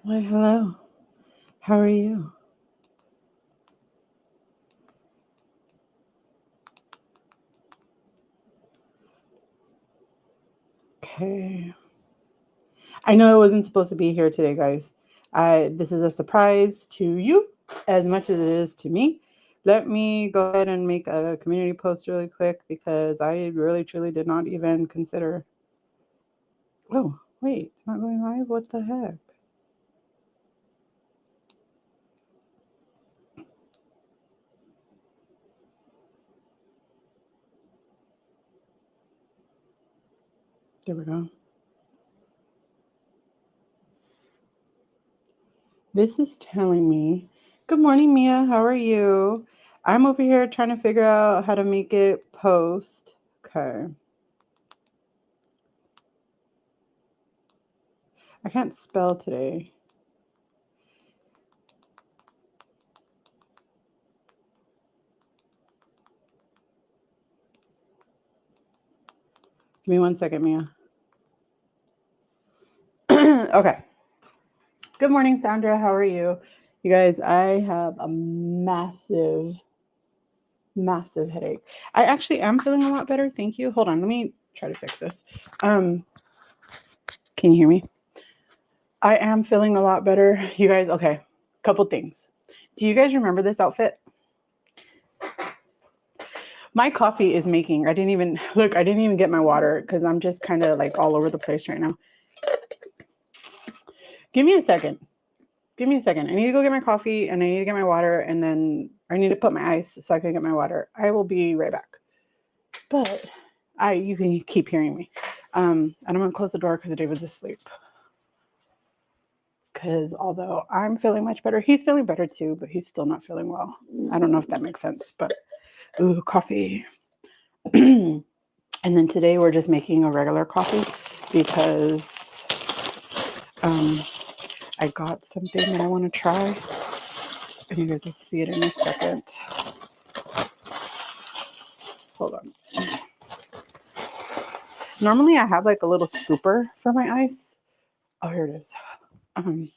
Why, hello. How are you? Okay. I know I wasn't supposed to be here today, guys. This is a surprise to you as much as it is to me. Let me go ahead and make a community post really quick because I really truly did not even consider. Oh, wait, it's not going live? What the heck? There we go. This is telling me, good morning, Mia. How are you? I'm over here trying to figure out how to make it post. Okay. I can't spell today. Give me 1 second, Mia. Okay. Good morning, Sandra. How are you? You guys, I have a massive, massive headache. I actually am feeling a lot better. Thank you. Hold on. Let me try to fix this. Can you hear me? I am feeling a lot better. You guys, okay. Couple things. Do you guys remember this outfit? My coffee is making. I didn't even get my water because I'm just kind of like all over the place right now. Give me a second. Give me a second. I need to go get my coffee and I need to get my water and then I need to put my ice so I can get my water. I will be right back. But you can keep hearing me. And I'm gonna close the door because David's asleep. Because although I'm feeling much better, he's feeling better too, but he's still not feeling well. I don't know if that makes sense, but ooh, coffee. And then today we're just making a regular coffee because I got something that I want to try. And you guys will see it in a second. Hold on. Normally I have like a little scooper for my ice. Oh, here it is. And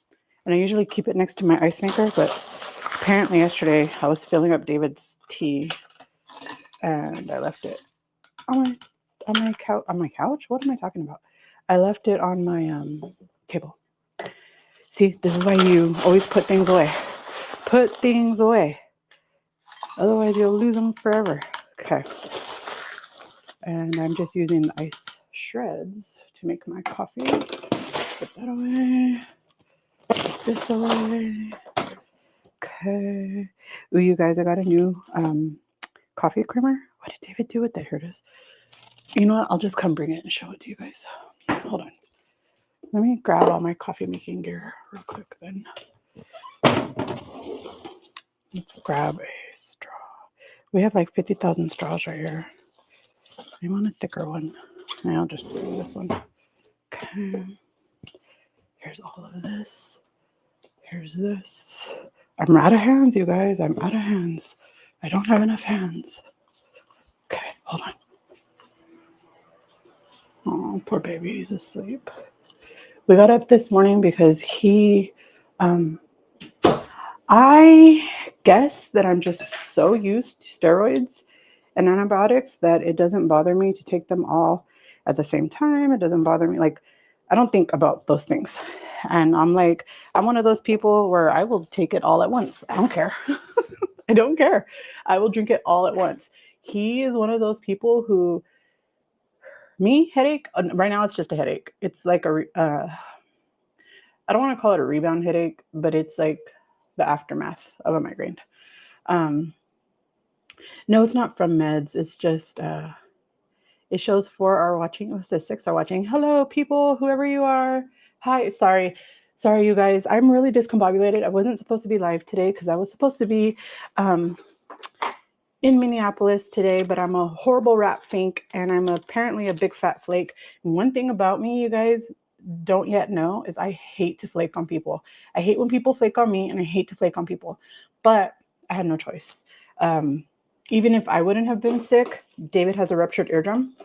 I usually keep it next to my ice maker, but apparently yesterday I was filling up David's tea and I left it on my couch. On my couch? What am I talking about? I left it on my table. See, this is why you always put things away. Put things away. Otherwise you'll lose them forever. Okay. And I'm just using the ice shreds to make my coffee. Put that away. Put this away. Okay. Ooh, you guys, I got a new coffee creamer. What did David do with that? Here it is. You know what? I'll just come bring it and show it to you guys. Hold on. Let me grab all my coffee making gear real quick then. Let's grab a straw. We have like 50,000 straws right here. I want a thicker one. I'll just do this one. Okay. Here's all of this. Here's this. I'm out of hands, you guys. I'm out of hands. I don't have enough hands. Okay, hold on. Oh, poor baby, he's asleep. We got up this morning because I guess that I'm just so used to steroids and antibiotics that it doesn't bother me to take them all at the same time. It doesn't bother me. Like, I don't think about those things. And I'm one of those people where I will take it all at once. I don't care. I don't care. I will drink it all at once. He is one of those people who, headache. Right now, it's just a headache. It's like I don't want to call it a rebound headache, but it's like the aftermath of a migraine. No, it's not from meds. It's just it shows 4 are watching. It says 6 are watching. Hello, people, whoever you are. Hi, sorry, you guys. I'm really discombobulated. I wasn't supposed to be live today because I was supposed to be in Minneapolis today, but I'm a horrible rat fink and I'm apparently a big fat flake. And one thing about me, you guys don't yet know, is I hate to flake on people. I hate when people flake on me and I hate to flake on people, but I had no choice. Even if I wouldn't have been sick, David has a ruptured eardrum.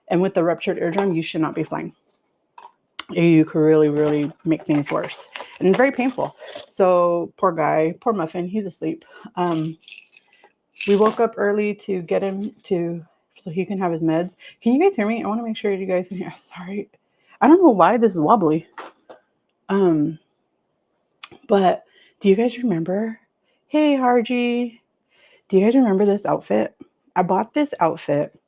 And with the ruptured eardrum, you should not be flying. You could really, really make things worse. and very painful. So poor guy, poor Muffin, he's asleep. We woke up early to get him so he can have his meds. Can you guys hear me? I want to make sure you guys can hear. Sorry, I don't know why this is wobbly. But do you guys remember? Hey, Harji, do you guys remember this outfit? I bought this outfit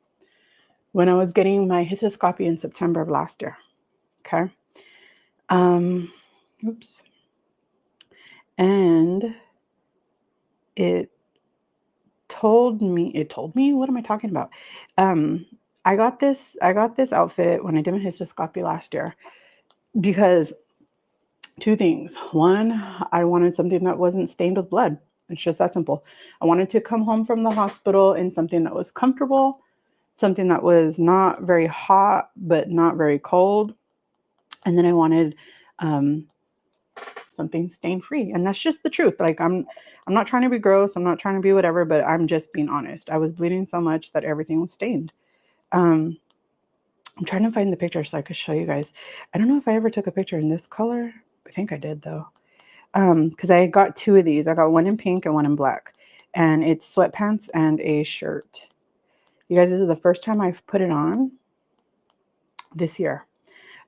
when I was getting my hysteroscopy in September of last year. Okay. Oops. And it told me, what am I talking about? I got this outfit when I did my hysteroscopy last year because two things. One, I wanted something that wasn't stained with blood. It's just that simple. I wanted to come home from the hospital in something that was comfortable, something that was not very hot, but not very cold. And then I wanted something stain free. And that's just the truth. Like I'm not trying to be gross. I'm not trying to be whatever, but I'm just being honest. I was bleeding so much that everything was stained. I'm trying to find the picture so I could show you guys. I don't know if I ever took a picture in this color. I think I did though. Because I got two of these. I got one in pink and one in black. And it's sweatpants and a shirt. You guys, this is the first time I've put it on this year.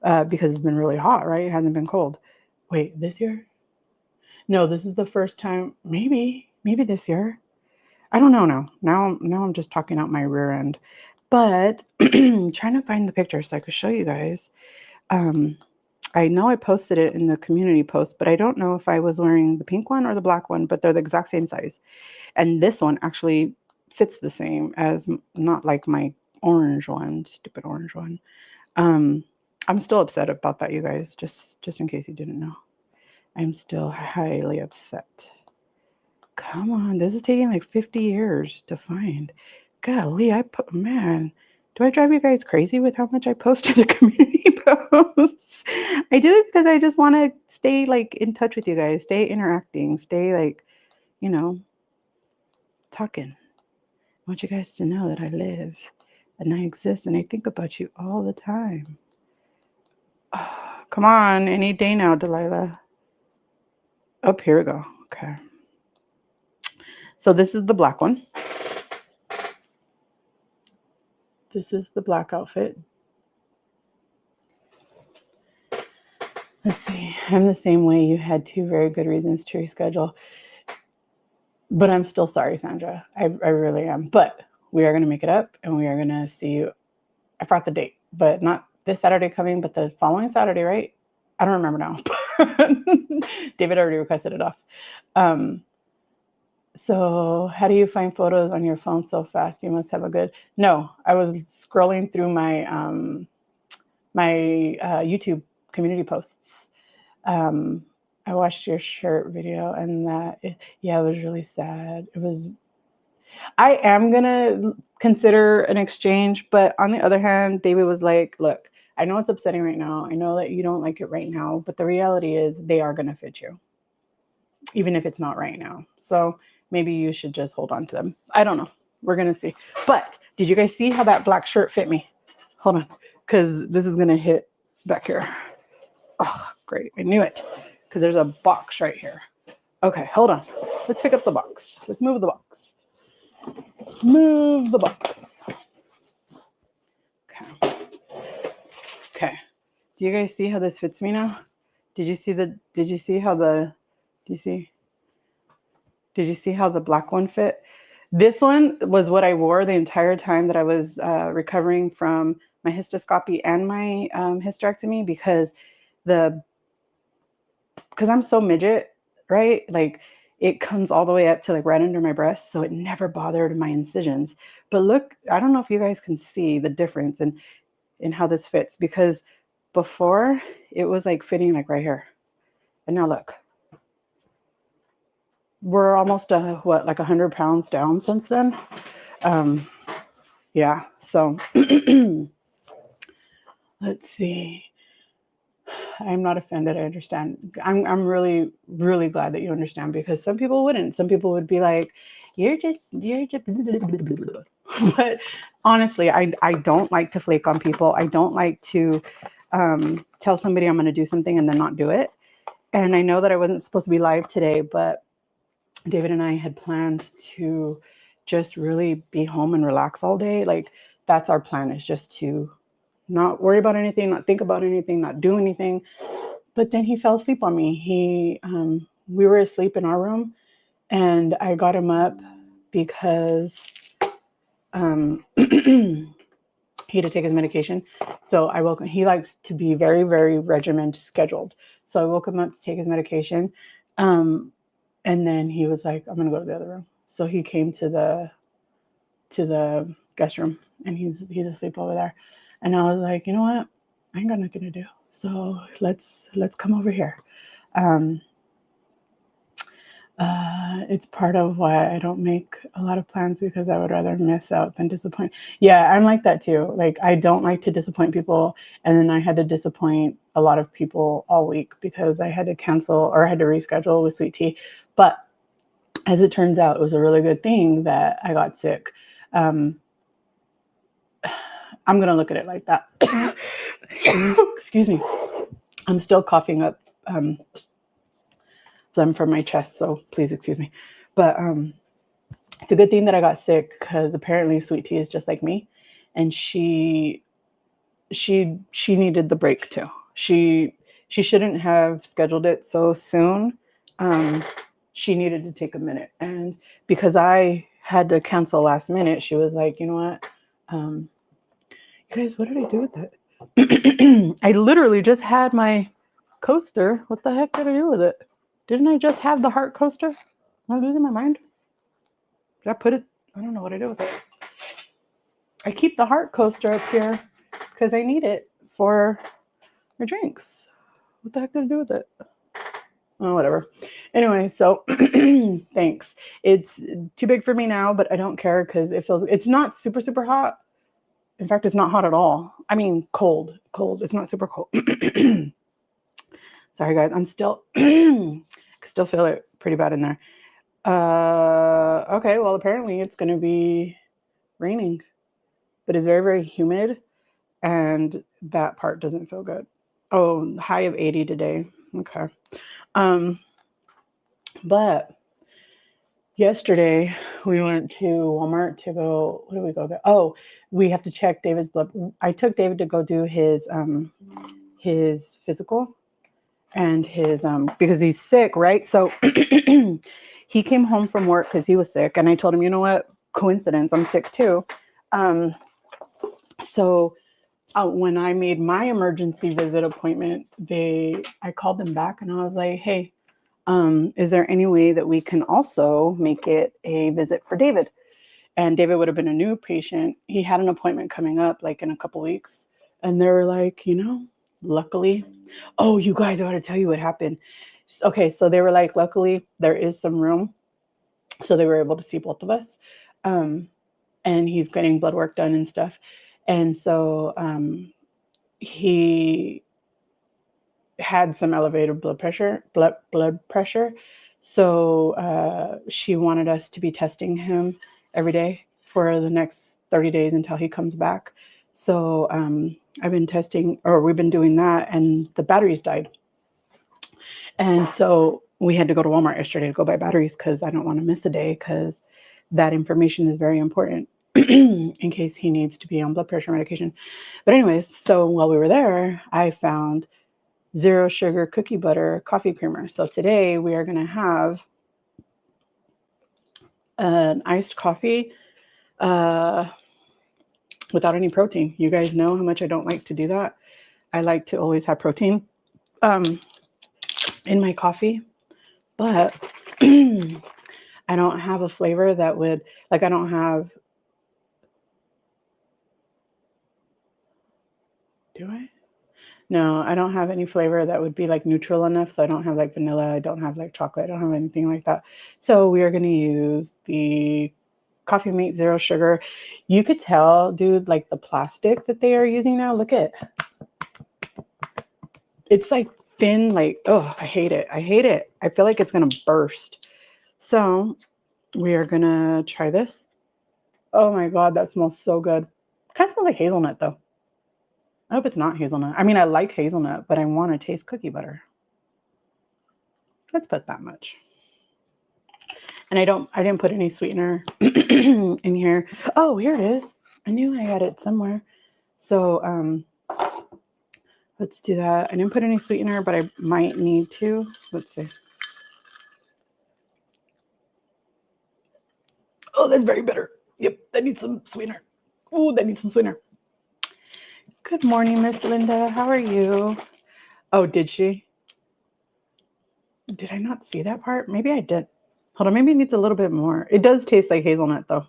Because it's been really hot, right? It hasn't been cold. Wait, this year? No, this is the first time. Maybe this year. I don't know now. Now I'm just talking out my rear end. But trying to find the picture so I could show you guys. I know I posted it in the community post, but I don't know if I was wearing the pink one or the black one, but they're the exact same size. And this one actually fits the same as not like my orange one, stupid orange one. I'm still upset about that, you guys, just in case you didn't know. I'm still highly upset. Come on, this is taking like 50 years to find. Golly, man, do I drive you guys crazy with how much I post to the community posts? I do it because I just want to stay like in touch with you guys, stay interacting, stay like, talking. I want you guys to know that I live and I exist and I think about you all the time. Oh, come on, any day now, Delilah. Oh, here we go. Okay. So this is the black one. This is the black outfit. Let's see. I'm the same way. You had two very good reasons to reschedule. But I'm still sorry, Sandra. I really am. But we are going to make it up and we are going to see you. I forgot the date, but not this Saturday coming, but the following Saturday, right? I don't remember now. David already requested it off. So how do you find photos on your phone so fast? You must have a good... No, I was scrolling through my YouTube community posts. I watched your shirt video and it was really sad. I am going to consider an exchange, but on the other hand, David was like, look, I know it's upsetting right now. I know that you don't like it right now, but the reality is they are going to fit you, even if it's not right now. So maybe you should just hold on to them. I don't know. We're going to see. But did you guys see how that black shirt fit me? Hold on, because this is going to hit back here. Oh, great. I knew it, because there's a box right here. Okay, hold on. Let's pick up the box. Let's move the box. Move the box. Okay. Do you guys see how this fits me now? Did you see how the black one fit? This one was what I wore the entire time that I was recovering from my hysteroscopy and my hysterectomy because I'm so midget, right? Like it comes all the way up to like right under my breast. So it never bothered my incisions. But look, I don't know if you guys can see the difference in how this fits, because before it was like fitting like right here. And now look, we're almost like 100 pounds down since then. Yeah. So let's see. I'm not offended. I understand. I'm really, really glad that you understand, because some people wouldn't. Some people would be like, you're just but honestly, I don't like to flake on people. I don't like to tell somebody I'm going to do something and then not do it. And I know that I wasn't supposed to be live today, but David and I had planned to just really be home and relax all day. Like that's our plan, is just to not worry about anything, not think about anything, not do anything. But then he fell asleep on me. We were asleep in our room, and I got him up because he had to take his medication. So I woke him. He likes to be very, very regimented, scheduled. So I woke him up to take his medication. And then he was like, I'm going to go to the other room. So he came to the guest room, and he's asleep over there. And I was like, you know what? I ain't got nothing to do. So let's come over here. It's part of why I don't make a lot of plans, because I would rather miss out than disappoint. Yeah, I'm like that too. Like I don't like to disappoint people. And then I had to disappoint a lot of people all week because I had to cancel or I had to reschedule with Sweet Tea. But as it turns out, it was a really good thing that I got sick. I'm going to look at it like that. Excuse me. I'm still coughing up phlegm from my chest, so please excuse me. But it's a good thing that I got sick, because apparently Sweet Tea is just like me, and she needed the break too. She shouldn't have scheduled it so soon. She needed to take a minute, and because I had to cancel last minute, she was like, you know what, you guys, what did I do with it? I literally just had my coaster. What the heck did I do with it? Didn't I just have the heart coaster? Am I losing my mind? Did I put it? I don't know what I did with it. I keep the heart coaster up here because I need it for my drinks. What the heck did I do with it? Oh, whatever. Anyway, so thanks. It's too big for me now, but I don't care because it's not super, super hot. In fact, it's not hot at all. I mean, cold. It's not super cold. Sorry, guys. I'm still, still feel it pretty bad in there. Okay. Well, apparently it's going to be raining, but it's very, very humid, and that part doesn't feel good. Oh, high of 80 today. Okay. But yesterday we went to Walmart to go. What did we go get? Oh, we have to check David's blood. I took David to go do his physical and his because he's sick, right? So he came home from work because he was sick, and I told him, you know what? Coincidence, I'm sick too. So when I made my emergency visit appointment, I called them back and I was like, hey, is there any way that we can also make it a visit for David? And David would have been a new patient. He had an appointment coming up like in a couple weeks. And they were like, luckily, oh, you guys, I got to tell you what happened. Okay, so they were like, luckily, there is some room. So they were able to see both of us. And he's getting blood work done and stuff. And so he had some elevated blood pressure. So she wanted us to be testing him every day for the next 30 days until he comes back. So we've been doing that, and the batteries died. And so we had to go to Walmart yesterday to go buy batteries because I don't want to miss a day, because that information is very important in case he needs to be on blood pressure medication. But anyways, so while we were there, I found zero sugar cookie butter coffee creamer. So today we are going to have an iced coffee without any protein. You guys know how much I don't like to do that. I like to always have protein in my coffee, but I don't have a flavor that would, like, I don't have, do I? No, I don't have any flavor that would be like neutral enough. So I don't have like vanilla. I don't have like chocolate. I don't have anything like that. So we are going to use the Coffee Mate Zero Sugar. You could tell, dude, like the plastic that they are using now. Look at it. It's like thin, like, oh, I hate it. I hate it. I feel like it's going to burst. So we are going to try this. Oh my God, that smells so good. It kind of smells like hazelnut though. I hope it's not hazelnut. I mean, I like hazelnut, but I want to taste cookie butter. Let's put that much. And I didn't put any sweetener in here. Oh, here it is. I knew I had it somewhere. So let's do that. I didn't put any sweetener, but I might need to. Let's see. Oh, that's very bitter. Yep, that needs some sweetener. Oh, that needs some sweetener. Good morning, Miss Linda. How are you? Oh, did she? Did I not see that part? Maybe I did. Hold on, maybe it needs a little bit more. It does taste like hazelnut, though.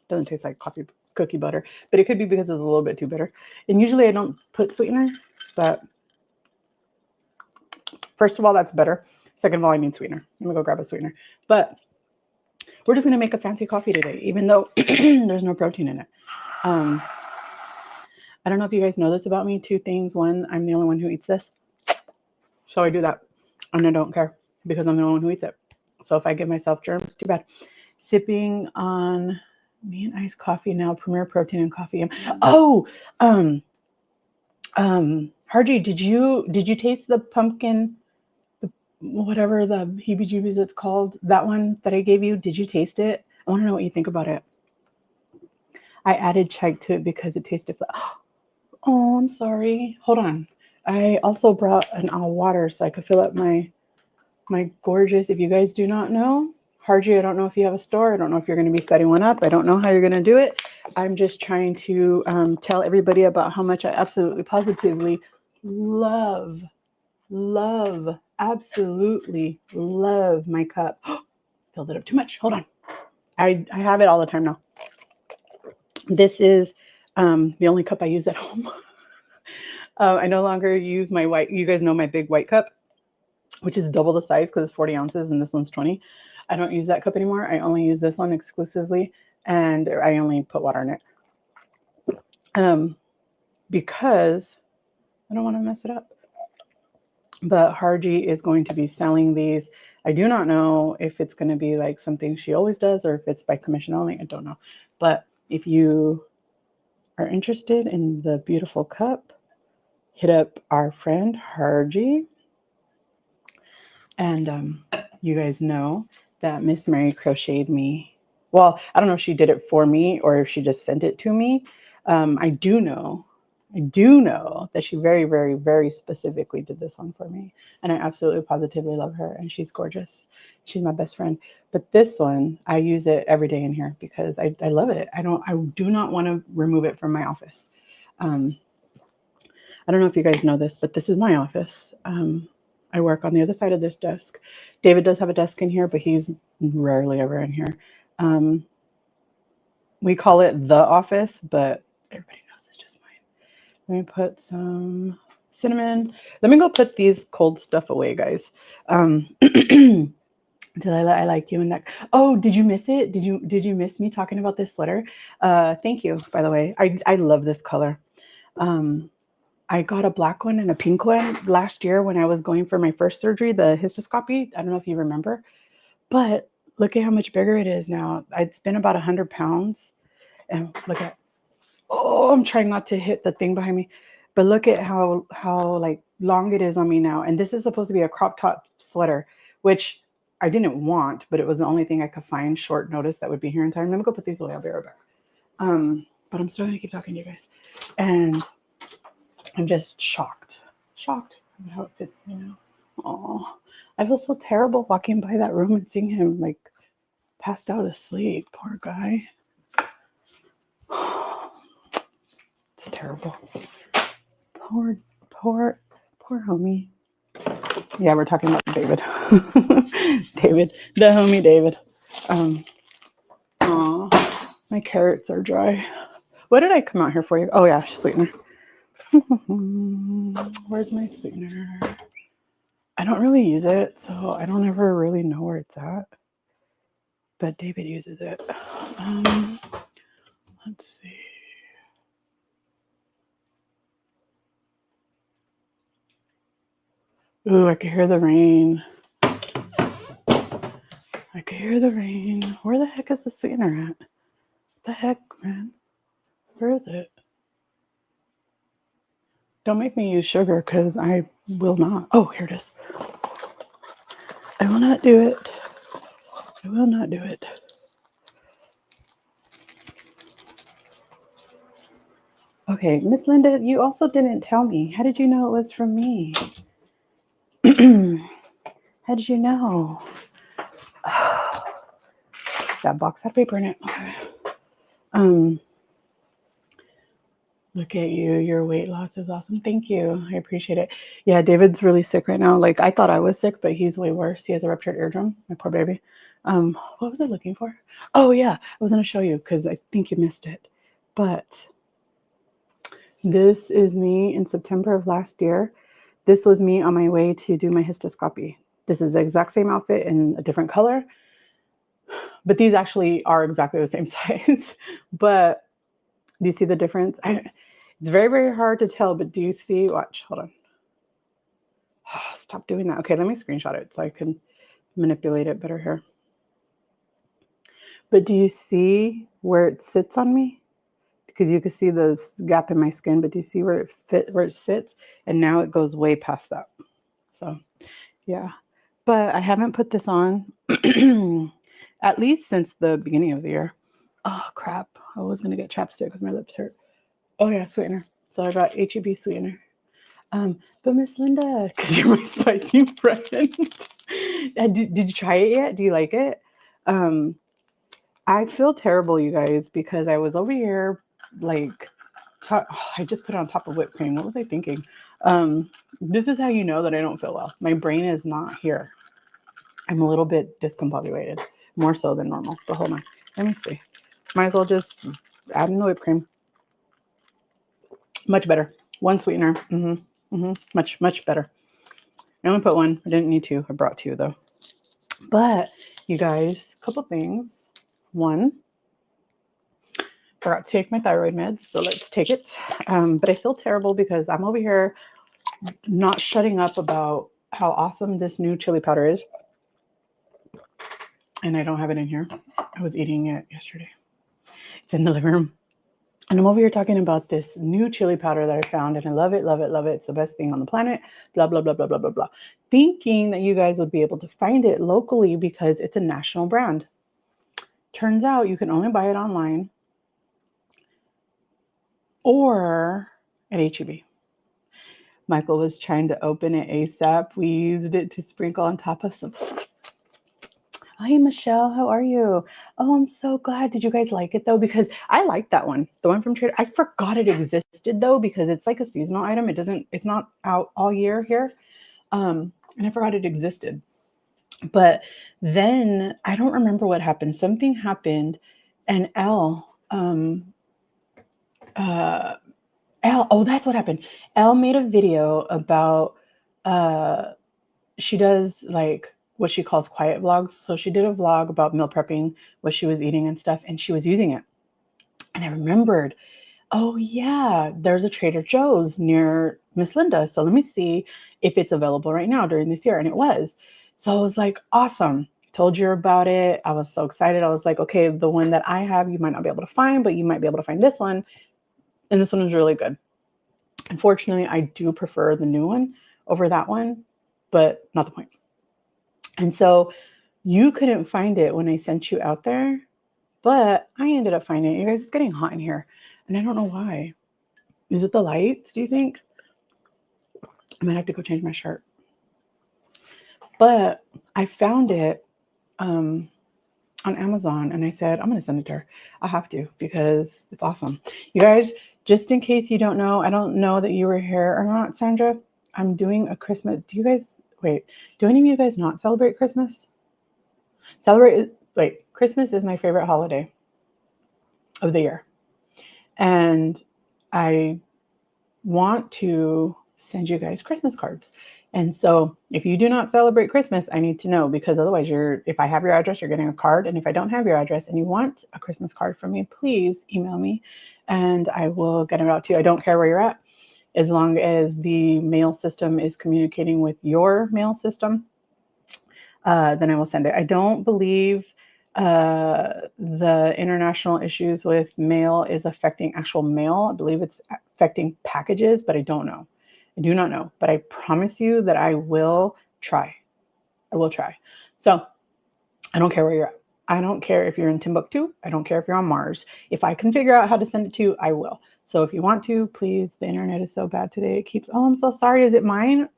Doesn't taste like coffee cookie butter, but it could be because it's a little bit too bitter. And usually I don't put sweetener, but first of all, that's better. Second of all, I need sweetener. Let me go grab a sweetener. But we're just going to make a fancy coffee today, even though there's no protein in it. I don't know if you guys know this about me. Two things. One, I'm the only one who eats this. So I do that. And I don't care because I'm the only one who eats it. So if I give myself germs, too bad. Sipping on me and iced coffee now. Premier Protein and coffee. Oh, Harji, did you taste the pumpkin, whatever the heebie-jeebies it's called, that one that I gave you? Did you taste it? I want to know what you think about it. I added chag to it because it tasted oh, I'm sorry. Hold on. I also brought an all water so I could fill up my gorgeous, if you guys do not know, Harji, I don't know if you have a store. I don't know if you're going to be setting one up. I don't know how you're going to do it. I'm just trying to tell everybody about how much I absolutely positively absolutely love my cup. Filled it up too much. Hold on. I have it all the time now. This is the only cup I use at home. I no longer use my white. You guys know my big white cup, which is double the size because it's 40 ounces and this one's 20. I don't use that cup anymore. I only use this one exclusively, and I only put water in it because I don't want to mess it up. But Harji is going to be selling these. I do not know if it's going to be like something she always does or if it's by commission only. I don't know. But if you are interested in the beautiful cup, hit up our friend Harji. And you guys know that Miss Mary crocheted me. Well, I don't know if she did it for me or if she just sent it to me. I do know that she very, very, very specifically did this one for me. And I absolutely positively love her. And she's gorgeous. She's my best friend. But this one, I use it every day in here because I love it. I do not want to remove it from my office. I don't know if you guys know this, but this is my office. I work on the other side of this desk. David does have a desk in here, but he's rarely ever in here. We call it the office, but everybody knows it's just mine. Let me put some cinnamon. Let me go put these cold stuff away, guys. Did I like you in that? Oh, did you miss it? Did you miss me talking about this sweater? Thank you, by the way. I love this color. I got a black one and a pink one last year when I was going for my first surgery, the hysteroscopy. I don't know if you remember, but look at how much bigger it is now. It's been about 100 pounds. And look at, oh, I'm trying not to hit the thing behind me, but look at how like long it is on me now. And this is supposed to be a crop top sweater, which I didn't want, but it was the only thing I could find short notice that would be here in time. Let me go put these away. I'll be right back. But I'm still gonna keep talking to you guys. And I'm just shocked at how it fits, Oh, I feel so terrible walking by that room and seeing him like passed out asleep. Poor guy. It's terrible. Poor homie. Yeah, we're talking about David. David, the homie David. Aw, my carrots are dry. What did I come out here for you? Oh yeah, sweetener. Where's my sweetener? I don't really use it, so I don't ever really know where it's at. But David uses it. Let's see. Ooh, I can hear the rain. Where the heck is the sweetener at? What the heck, man? Where is it? Don't make me use sugar because I will not. Oh, here it is. I will not do it. I will not do it. Okay, Miss Linda, you also didn't tell me. How did you know it was from me? How did you know? That box had paper in it. Okay. Look at you. Your weight loss is awesome. Thank you. I appreciate it. Yeah, David's really sick right now. Like I thought I was sick, but he's way worse. He has a ruptured eardrum. My poor baby. What was I looking for? Oh yeah, I was gonna show you because I think you missed it. But this is me in September of last year. This was me on my way to do my histoscopy. This is the exact same outfit in a different color, but these actually are exactly the same size. But do you see the difference? It's very, very hard to tell, but do you see? Watch, hold on. Stop doing that. Okay, let me screenshot it so I can manipulate it better here. But do you see where it sits on me? Because you can see this gap in my skin, but do you see where it sits? And now it goes way past that. So yeah. But I haven't put this on at least since the beginning of the year. Oh crap. I was gonna get chapstick because my lips hurt. Oh yeah, sweetener. So I got HEB sweetener. But Miss Linda, because you're my spicy friend. Did you try it yet? Do you like it? I feel terrible, you guys, because I was over here like I just put it on top of whipped cream. What was I thinking? This is how you know that I don't feel well. My brain is not here. I'm a little bit discombobulated, more so than normal. But hold on, let me see. Might as well just add in the whipped cream. Much better. One sweetener. Much better. I only put one. I didn't need two. I brought two though. But you guys, a couple things. One, forgot to take my thyroid meds, so let's take it. But I feel terrible because I'm over here not shutting up about how awesome this new chili powder is. And I don't have it in here. I was eating it yesterday. It's in the living room. And I'm over here talking about this new chili powder that I found, and I love it, love it, love it. It's the best thing on the planet, blah, blah, blah, blah, blah, blah, blah. Thinking that you guys would be able to find it locally because it's a national brand. Turns out you can only buy it online or at HEB. Michael was trying to open it ASAP. We used it to sprinkle on top of some. Hi, Michelle. How are you? Oh, I'm so glad. Did you guys like it though? Because I like that one. The one from Trader. I forgot it existed though because it's like a seasonal item. It's not out all year here. And I forgot it existed. But then I don't remember what happened. Something happened and Elle, oh, that's what happened. Elle made a video about she does like what she calls quiet vlogs. So she did a vlog about meal prepping, what she was eating and stuff, and she was using it. And I remembered, oh yeah, there's a Trader Joe's near Miss Linda. So let me see if it's available right now during this year. And it was. So I was like, awesome. Told you about it. I was so excited. I was like, okay, the one that I have, you might not be able to find, but you might be able to find this one. And this one is really good. Unfortunately, I do prefer the new one over that one, but not the point. And so you couldn't find it when I sent you out there, but I ended up finding it. You guys, it's getting hot in here, and I don't know why. Is it the lights, do you think? I might have to go change my shirt. But I found it on Amazon, and I said, I'm going to send it to her. I have to because it's awesome. You guys, just in case you don't know, I don't know that you were here or not, Sandra. I'm doing a Christmas. Do any of you guys not celebrate Christmas? Christmas is my favorite holiday of the year. And I want to send you guys Christmas cards. And so if you do not celebrate Christmas, I need to know, because otherwise if I have your address, you're getting a card. And if I don't have your address and you want a Christmas card from me, please email me and I will get it out to you. I don't care where you're at, as long as the mail system is communicating with your mail system, then I will send it. I don't believe the international issues with mail is affecting actual mail. I believe it's affecting packages, but I don't know. I do not know, but I promise you that I will try. I will try. So I don't care where you're at. I don't care if you're in Timbuktu. I don't care if you're on Mars. If I can figure out how to send it to you, I will. So if you want to, please. The internet is so bad today. It keeps, oh, I'm so sorry. Is it mine?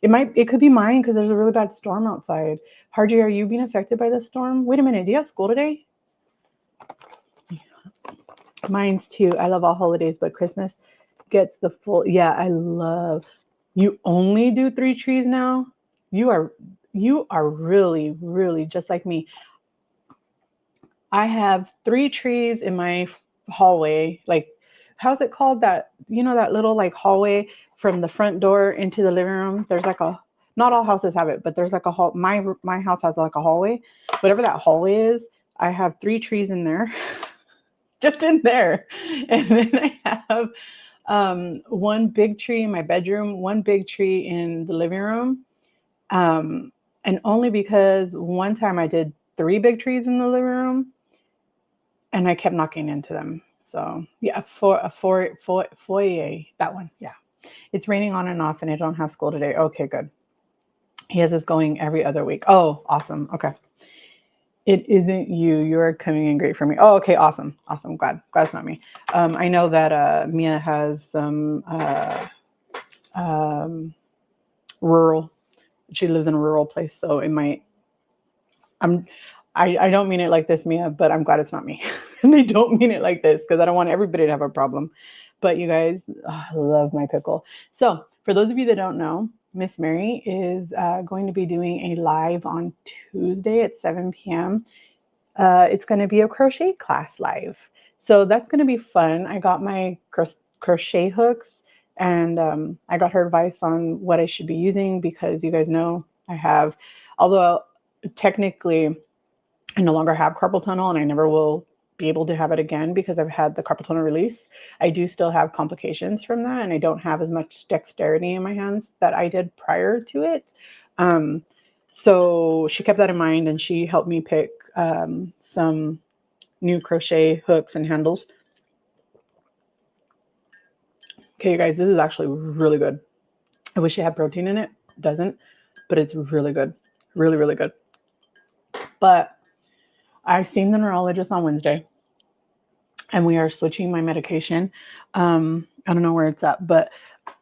It could be mine because there's a really bad storm outside. Harji, are you being affected by the storm? Wait a minute. Do you have school today? Mine's too. I love all holidays, but Christmas gets the full. Yeah, I love. You only do 3 trees now? You are really, really just like me. I have 3 trees in my hallway. Like, how's it called? That, that little like hallway from the front door into the living room. There's like not all houses have it, but there's like a hall. My house has like a hallway. Whatever that hallway is, I have 3 trees in there, just in there. And then I have one big tree in my bedroom, one big tree in the living room. And only because one time I did 3 big trees in the living room and I kept knocking into them. So yeah, foyer, that one. Yeah. It's raining on and off and I don't have school today. Okay, good. He has us going every other week. Oh, awesome. Okay. It isn't you. You're coming in great for me. Oh, okay. Awesome. Awesome. Glad it's not me. I know that Mia has some rural. She lives in a rural place, so it might. I don't mean it like this, Mia, but I'm glad it's not me. And I don't mean it like this because I don't want everybody to have a problem. But you guys, I love my pickle. So for those of you that don't know, Miss Mary is going to be doing a live on Tuesday at 7 p.m. It's going to be a crochet class live. So that's going to be fun. I got my crochet hooks and I got her advice on what I should be using because you guys know I have, although technically I no longer have carpal tunnel and I never will be able to have it again because I've had the carpal tunnel release. I do still have complications from that and I don't have as much dexterity in my hands that I did prior to it. So she kept that in mind and she helped me pick some new crochet hooks and handles. Okay, you guys, this is actually really good. I wish it had protein in it. It doesn't, but it's really good. Really, really good. But I've seen the neurologist on Wednesday and we are switching my medication. I don't know where it's at, but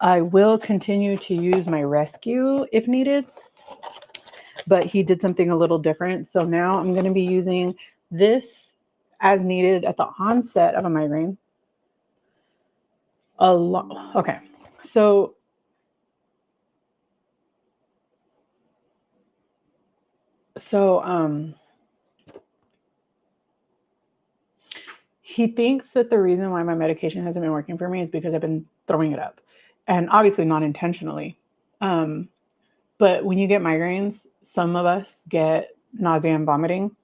I will continue to use my rescue if needed. But he did something a little different. So now I'm going to be using this as needed at the onset of a migraine. Okay. So he thinks that the reason why my medication hasn't been working for me is because I've been throwing it up, and obviously not intentionally. But when you get migraines, some of us get nausea and vomiting.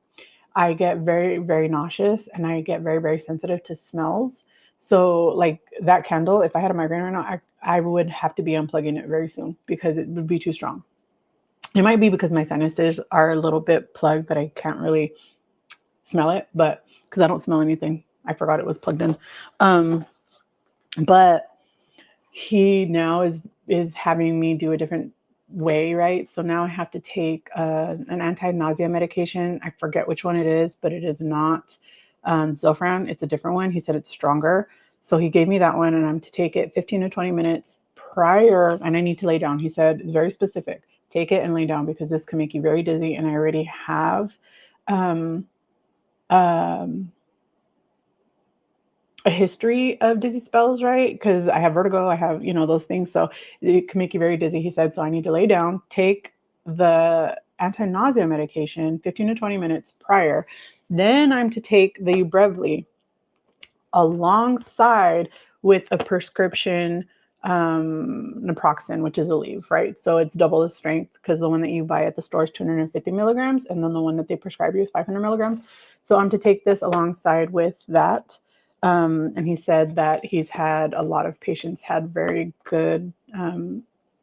I get very, very nauseous and I get very, very sensitive to smells. So like that candle, if I had a migraine right now, I would have to be unplugging it very soon because it would be too strong. It might be because my sinuses are a little bit plugged that I can't really smell it, but because I don't smell anything, I forgot it was plugged in. But he now is having me do a different way, right? So now I have to take an anti-nausea medication. I forget which one it is, but it is not Zofran. It's a different one. He said it's stronger. So he gave me that one and I'm to take it 15 to 20 minutes prior, and I need to lay down. He said it's very specific. Take it and lay down because this can make you very dizzy. And I already have a history of dizzy spells, right? Because I have vertigo, I have, those things. So it can make you very dizzy. He said, so I need to lay down, take the anti-nausea medication 15 to 20 minutes prior. Then I'm to take the Ubrevely alongside with a prescription naproxen, which is Aleve, right? So it's double the strength because the one that you buy at the store is 250 milligrams and then the one that they prescribe you is 500 milligrams. So I'm to take this alongside with that. And he said that he's had a lot of patients had very good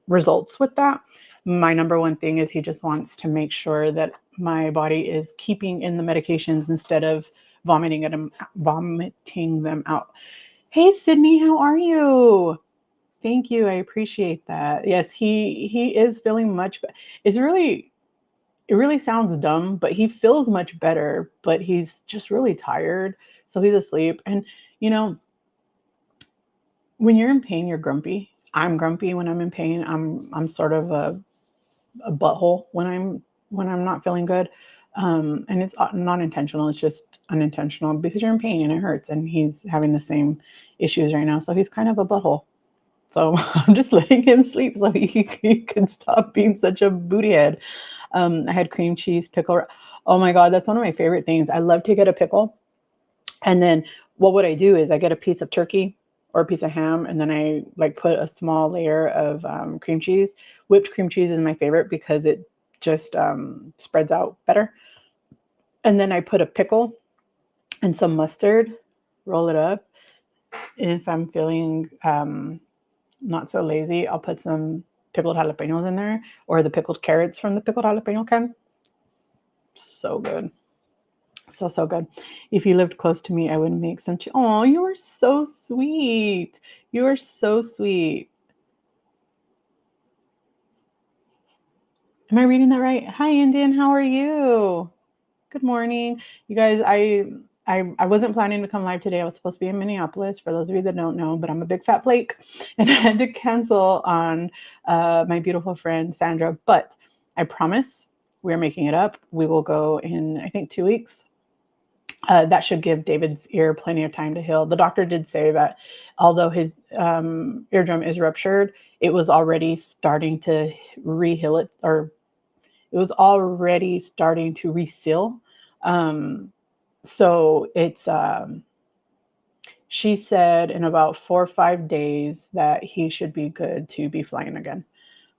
results with that. My number one thing is he just wants to make sure that my body is keeping in the medications instead of vomiting them out. Hey, Sydney, how are you? Thank you. I appreciate that. Yes, he is feeling much better. It's really, it really sounds dumb, but he feels much better, but he's just really tired. So he's asleep. And, you know, when you're in pain, you're grumpy. I'm grumpy when I'm in pain. I'm sort of a butthole when I'm not feeling good. And it's not intentional. It's just unintentional because you're in pain and it hurts. And he's having the same issues right now. So he's kind of a butthole. So I'm just letting him sleep so he can stop being such a booty head. I had cream cheese pickle. Oh my God, that's one of my favorite things. I love to get a pickle. And then what would I do is I get a piece of turkey or a piece of ham, and then I like put a small layer of cream cheese. Whipped cream cheese is my favorite because it just spreads out better. And then I put a pickle and some mustard, roll it up. And if I'm feeling not so lazy, I'll put some pickled jalapenos in there or the pickled carrots from the pickled jalapeno can. So good. So good. If you lived close to me, I would make some. Oh, you are so sweet. You are so sweet. Am I reading that right? Hi, Indian. How are you? Good morning, you guys. I wasn't planning to come live today. I was supposed to be in Minneapolis. For those of you that don't know, but I'm a big fat flake, and I had to cancel on my beautiful friend Sandra. But I promise we're making it up. We will go in, I think, 2 weeks. That should give David's ear plenty of time to heal. The doctor did say that although his eardrum is ruptured, it was already starting to re-heal it, or it was already starting to reseal. So it's, she said in about 4 or 5 days that he should be good to be flying again.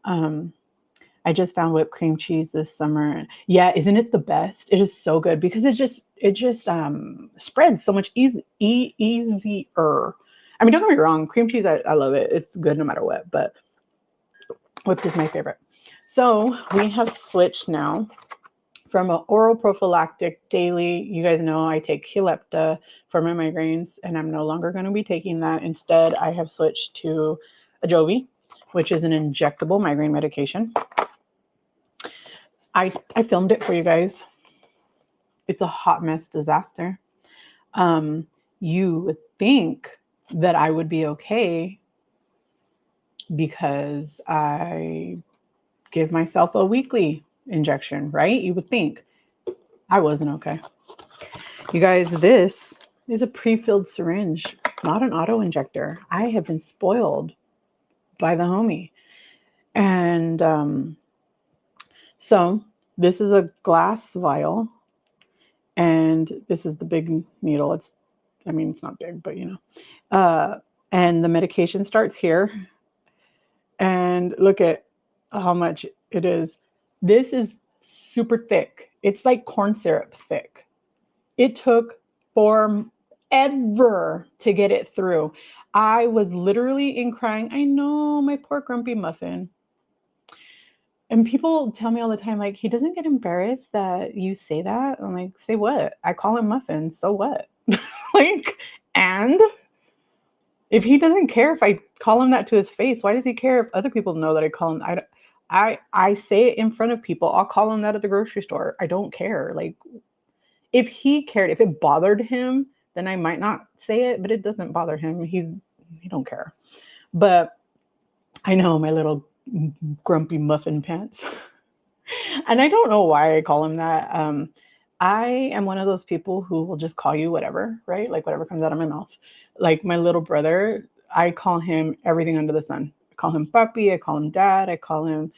I just found whipped cream cheese this summer. Yeah, isn't it the best? It is so good because it just spreads so much easier. I mean, don't get me wrong, cream cheese, I love it. It's good no matter what, but whipped is my favorite. So we have switched now from an oral prophylactic daily. You guys know I take Qulipta for my migraines, and I'm no longer going to be taking that. Instead, I have switched to Ajovy, which is an injectable migraine medication. I filmed it for you guys. It's a hot mess disaster. You would think that I would be okay because I give myself a weekly injection, right? You would think. I wasn't okay. You guys, this is a pre-filled syringe, not an auto injector. I have been spoiled by the homie. And so this is a glass vial, and this is the big needle. It's not big, but you know. And the medication starts here. And look at how much it is. This is super thick. It's like corn syrup thick. It took forever to get it through. I was literally in crying. I know, my poor grumpy muffin. And people tell me all the time, like, he doesn't get embarrassed that you say that. I'm like, say what? I call him Muffin. So what? Like, and if he doesn't care if I call him that to his face, why does he care if other people know that I call him? I say it in front of people. I'll call him that at the grocery store. I don't care. Like, if he cared, if it bothered him, then I might not say it, but it doesn't bother him. He don't care. But I know, my little grumpy muffin pants. And I don't know why I call him that. I am one of those people who will just call you whatever, right? Like whatever comes out of my mouth. Like my little brother, I call him everything under the sun. I call him papi, I call him dad, I call him,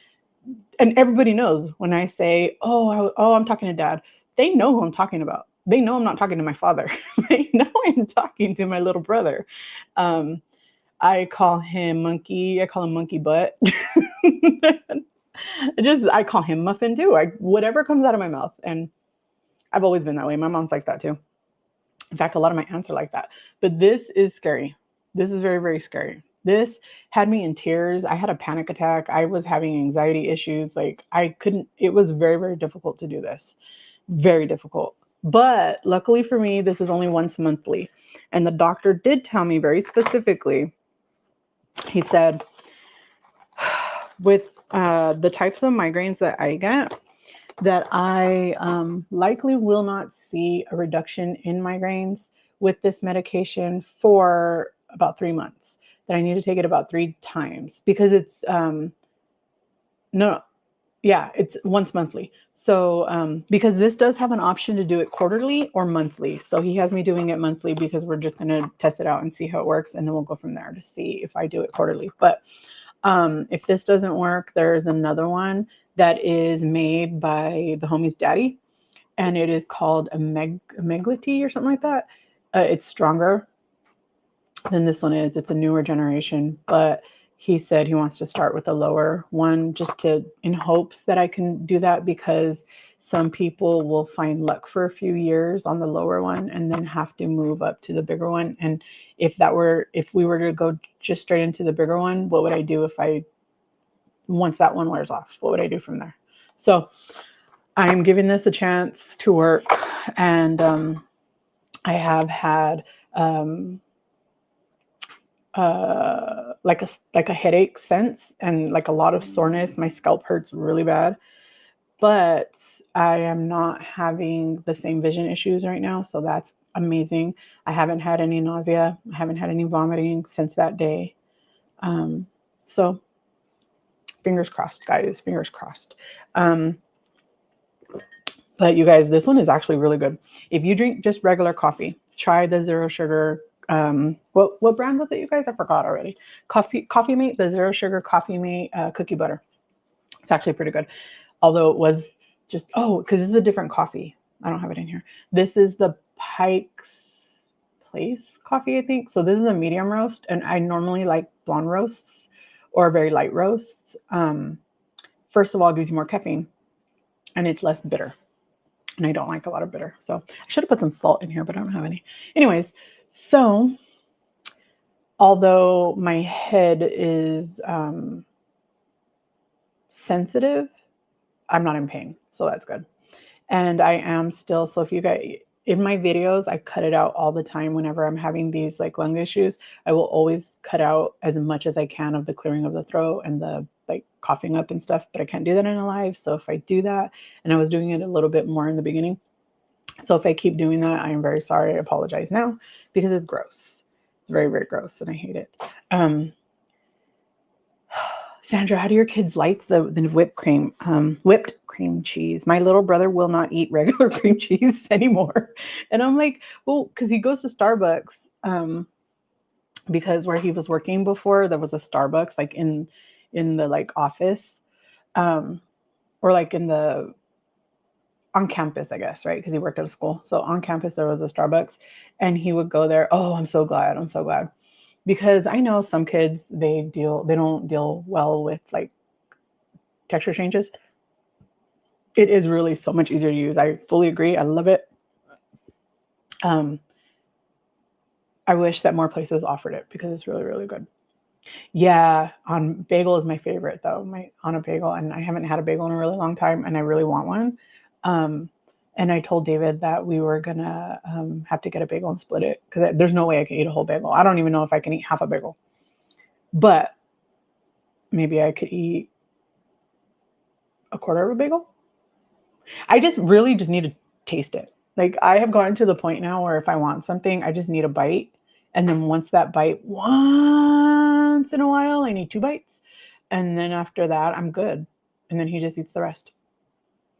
and everybody knows when I say, I'm talking to dad, they know who I'm talking about. They know I'm not talking to my father. They know I'm talking to my little brother. I call him monkey. I call him monkey butt. I call him muffin too. Whatever comes out of my mouth. And I've always been that way. My mom's like that too. In fact, a lot of my aunts are like that. But this is scary. This is very, very scary. This had me in tears. I had a panic attack. I was having anxiety issues. Like it was very, very difficult to do this. Very difficult. But luckily for me, this is only once monthly. And the doctor did tell me very specifically, he said, with the types of migraines that I get, that I likely will not see a reduction in migraines with this medication for about 3 months. That I need to take it about 3 times because it's no, yeah, it's once monthly. So because this does have an option to do it quarterly or monthly. So he has me doing it monthly because we're just going to test it out and see how it works. And then we'll go from there to see if I do it quarterly. But if this doesn't work, there's another one that is made by the homie's daddy. And it is called a Meglity or something like that. It's stronger than this one is. It's a newer generation, but he said he wants to start with a lower one just to in hopes that I can do that because some people will find luck for a few years on the lower one and then have to move up to the bigger one. And if we were to go just straight into the bigger one, what would I do once that one wears off? What would I do from there? So I'm giving this a chance to work, and I have had like a headache since, and like a lot of soreness. My scalp hurts really bad, but I am not having the same vision issues right now, so that's amazing. I haven't had any nausea. I haven't had any vomiting since that day. So fingers crossed, guys. Fingers crossed. But you guys, this one is actually really good. If you drink just regular coffee, try the zero sugar. What brand was it, you guys? I forgot already. Coffee Mate, the zero sugar Coffee Mate cookie butter. It's actually pretty good. Although it was just, because this is a different coffee. I don't have it in here. This is the Pike's Place coffee, I think. So this is a medium roast, and I normally like blonde roasts or very light roasts. First of all, it gives you more caffeine, and it's less bitter. And I don't like a lot of bitter. So I should have put some salt in here, but I don't have any. Anyways, so although my head is sensitive, I'm not in pain. So that's good. And I am still, so if you guys, in my videos, I cut it out all the time whenever I'm having these like lung issues. I will always cut out as much as I can of the clearing of the throat and the like coughing up and stuff, but I can't do that in a live. So if I do that, and I was doing it a little bit more in the beginning. So if I keep doing that, I am very sorry. I apologize now because it's gross. It's very, very gross and I hate it. Sandra, how do your kids like the whipped cream cheese? My little brother will not eat regular cream cheese anymore. And I'm like, well, because he goes to Starbucks, because where he was working before, there was a Starbucks like in the like office, or like on campus, I guess, right? Because he worked at a school. So on campus, there was a Starbucks, and he would go there. Oh, I'm so glad. I'm so glad. Because I know some kids, they don't deal well with like texture changes. It is really so much easier to use. I fully agree. I love it. I wish that more places offered it because it's really, really good. Yeah, on bagel is my favorite though. On a bagel, and I haven't had a bagel in a really long time, and I really want one. And I told David that we were gonna have to get a bagel and split it because there's no way I can eat a whole bagel. I don't even know if I can eat half a bagel, but maybe I could eat a quarter of a bagel. I just really just need to taste it. Like I have gotten to the point now where if I want something, I just need a bite. And then once that bite, once in a while, I need 2 bites. And then after that, I'm good. And then he just eats the rest.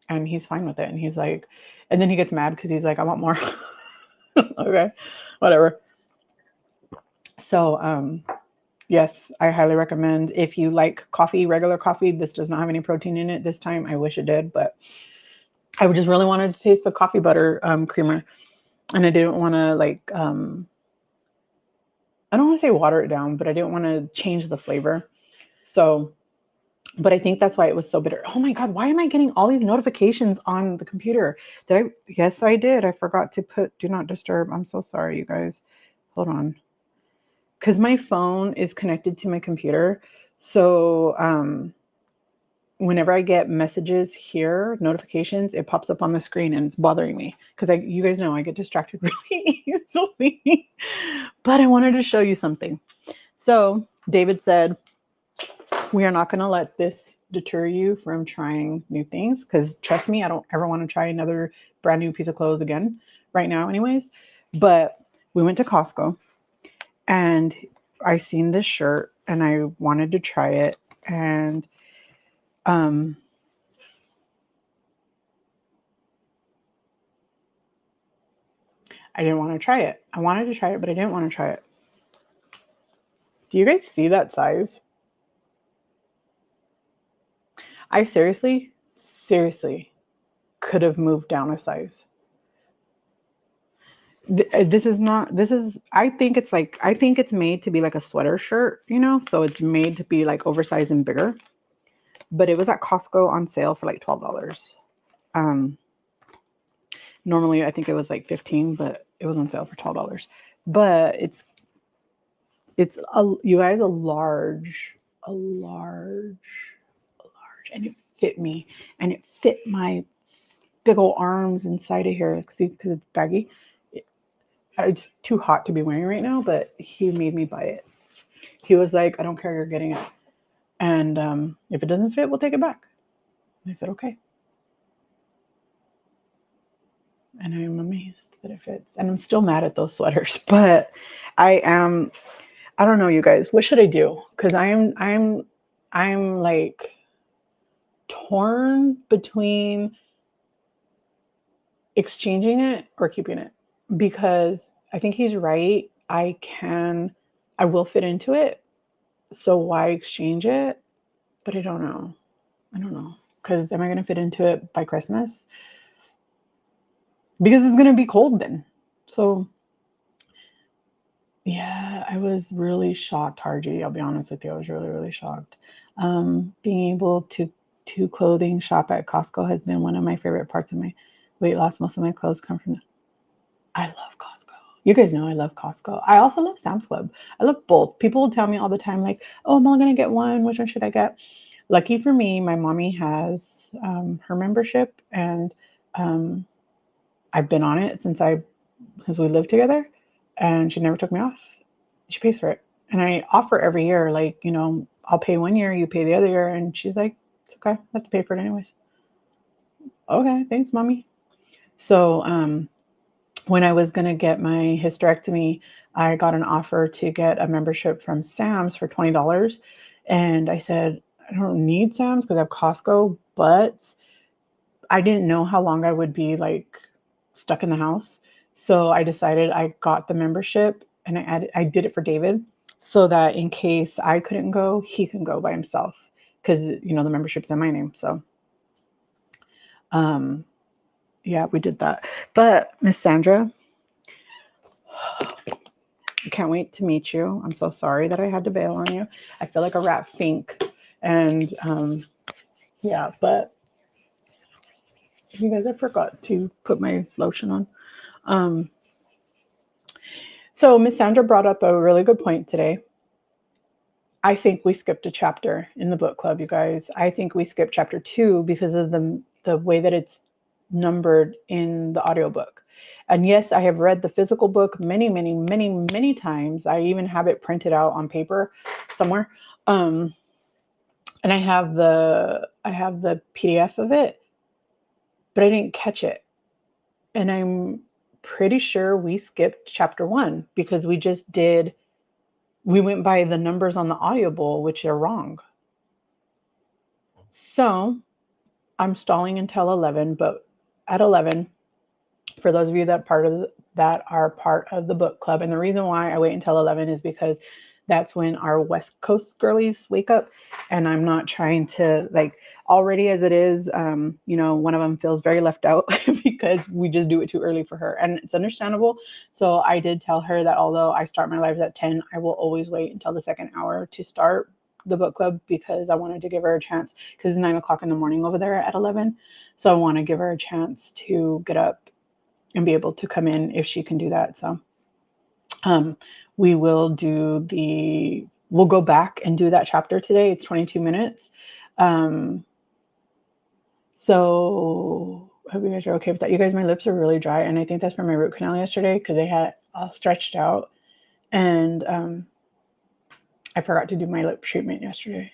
And he's fine with it. And he's like, and then he gets mad because he's like, I want more. Okay, whatever. So, yes, I highly recommend if you like coffee, regular coffee. This does not have any protein in it this time. I wish it did, but I just really wanted to taste the coffee butter creamer. And I didn't want to like, I don't want to say water it down, but I didn't want to change the flavor. So, but I think that's why it was so bitter. Oh my God, why am I getting all these notifications on the computer? Yes, I did. I forgot to put do not disturb. I'm so sorry, you guys. Hold on. Because my phone is connected to my computer. So whenever I get messages here, notifications, it pops up on the screen and it's bothering me. Because you guys know I get distracted really easily. But I wanted to show you something. So David said, we are not going to let this deter you from trying new things, because trust me, I don't ever want to try another brand new piece of clothes again right now anyways. But we went to Costco and I seen this shirt and I wanted to try it, and um I didn't want to try it. I wanted to try it, but I didn't want to try it. Do you guys see that size? I seriously could have moved down a size. This is not, this is, I think it's like, I think it's made to be like a sweater shirt, you know? So it's made to be like oversized and bigger. But it was at Costco on sale for like $12. Um, Normally I think it was like 15, but it was on sale for $12. But it's a, you guys, a large, and it fit me, and it fit my big old arms inside of here. See, because it's baggy. It's too hot to be wearing right now, but he made me buy it. He was like, I don't care, you're getting it. And if it doesn't fit, we'll take it back. And I said, okay. And I'm amazed that it fits. And I'm still mad at those sweaters, but I don't know, you guys. What should I do? Because I'm like torn between exchanging it or keeping it, because I think he's right. I will fit into it. So why exchange it? But I don't know. Because am I going to fit into it by Christmas? Because it's going to be cold then. So yeah, I was really shocked, Harji. I'll be honest with you. I was really, really shocked. Being able to clothing shop at Costco has been one of my favorite parts of my weight loss. Most of my clothes come from I love Costco. You guys know I love Costco. I also love Sam's Club. I love both. People will tell me all the time, like, oh, I'm only going to get one. Which one should I get? Lucky for me, my mommy has her membership, and I've been on it since we lived together, and she never took me off. She pays for it. And I offer every year, like, you know, I'll pay 1 year, you pay the other year. And she's like, it's okay. I have to pay for it anyways. Okay, thanks, mommy. So when I was going to get my hysterectomy, I got an offer to get a membership from Sam's for $20. And I said, I don't need Sam's because I have Costco, but I didn't know how long I would be like stuck in the house. So I decided I got the membership, and I did it for David so that in case I couldn't go, he can go by himself, because, you know, the membership's in my name. So yeah, we did that. But Miss Sandra, I can't wait to meet you. I'm so sorry that I had to bail on you. I feel like a rat fink. And yeah, but you guys, I forgot to put my lotion on. So Miss Sandra brought up a really good point today. I think we skipped a chapter in the book club, you guys. I think we skipped chapter 2 because of the way that it's numbered in the audiobook. And yes, I have read the physical book many, many, many, many times. I even have it printed out on paper somewhere. And I have the PDF of it, but I didn't catch it. And I'm pretty sure we skipped chapter 1 because we went by the numbers on the Audible, which are wrong. So I'm stalling until 11, but at 11, for those of you that are part of the book club, and the reason why I wait until 11 is because that's when our West Coast girlies wake up, and I'm not trying to, like, already as it is, you know, one of them feels very left out because we just do it too early for her, and it's understandable. So I did tell her that although I start my lives at 10, I will always wait until the second hour to start the book club, because I wanted to give her a chance, because it's 9 o'clock in the morning over there at 11. So I want to give her a chance to get up and be able to come in if she can do that. So we'll go back and do that chapter today. It's 22 minutes. So I hope you guys are okay with that. You guys, my lips are really dry, and I think that's from my root canal yesterday because they had all stretched out, and I forgot to do my lip treatment yesterday.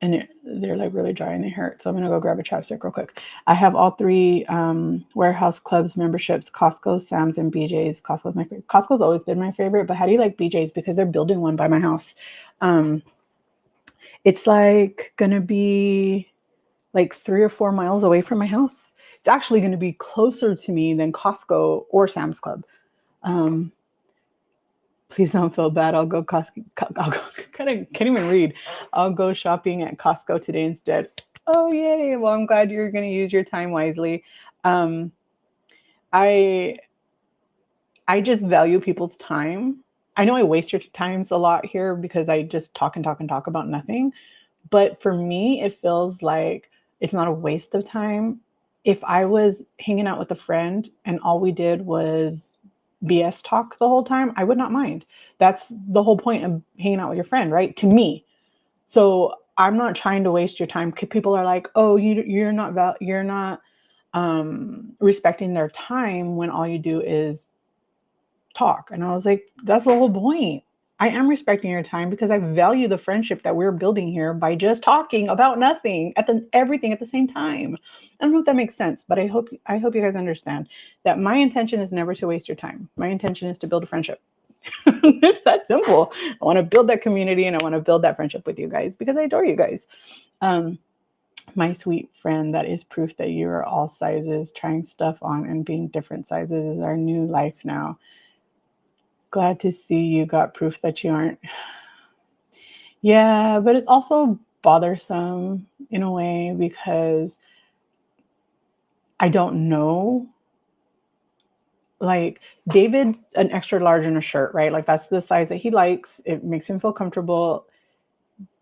and they're like really dry and they hurt. So I'm gonna go grab a chapstick real quick. I have all three warehouse clubs memberships: Costco, Sam's, and BJ's. Costco's always been my favorite, but how do you like BJ's? Because they're building one by my house. It's like gonna be like 3 or 4 miles away from my house. It's actually going to be closer to me than Costco or Sam's Club. Um, please don't feel bad. I'll go Costco. I'll go, can't even read. I'll go shopping at Costco today instead. Oh, yay. Well, I'm glad you're going to use your time wisely. I just value people's time. I know I waste your times a lot here because I just talk and talk and talk about nothing. But for me, it feels like it's not a waste of time. If I was hanging out with a friend and all we did was BS talk the whole time, I would not mind. That's the whole point of hanging out with your friend, right? To me. So I'm not trying to waste your time. People are like, "Oh, you're not respecting their time when all you do is talk." And I was like, "That's the whole point. I am respecting your time because I value the friendship that we're building here by just talking about nothing everything at the same time." I don't know if that makes sense, but I hope you guys understand that my intention is never to waste your time. My intention is to build a friendship. It's that simple. I want to build that community and I want to build that friendship with you guys because I adore you guys. My sweet friend, that is proof that you are all sizes. Trying stuff on and being different sizes is our new life now. Glad to see you got proof that you aren't. Yeah, but it's also bothersome in a way because I don't know. Like David, an extra large in a shirt, right? Like that's the size that he likes. It makes him feel comfortable,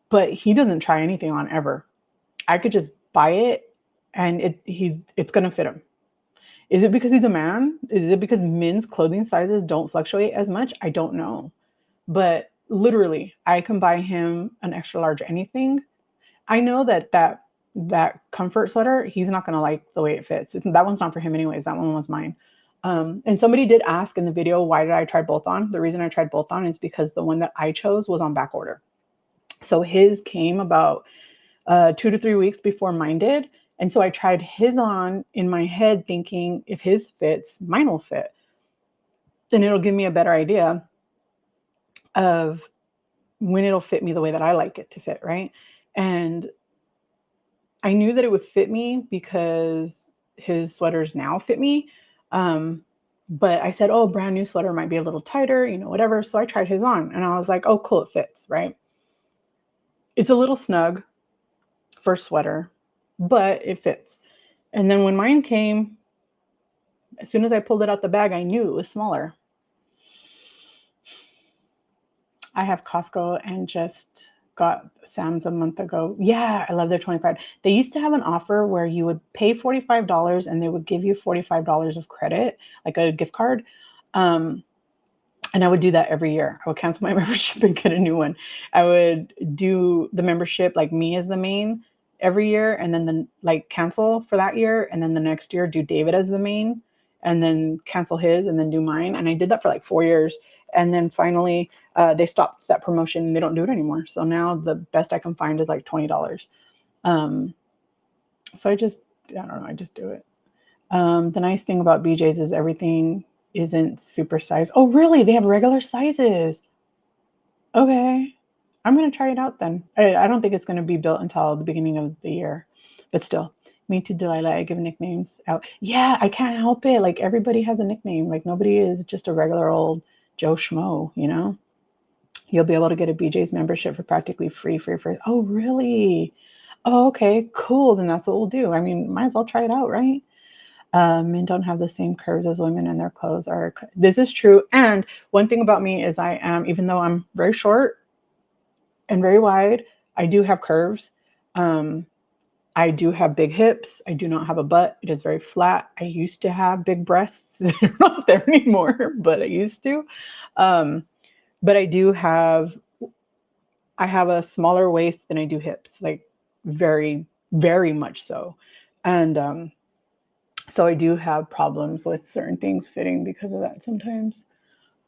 but he doesn't try anything on ever. I could just buy it and it's gonna fit him. Is it because he's a man? Is it because men's clothing sizes don't fluctuate as much? I don't know. But literally, I can buy him an extra large anything. I know that comfort sweater, he's not gonna like the way it fits. That one's not for him anyways. That one was mine. And somebody did ask in the video, why did I try both on? The reason I tried both on is because the one that I chose was on back order. So his came about 2 to 3 weeks before mine did. And so I tried his on in my head thinking if his fits, mine will fit. Then it'll give me a better idea of when it'll fit me the way that I like it to fit, right? And I knew that it would fit me because his sweaters now fit me. But I said, oh, brand new sweater might be a little tighter, whatever. So I tried his on and I was like, oh, cool, it fits, right? It's a little snug for sweater, but it fits. And then when mine came, as soon as I pulled it out the bag, I knew it was smaller. I have Costco and just got Sam's a month ago. Yeah, I love their 25. They used to have an offer where you would pay $45 and they would give you $45 of credit, like a gift card. And I would do that every year. I would cancel my membership and get a new one. I would do the membership like me as the main every year and then cancel for that year. And then the next year do David as the main and then cancel his and then do mine. And I did that for like 4 years. And then finally they stopped that promotion and they don't do it anymore. So now the best I can find is like $20. So I don't know, I just do it. The nice thing about BJ's is everything isn't super size. Oh, really? They have regular sizes. Okay. I'm going to try it out then. I don't think it's going to be built until the beginning of the year, but still. Me too, Delilah. I give nicknames out. Yeah, I can't help it. Like everybody has a nickname. Like nobody is just a regular old Joe Schmo, You'll be able to get a BJ's membership for practically free. Oh, really? Oh, okay, cool. Then that's what we'll do. I mean, might as well try it out, right? Men don't have the same curves as women and their clothes are. This is true. And one thing about me is I am, even though I'm very short and very wide, I do have curves. I do have big hips. I do not have a butt. It is very flat. I used to have big breasts. They're not there anymore, but I used to. But I have a smaller waist than I do hips, like very, very much so. And so I do have problems with certain things fitting because of that sometimes.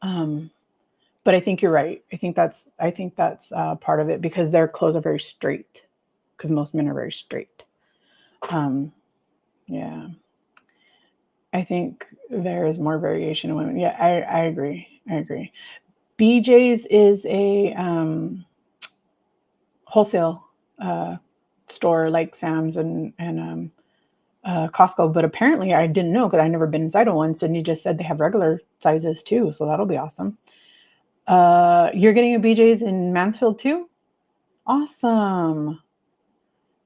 But I think you're right. I think that's part of it because their clothes are very straight. because most men are very straight. Yeah. I think there is more variation in women. Yeah, I agree. I agree. BJ's is a wholesale store like Sam's and Costco, but apparently I didn't know because I've never been inside of one. Sydney just said they have regular sizes too, so that'll be awesome. You're getting a BJ's in Mansfield too? Awesome.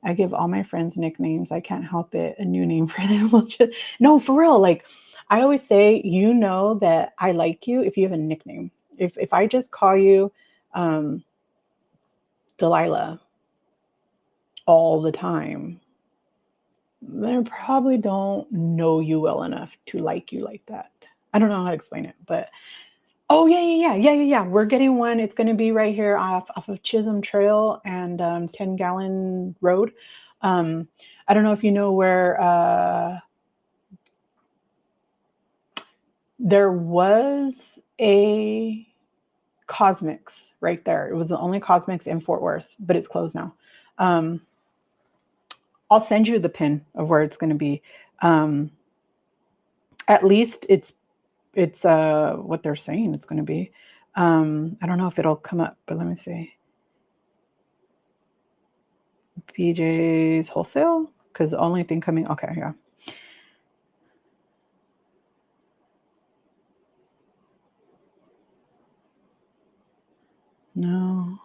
I give all my friends nicknames. I can't help it. A new name for them. No, for real. Like I always say, you know that I like you if you have a nickname. If I just call you Delilah all the time, then I probably don't know you well enough to like you like that. I don't know how to explain it, but oh yeah. We're getting one. It's going to be right here off of Chisholm Trail and 10 Gallon Road. I don't know if you know where there was a Cosmix right there. It was the only Cosmix in Fort Worth, but it's closed now. I'll send you the pin of where it's going to be. At least it's what they're saying it's going to be. I don't know if it'll come up, but let me see. BJ's wholesale, because the only thing coming. Okay, yeah. No.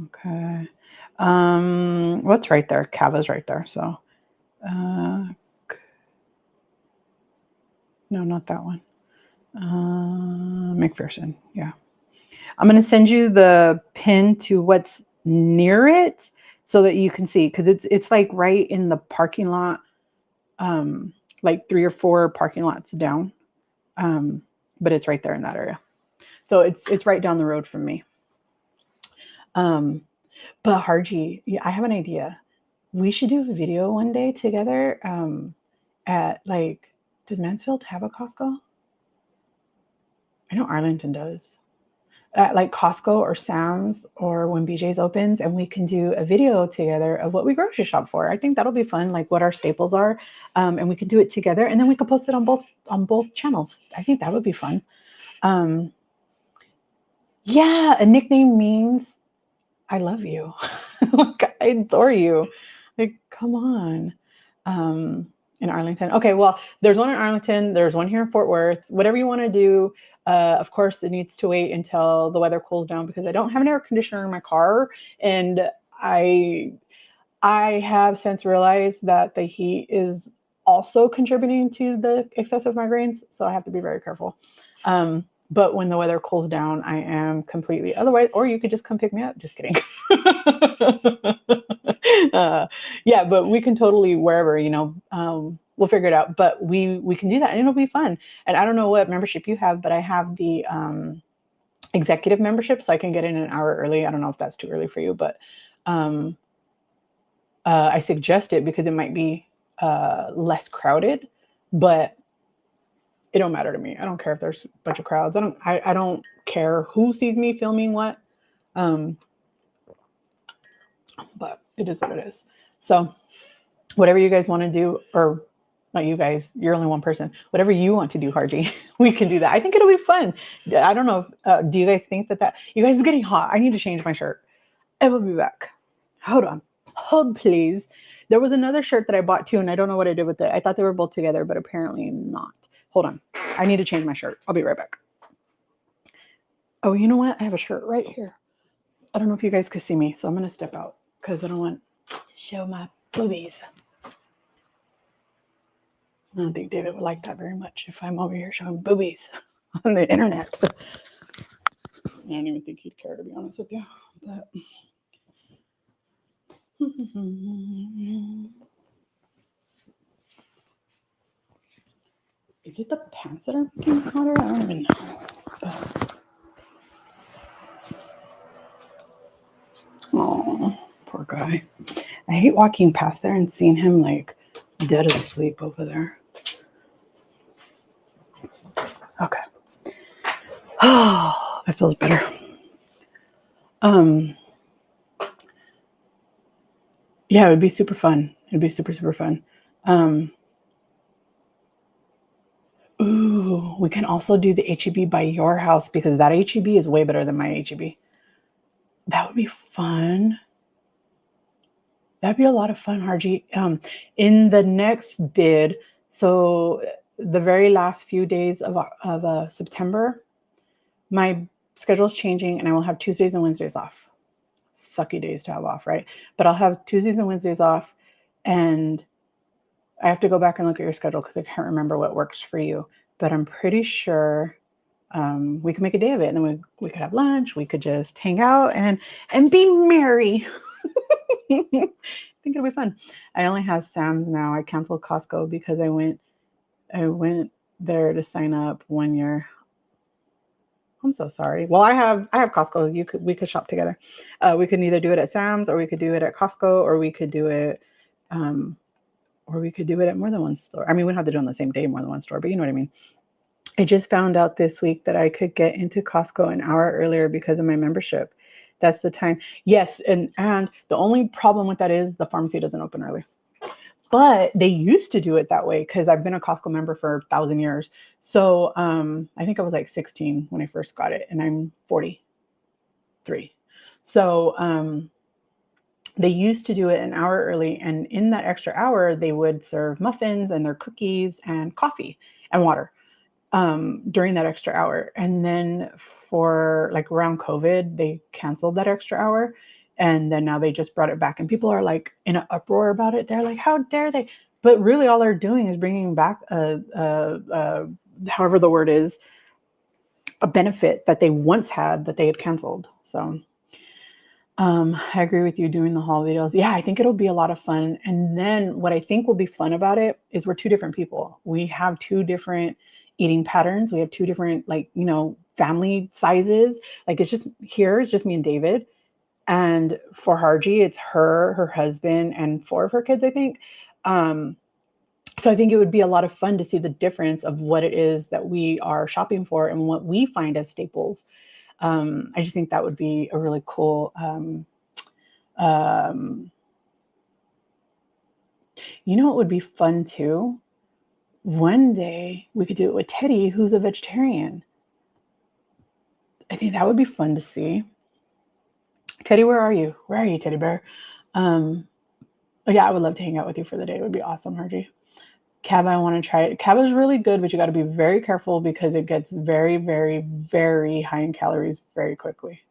Okay. What's right there? Cava's right there. So, no, not that one. McPherson. Yeah. I'm going to send you the pin to what's near it so that you can see, because it's like right in the parking lot, like 3 or 4 parking lots down. But it's right there in that area. So it's right down the road from me. But Harji, yeah, I have an idea. We should do a video one day together at like, does Mansfield have a Costco? I know Arlington does. At like Costco or Sam's or when BJ's opens, and we can do a video together of what we grocery shop for. I think that'll be fun, like what our staples are, and we can do it together, and then we could post it on both channels. I think that would be fun. Yeah, a nickname means I love you. Like, I adore you. Like, come on. In Arlington. Okay, well, there's one in Arlington. There's one here in Fort Worth. Whatever you want to do. Of course, it needs to wait until the weather cools down because I don't have an air conditioner in my car, and I have since realized that the heat is also contributing to the excessive migraines, so I have to be very careful. But when the weather cools down, I am completely otherwise, or you could just come pick me up. Just kidding. Yeah, but we can totally wherever, we'll figure it out. But we can do that and it'll be fun. And I don't know what membership you have, but I have the executive membership, so I can get in an hour early. I don't know if that's too early for you, but I suggest it because it might be less crowded, but it don't matter to me. I don't care if there's a bunch of crowds. I don't care who sees me filming what. But it is what it is. So whatever you guys want to do, or not you guys, you're only one person. Whatever you want to do, Harji, we can do that. I think it'll be fun. I don't know. Do you guys think that you guys is getting hot? I need to change my shirt. I will be back. Hold on. Hold, please. There was another shirt that I bought too, and I don't know what I did with it. I thought they were both together, but apparently not. Hold on. I need to change my shirt. I'll be right back. Oh, you know what? I have a shirt right here. I don't know if you guys could see me, so I'm going to step out because I don't want to show my boobies. I don't think David would like that very much if I'm over here showing boobies on the internet. I don't even think he'd care, to be honest with you. But is it the pants that are making hotter? I don't even know. But... oh, poor guy. I hate walking past there and seeing him like dead asleep over there. Okay. Oh, that feels better. Yeah, it would be super fun. It'd be super, super fun. Um, Ooh, we can also do the HEB by your house because that HEB is way better than my HEB. That would be fun. That'd be a lot of fun, Harji. In the next bid, so the very last few days of September, my schedule's changing and I will have Tuesdays and Wednesdays off. Sucky days to have off, right? But I'll have Tuesdays and Wednesdays off, and I have to go back and look at your schedule because I can't remember what works for you. But I'm pretty sure we could make a day of it, and then we could have lunch. We could just hang out and be merry. I think it'll be fun. I only have Sam's now. I canceled Costco because I went there to sign up 1 year. I'm so sorry. Well, I have Costco. We could shop together. We could either do it at Sam's or we could do it at Costco or we could do it um, at more than one store. I mean, we don't have to do it on the same day, more than one store, but you know what I mean. I just found out this week that I could get into Costco an hour earlier because of my membership. That's the time. Yes, and the only problem with that is the pharmacy doesn't open early. But they used to do it that way because I've been a Costco member for 1,000 years. So I think I was like 16 when I first got it, and I'm 43. So they used to do it an hour early, and in that extra hour, they would serve muffins and their cookies and coffee and water during that extra hour. And then for like around COVID, they canceled that extra hour. And then now they just brought it back. And people are like in an uproar about it. They're like, how dare they? But really, all they're doing is bringing back however the word is, a benefit that they once had that they had canceled. So I agree with you doing the haul videos. Yeah, I think it'll be a lot of fun. And then what I think will be fun about it is we're two different people. We have two different eating patterns. We have two different, like, family sizes. Like it's just me and David. And for Harji, it's her husband, and four of her kids, I think. Um, so I think it would be a lot of fun to see the difference of what it is that we are shopping for and what we find as staples. I just think that would be a really cool. Um, it would be fun too. One day we could do it with Teddy, who's a vegetarian. I think that would be fun to see. Teddy, where are you? Where are you, Teddy Bear? Yeah, I would love to hang out with you for the day. It would be awesome, Harji. Cab, I want to try it. Cab is really good, but you got to be very careful because it gets very, very, very high in calories very quickly,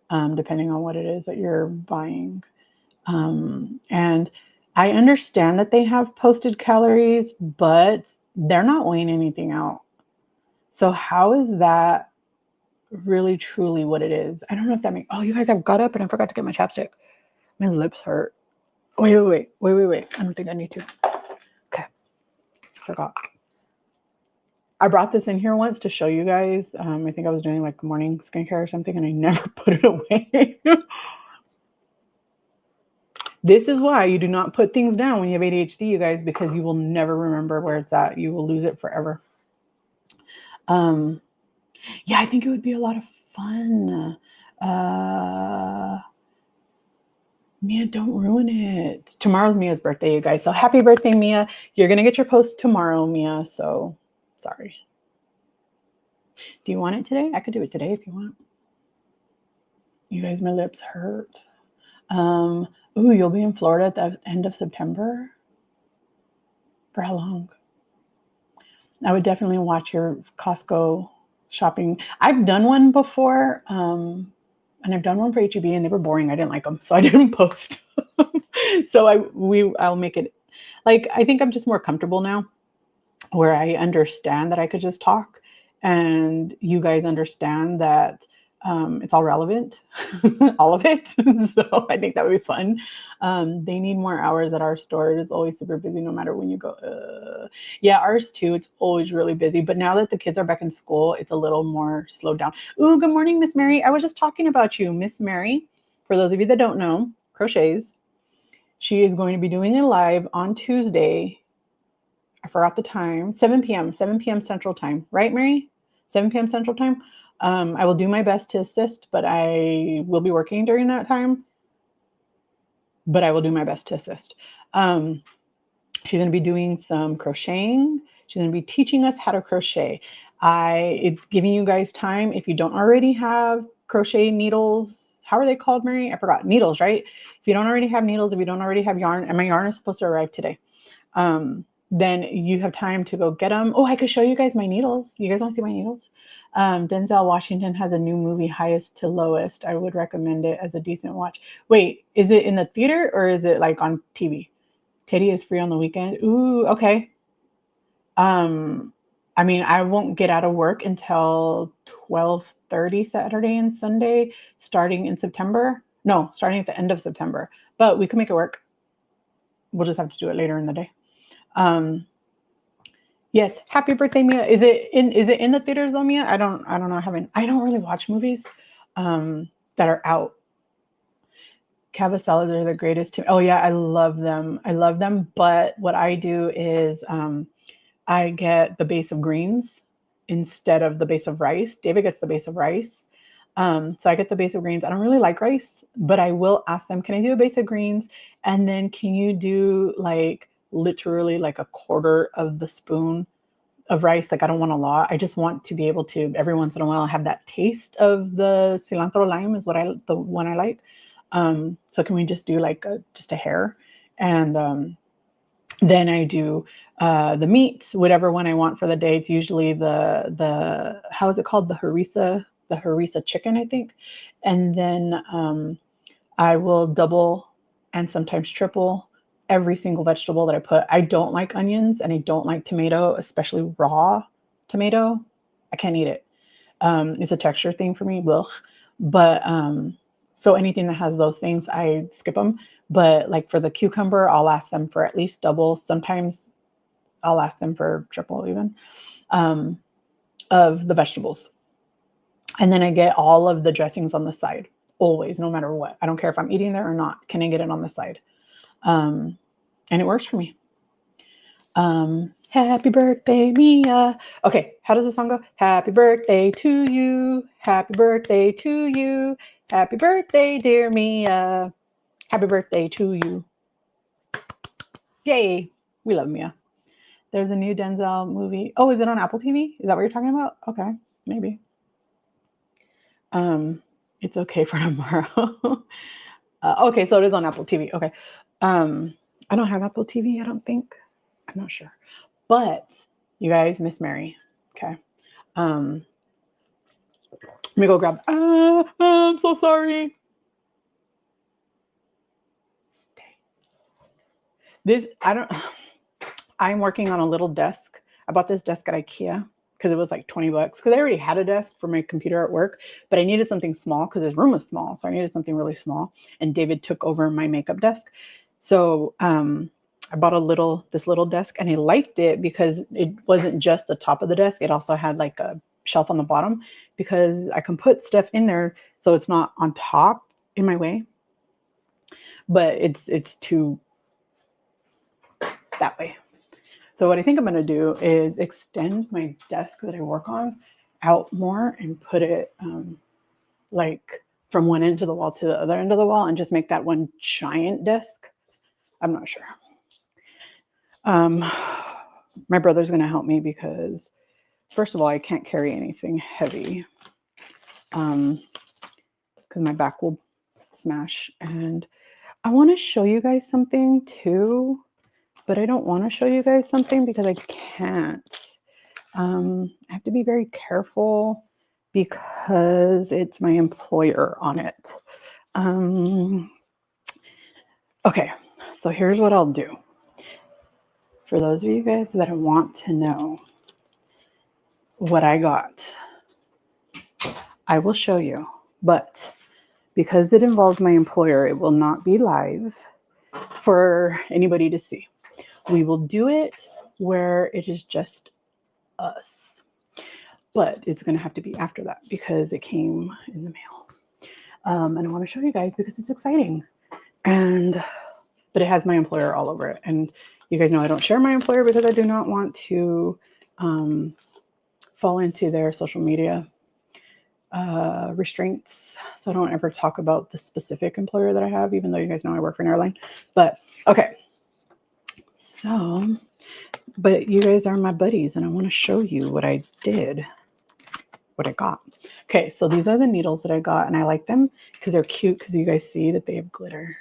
depending on what it is that you're buying. And I understand that they have posted calories, but they're not weighing anything out. So how is that really truly what it is? I don't know if that makes. Oh, you guys, I've got up and I forgot to get my chapstick. My lips hurt. Wait. I don't think I need to. Okay, forgot. I brought this in here once to show you guys. I think I was doing like morning skincare or something, and I never put it away. This is why you do not put things down when you have ADHD, you guys, because you will never remember where it's at. You will lose it forever. Yeah, I think it would be a lot of fun. Mia, don't ruin it. Tomorrow's Mia's birthday, you guys. So happy birthday, Mia. You're going to get your post tomorrow, Mia. So sorry. Do you want it today? I could do it today if you want. You guys, my lips hurt. Ooh, you'll be in Florida at the end of September? For how long? I would definitely watch your Costco shopping. I've done one before, and I've done one for HEB, and they were boring. I didn't like them, so I didn't post. So I'll make it. Like, I think I'm just more comfortable now, where I understand that I could just talk, and you guys understand that it's all relevant, all of it. So I think that would be fun. They need more hours at our store. It is always super busy no matter when you go. Yeah, ours too. It's always really busy. But now that the kids are back in school, it's a little more slowed down. Ooh, good morning, Miss Mary. I was just talking about you, Miss Mary. For those of you that don't know, crochets. She is going to be doing a live on Tuesday. I forgot the time. 7 p.m. Central Time. Right, Mary? 7 p.m. Central Time. I will do my best to assist, but I will be working during that time. but I will do my best to assist. She's going to be doing some crocheting. She's going to be teaching us how to crochet. It's giving you guys time. If you don't already have crochet needles, how are they called, Mary? I forgot. Needles, right? If you don't already have needles, if you don't already have yarn, and my yarn is supposed to arrive today, then you have time to go get them. Oh, I could show you guys my needles. You guys want to see my needles? Denzel Washington has a new movie, Highest to Lowest. I would recommend it as a decent watch. Wait, is it in the theater or is it like on TV? Teddy is free on the weekend. Ooh, okay. I mean, I won't get out of work until 12:30 Saturday and Sunday, starting in September. No, starting at the end of September. But we can make it work. We'll just have to do it later in the day. Yes, happy birthday, Mia. Is it in the theaters though, Mia? I don't know. I don't really watch movies that are out. Cava salads are the greatest too. Oh yeah, I love them. But what I do is I get the base of greens instead of the base of rice. David gets the base of rice. So I get the base of greens. I don't really like rice, but I will ask them, can I do a base of greens? And then can you do like literally like a quarter of the spoon of rice? Like I don't want a lot. I just want to be able to every once in a while have that taste of the cilantro lime is the one I like. So can we just do like just a hair? And then I do the meat, whatever one I want for the day. It's usually the how is it called? The harissa chicken, I think. And then I will double and sometimes triple every single vegetable that I put. I don't like onions and I don't like tomato, especially raw tomato. I can't eat it. It's a texture thing for me. Blech. But so anything that has those things, I skip them. But like for the cucumber, I'll ask them for at least double. Sometimes I'll ask them for triple even of the vegetables. And then I get all of the dressings on the side, always, no matter what. I don't care if I'm eating there or not. Can I get it on the side? And it works for me. Happy birthday, Mia. Okay, how does the song go? Happy birthday to you. Happy birthday to you. Happy birthday, dear Mia. Happy birthday to you. Yay. We love Mia. There's a new Denzel movie. Oh, is it on Apple TV? Is that what you're talking about? Okay, maybe. It's okay for tomorrow. Okay, so it is on Apple TV. Okay. I don't have Apple TV, I don't think. I'm not sure. But you guys, Miss Mary. Okay. Let me go grab. I'm so sorry. I'm working on a little desk. I bought this desk at IKEA because it was like $20 because I already had a desk for my computer at work, but I needed something small because his room was small. So I needed something really small. And David took over my makeup desk. So I bought this little desk and I liked it because it wasn't just the top of the desk. It also had like a shelf on the bottom because I can put stuff in there so it's not on top in my way. But it's too that way. So what I think I'm going to do is extend my desk that I work on out more and put it like from one end of the wall to the other end of the wall and just make that one giant desk. I'm not sure. My brother's going to help me because first of all, I can't carry anything heavy because my back will smash. And I want to show you guys something too. But I don't want to show you guys something because I can't. I have to be very careful because it's my employer on it. Okay, so here's what I'll do. For those of you guys that want to know what I got, I will show you. But because it involves my employer, it will not be live for anybody to see. We will do it where it is just us. But it's going to have to be after that because it came in the mail. And I want to show you guys because it's exciting. But it has my employer all over it. And you guys know I don't share my employer because I do not want to fall into their social media restraints. So I don't ever talk about the specific employer that I have, even though you guys know I work for an airline. But okay. So, but you guys are my buddies and I want to show you what I did, what I got. Okay, so these are the needles that I got and I like them because they're cute because you guys see that they have glitter.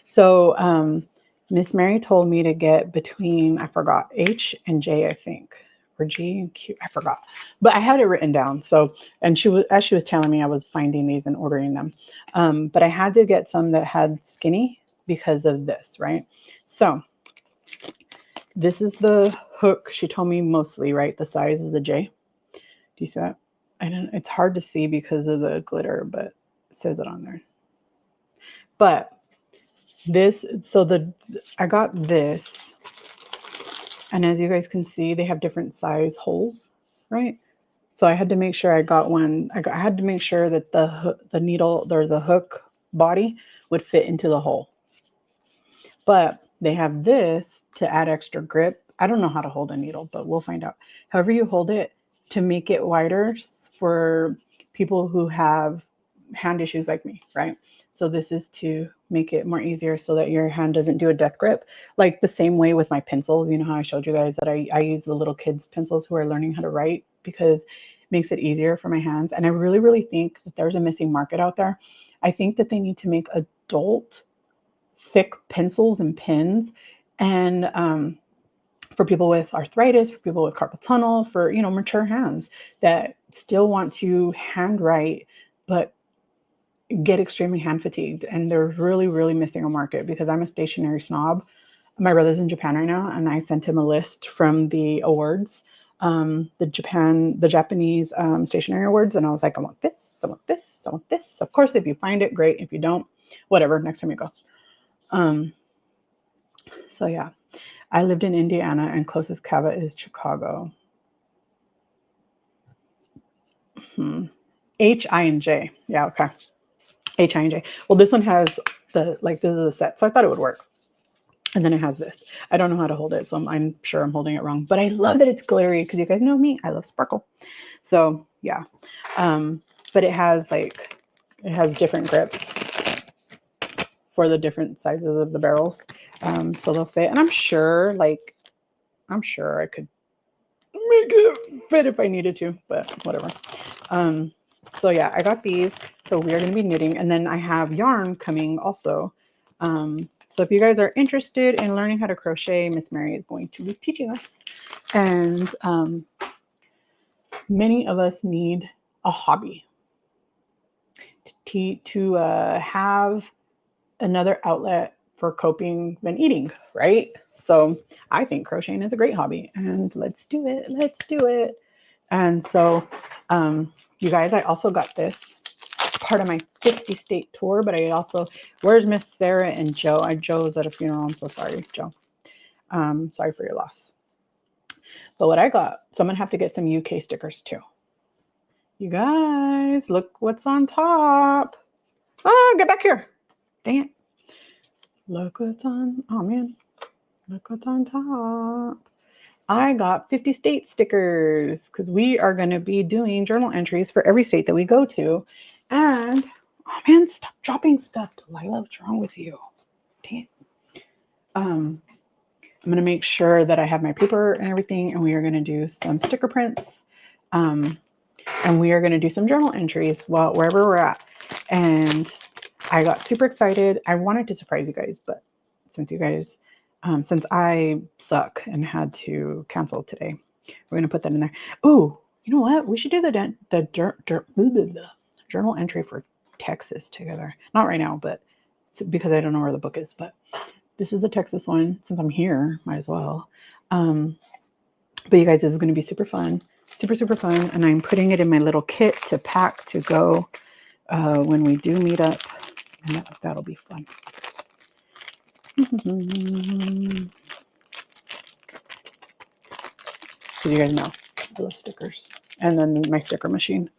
So Miss Mary told me to get between, I forgot, H and J, I think, or G and Q, I forgot. But I had it written down. So, and she was, as she was telling me, I was finding these and ordering them. But I had to get some that had skinny because of this, right? So this is the hook. She told me mostly, right? The size is a J. Do you see that? I don't, it's hard to see because of the glitter, but it says it on there. But this, so I got this, and as you guys can see, they have different size holes, right? So I had to make sure I got one. I had to make sure that the needle or the hook body would fit into the hole. But they have this to add extra grip. I don't know how to hold a needle, but we'll find out. However you hold it to make it wider for people who have hand issues like me, right? So this is to make it more easier so that your hand doesn't do a death grip. Like the same way with my pencils. You know how I showed you guys that I use the little kids' pencils who are learning how to write because it makes it easier for my hands. And I really, really think that there's a missing market out there. I think that they need to make adult thick pencils and pens, and for people with arthritis, for people with carpal tunnel, for, you know, mature hands that still want to handwrite but get extremely hand fatigued. And they're really, really missing a market because I'm a stationery snob. My brother's in Japan right now, and I sent him a list from the awards, the Japanese stationery awards, and I was like, I want this, I want this, I want this. Of course, if you find it, great. If you don't, whatever. Next time you go. So yeah, I lived in Indiana, and closest Cava is Chicago. H, I, and J. Yeah, okay. H, I, and J. Well, this one has the, like, this is a set, so I thought it would work. And then it has this. I don't know how to hold it, so I'm sure I'm holding it wrong. But I love that it's glittery because you guys know me. I love sparkle. So yeah. But it has different grips for the different sizes of the barrels. So they'll fit. And I'm sure I could make it fit if I needed to, but whatever. So yeah, I got these. So we are going to be knitting, and then I have yarn coming also. So if you guys are interested in learning how to crochet, Miss Mary is going to be teaching us. And many of us need a hobby to have another outlet for coping than eating, right? So I think crocheting is a great hobby, and let's do it. Let's do it. And so, you guys, I also got this part of my 50 state tour, but I also, where's Miss Sarah and Joe? Joe's at a funeral. I'm so sorry, Joe. Sorry for your loss. But what I got, so I'm gonna have to get some UK stickers too. You guys, look what's on top. Oh, get back here. Dang it. Look what's on, oh man. Look what's on top. I got 50 state stickers because we are going to be doing journal entries for every state that we go to. And, oh man, stop dropping stuff, Delilah. What's wrong with you? Dang it. I'm going to make sure that I have my paper and everything, and we are going to do some sticker prints. And we are going to do some journal entries wherever we're at. And I got super excited. I wanted to surprise you guys, but since I suck and had to cancel today, we're going to put that in there. Ooh, you know what? We should do the journal entry for Texas together. Not right now, but because I don't know where the book is, but this is the Texas one. Since I'm here, might as well. But you guys, this is going to be super fun. Super, super fun. And I'm putting it in my little kit to pack to go when we do meet up. And that'll be fun. So you guys know, I love stickers. And then my sticker machine.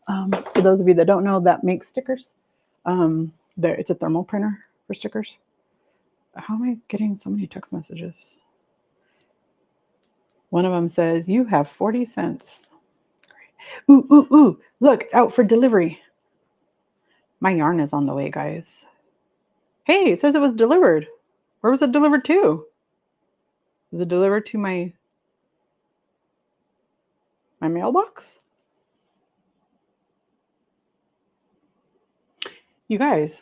For those of you that don't know, that makes stickers. It's a thermal printer for stickers. How am I getting so many text messages? One of them says, you have 40 cents. Ooh, ooh, ooh. Look, it's out for delivery. My yarn is on the way, guys. Hey, it says it was delivered. Where was it delivered to? Was it delivered to my mailbox? You guys,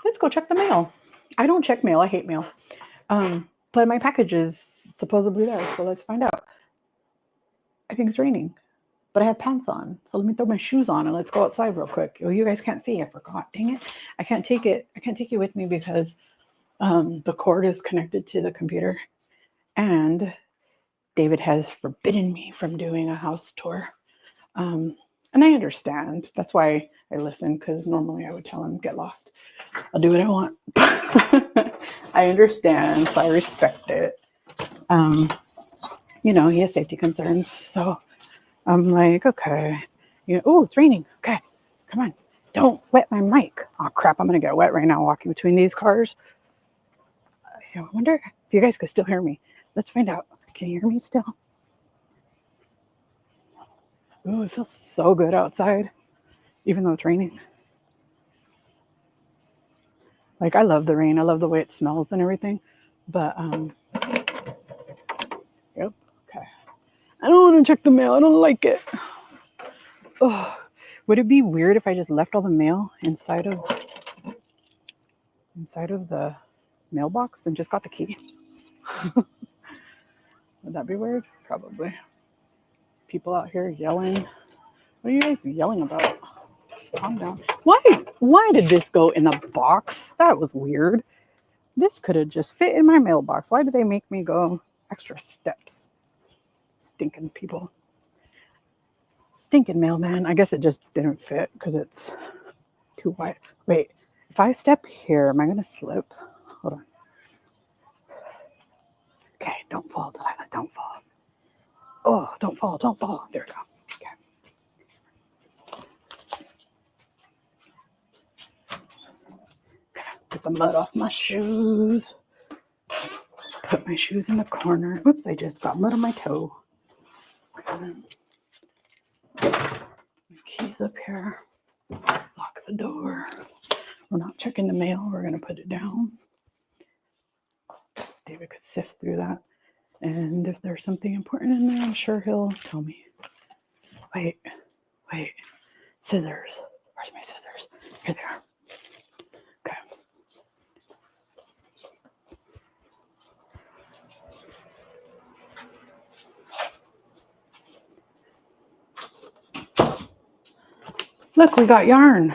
let's go check the mail. I don't check mail. I hate mail. But my package is supposedly there, so let's find out. I think it's raining, but I have pants on, so let me throw my shoes on and let's go outside real quick. Oh, you guys can't see. I forgot. Dang it! I can't take it. I can't take you with me because the cord is connected to the computer, and David has forbidden me from doing a house tour. And I understand. That's why I listen, because normally I would tell him, get lost. I'll do what I want. I understand, so I respect it. You know, he has safety concerns. So I'm like, okay. You know, oh, it's raining. Okay, come on. Don't wet my mic. Oh, crap. I'm going to get wet right now walking between these cars. I wonder if you guys could still hear me. Let's find out. Can you hear me still? Oh, it feels so good outside, even though it's raining. Like, I love the rain. I love the way it smells and everything. But, yep. Okay. I don't want to check the mail. I don't like it. Oh, would it be weird if I just left all the mail inside of the mailbox and just got the key? Would that be weird? Probably. People out here yelling. What are you guys yelling about? Calm down. Why did this go in a box? That was weird. This could have just fit in my mailbox. Why did they make me go extra steps? Stinking people. Stinking mailman. I guess it just didn't fit because it's too wide. Wait, if I step here, am I going to slip? Hold on. Okay, don't fall, Delilah. Don't fall. Oh, don't fall. Don't fall. There we go. Okay. Get the mud off my shoes. Put my shoes in the corner. Oops, I just got mud on my toe. Okay. My keys up here. Lock the door. We're not checking the mail. We're going to put it down. David could sift through that. And if there's something important in there, I'm sure he'll tell me. Wait. Scissors. Where's my scissors? Here they are. Okay. Look, we got yarn.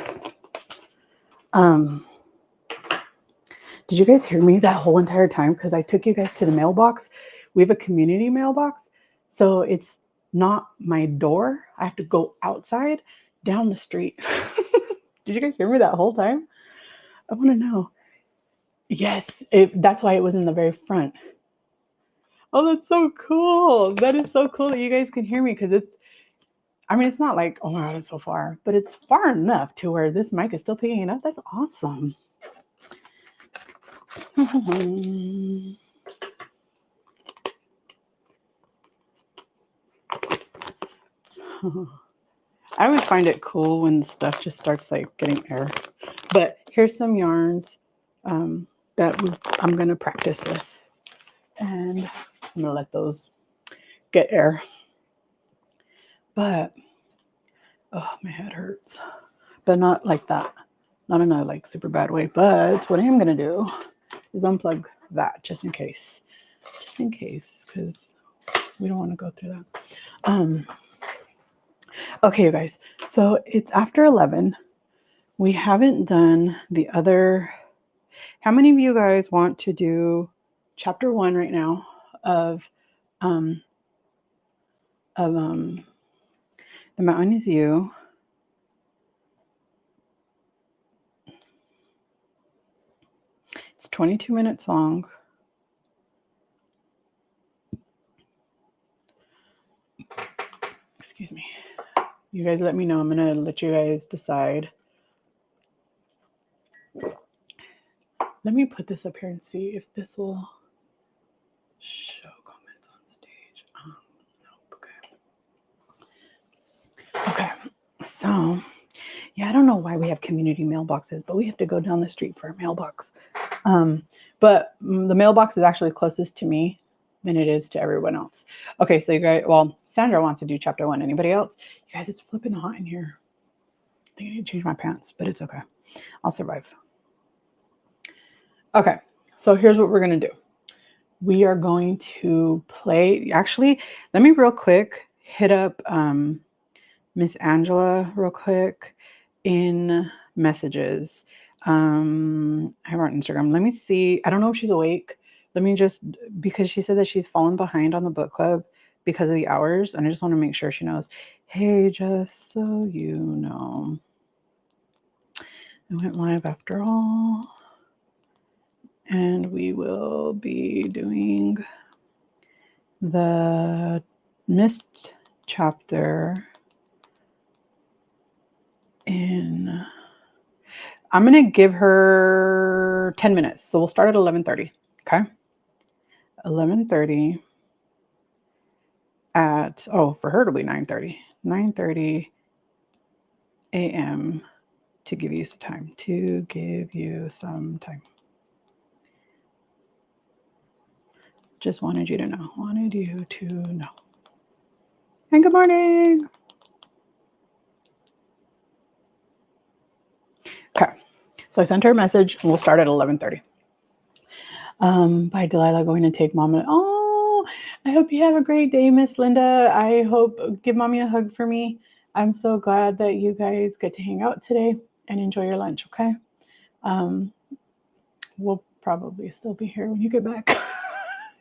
Did you guys hear me that whole entire time? Because I took you guys to the mailbox. We have a community mailbox. So it's not my door. I have to go outside down the street. Did you guys hear me that whole time? I want to know. Yes, that's why it was in the very front. Oh, that's so cool. That is so cool that you guys can hear me because it's not like, oh my God, it's so far, but it's far enough to where this mic is still picking it up. That's awesome. I always find it cool when stuff just starts like getting air. But here's some yarns that I'm going to practice with. And I'm going to let those get air. But, oh, my head hurts. But not like that. Not in a like super bad way. But what I am going to do is unplug that just in case. Just in case, because we don't want to go through that. Okay, you guys. So it's after 11. We haven't done the other. How many of you guys want to do chapter 1 right now of The Mountain Is You? It's 22 minutes long. Excuse me. You guys let me know. I'm going to let you guys decide. Let me put this up here and see if this will show comments on stage. Nope, okay. So, yeah, I don't know why we have community mailboxes, but we have to go down the street for a mailbox. But the mailbox is actually closest to me than it is to everyone else. Okay, so you guys, well, Sandra wants to do chapter 1. Anybody else? You guys, it's flipping hot in here. I think I need to change my pants, but it's okay. I'll survive. Okay, so here's what we're going to do. We are going to play. Actually, let me real quick hit up Miss Angela real quick in messages. I have her on Instagram. Let me see. I don't know if she's awake. Let me just, because she said that she's fallen behind on the book club because of the hours. And I just want to make sure she knows, hey, just so you know, I went live after all. And we will be doing the missed chapter in, I'm going to give her 10 minutes. So we'll start at 11:30. Okay. 11:30 at, oh, for her it'll be 9:30. 9:30 a.m. to give you some time. Just wanted you to know. Wanted you to know. And good morning. Okay. So I sent her a message and we'll start at 11:30. By Delilah going to take mom. Oh, I hope you have a great day, Miss Linda. I hope, give mommy a hug for me. I'm so glad that you guys get to hang out today and enjoy your lunch. Okay. We'll probably still be here when you get back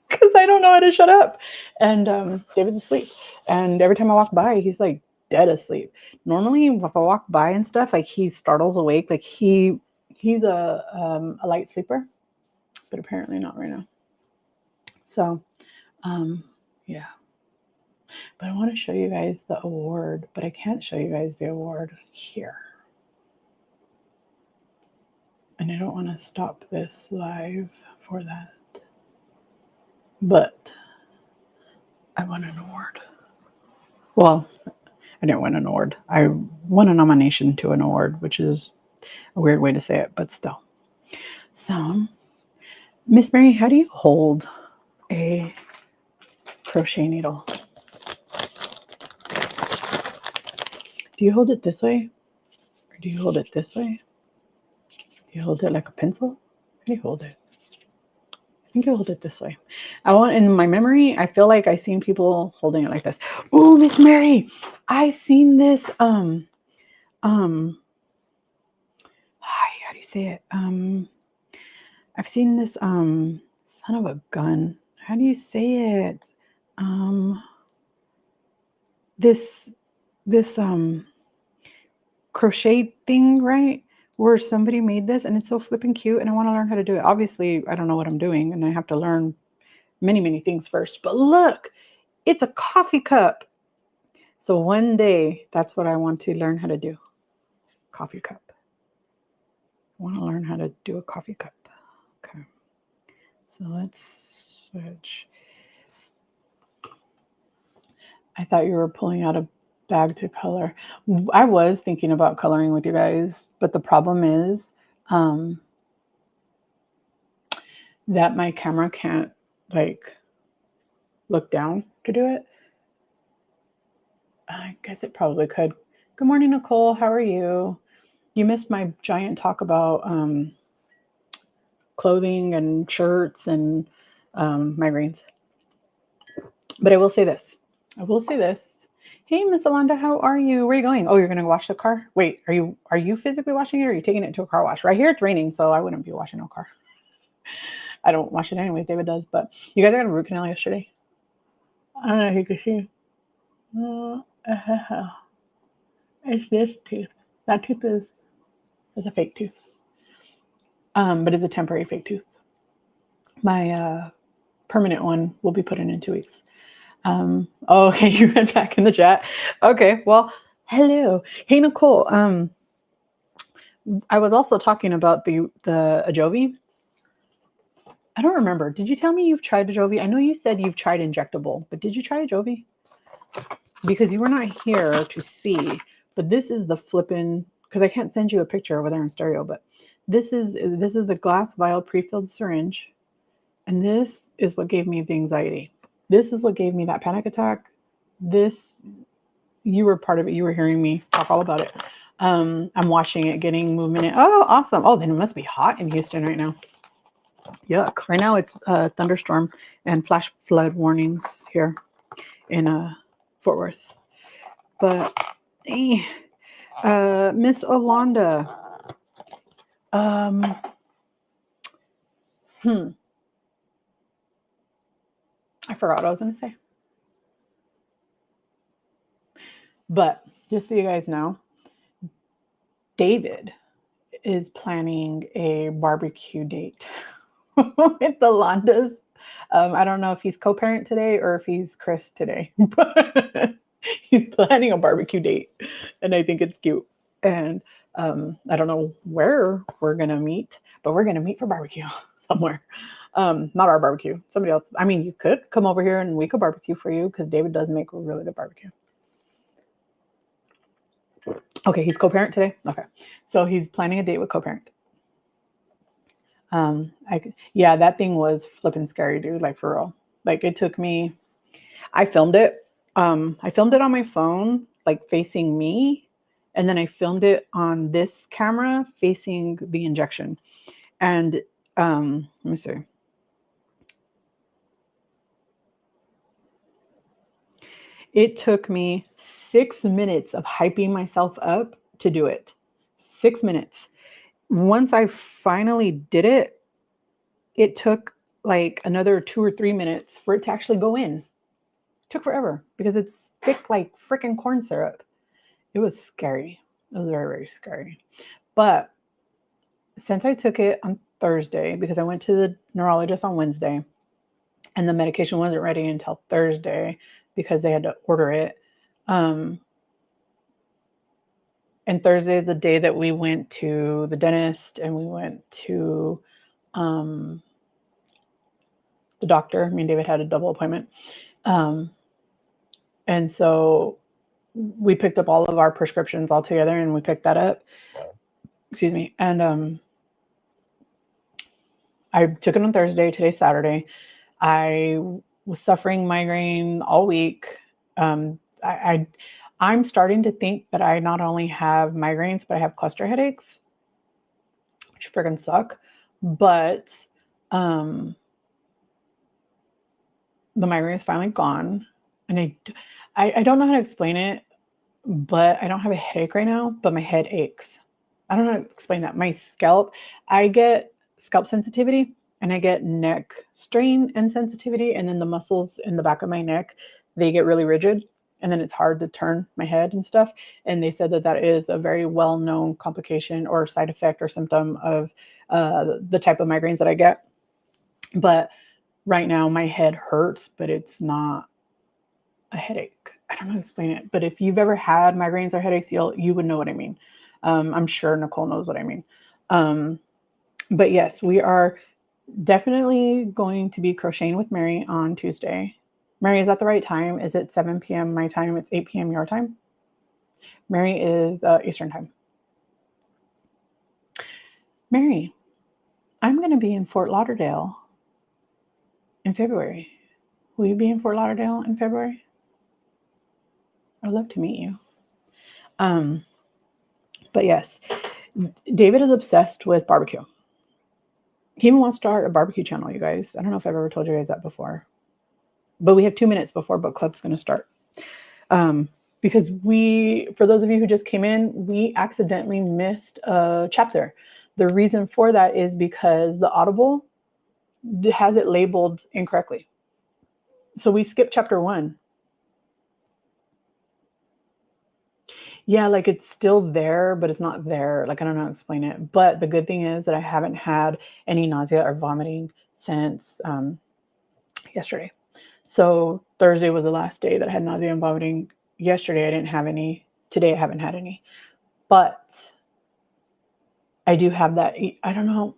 because I don't know how to shut up. And David's asleep. And every time I walk by, he's like dead asleep. Normally, if I walk by and stuff, like he startles awake. Like he's a light sleeper, but apparently not right now. So, yeah. But I want to show you guys the award, but I can't show you guys the award here. And I don't want to stop this live for that. But I won an award. Well, I didn't win an award. I won a nomination to an award, which is a weird way to say it, but still. So, Miss Mary, how do you hold a crochet needle? Do you hold it this way? Or do you hold it this way? Do you hold it like a pencil? How do you hold it? I think I hold it this way. In my memory, I feel like I seen people holding it like this. Ooh, Miss Mary, I seen this. Hi, how do you say it? I've seen this. Son of a gun. How do you say it? This crochet thing, right? Where somebody made this and it's so flipping cute and I want to learn how to do it. Obviously, I don't know what I'm doing and I have to learn many, many things first. But look, it's a coffee cup. So one day, that's what I want to learn how to do. Coffee cup. I want to learn how to do a coffee cup. Okay. So let's switch. I thought you were pulling out a bag to color. I was thinking about coloring with you guys, but the problem is that my camera can't like look down to do it. I guess it probably could. Good morning, Nicole. How are you? You missed my giant talk about clothing and shirts and migraines. But I will say this. Hey, Miss Alonda, how are you? Where are you going? Oh, you're going to wash the car? Wait, are you physically washing it or are you taking it to a car wash? Right here it's raining, so I wouldn't be washing no car. I don't wash it anyways. David does. But you guys got a root canal yesterday? I don't know if you could see. It's this tooth. That tooth is a fake tooth. But it's a temporary fake tooth. My permanent one will be put in 2 weeks. Okay, you went back in the chat. Okay, well, hello. Hey, Nicole. I was also talking about the Ajovy. I don't remember. Did you tell me you've tried Ajovy? I know you said you've tried injectable, but did you try Ajovy? Because you were not here to see But this is the flippin', because I can't send you a picture over there in stereo, but this is the glass vial pre-filled syringe. And this is what gave me the anxiety. This is what gave me that panic attack. This, you were part of it. You were hearing me talk all about it. I'm watching it, getting movement in. Oh, awesome. Oh, then it must be hot in Houston right now. Yuck. Right now it's thunderstorm and flash flood warnings here in Fort Worth. But Miss Alonda, I forgot what I was going to say. But just so you guys know, David is planning a barbecue date with the Londas. I don't know if he's co-parent today or if he's Chris today, but he's planning a barbecue date, and I think it's cute. And I don't know where we're gonna meet, but we're gonna meet for barbecue somewhere. Not our barbecue, somebody else. I mean, you could come over here and we could barbecue for you because David does make really good barbecue. Okay, he's co-parent today. Okay, so he's planning a date with co-parent. Yeah, that thing was flipping scary, dude. Like for real. Like it took me. I filmed it. I filmed it on my phone, like facing me, and then I filmed it on this camera facing the injection. And let me see. It took me 6 minutes of hyping myself up to do it. 6 minutes. Once I finally did it, it took like another 2 or 3 minutes for it to actually go in. It took forever because it's thick like freaking corn syrup. It was scary. It was very, very scary. But since I took it on Thursday, because I went to the neurologist on Wednesday, and the medication wasn't ready until Thursday because they had to order it. And Thursday is the day that we went to the dentist and we went to the doctor. Me and David had a double appointment. And so we picked up all of our prescriptions all together and we picked that up. Excuse me. And I took it on Thursday. Today's Saturday. I was suffering migraine all week. I'm starting to think that I not only have migraines, but I have cluster headaches, which friggin' suck. But the migraine is finally gone. And I don't know how to explain it, but I don't have a headache right now, but my head aches. I don't know how to explain that. My scalp, I get scalp sensitivity and I get neck strain and sensitivity. And then the muscles in the back of my neck, they get really rigid. And then it's hard to turn my head and stuff. And they said that that is a very well-known complication or side effect or symptom of the type of migraines that I get. But right now my head hurts, but it's not a headache. I don't know how to explain it. But if you've ever had migraines or headaches, you would know what I mean. I'm sure Nicole knows what I mean. But yes, we are definitely going to be crocheting with Mary on Tuesday. Mary, is that the right time? Is it 7 p.m. my time? It's 8 p.m. your time? Mary is Eastern time. Mary, I'm going to be in Fort Lauderdale in February. Will you be in Fort Lauderdale in February? I'd love to meet you. But yes, David is obsessed with barbecue. He even wants to start a barbecue channel, you guys. I don't know if I've ever told you guys that before. But we have 2 minutes before book club's going to start. Because for those of you who just came in, we accidentally missed a chapter. The reason for that is because the Audible has it labeled incorrectly. So we skipped chapter 1. Yeah, like it's still there, but it's not there. Like I don't know how to explain it. But the good thing is that I haven't had any nausea or vomiting since yesterday. So Thursday was the last day that I had nausea and vomiting. Yesterday I didn't have any. Today I haven't had any. But I do have that. I don't know.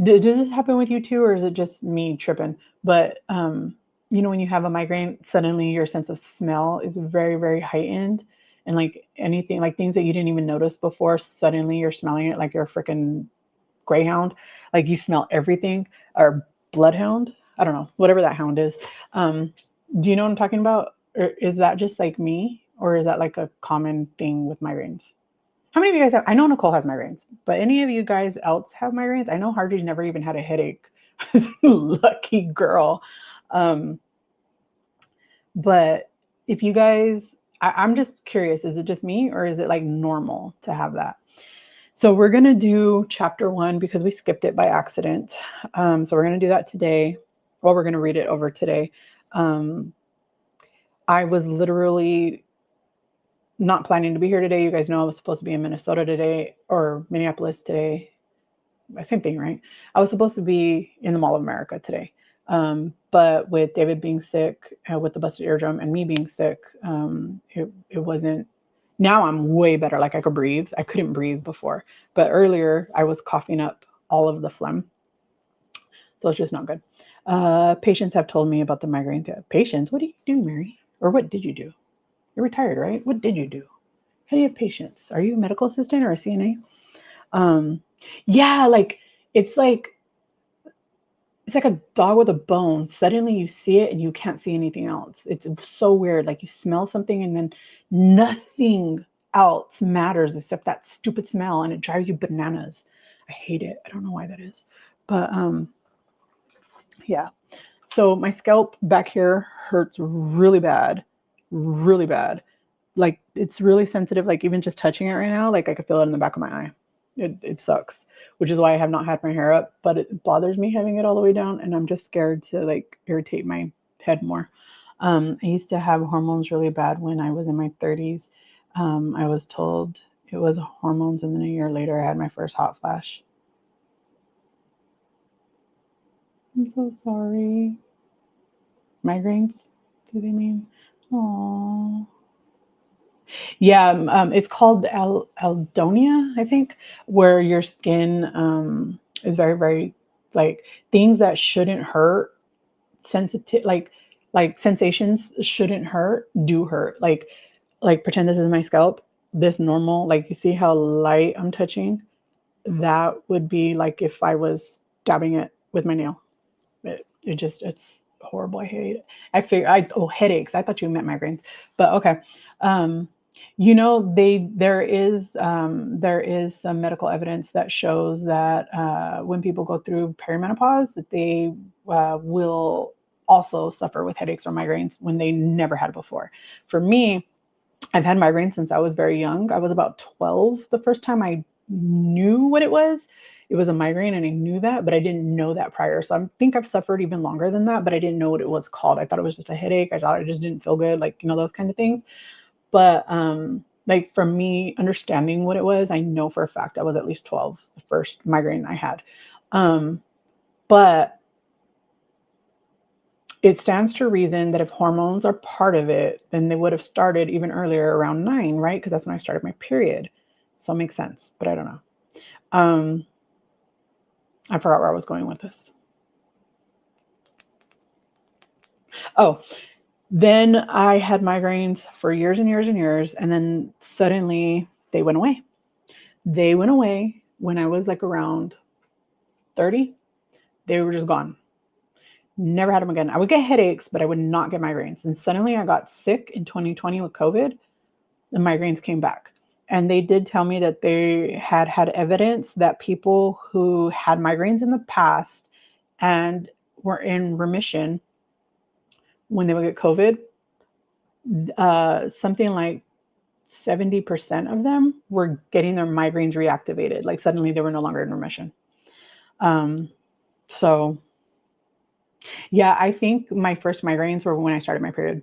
Does this happen with you too, or is it just me tripping? But when you have a migraine, suddenly your sense of smell is very, very heightened. and like anything, like things that you didn't even notice before, suddenly you're smelling it like you're a freaking greyhound. Like you smell everything, or bloodhound. I don't know, whatever that hound is. Um, do you know what I'm talking about? Or is that just like me, or is that like a common thing with migraines? How many of you guys have? I know Nicole has migraines, but any of you guys else have migraines? I know Hardy's never even had a headache. Lucky girl. Um, but if you guys, I'm just curious, is it just me or is it like normal to have that? So we're going to do chapter 1 because we skipped it by accident. So we're going to do that today. Well, we're going to read it over today. I was literally not planning to be here today. You guys know I was supposed to be in Minnesota today, or Minneapolis today. Same thing, right? I was supposed to be in the Mall of America today. But with David being sick, with the busted eardrum, and me being sick, it wasn't. Now I'm way better. Like I could breathe. I couldn't breathe before, but earlier I was coughing up all of the phlegm. So it's just not good. Patients have told me about the migraines. Patients, what do you do, Mary? Or what did you do? You're retired, right? What did you do? How do you have patients? Are you a medical assistant or a CNA? Yeah, like it's like it's like a dog with a bone. Suddenly you see it and you can't see anything else. It's so weird. Like you smell something and then nothing else matters except that stupid smell, and it drives you bananas. I hate it. I don't know why that is. But yeah. So my scalp back here hurts really bad. Really bad. Like it's really sensitive. Like even just touching it right now, like I could feel it in the back of my eye. It sucks, which is why I have not had my hair up, but it bothers me having it all the way down, and I'm just scared to like irritate my head more. I used to have hormones really bad when I was in my 30s. I was told it was hormones, and then a year later I had my first hot flash. I'm so sorry. Migraines, do they mean? Aww. Yeah, it's called aldonia, I think, where your skin is very, very like things that shouldn't hurt, sensitive, like sensations shouldn't hurt, do hurt. Like pretend this is my scalp, this normal, like you see how light I'm touching, that would be like if I was dabbing it with my nail. It's horrible. I hate it. Headaches. I thought you meant migraines, but okay. Um, there is some medical evidence that shows that when people go through perimenopause, that they will also suffer with headaches or migraines when they never had it before. For me, I've had migraines since I was very young. I was about 12 the first time I knew what it was. It was a migraine and I knew that, but I didn't know that prior. So I think I've suffered even longer than that, but I didn't know what it was called. I thought it was just a headache. I thought it just didn't feel good, like, those kind of things. But like for me understanding what it was, I know for a fact I was at least 12 the first migraine I had. But it stands to reason that if hormones are part of it, then they would have started even earlier, around 9, right? Because that's when I started my period. So it makes sense, but I don't know. I forgot where I was going with this. Oh, then I had migraines for years and years and years, and then suddenly they went away. They went away when I was like around 30. They were just gone. Never had them again. I would get headaches, but I would not get migraines. And suddenly I got sick in 2020 with COVID. The migraines came back. And they did tell me that they had evidence that people who had migraines in the past and were in remission when they would get COVID, something like 70% of them were getting their migraines reactivated. Like suddenly they were no longer in remission. So yeah, I think my first migraines were when I started my period.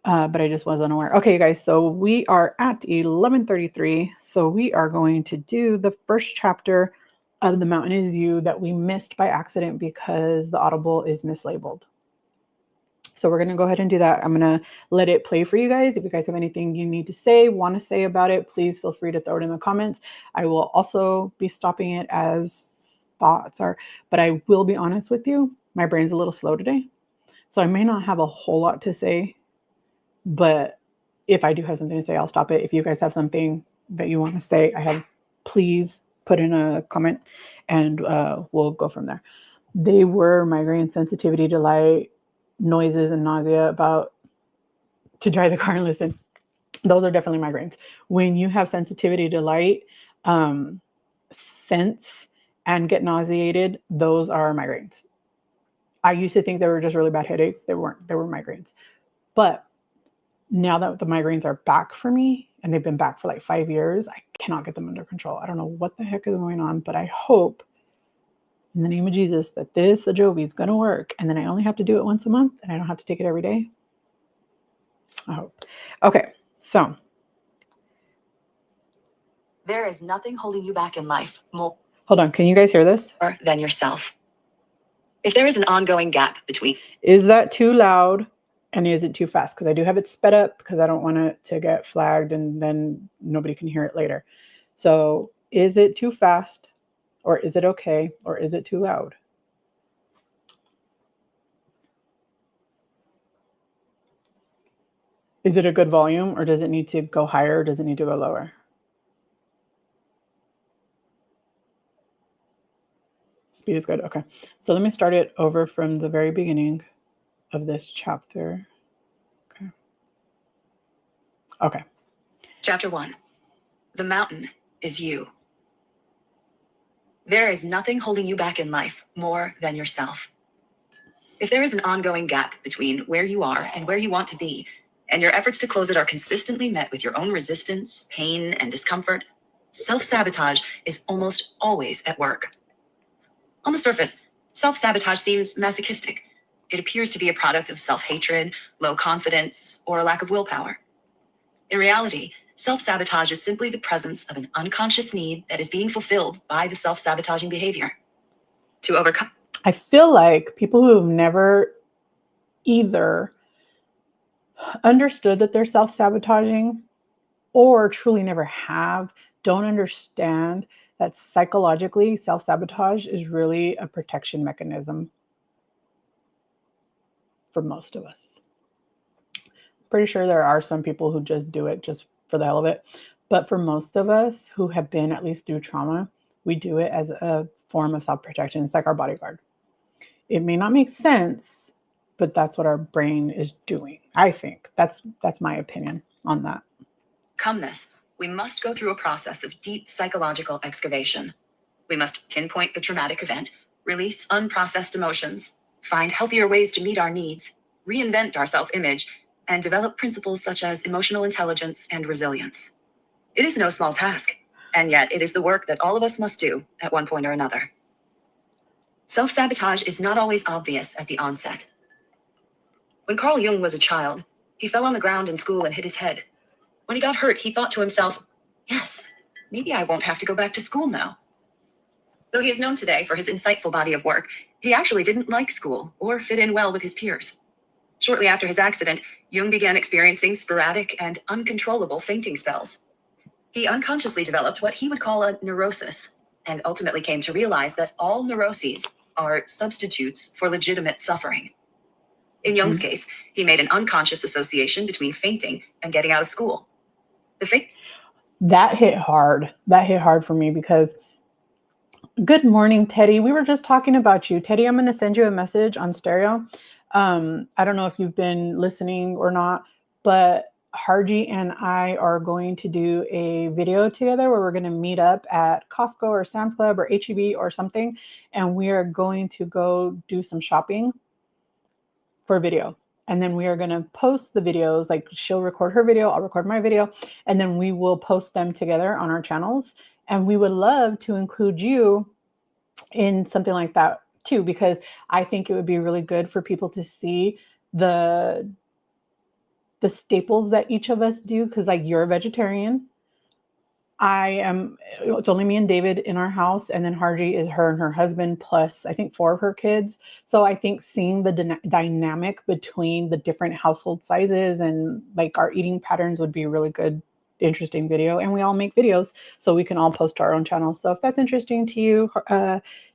But I just was unaware. Okay, you guys, so we are at 11:33. So we are going to do the first chapter of The Mountain Is You that we missed by accident because the Audible is mislabeled. So we're going to go ahead and do that. I'm going to let it play for you guys. If you guys have anything you need to say, want to say about it, please feel free to throw it in the comments. I will also be stopping it as thoughts are, but I will be honest with you, my brain's a little slow today. So I may not have a whole lot to say, but if I do have something to say, I'll stop it. If you guys have something that you want to say, please put in a comment and we'll go from there. They were migraine, sensitivity to light, noises, and nausea. To drive the car and listen. Those are definitely migraines. When you have sensitivity to light, sense, and get nauseated, those are migraines. I used to think they were just really bad headaches. They weren't. They were migraines. But now that the migraines are back for me, and they've been back for like 5 years, I cannot get them under control. I don't know what the heck is going on, but I hope in the name of Jesus that this Ajovy is going to work. And then I only have to do it once a month and I don't have to take it every day. I hope. Okay. So. There is nothing holding you back in life more. Hold on. Can you guys hear this? Than yourself. If there is an ongoing gap between. Is that too loud? And is it too fast? Because I do have it sped up because I don't want it to get flagged and then nobody can hear it later. So is it too fast? Or is it okay? Or is it too loud? Is it a good volume? Or does it need to go higher? Or does it need to go lower? Speed is good. Okay. So let me start it over from the very beginning of this chapter. Okay. Chapter 1. The mountain is you. There is nothing holding you back in life more than yourself. If there is an ongoing gap between where you are and where you want to be, and your efforts to close it are consistently met with your own resistance, pain, and discomfort, self-sabotage is almost always at work. On the surface, self-sabotage seems masochistic. It appears to be a product of self-hatred, low confidence, or a lack of willpower. In reality, self-sabotage is simply the presence of an unconscious need that is being fulfilled by the self-sabotaging behavior. To overcome. I feel like people who have never either understood that they're self-sabotaging or truly never have, don't understand that psychologically self-sabotage is really a protection mechanism for most of us. Pretty sure there are some people who just do it just for the hell of it. But for most of us who have been at least through trauma, we do it as a form of self-protection. It's like our bodyguard. It may not make sense, but that's what our brain is doing. I think that's my opinion on that. Come this, we must go through a process of deep psychological excavation. We must pinpoint the traumatic event, release unprocessed emotions, find healthier ways to meet our needs, reinvent our self-image, and develop principles such as emotional intelligence and resilience. It is no small task, and yet it is the work that all of us must do at one point or another. Self-sabotage is not always obvious at the onset. When Carl Jung was a child, he fell on the ground in school and hit his head. When he got hurt, he thought to himself, yes, maybe I won't have to go back to school now. Though he is known today for his insightful body of work, he actually didn't like school or fit in well with his peers. Shortly after his accident, Jung began experiencing sporadic and uncontrollable fainting spells. He unconsciously developed what he would call a neurosis, and ultimately came to realize that all neuroses are substitutes for legitimate suffering. In Jung's case, he made an unconscious association between fainting and getting out of school. That hit hard. That hit hard for me because, good morning, Teddy. We were just talking about you. Teddy, I'm going to send you a message on stereo. I don't know if you've been listening or not, but Harji and I are going to do a video together where we're going to meet up at Costco or Sam's Club or H-E-B or something. And we are going to go do some shopping for a video. And then we are going to post the videos, like she'll record her video, I'll record my video, and then we will post them together on our channels. And we would love to include you in something like that too, because I think it would be really good for people to see the staples that each of us do. Cause like you're a vegetarian. It's only me and David in our house. And then Harji is her and her husband, plus I think 4 of her kids. So I think seeing the dynamic between the different household sizes and like our eating patterns would be a really good, interesting video. And we all make videos so we can all post to our own channels. So if that's interesting to you,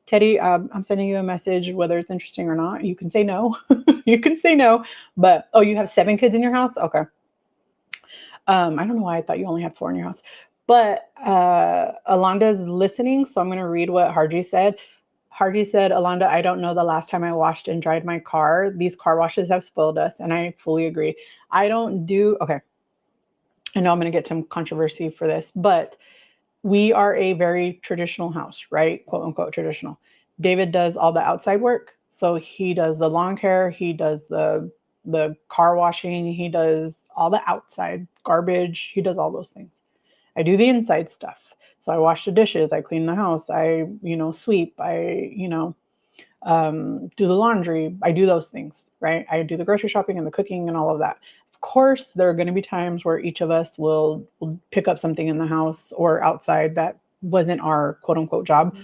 Teddy, I'm sending you a message, whether it's interesting or not. You can say no. You can say no, but, oh, you have 7 kids in your house? Okay. I don't know why I thought you only had 4 in your house. But Alonda's listening, so I'm going to read what Harji said. Harji said, Alonda, I don't know the last time I washed and dried my car. These car washes have spoiled us, and I fully agree. I don't do, okay, I know I'm going to get some controversy for this, but we are a very traditional house, right? Quote unquote traditional. David does all the outside work. So he does the lawn care, he does the car washing, he does all the outside garbage, he does all those things. I do the inside stuff. So I wash the dishes, I clean the house, I, sweep, I, do the laundry. I do those things, right? I do the grocery shopping and the cooking and all of that. Of course, there are going to be times where each of us will pick up something in the house or outside that wasn't our quote unquote job,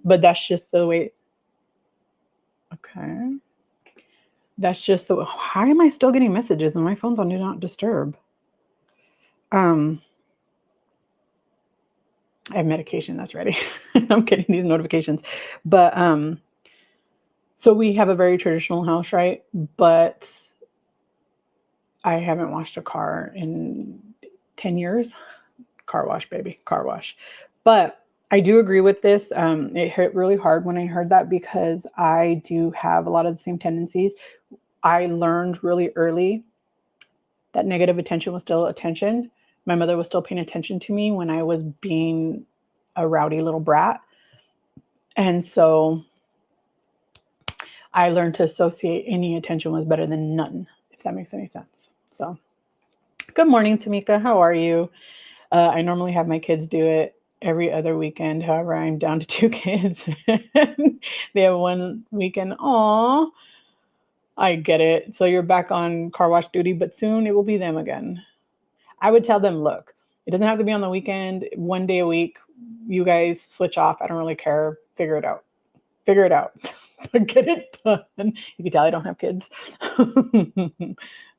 but that's just the way. Okay. That's just the, how am I still getting messages when my phone's on do not disturb? I have medication that's ready. I'm getting these notifications, but, so we have a very traditional house, right? But I haven't washed a car in 10 years. Car wash, baby, car wash. But I do agree with this. It hit really hard when I heard that because I do have a lot of the same tendencies. I learned really early that negative attention was still attention. My mother was still paying attention to me when I was being a rowdy little brat. And so I learned to associate any attention was better than none, if that makes any sense. So good morning, Tamika. How are you? I normally have my kids do it every other weekend. However, I'm down to 2 kids. They have 1 weekend. Aw, I get it. So you're back on car wash duty, but soon it will be them again. I would tell them, look, it doesn't have to be on the weekend, 1 day a week. You guys switch off. I don't really care. Figure it out. Figure it out. Get it done. You can tell I don't have kids.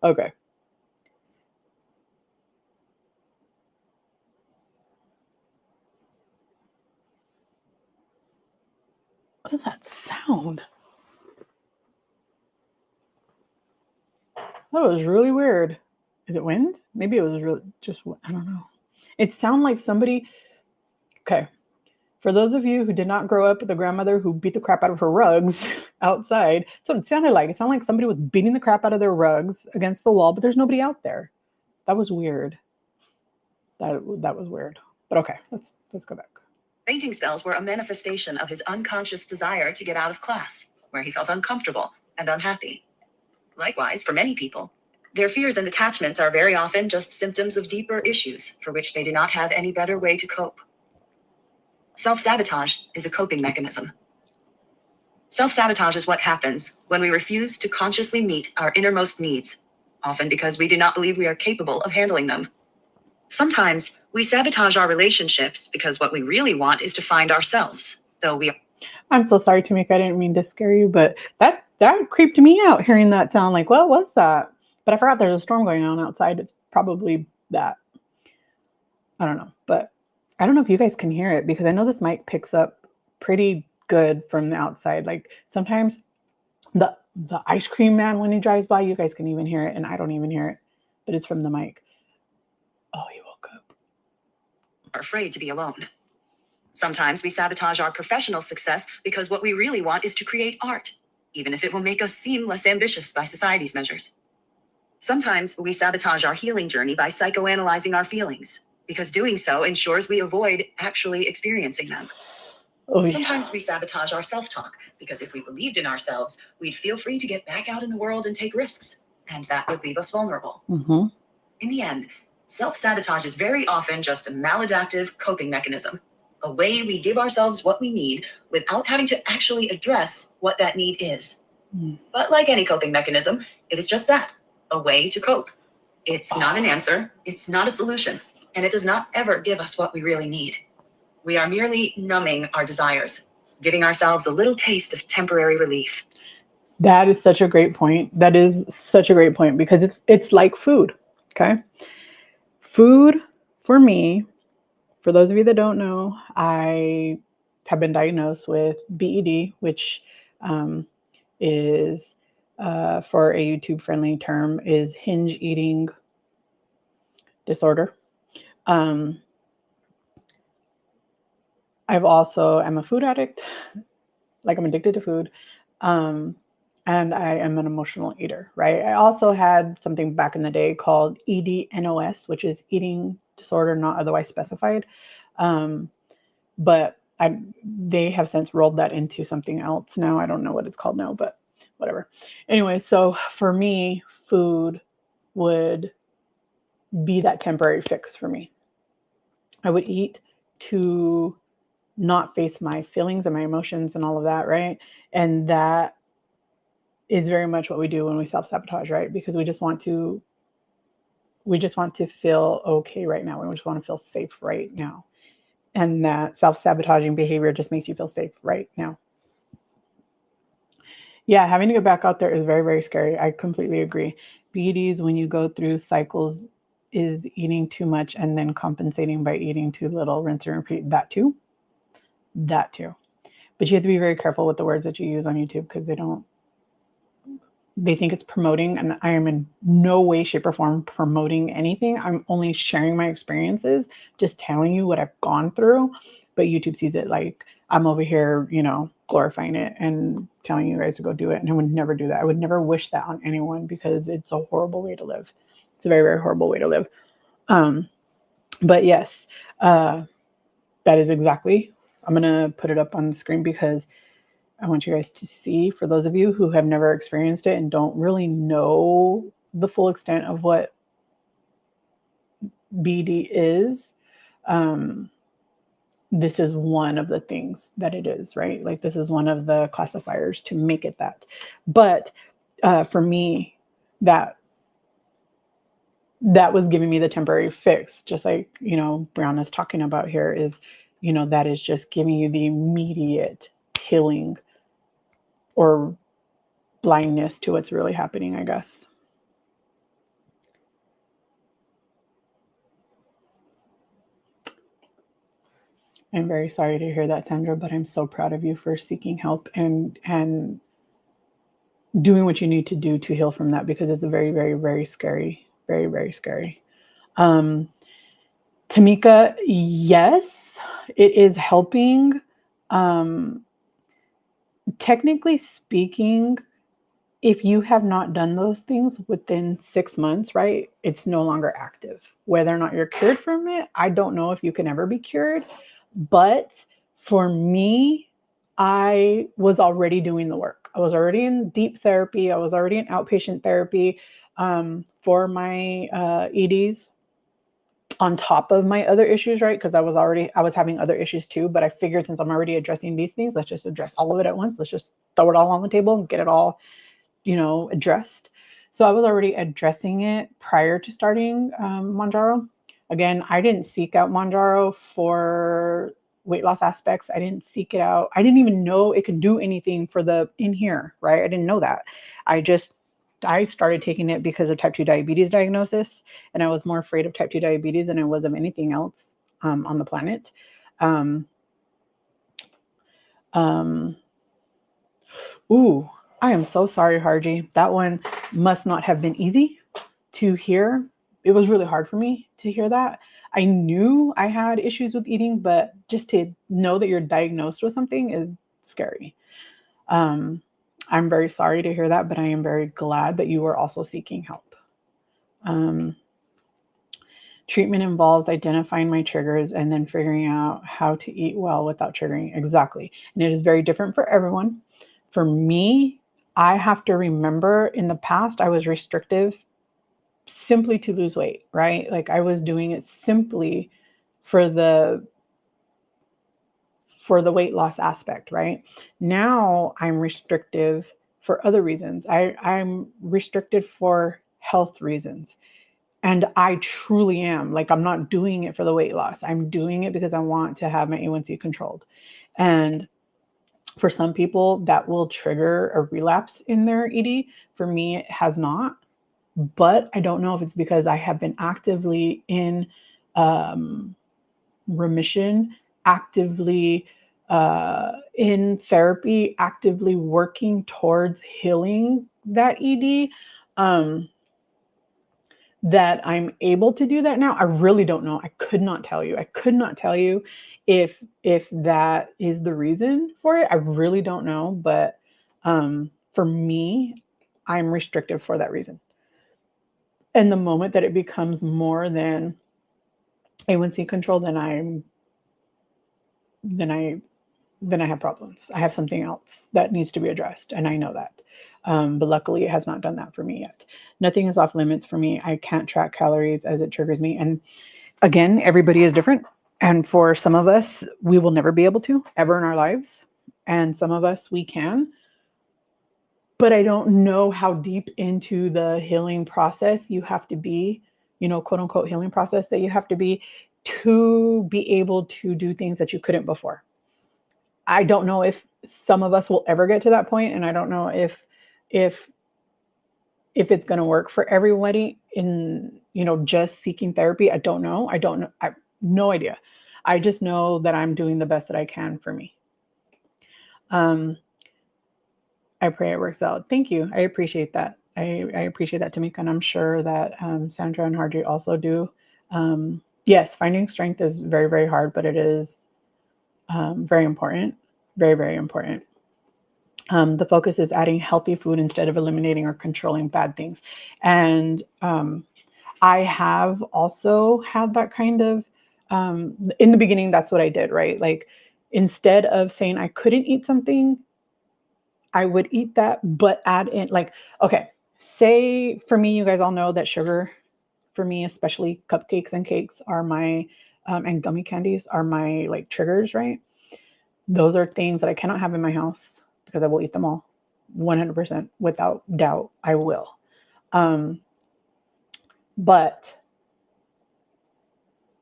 Okay. What does that sound? That was really weird. Is it wind? Maybe it was really just, I don't know. It sounded like somebody, okay. For those of you who did not grow up with a grandmother who beat the crap out of her rugs outside, that's what it sounded like. It sounded like somebody was beating the crap out of their rugs against the wall, but there's nobody out there. That was weird. That was weird. But okay, let's go back. Fainting spells were a manifestation of his unconscious desire to get out of class, where he felt uncomfortable and unhappy. Likewise, for many people, their fears and attachments are very often just symptoms of deeper issues for which they do not have any better way to cope. Self-sabotage is a coping mechanism. Self-sabotage is what happens when we refuse to consciously meet our innermost needs, often because we do not believe we are capable of handling them. Sometimes we sabotage our relationships because what we really want is to find ourselves, though we... I'm so sorry, Tamika. I didn't mean to scare you, but that creeped me out hearing that sound. Like, what was that? But I forgot there's a storm going on outside. It's probably that. I don't know, but I don't know if you guys can hear it because I know this mic picks up pretty good from the outside. Like sometimes the ice cream man, when he drives by, you guys can even hear it and I don't even hear it, but it's from the mic. Oh, he woke up. Are afraid to be alone. Sometimes we sabotage our professional success because what we really want is to create art, even if it will make us seem less ambitious by society's measures. Sometimes we sabotage our healing journey by psychoanalyzing our feelings, because doing so ensures we avoid actually experiencing them. Oh, yeah. Sometimes we sabotage our self-talk, because if we believed in ourselves, we'd feel free to get back out in the world and take risks, and that would leave us vulnerable. Mm-hmm. In the end, self-sabotage is very often just a maladaptive coping mechanism, a way we give ourselves what we need without having to actually address what that need is. But like any coping mechanism, it is just that, a way to cope. It's not an answer, it's not a solution, and it does not ever give us what we really need. We are merely numbing our desires, giving ourselves a little taste of temporary relief. That is such a great point. That is such a great point because it's like food, okay? Food for me, for those of you that don't know, I have been diagnosed with BED, which is, for a YouTube-friendly term, is binge eating disorder. Um, I've also am a food addict, like I'm addicted to food. Um, and I am an emotional eater, right? I also had something back in the day called EDNOS, which is eating disorder not otherwise specified. Um, but they have since rolled that into something else now. I don't know what it's called now, but whatever. Anyway, so for me, food would be that temporary fix for me. I would eat to not face my feelings and my emotions and all of that, right? And that is very much what we do when we self-sabotage, right? Because we just want to feel okay right now. We just want to feel safe right now. And that self-sabotaging behavior just makes you feel safe right now. Yeah, having to get back out there is very, very scary. I completely agree. BEDs, when you go through cycles, is eating too much and then compensating by eating too little, rinse and repeat. That too. That too. But you have to be very careful with the words that you use on YouTube because they think it's promoting, and I am in no way, shape, or form promoting anything. I'm only sharing my experiences, just telling you what I've gone through. But YouTube sees it like I'm over here, glorifying it and telling you guys to go do it. And I would never do that. I would never wish that on anyone because it's a horrible way to live. It's a very, very horrible way to live. But yes, that is exactly. I'm going to put it up on the screen because I want you guys to see, for those of you who have never experienced it and don't really know the full extent of what BD is, this is one of the things that it is, right? Like this is one of the classifiers to make it that. But for me, that was giving me the temporary fix, just like, Brianna's talking about here is, that is just giving you the immediate healing or blindness to what's really happening, I guess. I'm very sorry to hear that, Sandra, but I'm so proud of you for seeking help and doing what you need to do to heal from that, because it's a very, very, very scary, very, very scary. Tamika, yes, it is helping. Technically speaking, if you have not done those things within 6 months, right, it's no longer active. Whether or not you're cured from it, I don't know if you can ever be cured. But for me, I was already doing the work. I was already in deep therapy. I was already in outpatient therapy for my EDs on top of my other issues, right? Because I was having other issues too. But I figured since I'm already addressing these things, let's just address all of it at once. Let's just throw it all on the table and get it all addressed. So I was already addressing it prior to starting Mounjaro. Again, I didn't seek out Mounjaro for weight loss aspects. I didn't seek it out. I didn't even know it could do anything for the in here, right? I didn't know that. I started taking it because of type 2 diabetes diagnosis, and I was more afraid of type 2 diabetes than I was of anything else on the planet. Ooh, I am so sorry, Harji. That one must not have been easy to hear. It was really hard for me to hear that. I knew I had issues with eating, but just to know that you're diagnosed with something is scary. I'm very sorry to hear that, but I am very glad that you are also seeking help. Treatment involves identifying my triggers and then figuring out how to eat well without triggering. Exactly. And it is very different for everyone. For me, I have to remember in the past, I was restrictive simply to lose weight, right? Like I was doing it simply for the weight loss aspect, right? Now I'm restrictive for other reasons. I'm restricted for health reasons. And I truly am. Like, I'm not doing it for the weight loss. I'm doing it because I want to have my A1C controlled. And for some people, that will trigger a relapse in their ED. For me, it has not. But I don't know if it's because I have been actively in remission, actively in therapy, actively working towards healing that ED. that I'm able to do that now, I really don't know. I could not tell you. I could not tell you if that is the reason for it. I really don't know, but for me, I'm restrictive for that reason. And the moment that it becomes more than A1C control, then I then I have problems. I have something else that needs to be addressed, and I know that. But luckily, it has not done that for me yet. Nothing is off limits for me. I can't track calories as it triggers me. And again, everybody is different. And for some of us, we will never be able to ever in our lives. And some of us, we can. But I don't know how deep into the healing process you have to be, quote unquote healing process that you have to be able to do things that you couldn't before. I don't know if some of us will ever get to that point, and I don't know if it's going to work for everybody in just seeking therapy. I don't know. I have no idea. I just know that I'm doing the best that I can for me. I pray it works out. Thank you. I appreciate that. I appreciate that, Tamika, and I'm sure that Sandra and Harji also do. Yes, finding strength is very, very hard, but it is very important. Very, very important. The focus is adding healthy food instead of eliminating or controlling bad things. And I have also had that kind of, in the beginning, that's what I did, right? Like instead of saying I couldn't eat something, I would eat that, but add in like, okay, say for me, you guys all know that sugar for me, especially cupcakes and cakes are my, and gummy candies are my like triggers, right? Those are things that I cannot have in my house because I will eat them all 100% without doubt. I will. But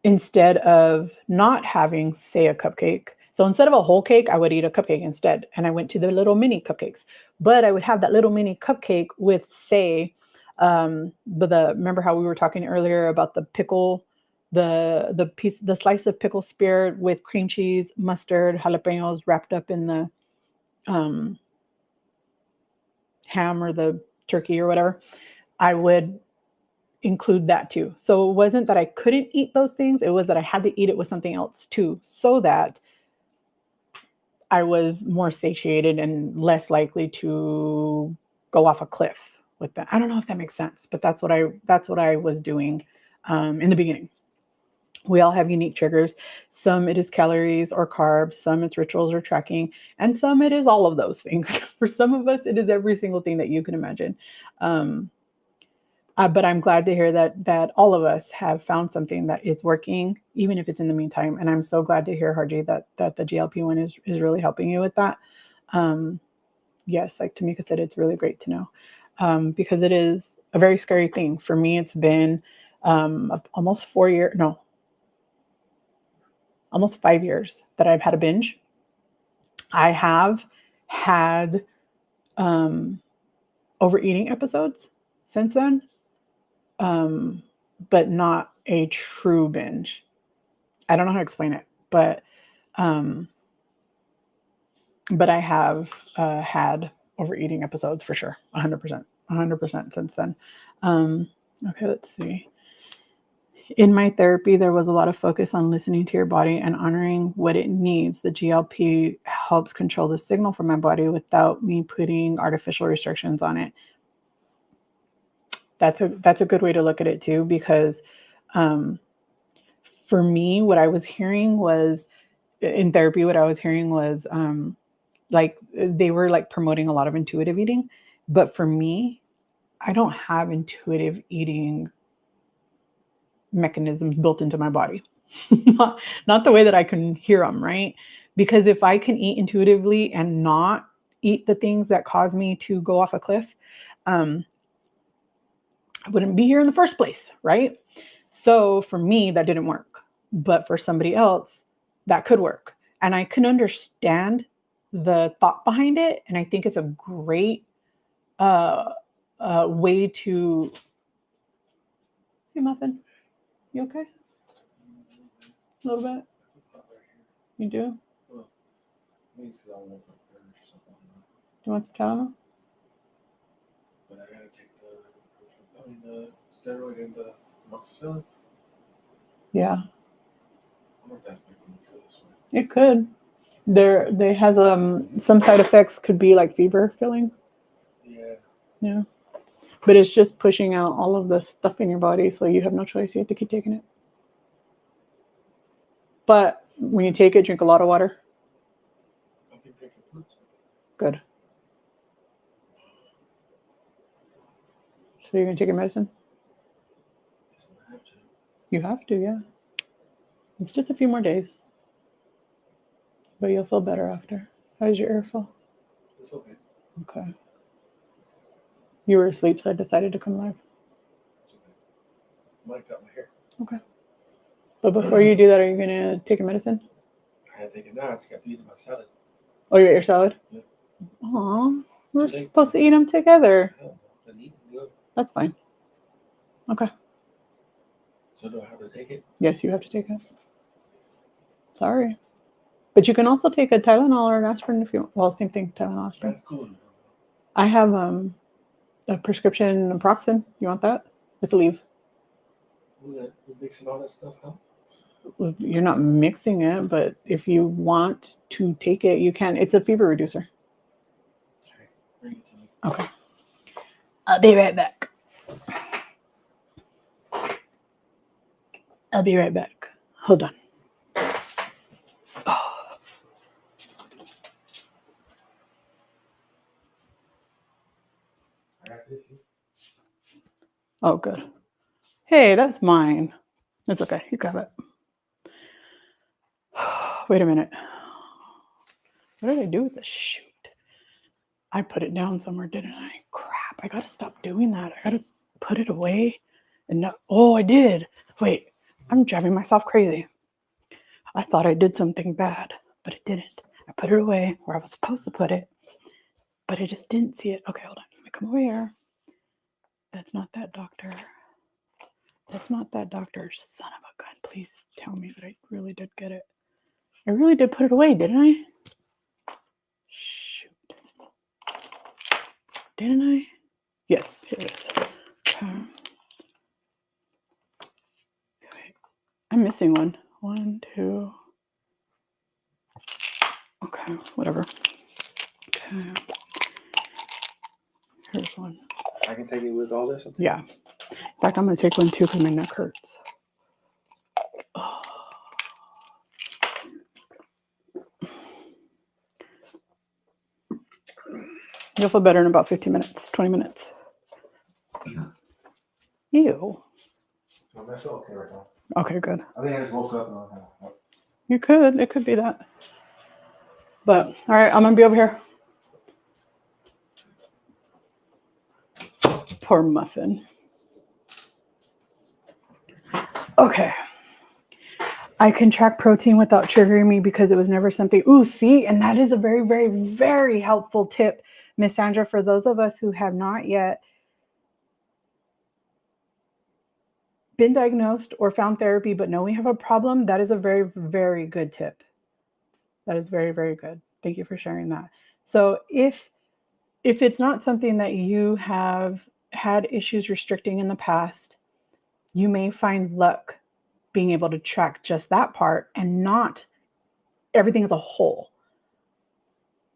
instead of not having, say, a cupcake, so instead of a whole cake, I would eat a cupcake instead. And I went to the little mini cupcakes, but I would have that little mini cupcake with, say, remember how we were talking earlier about the pickle, the slice of pickle spear with cream cheese, mustard, jalapenos wrapped up in the um, ham or the turkey or whatever. I would include that too. So it wasn't that I couldn't eat those things, it was that I had to eat it with something else too, so that I was more satiated and less likely to go off a cliff with that. I don't know if that makes sense, but that's what I was doing in the beginning. We all have unique triggers. Some it is calories or carbs, some it's rituals or tracking, and some it is all of those things. For some of us, it is every single thing that you can imagine. Um, but I'm glad to hear that all of us have found something that is working, even if it's in the meantime. And I'm so glad to hear, Harji, that the GLP-1 is really helping you with that. Yes, like Tamika said, it's really great to know because it is a very scary thing. For me, it's been almost 4 years, no, almost 5 years that I've had a binge. I have had overeating episodes since then, but not a true binge. I don't know how to explain it, um, but I have had overeating episodes for sure, 100%, 100% since then. Okay, let's see. In my therapy, there was a lot of focus on listening to your body and honoring what it needs. The GLP helps control the signal from my body without me putting artificial restrictions on it. That's a good way to look at it too, because for me, what I was hearing was in therapy, what I was hearing was like they were like promoting a lot of intuitive eating, but for me, I don't have intuitive eating mechanisms built into my body. not the way that I can hear them, right? Because if I can eat intuitively and not eat the things that cause me to go off a cliff, I wouldn't be here in the first place, right? So for me, that didn't work. But for somebody else, that could work. And I can understand the thought behind it. And I think it's a great way to. Hey, Muffin, you okay? A little bit? You do? Do you want some Tylenol? But I gotta take the steroid in the amoxicillin. Yeah, I wonder if that's making me feel this way. it could. They has some side effects could be like fever feeling. Yeah. Yeah. But it's just pushing out all of the stuff in your body, so you have no choice. You have to keep taking it. But when you take it, drink a lot of water. I've been drinking fruits. Good. So you're gonna take your medicine? Yes, I have to. You have to, yeah. It's just a few more days. But you'll feel better after. How's your ear feel? It's okay. Okay. You were asleep, so I decided to come live. It's okay. Might cut my hair. Okay. But before you do that, are you gonna take your medicine? I had to take it now. I just got to eat my salad. Oh, you ate your salad? Yeah. Aw, we're Too late. supposed to eat them together. Hell no. I need to go. That's fine. Okay. So do I have to take it? Yes, you have to take it. Sorry. But you can also take a Tylenol or an aspirin if you want. Well, same thing, Tylenol, aspirin. That's cool. I have a prescription naproxen. You want that? It's a leave. We're mixing all that stuff up. You're not mixing it, but if you want to take it, you can. It's a fever reducer. Okay. Bring it to me. Okay. I'll be right back. I'll be right back. Hold on. Oh. I got this. Oh, good. Hey, that's mine. It's okay. You grab it. Wait a minute. What did I do with the shoot? I put it down somewhere, didn't I? Crap. I gotta stop doing that. I gotta put it away. And not, oh, I did. Wait, I'm driving myself crazy. I thought I did something bad, but it didn't. I put it away where I was supposed to put it, but I just didn't see it. Okay, hold on. Let me come over here. That's not that doctor. That's not that doctor. Son of a gun. Please tell me that I really did get it. I really did put it away, didn't I? Shoot. Didn't I? Yes, here it is. Okay. I'm missing one. 1, 2. Okay, whatever. Okay. Here's one. I can take it with all this? Yeah. In fact, I'm going to take one too because my neck hurts. Oh. You'll feel better in about 15 minutes, 20 minutes. Ew. I feel okay right now. Okay, good. I think I just woke up and I was like, You could. It could be that. But, all right, I'm going to be over here. Poor muffin. Okay. I can track protein without triggering me because it was never something. Ooh, see? And that is a very, very, very helpful tip, Miss Sandra, for those of us who have not yet been diagnosed or found therapy, but know we have a problem. That is a very, very good tip. That is very, very good. Thank you for sharing that. So if it's not something that you have had issues restricting in the past, you may find luck being able to track just that part and not everything as a whole.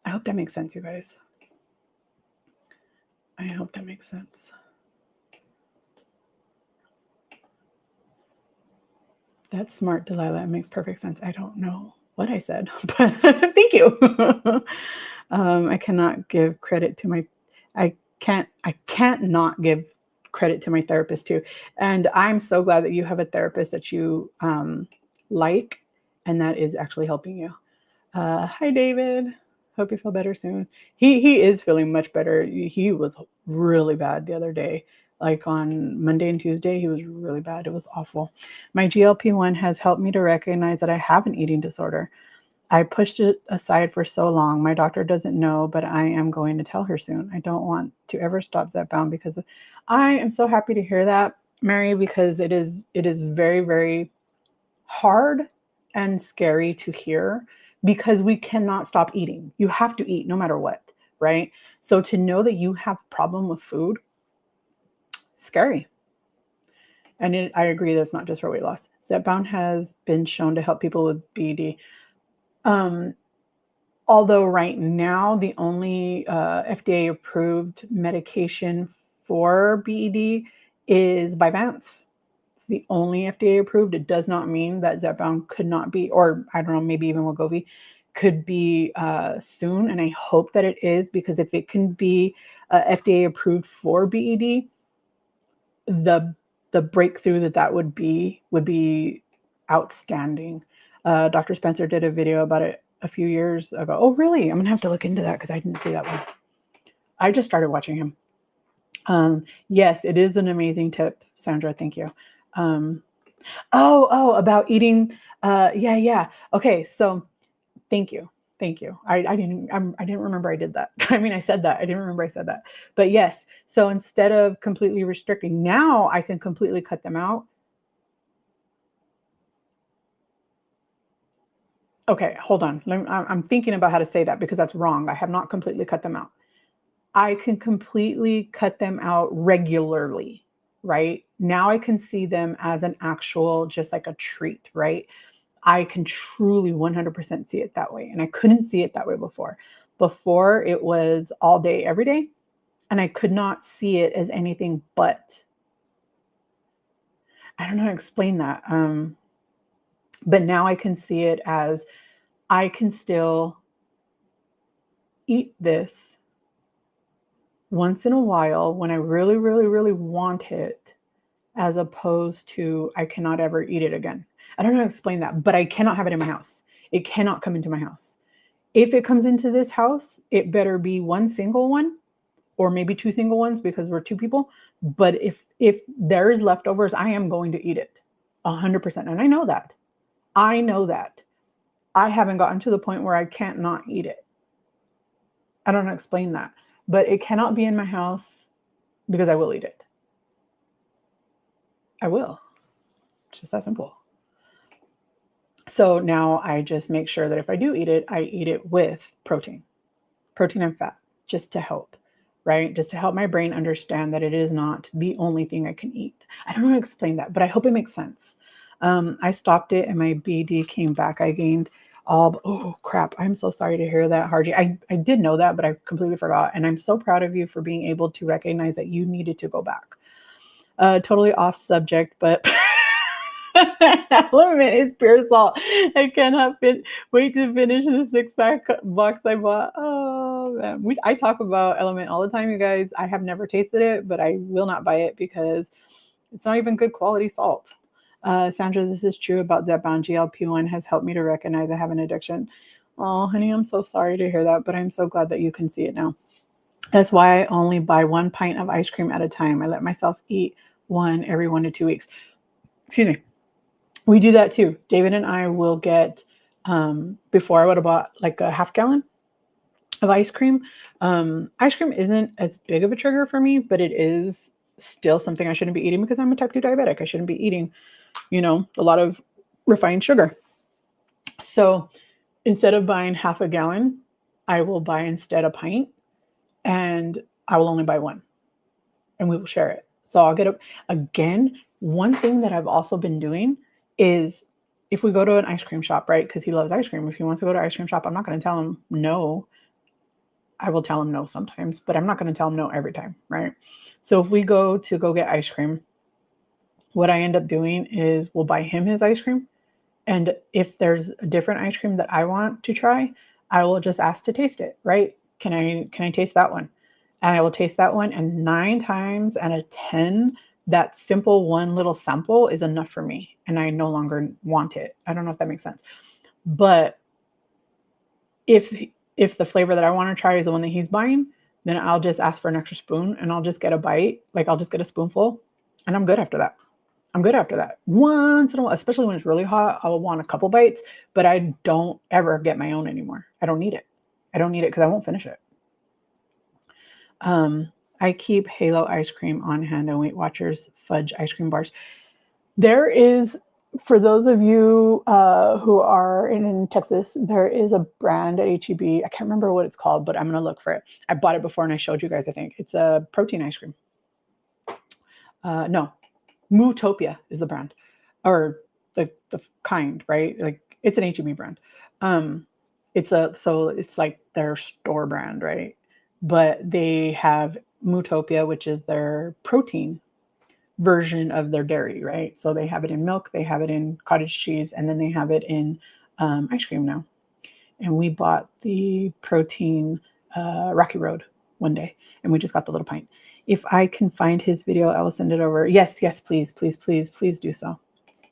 I hope that makes sense, you guys. I hope that makes sense. That's smart, Delilah. It makes perfect sense. I don't know what I said, but thank you. I cannot give credit to I can't not give credit to my therapist too. And I'm so glad that you have a therapist that you like, and that is actually helping you. Hi, David. Hope you feel better soon. He is feeling much better. He was really bad the other day. Like on Monday and Tuesday, he was really bad. It was awful. My GLP-1 has helped me to recognize that I have an eating disorder. I pushed it aside for so long. My doctor doesn't know, but I am going to tell her soon. I don't want to ever stop Zepbound because I am so happy to hear that, Mary, because it is very, very hard and scary to hear because we cannot stop eating. You have to eat no matter what, right? So to know that you have a problem with food, scary. And I agree that's not just for weight loss. Zepbound has been shown to help people with BED. Although right now the only FDA approved medication for BED is Vyvanse. It's the only FDA approved. It does not mean that Zepbound could not be, or I don't know, maybe even Wegovy could be soon. And I hope that it is, because if it can be FDA approved for BED, the breakthrough that would be outstanding. Dr. Spencer did a video about it a few years ago. Oh, really? I'm gonna have to look into that because I didn't see that one. I just started watching him. Yes, it is an amazing tip, Sandra. Thank you. About eating. Yeah. Okay, so thank you. I didn't remember I did that. I mean, I said that. I didn't remember I said that. But yes, so instead of completely restricting, now I can completely cut them out. Okay, hold on. I'm thinking about how to say that because that's wrong. I have not completely cut them out. I can completely cut them out regularly, right? Now I can see them as an actual, just like a treat, right? I can truly 100% see it that way. And I couldn't see it that way before. Before it was all day, every day. And I could not see it as anything but. I don't know how to explain that. But now I can see it as I can still eat this once in a while when I really, really, really want it, as opposed to I cannot ever eat it again. I don't know how to explain that, but I cannot have it in my house. It cannot come into my house. If it comes into this house, it better be one single one, or maybe two single ones because we're two people. But if there is leftovers, I am going to eat it 100%. And I know that. I haven't gotten to the point where I can't not eat it. I don't know how to explain that, but it cannot be in my house because I will eat it. I will. It's just that simple. So now I just make sure that if I do eat it, I eat it with protein and fat, just to help, right? Just to help my brain understand that it is not the only thing I can eat. I don't know how to explain that, but I hope it makes sense. I stopped it and my BD came back. I gained oh crap. I'm so sorry to hear that, Harji. I did know that, but I completely forgot. And I'm so proud of you for being able to recognize that you needed to go back. Totally off subject, but Element is pure salt. I cannot wait to finish the 6-pack box I bought. Oh man, I talk about Element all the time, you guys. I have never tasted it, but I will not buy it because it's not even good quality salt. Sandra, this is true about Zepbound. GLP-1 has helped me to recognize I have an addiction. Oh, honey, I'm so sorry to hear that, but I'm so glad that you can see it now. That's why I only buy 1 pint of ice cream at a time. I let myself eat one every 1 to 2 weeks. Excuse me. We do that too. David and I will get, before I would have bought like a half gallon of ice cream. Ice cream isn't as big of a trigger for me, but it is still something I shouldn't be eating because I'm a type 2 diabetic. I shouldn't be eating, a lot of refined sugar. So instead of buying half a gallon, I will buy instead a pint, and I will only buy one and we will share it. So I'll get again, one thing that I've also been doing is if we go to an ice cream shop, right? Because he loves ice cream. If he wants to go to an ice cream shop, I'm not going to tell him no. I will tell him no sometimes, but I'm not going to tell him no every time, right? So if we go get ice cream, what I end up doing is we'll buy him his ice cream. And if there's a different ice cream that I want to try, I will just ask to taste it, right? Can I taste that one? And I will taste that one. And 9 times out of 10, that simple one little sample is enough for me. And I no longer want it. I don't know if that makes sense. But if the flavor that I want to try is the one that he's buying, then I'll just ask for an extra spoon and I'll just get a bite. Like I'll just get a spoonful and I'm good after that. Once in a while, especially when it's really hot, I'll want a couple bites, but I don't ever get my own anymore. I don't need it because I won't finish it. I keep Halo ice cream on hand and Weight Watchers fudge ice cream bars. There is, for those of you who are in Texas, there is a brand at HEB. I can't remember what it's called, but I'm going to look for it. I bought it before and I showed you guys, I think. It's a protein ice cream. No, Mootopia is the brand, or the kind, right? Like it's an HEB brand. It's like their store brand, right? But they have Mootopia, which is their protein version of their dairy, right? So they have it in milk, they have it in cottage cheese, and then they have it in ice cream now. And we bought the protein Rocky Road one day, and we just got the little pint. If I can find his video, I will send it over. Yes, please, please, please, please do so.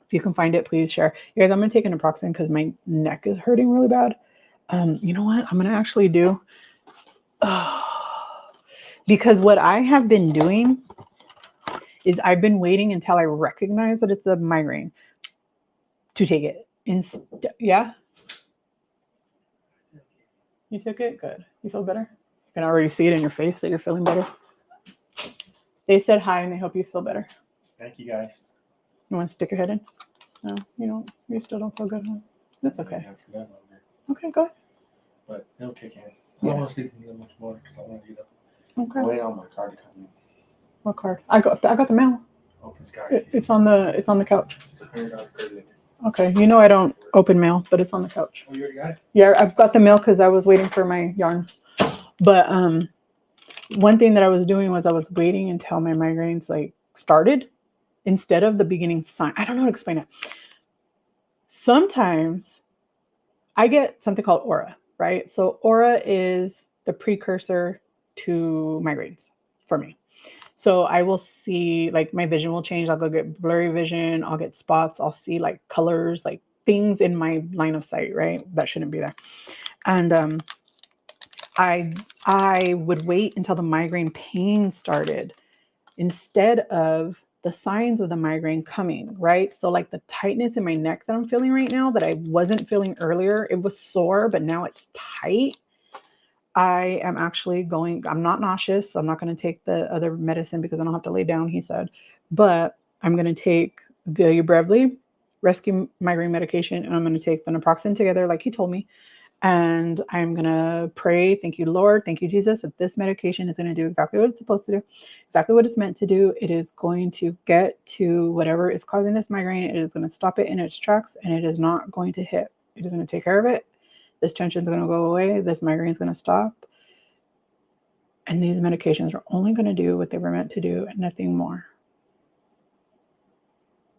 If you can find it, please share. You guys, I'm gonna take an naproxen because my neck is hurting really bad. You know what? I'm gonna actually do because what I have been doing is I've been waiting until I recognize that it's a migraine to take it. Yeah? You took it? Good. You feel better? You can already see it in your face that you're feeling better. They said hi and they hope you feel better. Thank you guys. You want to stick your head in? No, you don't. You still don't feel good, huh? That's okay. I forgot about that. Okay, go ahead. But it'll kick in. I Yeah. don't want to sleep in that much more because I want to get up. Okay. I'm waiting on my car to come in. What card? I got the mail. Open Sky. It's on the couch. It's $100 credit. Okay. You know I don't open mail, but it's on the couch. Oh, you already got it? Yeah, I've got the mail because I was waiting for my yarn. But one thing that I was doing was I was waiting until my migraines like started instead of the beginning sign. I don't know how to explain it. Sometimes I get something called aura, right? So aura is the precursor to migraines for me. So I will see like my vision will change. I'll go get blurry vision. I'll get spots. I'll see like colors, like things in my line of sight, right? That shouldn't be there. And I would wait until the migraine pain started instead of the signs of the migraine coming, right? So like the tightness in my neck that I'm feeling right now that I wasn't feeling earlier, it was sore, but now it's tight. I am actually I'm not nauseous. So I'm not going to take the other medicine because I don't have to lay down, he said, but I'm going to take the Ubrevely rescue migraine medication and I'm going to take the naproxen together like he told me. And I'm going to pray, thank you, Lord, thank you, Jesus, that this medication is going to do exactly what it's supposed to do, exactly what it's meant to do. It is going to get to whatever is causing this migraine. It is going to stop it in its tracks, and it is not going to hit. It is going to take care of it. This tension is going to go away. This migraine is going to stop. And these medications are only going to do what they were meant to do and nothing more.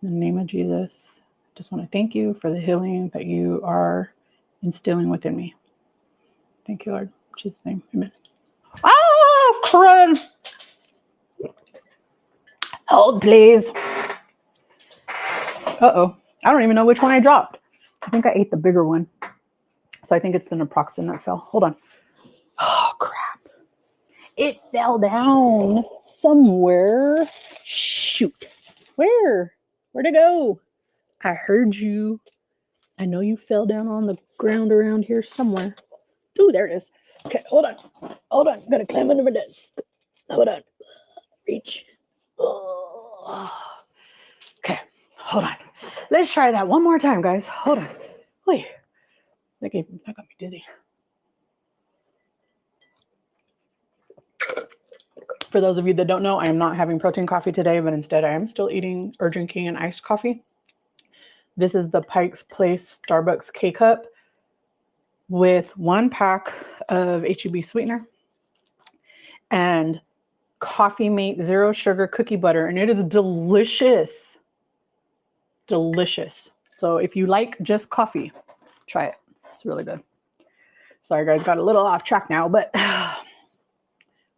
In the name of Jesus, I just want to thank you for the healing that you are instilling within me. Thank you, Lord. In Jesus' name, amen. Ah, crud. Hold, please. Uh-oh. I don't even know which one I dropped. I think I ate the bigger one. So I think it's the naproxen that fell. Hold on. Oh, crap. It fell down somewhere. Shoot. Where? Where'd it go? I heard you. I know you fell down on the ground around here somewhere. Ooh, there it is. Okay, hold on. Hold on. Gotta climb under my desk. Hold on. Reach. Oh. Okay, hold on. Let's try that one more time, guys. Hold on. Wait. That got me dizzy. For those of you that don't know, I am not having protein coffee today, but instead I am still eating or drinking an iced coffee. This is the Pike's Place Starbucks K-Cup with 1 pack of HEB sweetener and Coffee Mate Zero Sugar Cookie Butter, and it is delicious. Delicious. So if you like just coffee, try it. It's really good. Sorry, guys, got a little off track now, but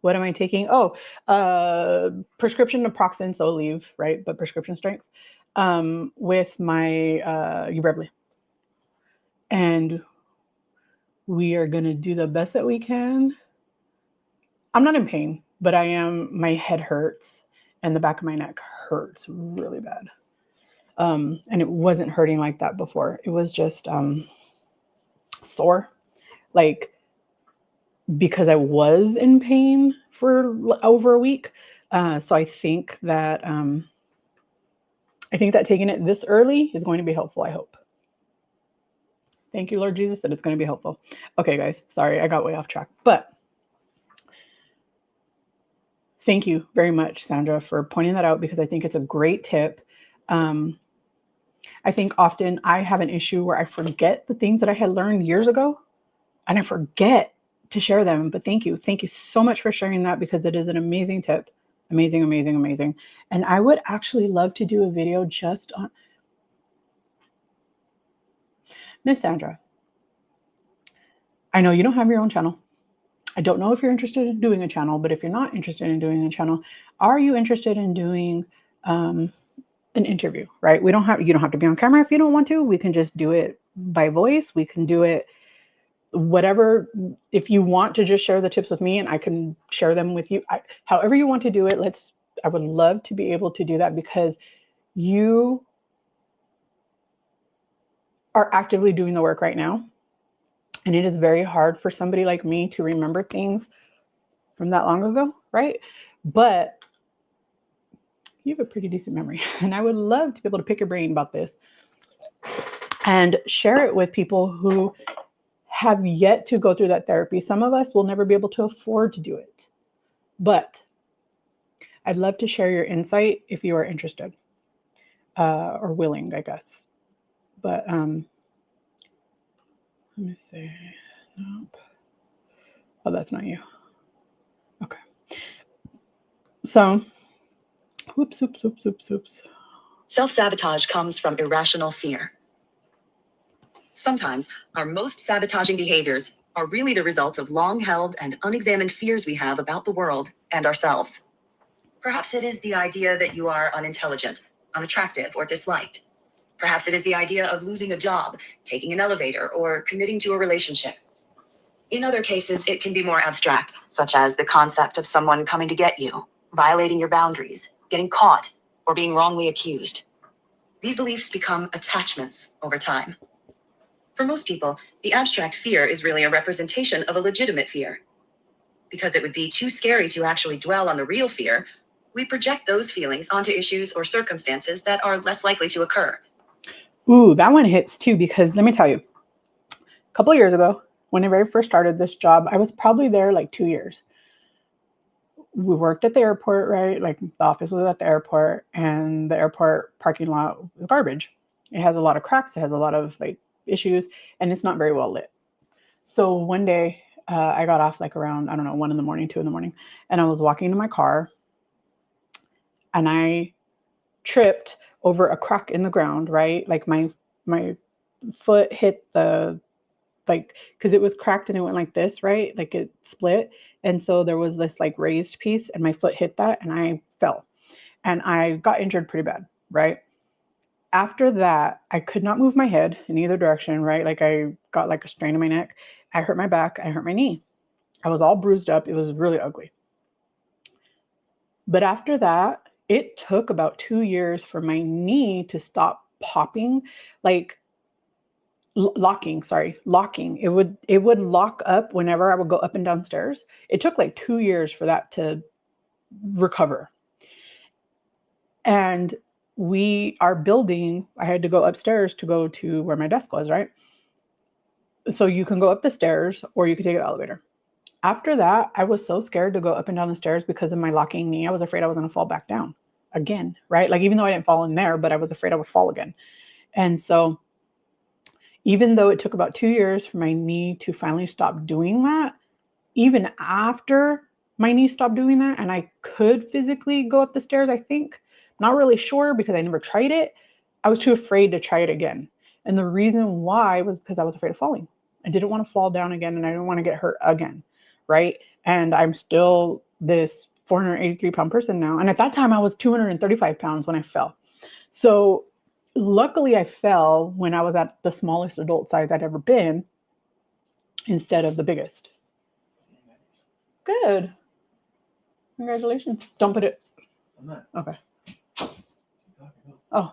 what am I taking? Oh, prescription naproxen, so leave, right? But prescription strength with my Ubrevely. And we are going to do the best that we can. I'm not in pain, but I am, my head hurts and the back of my neck hurts really bad. And it wasn't hurting like that before. It was just sore, like because I was in pain for over a week. So I think that taking it this early is going to be helpful. I hope. Thank you, Lord Jesus, that it's going to be helpful. Okay, guys, sorry, I got way off track, but thank you very much, Sandra, for pointing that out because I think it's a great tip. I think often I have an issue where I forget the things that I had learned years ago and I forget to share them. But thank you. Thank you so much for sharing that because it is an amazing tip. Amazing, amazing, amazing. And I would actually love to do a video just on Miss Sandra. I know you don't have your own channel. I don't know if you're interested in doing a channel, but if you're not interested in doing a channel, are you interested in doing an interview, right? You don't have to be on camera if you don't want to. We can just do it by voice. We can do it whatever. If you want to just share the tips with me and I can share them with you, however you want to do it, I would love to be able to do that because you are actively doing the work right now. And it is very hard for somebody like me to remember things from that long ago, right? But you have a pretty decent memory. And I would love to be able to pick your brain about this and share it with people who have yet to go through that therapy. Some of us will never be able to afford to do it. But I'd love to share your insight if you are interested or willing, I guess. But let me see. Nope. Oh, that's not you. Okay. So, whoops. Self-sabotage comes from irrational fear. Sometimes our most sabotaging behaviors are really the result of long-held and unexamined fears we have about the world and ourselves. Perhaps it is the idea that you are unintelligent, unattractive, or disliked. Perhaps it is the idea of losing a job, taking an elevator, or committing to a relationship. In other cases, it can be more abstract, such as the concept of someone coming to get you, violating your boundaries, getting caught, or being wrongly accused. These beliefs become attachments over time. For most people, the abstract fear is really a representation of a legitimate fear. Because it would be too scary to actually dwell on the real fear, we project those feelings onto issues or circumstances that are less likely to occur. Ooh, that one hits too, because let me tell you, a couple of years ago, when I very first started this job, I was probably there like 2 years. We worked at the airport, right? Like the office was at the airport and the airport parking lot was garbage. It has a lot of cracks. It has a lot of like issues and it's not very well lit. So one day I got off like around, I don't know, 1 a.m, 2 a.m, and I was walking to my car and I tripped over a crack in the ground, right? Like my foot hit the, like, because it was cracked and it went like this, right? Like it split. And so there was this like raised piece and my foot hit that and I fell and I got injured pretty bad, right? After that, I could not move my head in either direction, right? Like I got like a strain in my neck. I hurt my back. I hurt my knee. I was all bruised up. It was really ugly. But after that, it took about 2 years for my knee to stop popping, like locking. It would lock up whenever I would go up and down stairs. It took like 2 years for that to recover. And our building, I had to go upstairs to go to where my desk was, right? So you can go up the stairs or you can take an elevator. After that, I was so scared to go up and down the stairs because of my locking knee. I was afraid I was going to fall back down again, right? Like even though I didn't fall in there, but I was afraid I would fall again. And so even though it took about 2 years for my knee to finally stop doing that, even after my knee stopped doing that and I could physically go up the stairs, I think, not really sure because I never tried it. I was too afraid to try it again. And the reason why was because I was afraid of falling. I didn't want to fall down again and I didn't want to get hurt again, right? And I'm still this 483-pound person now. And at that time, I was 235 pounds when I fell. So luckily, I fell when I was at the smallest adult size I'd ever been instead of the biggest. Good. Congratulations. Don't put it. I'm not. Okay. Oh,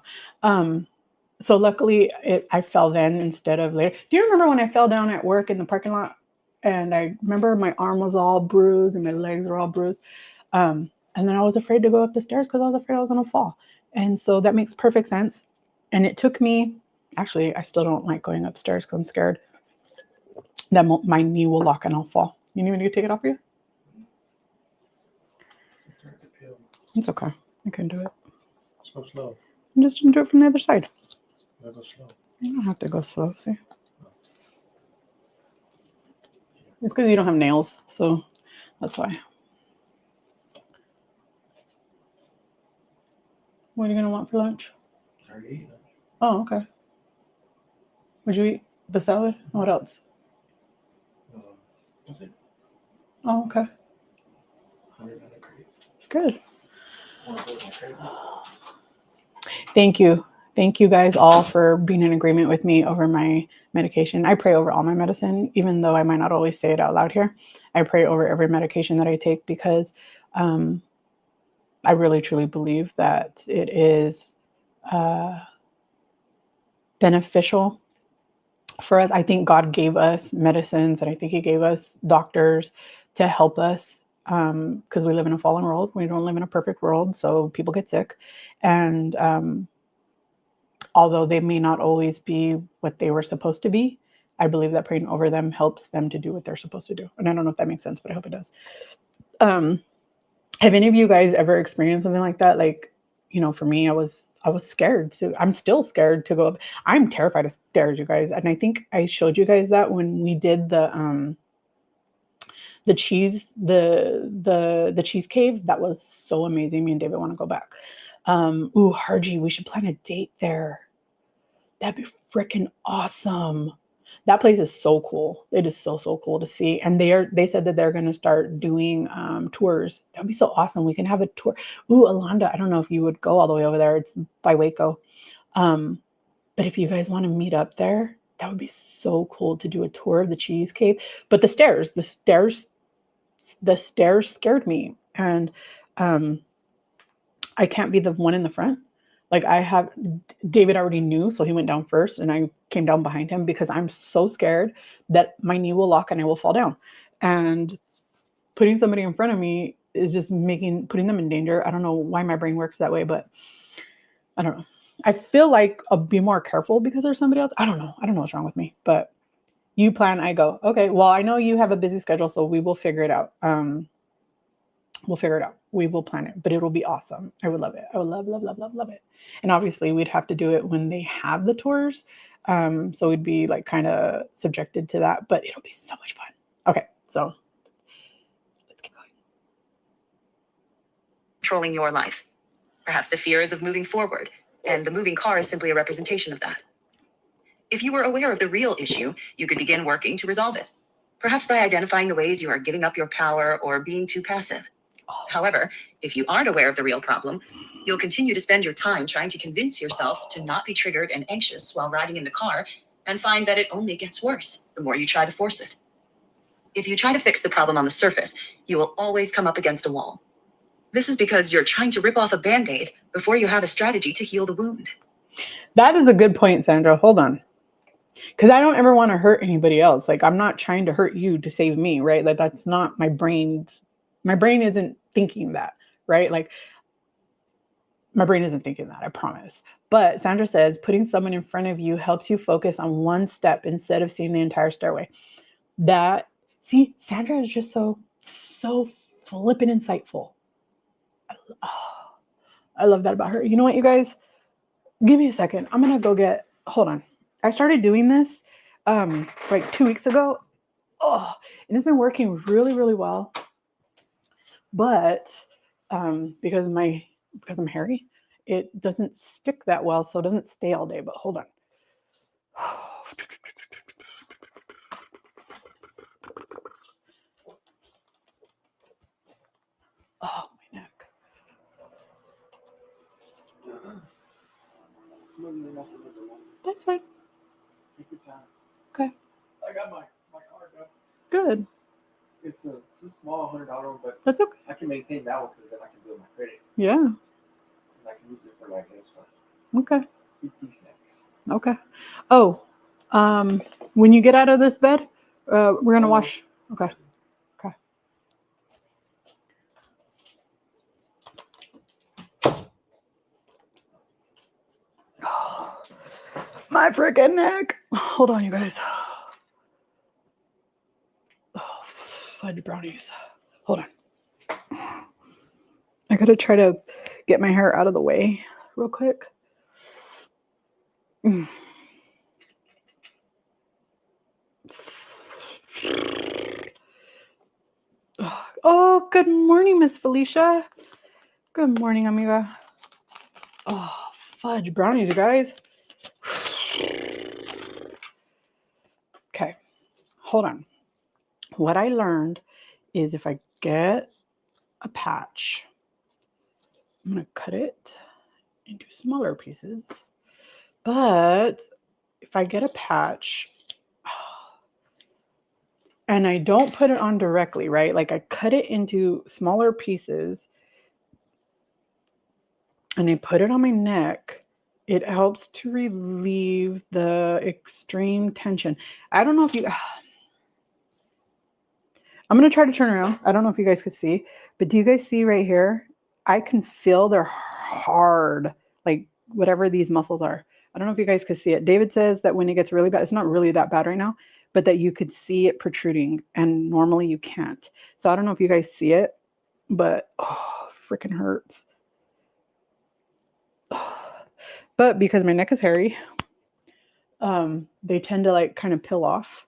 so luckily I fell then instead of later. Do you remember when I fell down at work in the parking lot? And I remember my arm was all bruised and my legs were all bruised. And then I was afraid to go up the stairs because I was afraid I was going to fall. And so that makes perfect sense. And it took me, actually, I still don't like going upstairs because I'm scared that my knee will lock and I'll fall. You need me to take it off for you? It's okay. I can do it. So slow. I'm just gonna do it from the other side. Go slow. You don't have to go slow, see? It's because you don't have nails, so that's why. What are you gonna want for lunch? I already ate lunch. Oh, okay. Would you eat the salad? What else? That's it. Oh, okay. 100 on a crate. Good. More important, crate. Thank you. Thank you guys all for being in agreement with me over my medication. I pray over all my medicine, even though I might not always say it out loud here. I pray over every medication that I take because I really truly believe that it is beneficial for us. I think God gave us medicines and I think He gave us doctors to help us because we live in a fallen world. We don't live in a perfect world, so people get sick. And although they may not always be what they were supposed to be, I believe that praying over them helps them to do what they're supposed to do. And I don't know if that makes sense, but I hope it does. Have any of you guys ever experienced something like that? Like, you know, for me, I was scared to, I'm still scared to go up. I'm terrified of stairs, you guys. And I think I showed you guys that when we did the cheese cave. That was so amazing. Me and David want to go back. Harji, we should plan a date there. That'd be freaking awesome. That place is so cool. It is so cool to see. And they said that they're going to start doing tours. That'd be so awesome. We can have a tour. Alonda, I don't know if you would go all the way over there. It's by Waco. But if you guys want to meet up there, that would be so cool to do a tour of the cheese cave. But the stairs scared me. And I can't be the one in the front. Like David already knew, so he went down first and I came down behind him because I'm so scared that my knee will lock and I will fall down. And putting somebody in front of me is just putting them in danger. I don't know why my brain works that way, but I don't know. I feel like I'll be more careful because there's somebody else. I don't know what's wrong with me, but you plan, I go. Okay, well, I know you have a busy schedule, so we will figure it out. We'll figure it out. We will plan it, but it will be awesome. I would love it. I would love it. And obviously we'd have to do it when they have the tours. So we'd be like kind of subjected to that, but it'll be so much fun. Okay. So let's keep going. Controlling your life. Perhaps the fear is of moving forward, and the moving car is simply a representation of that. If you were aware of the real issue, you could begin working to resolve it. Perhaps by identifying the ways you are giving up your power or being too passive. However, if you aren't aware of the real problem, you'll continue to spend your time trying to convince yourself to not be triggered and anxious while riding in the car and find that it only gets worse the more you try to force it. If you try to fix the problem on the surface, you will always come up against a wall. This is because you're trying to rip off a Band-Aid before you have a strategy to heal the wound. That is a good point, Sandra. Hold on. Because I don't ever want to hurt anybody else. Like, I'm not trying to hurt you to save me, right? Like, that's not my brain. My brain isn't thinking that, right? Like, my brain isn't thinking that, I promise. But Sandra says, putting someone in front of you helps you focus on one step instead of seeing the entire stairway. Sandra is just so flippin' insightful. I love that about her. You know what, you guys? Give me a second. I'm going to hold on. I started doing this like 2 weeks ago. And it's been working really well. But because I'm hairy, it doesn't stick that well, so it doesn't stay all day. But hold on. Oh, my neck. That's fine. Take your time. Okay. I got my card up. Good. It's too small, $100, but That's okay. I can maintain that one because then I can build my credit. Yeah. And I can use it for like other stuff. Okay. PT snacks. Okay. Oh, when you get out of this bed, we're gonna wash. Okay. Okay. My freaking neck. Hold on, you guys. Fudge brownies. Hold on. I gotta try to get my hair out of the way real quick. Mm. Oh, good morning, Miss Felicia. Good morning, amiga. Oh, fudge brownies, you guys. Okay, hold on. What I learned is if I get a patch, I'm going to cut it into smaller pieces. But if I get a patch and I don't put it on directly, right? Like I cut it into smaller pieces and I put it on my neck, it helps to relieve the extreme tension. I don't know if you... I'm going to try to turn around. I don't know if you guys can see, but do you guys see right here? I can feel they're hard, like whatever these muscles are. I don't know if you guys can see it. David says that when it gets really bad, it's not really that bad right now, but that you could see it protruding and normally you can't. So I don't know if you guys see it, but oh, freaking hurts. But because my neck is hairy, they tend to like kind of peel off,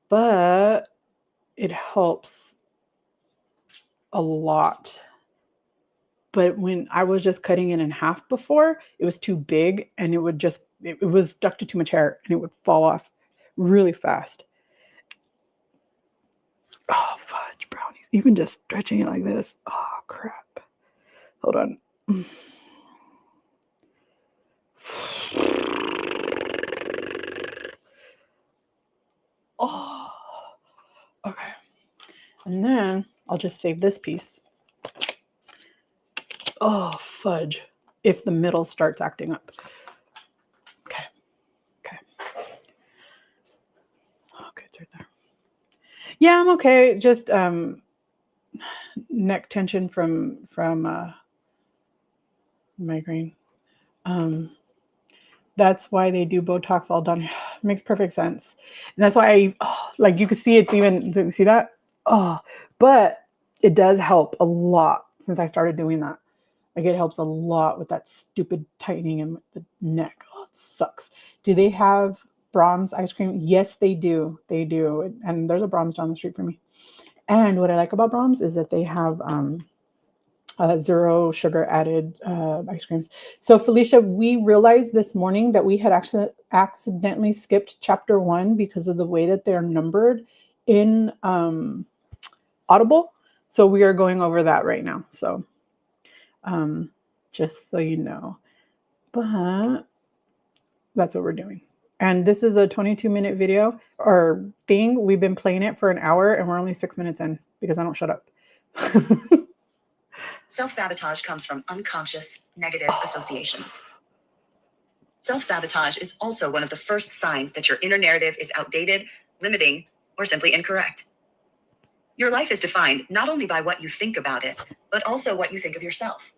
but it helps a lot. But when I was just cutting it in half before, it was too big and it would just, it was stuck to too much hair and it would fall off really fast. Oh, fudge brownies. Even just stretching it like this. Oh, crap. Hold on. Oh, okay. And then I'll just save this piece. Oh, fudge. If the middle starts acting up. Okay. Okay. Okay, it's right there. Yeah, I'm okay. Just neck tension from migraine. That's why they do Botox all done. Makes perfect sense. And that's why like you can see it's even, see that? Oh, but it does help a lot since I started doing that. Like it helps a lot with that stupid tightening in the neck. Oh, it sucks. Do they have Brahms ice cream? Yes, they do. They do. And there's a Brahms down the street from me. And what I like about Brahms is that they have 0 sugar added ice creams. So Felicia, we realized this morning that we had actually accidentally skipped chapter 1 because of the way that they're numbered in Audible. So we are going over that right now. So just so you know, but that's what we're doing. And this is a 22-minute video or thing. We've been playing it for an hour and we're only 6 minutes in because I don't shut up. Self-sabotage comes from unconscious negative associations. Self-sabotage is also one of the first signs that your inner narrative is outdated, limiting, or simply incorrect. Your life is defined not only by what you think about it, but also what you think of yourself.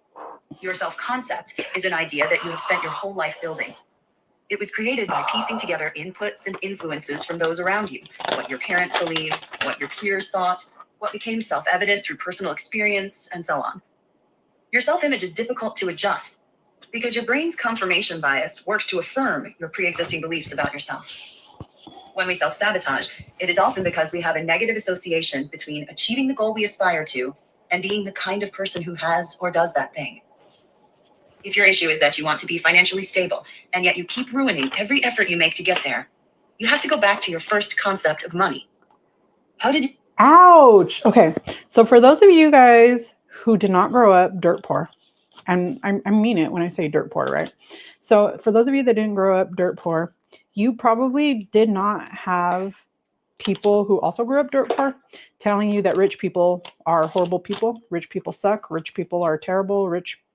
Your self-concept is an idea that you have spent your whole life building. It was created by piecing together inputs and influences from those around you, what your parents believed, what your peers thought, what became self-evident through personal experience, and so on. Your self-image is difficult to adjust because your brain's confirmation bias works to affirm your pre-existing beliefs about yourself. When we self-sabotage, it is often because we have a negative association between achieving the goal we aspire to and being the kind of person who has or does that thing. If your issue is that you want to be financially stable, and yet you keep ruining every effort you make to get there, you have to go back to your first concept of money. How did you... Ouch. Okay. So for those of you guys who did not grow up dirt poor, and I mean it when I say dirt poor, right? So for those of you that didn't grow up dirt poor, you probably did not have people who also grew up dirt poor telling you that rich people are horrible people. Rich people suck. Rich people are terrible.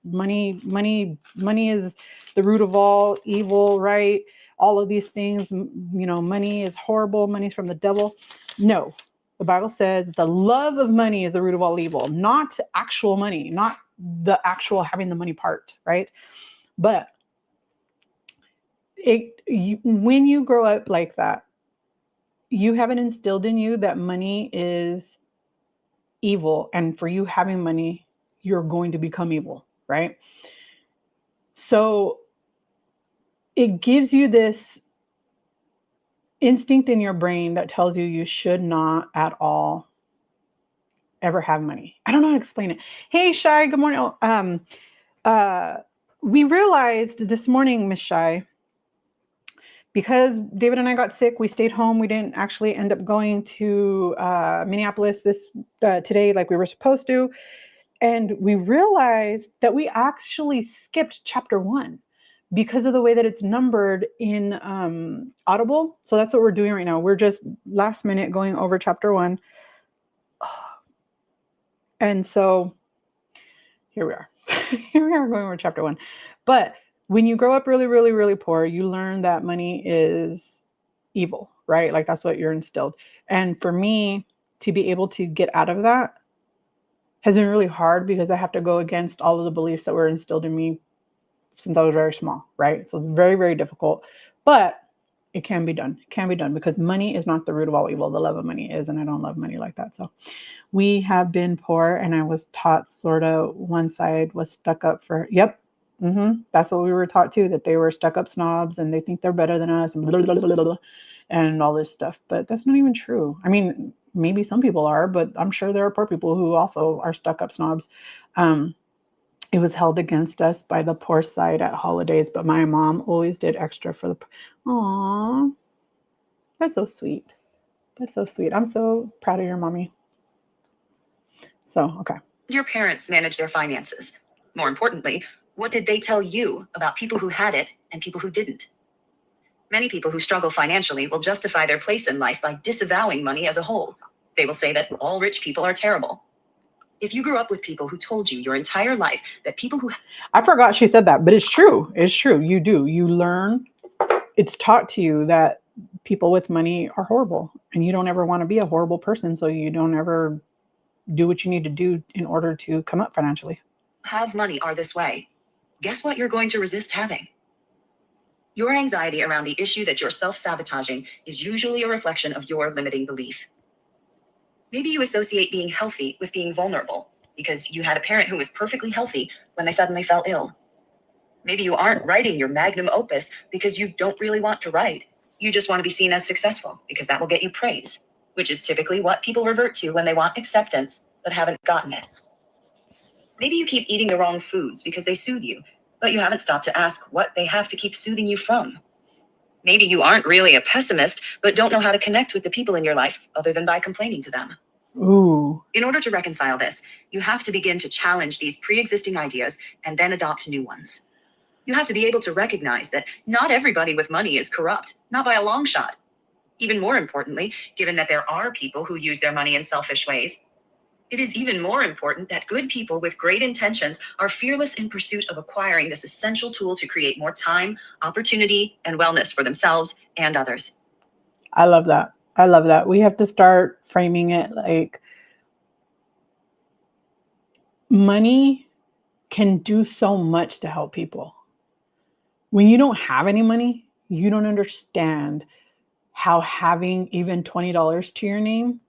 Money is the root of all evil, right? All of these things, money is horrible. Money's from the devil. No, the Bible says the love of money is the root of all evil, not actual money, not the actual having the money part, right? But when you grow up like that, you have it instilled in you that money is evil, and for you having money, you're going to become evil, right? So it gives you this instinct in your brain that tells you should not at all ever have money. I don't know how to explain it. Hey, Shy, good morning. We realized this morning, Miss Shy, because David and I got sick, we stayed home. We didn't actually end up going to Minneapolis today like we were supposed to. And we realized that we actually skipped chapter 1 because of the way that it's numbered in Audible. So that's what we're doing right now. We're just last minute going over chapter 1. And so here we are. Here we are going over chapter 1. But when you grow up really, really, really poor, you learn that money is evil, right? Like that's what you're instilled. And for me to be able to get out of that has been really hard because I have to go against all of the beliefs that were instilled in me since I was very small, right? So it's very, very difficult, but it can be done. It can be done because money is not the root of all evil. The love of money is, and I don't love money like that. So we have been poor, and I was taught sort of one side was stuck up for, yep. That's what we were taught too, that they were stuck up snobs and they think they're better than us and blah, blah, blah, blah, blah, and all this stuff. But that's not even true. I mean, maybe some people are, but I'm sure there are poor people who also are stuck up snobs. It was held against us by the poor side at holidays, but my mom always did extra for the. Aww, that's so sweet. That's so sweet. I'm so proud of your mommy. So, okay. Your parents manage their finances. More importantly, what did they tell you about people who had it and people who didn't? Many people who struggle financially will justify their place in life by disavowing money as a whole. They will say that all rich people are terrible. If you grew up with people who told you your entire life that people who... I forgot she said that, but it's true. It's true. You do. You learn. It's taught to you that people with money are horrible and you don't ever want to be a horrible person. So you don't ever do what you need to do in order to come up financially. Have money are this way. Guess what you're going to resist having? Your anxiety around the issue that you're self-sabotaging is usually a reflection of your limiting belief. Maybe you associate being healthy with being vulnerable because you had a parent who was perfectly healthy when they suddenly fell ill. Maybe you aren't writing your magnum opus because you don't really want to write. You just want to be seen as successful because that will get you praise, which is typically what people revert to when they want acceptance but haven't gotten it. Maybe you keep eating the wrong foods because they soothe you, but you haven't stopped to ask what they have to keep soothing you from. Maybe you aren't really a pessimist, but don't know how to connect with the people in your life other than by complaining to them. Ooh. In order to reconcile this, you have to begin to challenge these pre-existing ideas and then adopt new ones. You have to be able to recognize that not everybody with money is corrupt, not by a long shot. Even more importantly, given that there are people who use their money in selfish ways, it is even more important that good people with great intentions are fearless in pursuit of acquiring this essential tool to create more time, opportunity, and wellness for themselves and others. I love that. I love that. We have to start framing it like money can do so much to help people. When you don't have any money, you don't understand how having even $20 to your name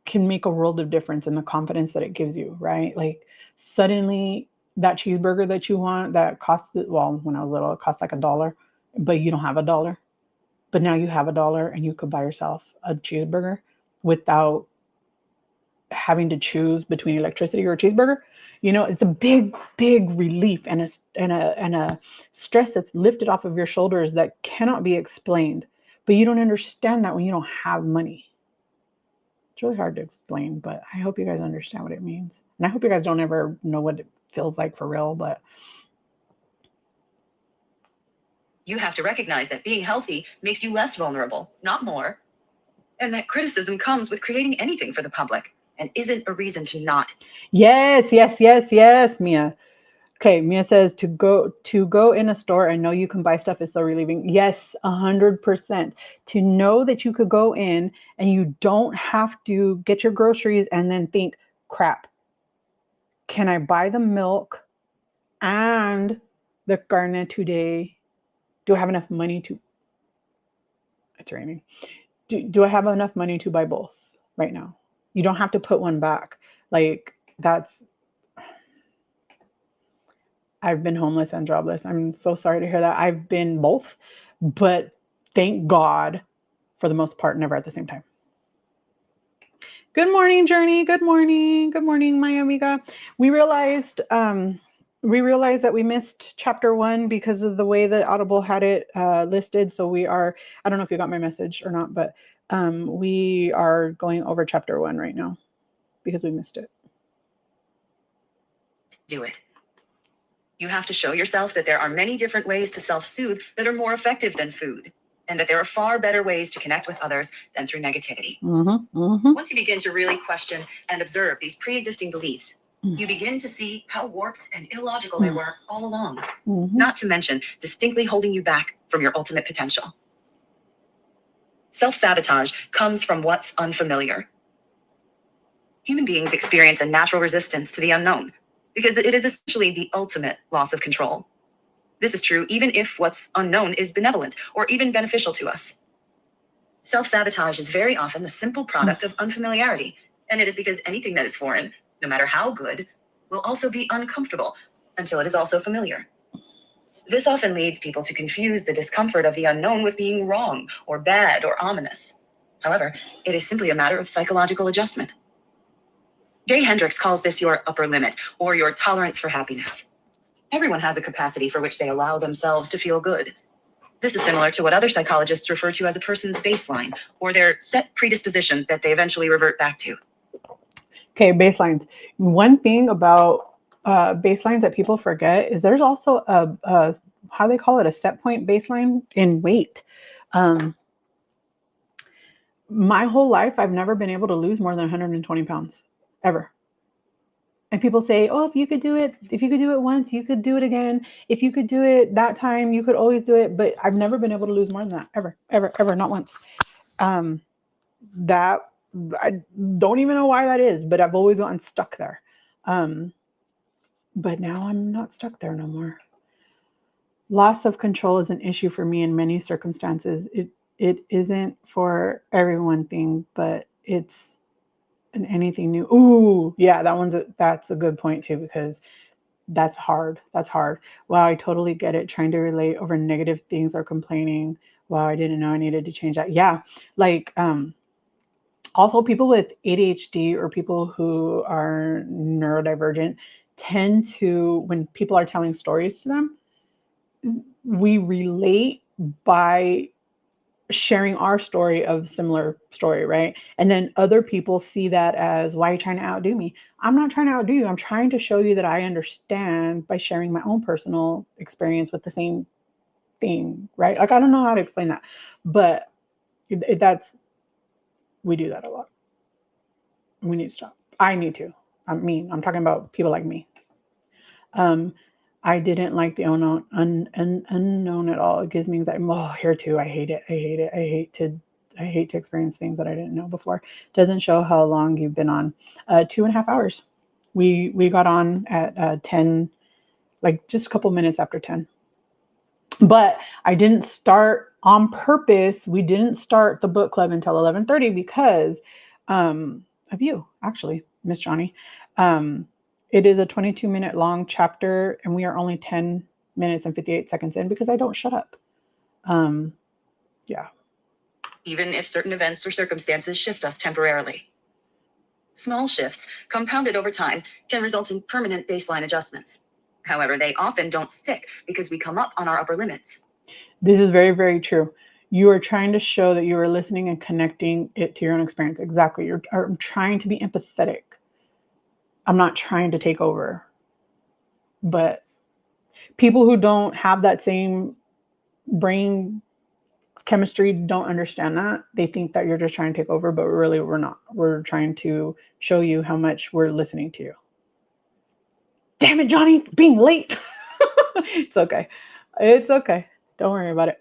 can make a world of difference in the confidence that it gives you, right? Like suddenly that cheeseburger that you want that cost, well, when I was little, it cost like $1, but you don't have $1. But now you have $1 and you could buy yourself a cheeseburger without having to choose between electricity or a cheeseburger. You know, it's a big, big relief and a stress that's lifted off of your shoulders that cannot be explained. But you don't understand that when you don't have money. It's really hard to explain, but I hope you guys understand what it means. And I hope you guys don't ever know what it feels like for real, but you have to recognize that being healthy makes you less vulnerable, not more. And that criticism comes with creating anything for the public and isn't a reason to not. Yes, Mia. Okay, Mia says to go in a store and know you can buy stuff is so relieving. Yes, 100%. To know that you could go in and you don't have to get your groceries and then think, crap, can I buy the milk and the carne today? Do I have enough money to? It's raining. Do I have enough money to buy both right now? You don't have to put one back. Like that's I've been homeless and jobless. I'm so sorry to hear that. I've been both, but thank God for the most part, never at the same time. Good morning, Journey. Good morning. Good morning, my amiga. We realized that we missed chapter 1 because of the way that Audible had it listed. So I don't know if you got my message or not, but we are going over chapter 1 right now because we missed it. Do it. You have to show yourself that there are many different ways to self-soothe that are more effective than food, and that there are far better ways to connect with others than through negativity. Once you begin to really question and observe these pre-existing beliefs, you begin to see how warped and illogical they were all along, not to mention distinctly holding you back from your ultimate potential. Self-sabotage comes from what's unfamiliar. Human beings experience a natural resistance to the unknown, because it is essentially the ultimate loss of control. This is true even if what's unknown is benevolent or even beneficial to us. Self-sabotage is very often the simple product of unfamiliarity, and it is because anything that is foreign, no matter how good, will also be uncomfortable until it is also familiar. This often leads people to confuse the discomfort of the unknown with being wrong or bad or ominous. However, it is simply a matter of psychological adjustment. Gay Hendricks calls this your upper limit, or your tolerance for happiness. Everyone has a capacity for which they allow themselves to feel good. This is similar to what other psychologists refer to as a person's baseline, or their set predisposition that they eventually revert back to. Okay, baselines. One thing about baselines that people forget is there's also a how they call it, a set point baseline in weight. My whole life, I've never been able to lose more than 120 pounds. Ever. And people say, oh, if you could do it once, you could do it again. If you could do it that time, you could always do it. But I've never been able to lose more than that. Ever, not once. That I don't even know why that is, but I've always gotten stuck there. But now I'm not stuck there no more. Loss of control is an issue for me in many circumstances. It isn't for everyone thing, but it's and anything new. Ooh, yeah, that's a good point too, because that's hard. That's hard. Wow, I totally get it. Trying to relate over negative things or complaining. Wow, I didn't know I needed to change that. Yeah, like also people with ADHD or people who are neurodivergent tend to, when people are telling stories to them, we relate by sharing our story of similar story, right? And then other people see that as, why are you trying to outdo me? I'm not trying to outdo you. I'm trying to show you that I understand by sharing my own personal experience with the same thing, right? Like, I don't know how to explain that, but we do that a lot. We need to stop. I need to. I'm talking about people like me. I didn't like the unknown at all. It gives me anxiety. Oh, here too. I hate it. I hate to experience things that I didn't know before. Doesn't show how long you've been on. 2.5 hours. We got on at 10, like just a couple minutes after 10. But I didn't start on purpose. We didn't start the book club until 11:30 because of you, actually, Miss Johnny. It is a 22-minute long chapter, and we are only 10 minutes and 58 seconds in because I don't shut up. Yeah. Even if certain events or circumstances shift us temporarily. Small shifts, compounded over time, can result in permanent baseline adjustments. However, they often don't stick because we come up on our upper limits. This is very, very true. You are trying to show that you are listening and connecting it to your own experience. Exactly. You're trying to be empathetic. I'm not trying to take over. But people who don't have that same brain chemistry don't understand that. They think that you're just trying to take over, but really we're not. We're trying to show you how much we're listening to you. Damn it, Johnny, being late. It's okay. It's okay. Don't worry about it.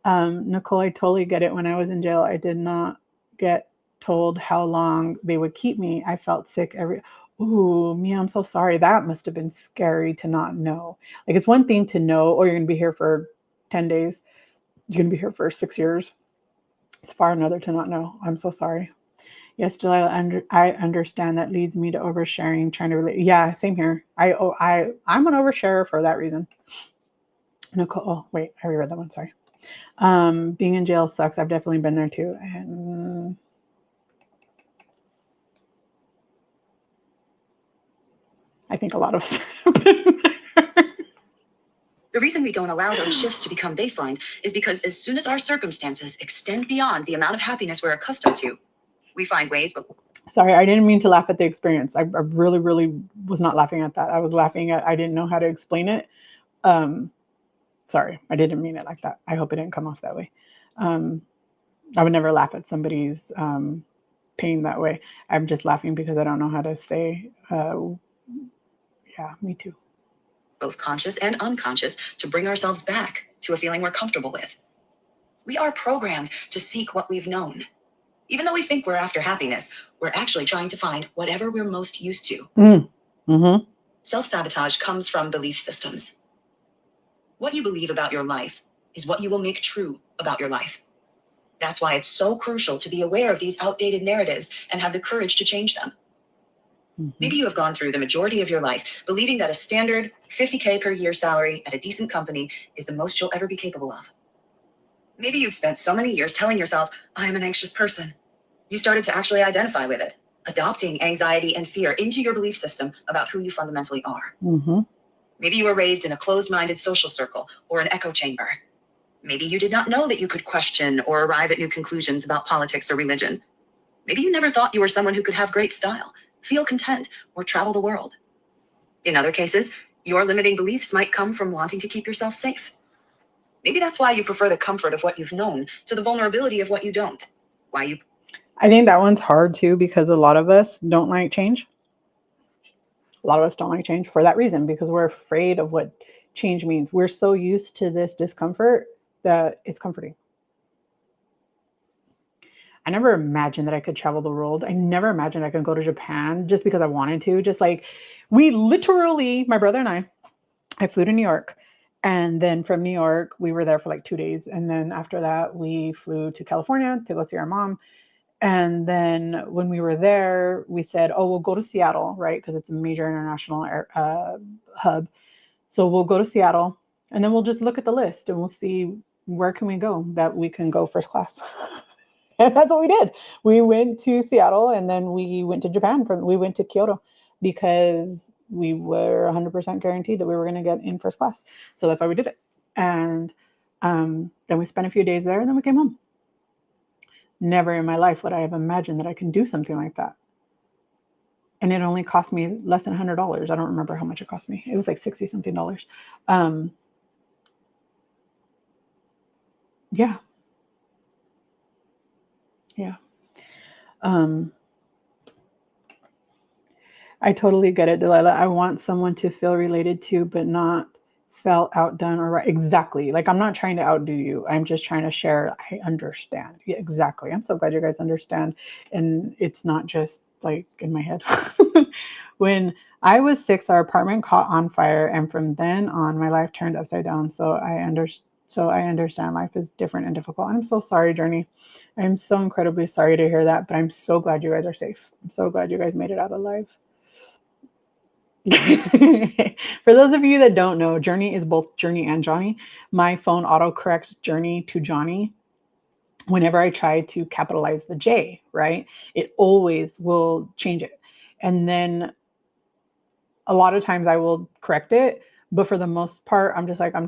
Nicole, I totally get it. When I was in jail, I did not get told how long they would keep me. I felt sick Ooh, Mia, I'm so sorry. That must have been scary to not know. Like, it's one thing to know, oh, you're going to be here for 10 days. You're going to be here for 6 years. It's far another to not know. I'm so sorry. Yes, Delilah, I understand that leads me to oversharing, trying to relate. Yeah, same here. I'm an oversharer for that reason. Nicole, oh, wait, I reread that one. Sorry. Being in jail sucks. I've definitely been there too. And I think a lot of us have been there. The reason we don't allow those shifts to become baselines is because as soon as our circumstances extend beyond the amount of happiness we're accustomed to, we find ways. Sorry, I didn't mean to laugh at the experience. I really, really was not laughing at that. I was laughing at, I didn't know how to explain it. Sorry, I didn't mean it like that. I hope it didn't come off that way. I would never laugh at somebody's pain that way. I'm just laughing because I don't know how to say, yeah, me too. Both conscious and unconscious, to bring ourselves back to a feeling we're comfortable with. We are programmed to seek what we've known. Even though we think we're after happiness, we're actually trying to find whatever we're most used to. Mm-hmm. Self-sabotage comes from belief systems. What you believe about your life is what you will make true about your life. That's why it's so crucial to be aware of these outdated narratives and have the courage to change them. Maybe you have gone through the majority of your life believing that a standard $50K per year salary at a decent company is the most you'll ever be capable of. Maybe you've spent so many years telling yourself, I am an anxious person. You started to actually identify with it, adopting anxiety and fear into your belief system about who you fundamentally are. Maybe you were raised in a closed-minded social circle or an echo chamber. Maybe you did not know that you could question or arrive at new conclusions about politics or religion. Maybe you never thought you were someone who could have great style, feel content, or travel the world. In other cases, your limiting beliefs might come from wanting to keep yourself safe. Maybe that's why you prefer the comfort of what you've known to the vulnerability of what you don't. I think that one's hard too, because a lot of us don't like change. A lot of us don't like change for that reason, because we're afraid of what change means. We're so used to this discomfort that it's comforting. I never imagined that I could travel the world. I never imagined I could go to Japan just because I wanted to. Just like we literally, my brother and I flew to New York. And then from New York, we were there for like 2 days. And then after that, we flew to California to go see our mom. And then when we were there, we said, oh, we'll go to Seattle, right? Because it's a major international hub. So we'll go to Seattle and then we'll just look at the list and we'll see where can we go that we can go first class. And that's what we did. We went to Seattle and then we went to Japan. We went to Kyoto because we were 100% guaranteed that we were going to get in first class. So that's why we did it. And then we spent a few days there and then we came home. Never in my life would I have imagined that I can do something like that. And it only cost me less than $100. I don't remember how much it cost me. It was like $60 something. Yeah. Yeah. I totally get it, Delilah. I want someone to feel related to, but not felt outdone or right. Exactly. Like, I'm not trying to outdo you. I'm just trying to share. I understand. Yeah, exactly. I'm so glad you guys understand. And it's not just like in my head. When I was 6, our apartment caught on fire. And from then on, my life turned upside down. So I understand life is different and difficult. I'm so sorry, Journey. I'm so incredibly sorry to hear that, but I'm so glad you guys are safe. I'm so glad you guys made it out alive. For those of you that don't know, Journey is both Journey and Johnny. My phone autocorrects Journey to Johnny whenever I try to capitalize the J, right? It always will change it. And then a lot of times I will correct it, but for the most part, I'm just like, I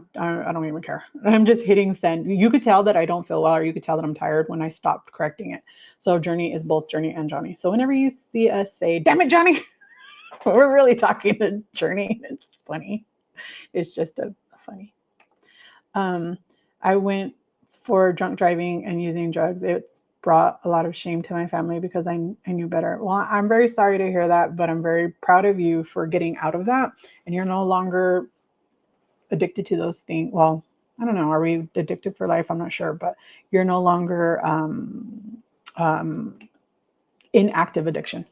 don't even care. I'm just hitting send. You could tell that I don't feel well, or you could tell that I'm tired when I stopped correcting it. So Journey is both Journey and Johnny. So whenever you see us say, damn it, Johnny, we're really talking to Journey. It's funny. It's just a funny. I went for drunk driving and using drugs. It's brought a lot of shame to my family because I knew better. Well, I'm very sorry to hear that, but I'm very proud of you for getting out of that. And you're no longer addicted to those things. Well, I don't know. Are we addicted for life? I'm not sure, but you're no longer in active addiction.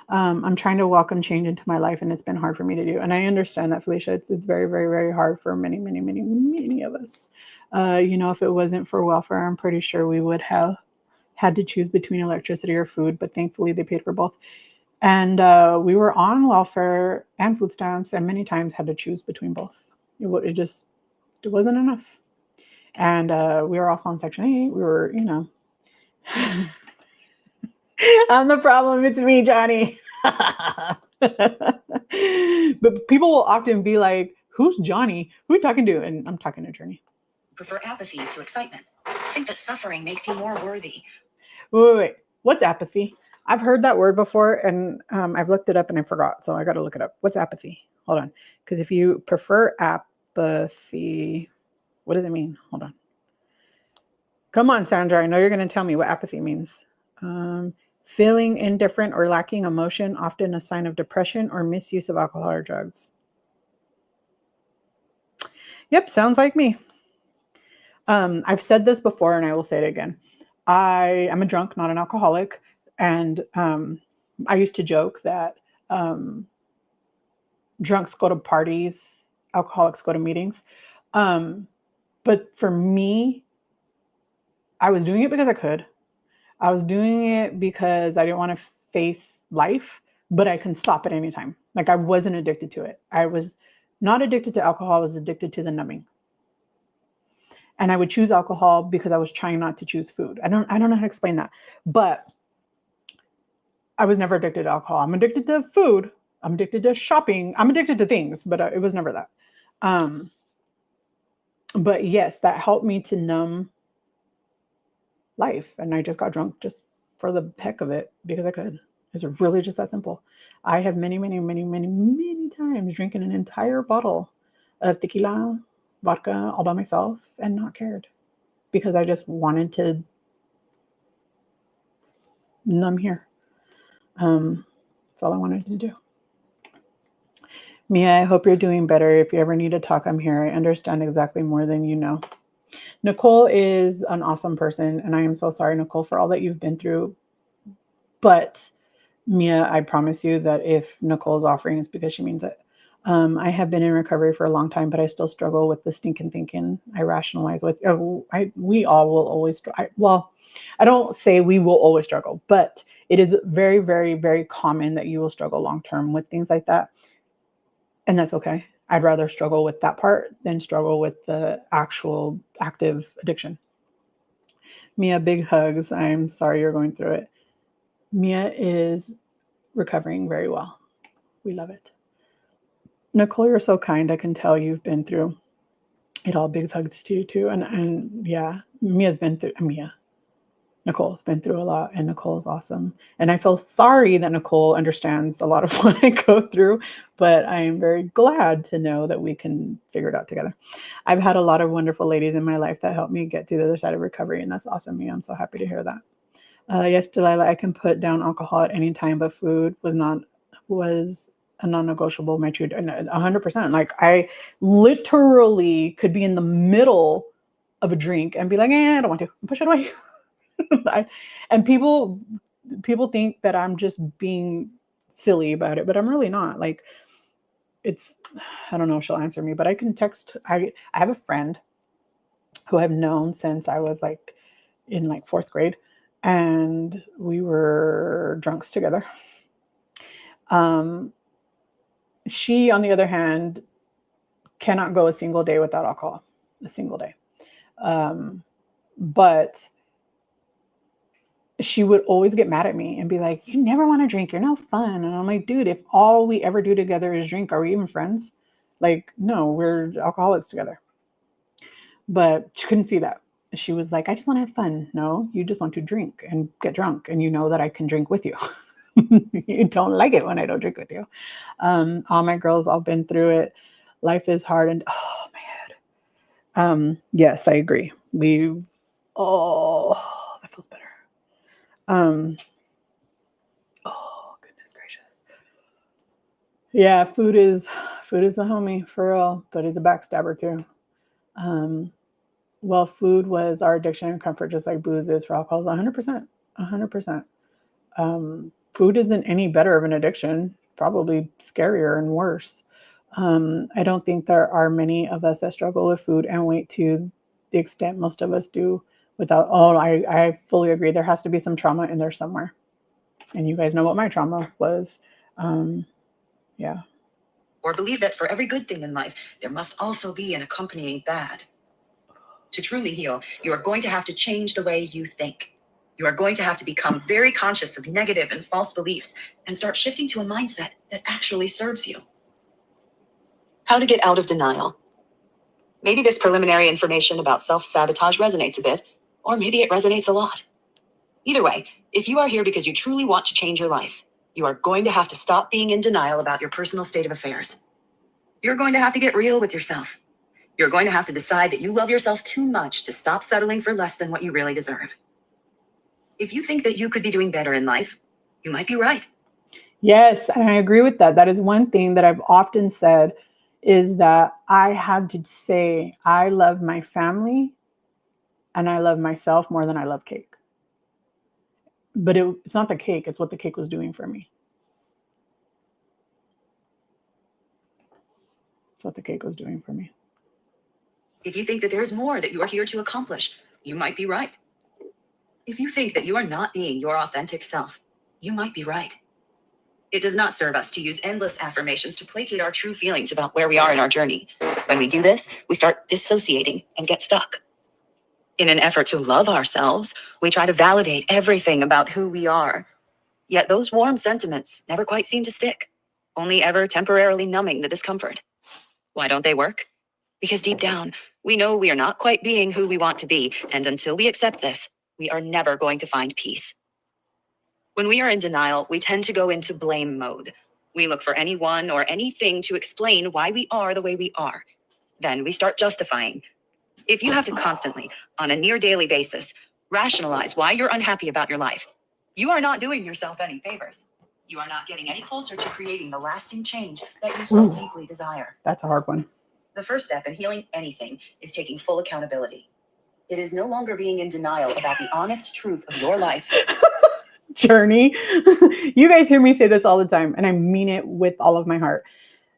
I'm trying to welcome change into my life, and it's been hard for me to do. And I understand that, Felicia. It's very, very, very hard for many, many, many, many of us. If it wasn't for welfare, I'm pretty sure we would have had to choose between electricity or food, but thankfully they paid for both. And we were on welfare and food stamps, and many times had to choose between both. It just it wasn't enough. And we were also on Section 8. We were, I'm the problem. It's me, Johnny. But people will often be like, "Who's Johnny? Who are you talking to?" And I'm talking to Journey. Prefer apathy to excitement. Think that suffering makes you more worthy. Wait. What's apathy? I've heard that word before, and I've looked it up and I forgot, so I got to look it up. What's apathy? Hold on, because if you prefer apathy, what does it mean? Hold on. Come on, Sandra. I know you're going to tell me what apathy means. Feeling indifferent or lacking emotion, often a sign of depression or misuse of alcohol or drugs. Yep, sounds like me. I've said this before and I will say it again. I am a drunk, not an alcoholic. And I used to joke that drunks go to parties, alcoholics go to meetings. But for me, I was doing it because I could. I was doing it because I didn't want to face life, but I can stop at any time. Like I wasn't addicted to it. I was not addicted to alcohol. I was addicted to the numbing. And I would choose alcohol because I was trying not to choose food. I don't know how to explain that, but I was never addicted to alcohol. I'm addicted to food. I'm addicted to shopping. I'm addicted to things, but it was never that. But yes, that helped me to numb life. And I just got drunk just for the heck of it because I could. It's really just that simple. I have many times drinking an entire bottle of tequila, vodka all by myself and not cared because I just wanted to numb here. That's all I wanted to do. Mia, I hope you're doing better. If you ever need to talk, I'm here. I understand exactly more than you know. Nicole is an awesome person, and I am so sorry, Nicole, for all that you've been through. But Mia, I promise you that if Nicole's offering, it's because she means it. I have been in recovery for a long time, but I still struggle with the stinking thinking. I rationalize with, we all will always, I don't say we will always struggle, but it is very, very, very common that you will struggle long-term with things like that. And that's okay. I'd rather struggle with that part than struggle with the actual active addiction. Mia, big hugs. I'm sorry you're going through it. Mia is recovering very well. We love it. Nicole, you're so kind. I can tell you've been through it all. Big hugs to you too. And yeah, Nicole's been through a lot, and Nicole's awesome. And I feel sorry that Nicole understands a lot of what I go through, but I am very glad to know that we can figure it out together. I've had a lot of wonderful ladies in my life that helped me get to the other side of recovery, and that's awesome. Mia, I'm so happy to hear that. Yes, Delilah, I can put down alcohol at any time, but food was a non-negotiable. My truth, 100%. Like I literally could be in the middle of a drink and be like, I don't want to push it away. And people think that I'm just being silly about it, but I'm really not. Like I don't know if she'll answer me, but I can text. I have a friend who I've known since I was like in like 4th grade, and we were drunks together. She, on the other hand, cannot go a single day without alcohol, a single day. But she would always get mad at me and be like, you never want to drink. You're no fun. And I'm like, dude, if all we ever do together is drink, are we even friends? Like, no, we're alcoholics together. But she couldn't see that. She was like, I just want to have fun. No, you just want to drink and get drunk. And you know that I can drink with you. You don't like it when I don't drink with you. All my girls, all been through it. Life is hard. And oh my head. Yes, I agree. That feels better. Oh goodness gracious. Yeah, food is the homie for real, but he's a backstabber too. Well, food was our addiction and comfort, just like booze is for alcohol. 100%. Food isn't any better of an addiction, probably scarier and worse. I don't think there are many of us that struggle with food and weight to the extent most of us do without, oh, I fully agree. There has to be some trauma in there somewhere. And you guys know what my trauma was. Yeah. Or believe that for every good thing in life, there must also be an accompanying bad. To truly heal, you are going to have to change the way you think. You are going to have to become very conscious of negative and false beliefs and start shifting to a mindset that actually serves you. How to get out of denial. Maybe this preliminary information about self-sabotage resonates a bit, or maybe it resonates a lot. Either way, if you are here because you truly want to change your life, you are going to have to stop being in denial about your personal state of affairs. You're going to have to get real with yourself. You're going to have to decide that you love yourself too much to stop settling for less than what you really deserve. If you think that you could be doing better in life, you might be right. Yes, and I agree with that. That is one thing that I've often said is that I had to say I love my family and I love myself more than I love cake. But it's not the cake, it's what the cake was doing for me. It's what the cake was doing for me. If you think that there is more that you are here to accomplish, you might be right. If you think that you are not being your authentic self, you might be right. It does not serve us to use endless affirmations to placate our true feelings about where we are in our journey. When we do this, we start dissociating and get stuck. In an effort to love ourselves, we try to validate everything about who we are. Yet those warm sentiments never quite seem to stick, only ever temporarily numbing the discomfort. Why don't they work? Because deep down, we know we are not quite being who we want to be, and until we accept this, we are never going to find peace. When we are in denial, we tend to go into blame mode. We look for anyone or anything to explain why we are the way we are. Then we start justifying. If you have to constantly, on a near daily basis, rationalize why you're unhappy about your life, you are not doing yourself any favors. You are not getting any closer to creating the lasting change that you so deeply desire. That's a hard one. The first step in healing anything is taking full accountability. It is no longer being in denial about the honest truth of your life. Journey. You guys hear me say this all the time, and I mean it with all of my heart.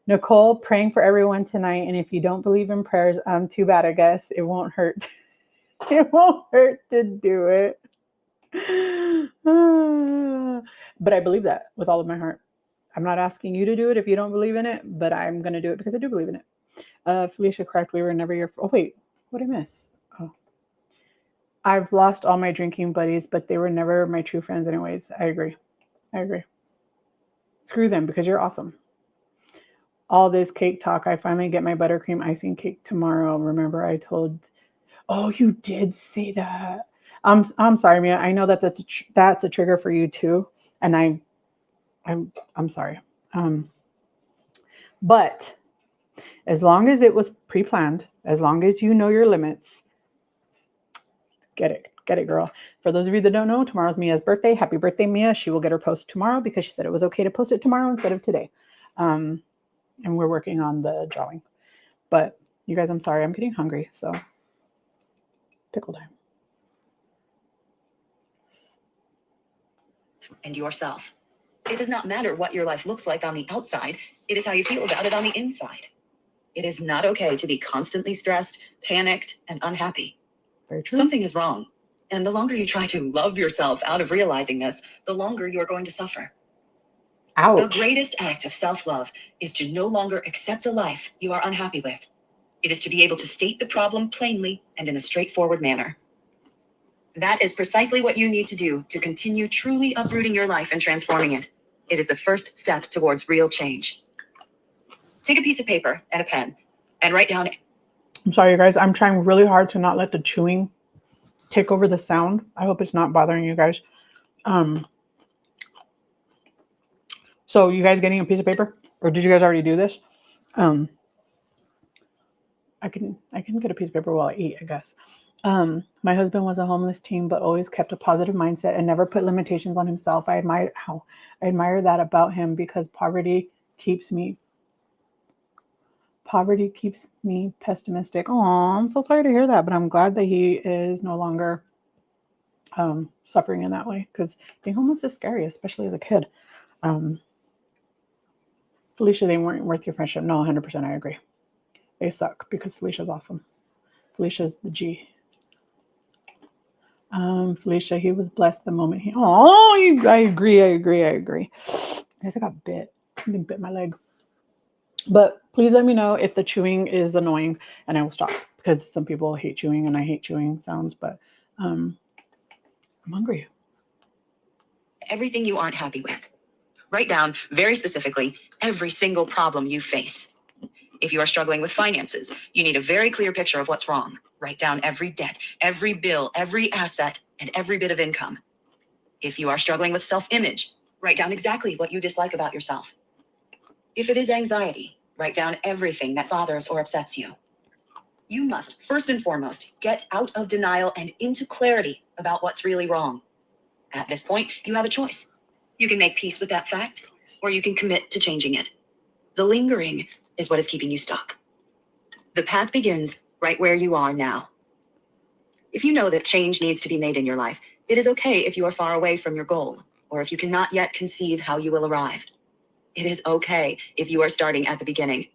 Nicole, praying for everyone tonight. And if you don't believe in prayers, too bad, I guess. It won't hurt. It won't hurt to do it. But I believe that with all of my heart. I'm not asking you to do it if you don't believe in it, but I'm going to do it because I do believe in it. Felicia, correct. We were never your. Oh, wait. What did I miss? Oh. I've lost all my drinking buddies, but they were never my true friends anyways. I agree. Screw them because you're awesome. All this cake talk. I finally get my buttercream icing cake tomorrow. Remember I told, oh, you did say that. I'm sorry, Mia. I know that that's a trigger for you too. And I'm sorry. But as long as it was pre-planned, as long as you know your limits, get it, girl. For those of you that don't know, tomorrow's Mia's birthday. Happy birthday, Mia. She will get her post tomorrow because she said it was okay to post it tomorrow instead of today. And we're working on the drawing. But you guys, I'm sorry. I'm getting hungry. So pickle time. And yourself. It does not matter what your life looks like on the outside. It is how you feel about it on the inside. It is not okay to be constantly stressed, panicked, and unhappy. Very true. Something is wrong. And the longer you try to love yourself out of realizing this, the longer you are going to suffer. Ouch. The greatest act of self-love is to no longer accept a life you are unhappy with. It is to be able to state the problem plainly and in a straightforward manner. That is precisely what you need to do to continue truly uprooting your life and transforming it. It is the first step towards real change. Take a piece of paper and a pen and write down. I'm sorry, you guys. I'm trying really hard to not let the chewing take over the sound. I hope it's not bothering you guys. So you guys getting a piece of paper? Or did you guys already do this? I can get a piece of paper while I eat, I guess. My husband was a homeless teen, but always kept a positive mindset and never put limitations on himself. I admire that about him because poverty keeps me pessimistic. Oh, I'm so sorry to hear that, but I'm glad that he is no longer suffering in that way because being homeless is scary, especially as a kid. Felicia, they weren't worth your friendship. No, 100%, I agree. They suck because Felicia's awesome. Felicia's the G. Felicia, he was blessed the moment he. Oh, I agree. Guys, I got bit. Something bit my leg. But please let me know if the chewing is annoying, and I will stop because some people hate chewing, and I hate chewing sounds. But I'm hungry. Everything you aren't happy with. Write down, very specifically, every single problem you face. If you are struggling with finances, you need a very clear picture of what's wrong. Write down every debt, every bill, every asset, and every bit of income. If you are struggling with self-image, write down exactly what you dislike about yourself. If it is anxiety, write down everything that bothers or upsets you. You must, first and foremost, get out of denial and into clarity about what's really wrong. At this point, you have a choice. You can make peace with that fact, or you can commit to changing it. The lingering is what is keeping you stuck. The path begins right where you are now. If you know that change needs to be made in your life, it is okay if you are far away from your goal, or if you cannot yet conceive how you will arrive. It is okay if you are starting at the beginning.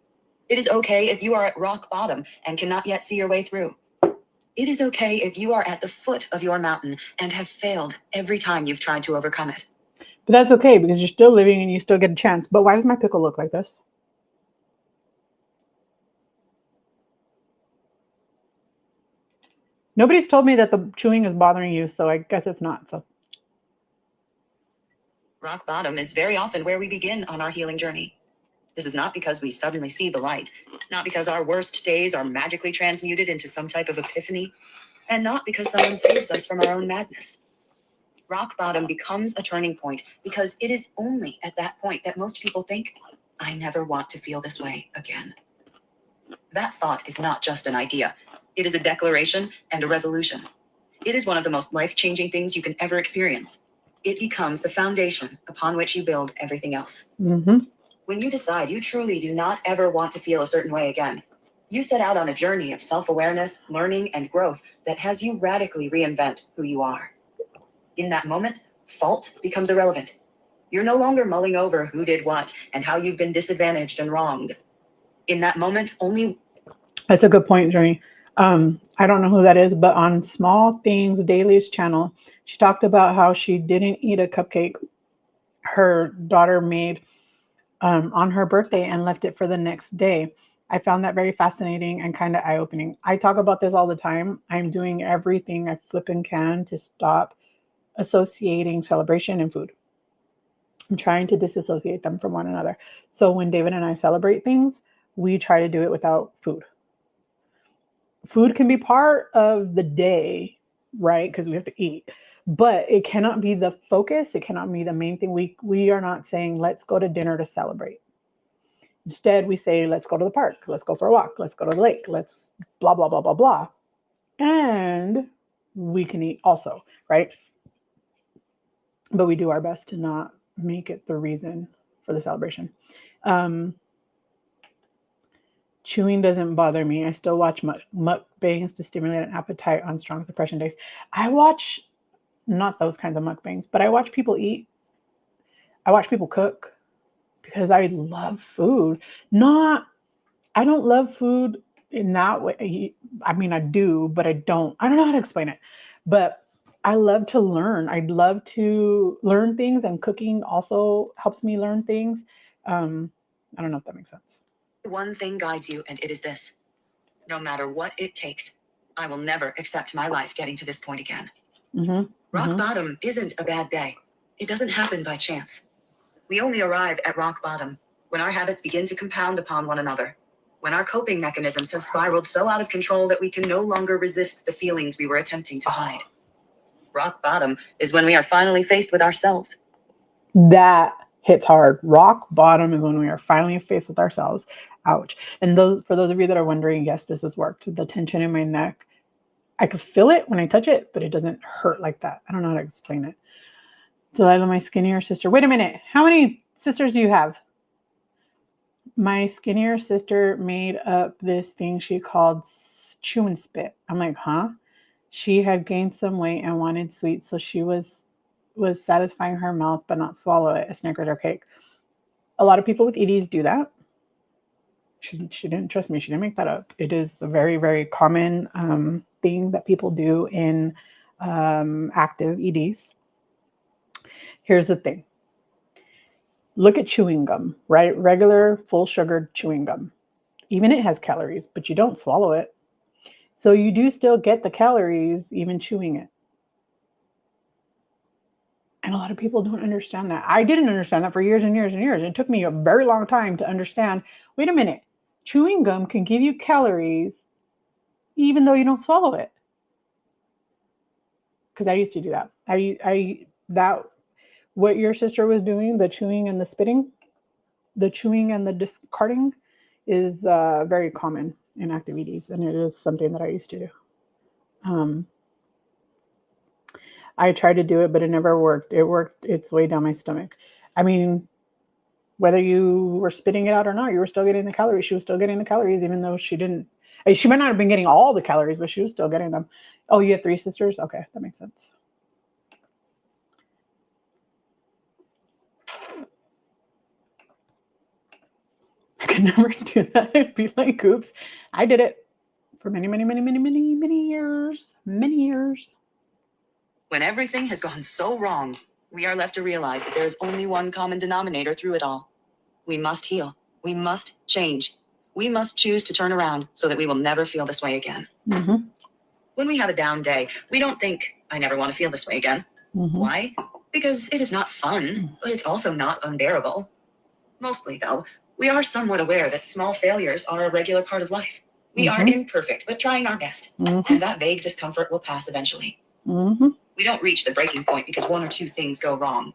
It is okay if you are at rock bottom and cannot yet see your way through. It is okay if you are at the foot of your mountain and have failed every time you've tried to overcome it. But that's okay because you're still living and you still get a chance. But why does my pickle look like this? Nobody's told me that the chewing is bothering you, so I guess it's not. So rock bottom is very often where we begin on our healing journey. This is not because we suddenly see the light, not because our worst days are magically transmuted into some type of epiphany, and not because someone saves us from our own madness. Rock bottom becomes a turning point because it is only at that point that most people think, I never want to feel this way again. That thought is not just an idea. It is a declaration and a resolution. It is one of the most life-changing things you can ever experience. It becomes the foundation upon which you build everything else. When you decide you truly do not ever want to feel a certain way again, you set out on a journey of self-awareness, learning, and growth that has you radically reinvent who you are. In that moment, fault becomes irrelevant. You're no longer mulling over who did what and how you've been disadvantaged and wronged. In that moment, only... That's a good point, Journey. I don't know who that is, but on Small Things Daily's channel, she talked about how she didn't eat a cupcake her daughter made on her birthday and left it for the next day. I found that very fascinating and kind of eye-opening. I talk about this all the time. I'm doing everything I flip and can to stop associating celebration and food. I'm trying to disassociate them from one another. So when David and I celebrate things, we try to do it without food. Food can be part of the day, right? Because we have to eat, but it cannot be the focus. It cannot be the main thing. We are not saying, let's go to dinner to celebrate. Instead, we say, let's go to the park. Let's go for a walk. Let's go to the lake. Let's blah, blah, blah, blah, blah. And we can eat also, right? But we do our best to not make it the reason for the celebration. Chewing doesn't bother me. I still watch mukbangs to stimulate an appetite on strong suppression days. I watch not those kinds of mukbangs, but I watch people eat. I watch people cook because I love food. I don't love food in that way. I mean, I do, but I don't know how to explain it. But I love to learn. I'd love to learn things, and cooking also helps me learn things. I don't know if that makes sense. One thing guides you, and it is this. No matter what it takes, I will never accept my life getting to this point again. Rock bottom isn't a bad day. It doesn't happen by chance. We only arrive at rock bottom when our habits begin to compound upon one another, when our coping mechanisms have spiraled so out of control that we can no longer resist the feelings we were attempting to hide. Rock bottom is when we are finally faced with ourselves. That hits hard. Rock bottom is when we are finally faced with ourselves. Ouch. And for those of you that are wondering, yes, this has worked. The tension in my neck, I could feel it when I touch it, but it doesn't hurt like that. I don't know how to explain it. Delilah, my skinnier sister. Wait a minute. How many sisters do you have? My skinnier sister made up this thing she called chew and spit. I'm like, huh? She had gained some weight and wanted sweets, so she was satisfying her mouth but not swallow it, a snickerdoodle cake. A lot of people with EDs do that. She didn't, trust me, she didn't make that up. It is a very, very common thing that people do in active EDs. Here's the thing. Look at chewing gum, right? Regular full sugar chewing gum. Even it has calories, but you don't swallow it. So you do still get the calories even chewing it. And a lot of people don't understand that. I didn't understand that for years and years and years. It took me a very long time to understand, wait a minute, chewing gum can give you calories even though you don't swallow it. Because I used to do that. That what your sister was doing, the chewing and the spitting, the chewing and the discarding is very common in active EDs, and it is something that I used to do. I tried to do it, but it never worked. It worked its way down my stomach. I mean, whether you were spitting it out or not, you were still getting the calories. She was still getting the calories, even though she didn't. She might not have been getting all the calories, but she was still getting them. Oh, you have 3 sisters? Okay, that makes sense. I could never do that. It'd be like, oops, I did it for many, many, many, many, many, many years. Many years. When everything has gone so wrong, we are left to realize that there is only one common denominator through it all. We must heal. We must change. We must choose to turn around so that we will never feel this way again. Mm-hmm. When we have a down day, we don't think, I never want to feel this way again. Mm-hmm. Why? Because it is not fun, but it's also not unbearable. Mostly, though, we are somewhat aware that small failures are a regular part of life. We are imperfect, but trying our best. And that vague discomfort will pass eventually. We don't reach the breaking point because 1 or 2 things go wrong.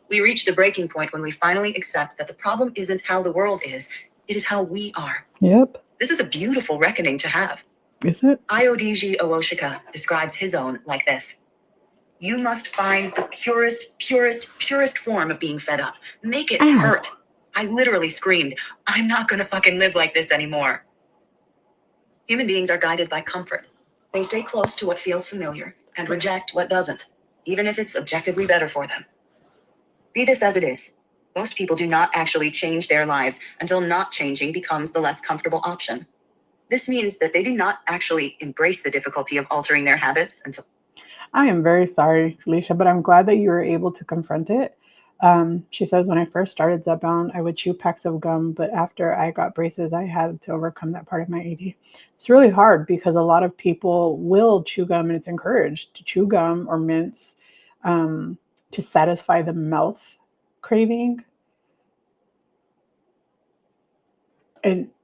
We reach the breaking point when we finally accept that the problem isn't how the world is, it is how we are. Yep. This is a beautiful reckoning to have. Is it? Iodiji Owoshika describes his own like this. You must find the purest form of being fed up. Make it hurt. I literally screamed, I'm not gonna fucking live like this anymore. Human beings are guided by comfort. They stay close to what feels familiar and reject what doesn't, even if it's objectively better for them. Be this as it is, most people do not actually change their lives until not changing becomes the less comfortable option. This means that they do not actually embrace the difficulty of altering their habits until... I am very sorry, Felicia, but I'm glad that you were able to confront it. She says, when I first started Zepbound, I would chew packs of gum, but after I got braces, I had to overcome that part of my AD. It's really hard because a lot of people will chew gum, and it's encouraged to chew gum or mints to satisfy the mouth craving.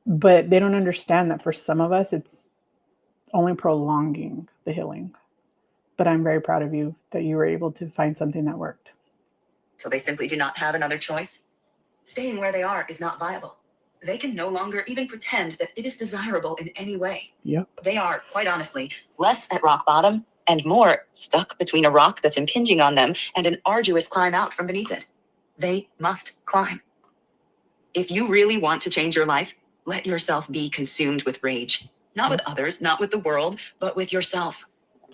But they don't understand that for some of us, it's only prolonging the healing. But I'm very proud of you that you were able to find something that worked. So they simply do not have another choice. Staying where they are is not viable. They can no longer even pretend that it is desirable in any way. Yep. They are, quite honestly, less at rock bottom and more stuck between a rock that's impinging on them and an arduous climb out from beneath it. They must climb. If you really want to change your life, let yourself be consumed with rage. Not with others, not with the world, but with yourself.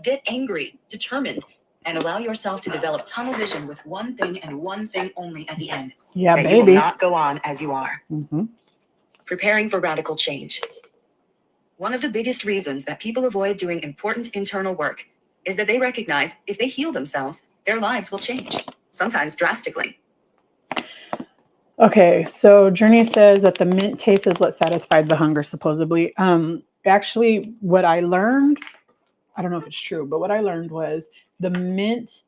Get angry, determined, and allow yourself to develop tunnel vision with one thing and one thing only at the end. Yeah, that baby. You will not go on as you are. Mm-hmm. Preparing for radical change. One of the biggest reasons that people avoid doing important internal work is that they recognize if they heal themselves, their lives will change, sometimes drastically. Okay, so Journey says that the mint taste is what satisfied the hunger, supposedly. Actually, what I learned, I don't know if it's true, but what I learned was the mint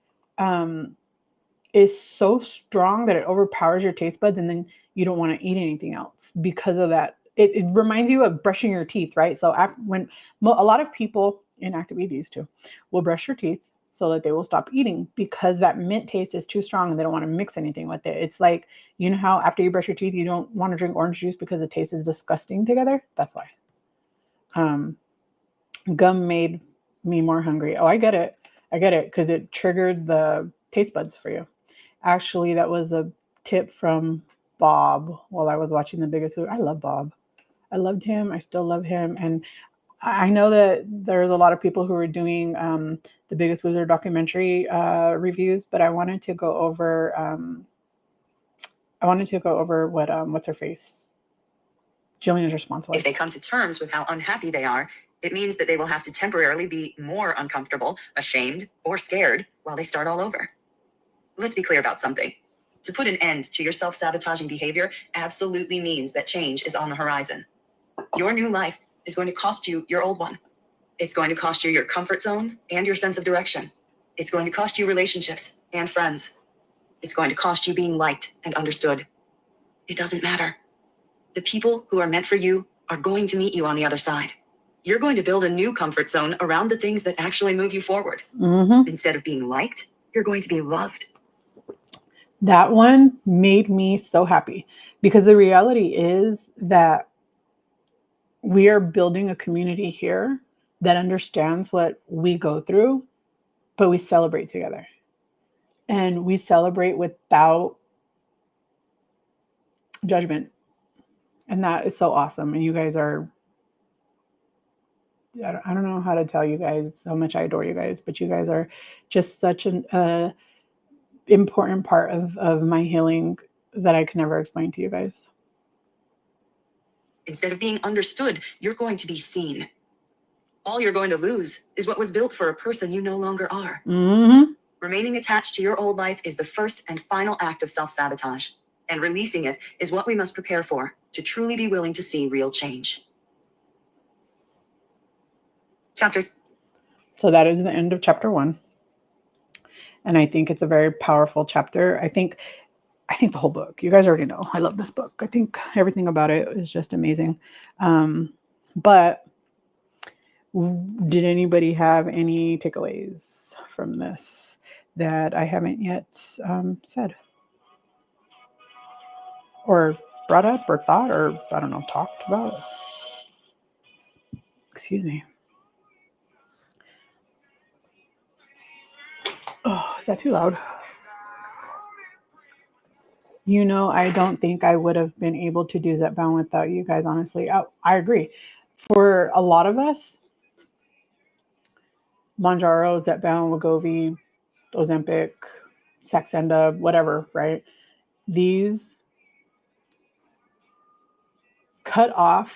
is so strong that it overpowers your taste buds, and then you don't want to eat anything else because of that. It reminds you of brushing your teeth, right? So when a lot of people in active EDs too will brush your teeth so that they will stop eating because that mint taste is too strong and they don't want to mix anything with it. It's like, you know how after you brush your teeth, you don't want to drink orange juice because the taste is disgusting together? That's why. Gum made me more hungry. Oh, I get it because it triggered the taste buds for you. Actually, that was a tip from Bob while I was watching The Biggest Loser. I love Bob. I loved him. I still love him. And I know that there's a lot of people who are doing The Biggest Loser documentary reviews, but I wanted to go over what what's her face, Jillian's response was. If they come to terms with how unhappy they are, It means that they will have to temporarily be more uncomfortable, ashamed, or scared while they start all over. Let's be clear about something. To put an end to your self-sabotaging behavior absolutely means that change is on the horizon. Your new life is going to cost you your old one. It's going to cost you your comfort zone and your sense of direction. It's going to cost you relationships and friends. It's going to cost you being liked and understood. It doesn't matter. The people who are meant for you are going to meet you on the other side. You're going to build a new comfort zone around the things that actually move you forward. Instead of being liked, you're going to be loved. That one made me so happy because the reality is that we are building a community here that understands what we go through, but we celebrate together. And we celebrate without judgment. And that is so awesome. And you guys are, I don't know how to tell you guys how much I adore you guys, but you guys are just such an important part of my healing that I can never explain to you guys. Instead of being understood, you're going to be seen. All you're going to lose is what was built for a person you no longer are. Remaining attached to your old life is the first and final act of self-sabotage, and releasing it is what we must prepare for to truly be willing to see real change. So that is the end of chapter 1. And I think it's a very powerful chapter. I think the whole book, you guys already know, I love this book. I think everything about it is just amazing. But did anybody have any takeaways from this that I haven't yet said? Or brought up or thought or, I don't know, talked about? Excuse me. Oh, is that too loud? You know, I don't think I would have been able to do Zepbound without you guys, honestly. I agree. For a lot of us, Mounjaro, Zepbound, Wegovy, Ozempic, Saxenda, whatever, right? These cut off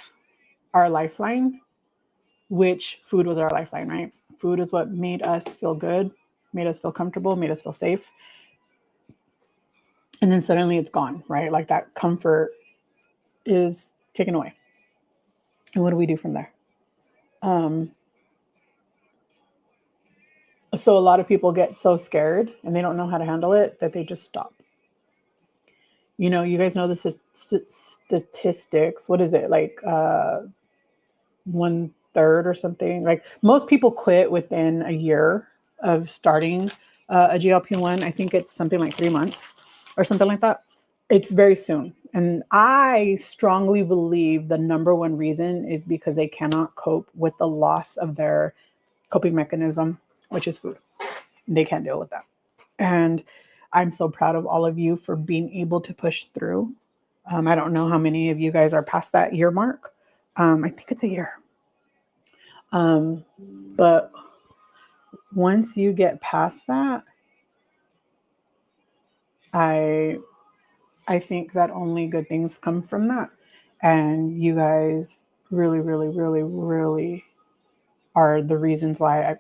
our lifeline, which food was our lifeline, right? Food is what made us feel good, made us feel comfortable, made us feel safe. And then suddenly it's gone, right? Like that comfort is taken away. And what do we do from there? So a lot of people get so scared and they don't know how to handle it that they just stop. You know, you guys know the statistics. What is it? Like 1/3 or something. Like most people quit within a year of starting a GLP-1. I think it's something like 3 months or something like that. It's very soon. And I strongly believe the number one reason is because they cannot cope with the loss of their coping mechanism, which is food. They can't deal with that. And I'm so proud of all of you for being able to push through. I don't know how many of you guys are past that year mark. I think it's a year. But once you get past that, I think that only good things come from that. And you guys really, really, really, really are the reasons why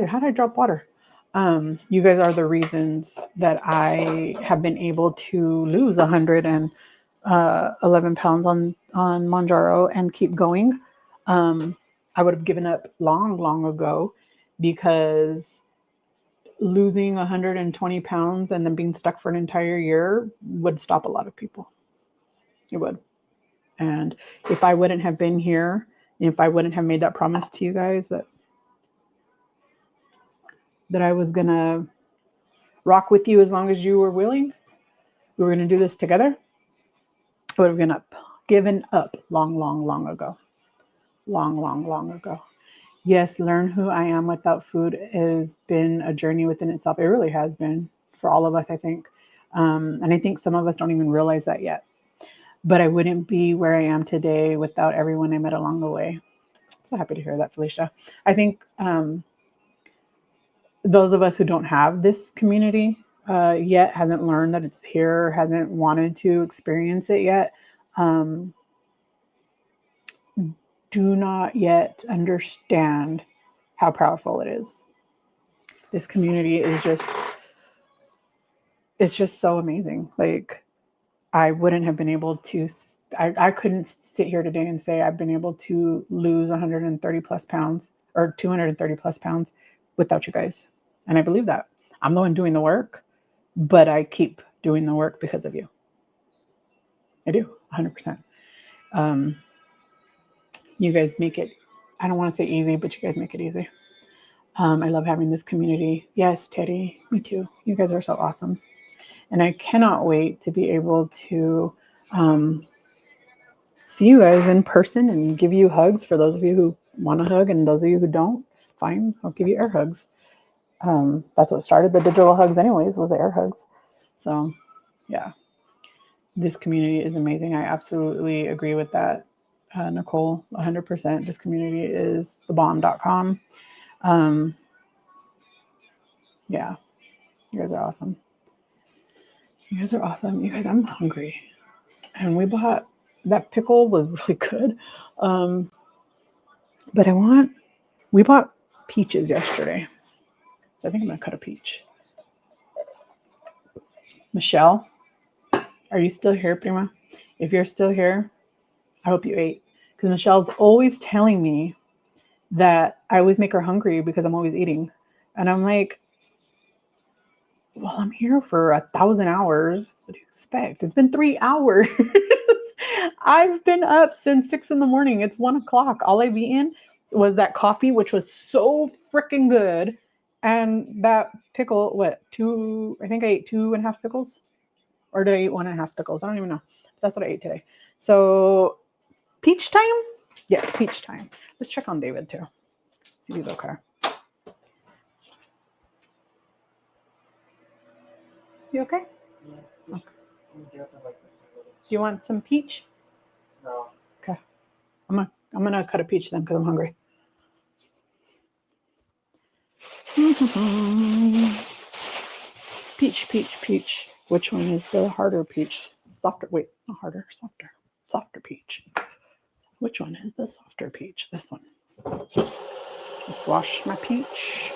how did I drop water? You guys are the reasons that I have been able to lose 111 pounds on Mounjaro and keep going. I would have given up long ago because losing 120 pounds and then being stuck for an entire year would stop a lot of people. It would. And if I wouldn't have been here, if I wouldn't have made that promise to you guys that I was going to rock with you as long as you were willing, we were going to do this together, I would have given up long ago. Long ago. Yes, learn who I am without food has been a journey within itself. It really has been for all of us, I think. And I think some of us don't even realize that yet. But I wouldn't be where I am today without everyone I met along the way. So happy to hear that, Felicia. I think those of us who don't have this community yet, hasn't learned that it's here, hasn't wanted to experience it yet, do not yet understand how powerful it is. This community is just, it's just so amazing. Like, I wouldn't have been able to, I couldn't sit here today and say I've been able to lose 130 plus pounds or 230 plus pounds without you guys. And I believe that. I'm the one doing the work, but I keep doing the work because of you. I do, 100%. You guys make it, I don't want to say easy, but you guys make it easy. I love having this community. Yes, Teddy, me too. You guys are so awesome. And I cannot wait to be able to see you guys in person and give you hugs for those of you who want a hug, and those of you who don't, fine, I'll give you air hugs. That's what started the digital hugs anyways, was the air hugs. So yeah, this community is amazing. I absolutely agree with that, Nicole, 100%. This community is thebomb.com. Yeah, you guys are awesome. You guys are awesome. You guys, I'm hungry. And we bought, that pickle was really good. But we bought peaches yesterday. So I think I'm going to cut a peach. Michelle, are you still here, Prima? If you're still here, I hope you ate. Because Michelle's always telling me that I always make her hungry because I'm always eating. And I'm like, well, I'm here for 1,000 hours. What do you expect? It's been 3 hours. I've been up since 6 a.m. It's 1 o'clock. All I've eaten was that coffee, which was so freaking good. And that pickle, I think I ate 2.5 pickles. Or did I eat 1.5 pickles? I don't even know. That's what I ate today. So, peach time? Yes, peach time. Let's check on David too. See if he's okay. You okay? Yeah. Okay. Get up in like 10 minutes. Do you want some peach? No. Okay. I'm gonna cut a peach then because I'm hungry. Peach, peach, peach. Which one is the harder peach? Softer. Wait, not harder, softer. Softer peach. Which one is the softer peach? This one. Let's wash my peach.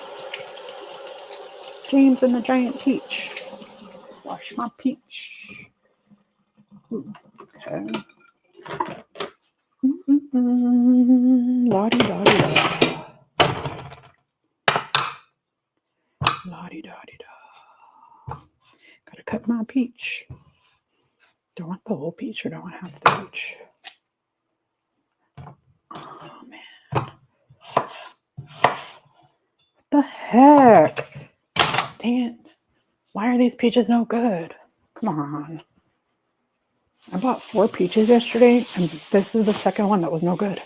James and the giant peach. Wash my peach. Ooh, okay. La-di-da-di-da. La-di-da-di-da. Gotta cut my peach. Do I want the whole peach or do I want half the peach? Oh, man. What the heck? Dang it. Why are these peaches no good? Come on. I bought 4 peaches yesterday, and this is the second one that was no good.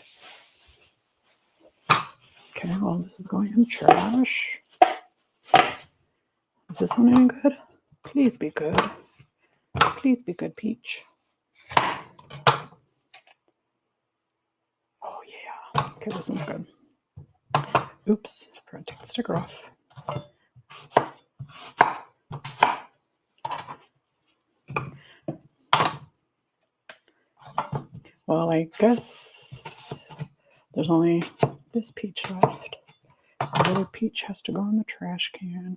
Okay, well, this is going in trash. Is this one any good? Please be good. Please be good, peach. Oh, yeah. Okay, this one's good. Oops, forgot to take the sticker off. Well, I guess there's only this peach left. The other peach has to go in the trash can.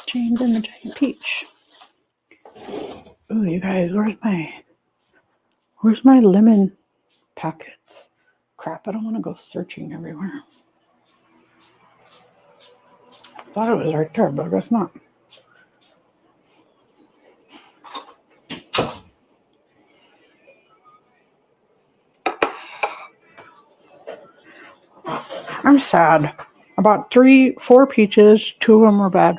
James and the giant peach. Ooh, you guys, where's my lemon packets? Crap, I don't want to go searching everywhere. I thought it was right there, but I guess not. I'm sad. I bought 4 peaches. 2 of them were bad.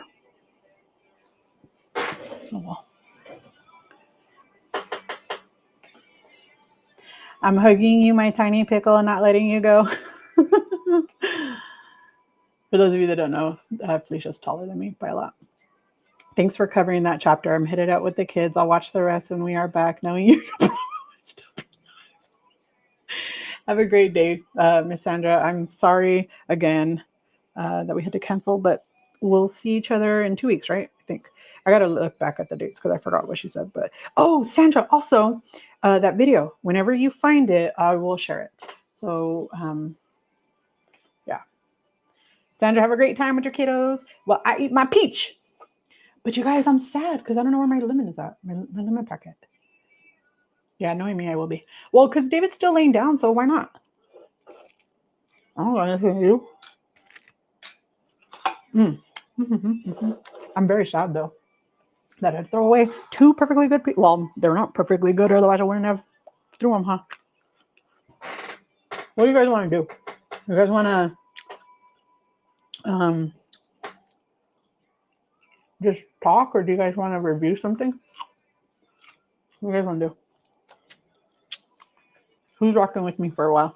Oh well. I'm hugging you, my tiny pickle, and not letting you go. For those of you that don't know, Felicia's taller than me by a lot. Thanks for covering that chapter. I'm headed out with the kids. I'll watch the rest when we are back, knowing you. Have a great day, Miss Sandra. I'm sorry again that we had to cancel, but we'll see each other in 2 weeks, right? I think. I got to look back at the dates because I forgot what she said. But, oh, Sandra, also, that video, whenever you find it, I will share it. So, yeah. Sandra, have a great time with your kiddos. Well, I eat my peach. But you guys, I'm sad because I don't know where my lemon is at. My lemon packet. Yeah, knowing me, I will be. Well, because David's still laying down, so why not? I don't know anything to do. I'm very sad, though, that I'd throw away 2 perfectly good people. Well, they're not perfectly good, otherwise I wouldn't have threw them, huh? What do you guys want to do? You guys want to just talk, or do you guys want to review something? What do you guys want to do? Who's rocking with me for a while?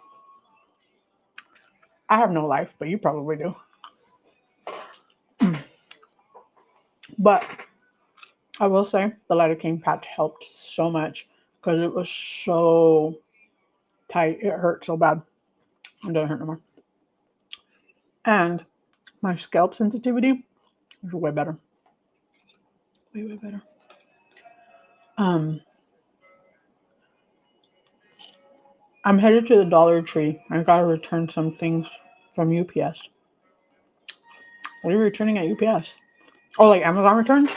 I have no life, but you probably do. But I will say the lidocaine patch helped so much because it was so tight. It hurt so bad. It doesn't hurt no more. And my scalp sensitivity is way better. Way better. I'm headed to the Dollar Tree. I gotta return some things from UPS. What are you returning at UPS? Oh, like Amazon returns?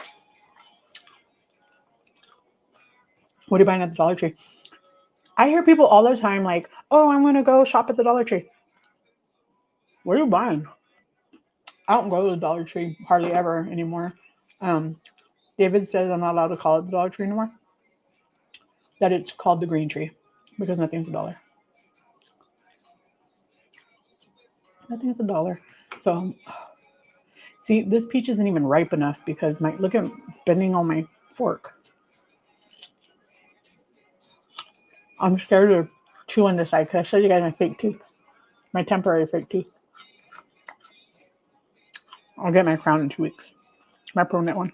What are you buying at the Dollar Tree? I hear people all the time like, oh, I'm gonna go shop at the Dollar Tree. What are you buying? I don't go to the Dollar Tree hardly ever anymore. David says I'm not allowed to call it the Dollar Tree anymore. That it's called the Green Tree because nothing's $1. Nothing's $1. So, see, this peach isn't even ripe enough because look at it's bending on my fork. I'm scared to chew on this side because I showed you guys my fake teeth, my temporary fake teeth. I'll get my crown in 2 weeks. My permanent one.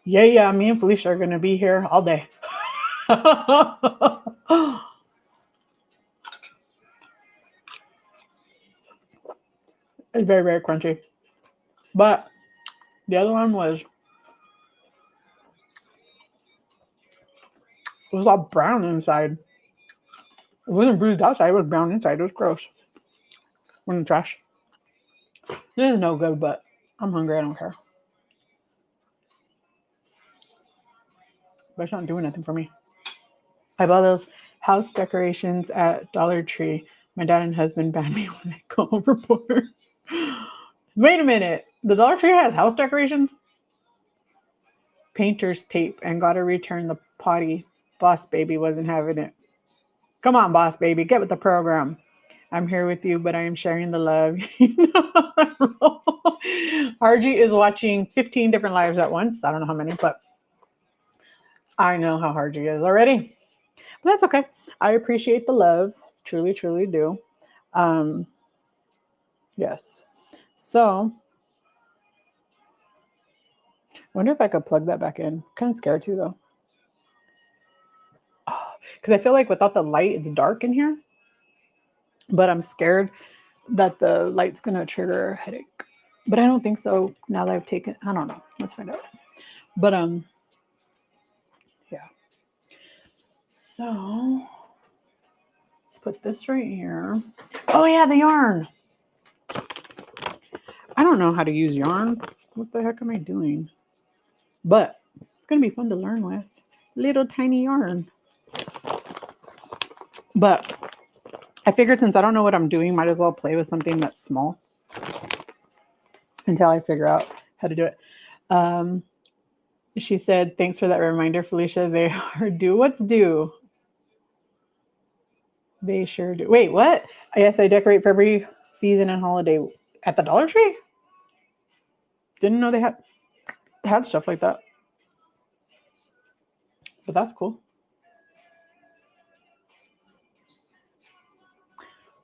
Yeah, me and Felicia are going to be here all day. It's very, very crunchy. But the other one was all brown inside. It wasn't bruised outside, it was brown inside. It was gross. We're in the trash. This is no good, but I'm hungry. I don't care. But it's not doing nothing for me. I bought those house decorations at Dollar Tree. My dad and husband banned me when I go overboard. Wait a minute. The Dollar Tree has house decorations? Painter's tape and gotta return the potty. Boss Baby wasn't having it. Come on, Boss Baby. Get with the program. I'm here with you, but I am sharing the love. RG is watching 15 different lives at once. I don't know how many, but I know how hard she is already. But that's okay. I appreciate the love. Truly, truly do. Yes. So, I wonder if I could plug that back in. Kind of scared too, though. Because I feel like without the light, it's dark in here. But I'm scared that the light's going to trigger a headache. But I don't think so now that I've taken... I don't know. Let's find out. But, yeah. So, let's put this right here. Oh, yeah, the yarn. I don't know how to use yarn. What the heck am I doing? But it's going to be fun to learn with. Little tiny yarn. But I figured since I don't know what I'm doing, might as well play with something that's small until I figure out how to do it. She said, thanks for that reminder, Felicia. They are due. What's due? They sure do. Wait, what? Yes, I decorate for every season and holiday at the Dollar Tree. Didn't know they had stuff like that. But that's cool.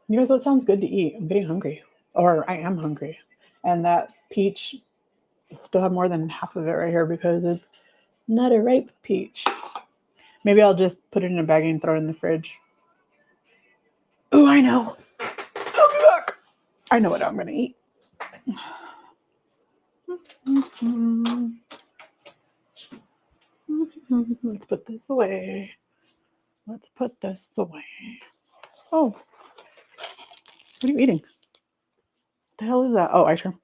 You guys, what sounds good to eat? I'm getting hungry. Or I am hungry. And that peach, still have more than half of it right here because it's not a ripe peach. Maybe I'll just put it in a baggie and throw it in the fridge. Oh, I know. I'll be back. I know what I'm going to eat. Let's put this away. Let's put this away. Oh, what are you eating? What the hell is that? Oh, ice cream.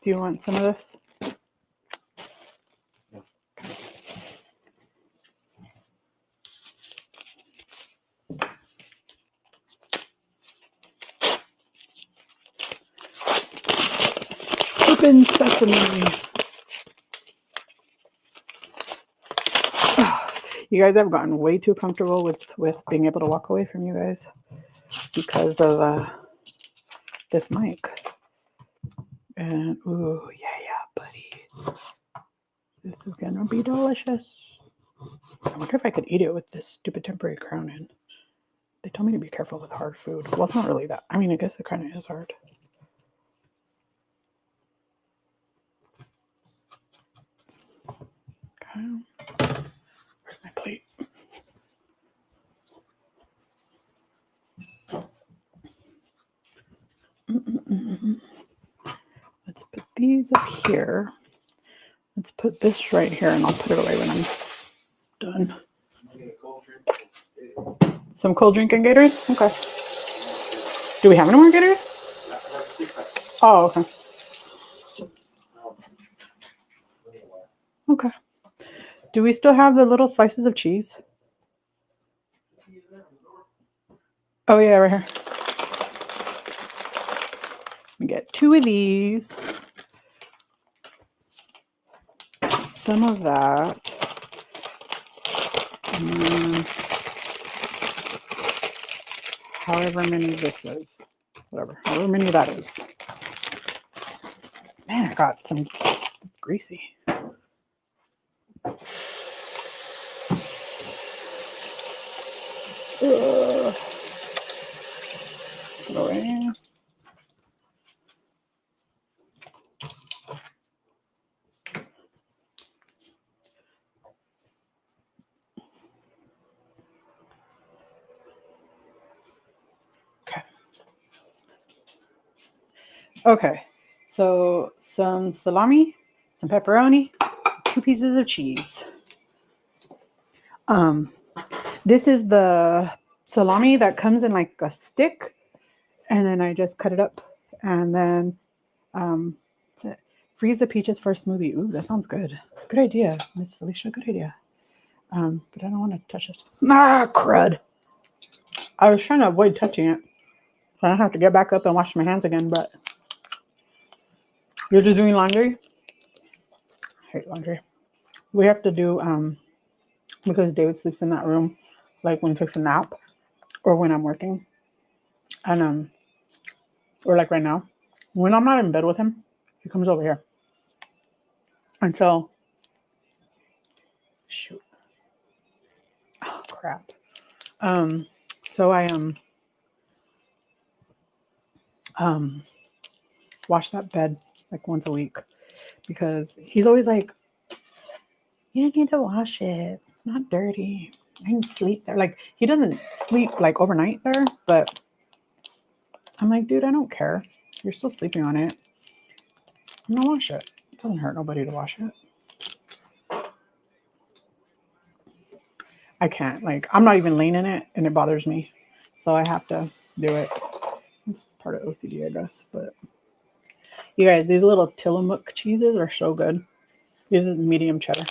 Do you want some of this? Open sesame. You guys have gotten way too comfortable with being able to walk away from you guys because of this mic. And ooh, yeah, buddy. This is gonna be delicious. I wonder if I could eat it with this stupid temporary crown in. They told me to be careful with hard food. Well, it's not really that. I mean, I guess it kind of is hard. Okay. Where's my plate? Let's put these up here. Let's put this right here, and I'll put it away when I'm done. Some cold drink and Gatorade? Okay. Do we have any more Gatorade? Oh, okay. Okay. Do we still have the little slices of cheese? Oh, yeah, right here. We get 2 of these. Some of that. And then however many this is. Whatever. However many that is. Man, I got some. It's greasy. Ugh. Put away. Okay, so some salami, some pepperoni, 2 pieces of cheese. This is the salami that comes in like a stick, and then I just cut it up, and then freeze the peaches for a smoothie. Ooh, that sounds good. Good idea, Miss Felicia. Good idea. But I don't want to touch it. Ah, crud! I was trying to avoid touching it, so I don't have to get back up and wash my hands again. But you're just doing laundry. I hate laundry. We have to do because David sleeps in that room, like when he takes a nap or when I'm working, and or like right now, when I'm not in bed with him, he comes over here. And so, shoot, oh crap. So I wash that bed like once a week because he's always like, you don't need to wash it. It's not dirty. I can sleep there. Like he doesn't sleep like overnight there, but I'm like, dude, I don't care. You're still sleeping on it. I'm gonna wash it. It doesn't hurt nobody to wash it. I can't. Like, I'm not even laying in it, and it bothers me. So I have to do it. It's part of OCD, I guess. But you guys, these little Tillamook cheeses are so good. These are medium cheddar.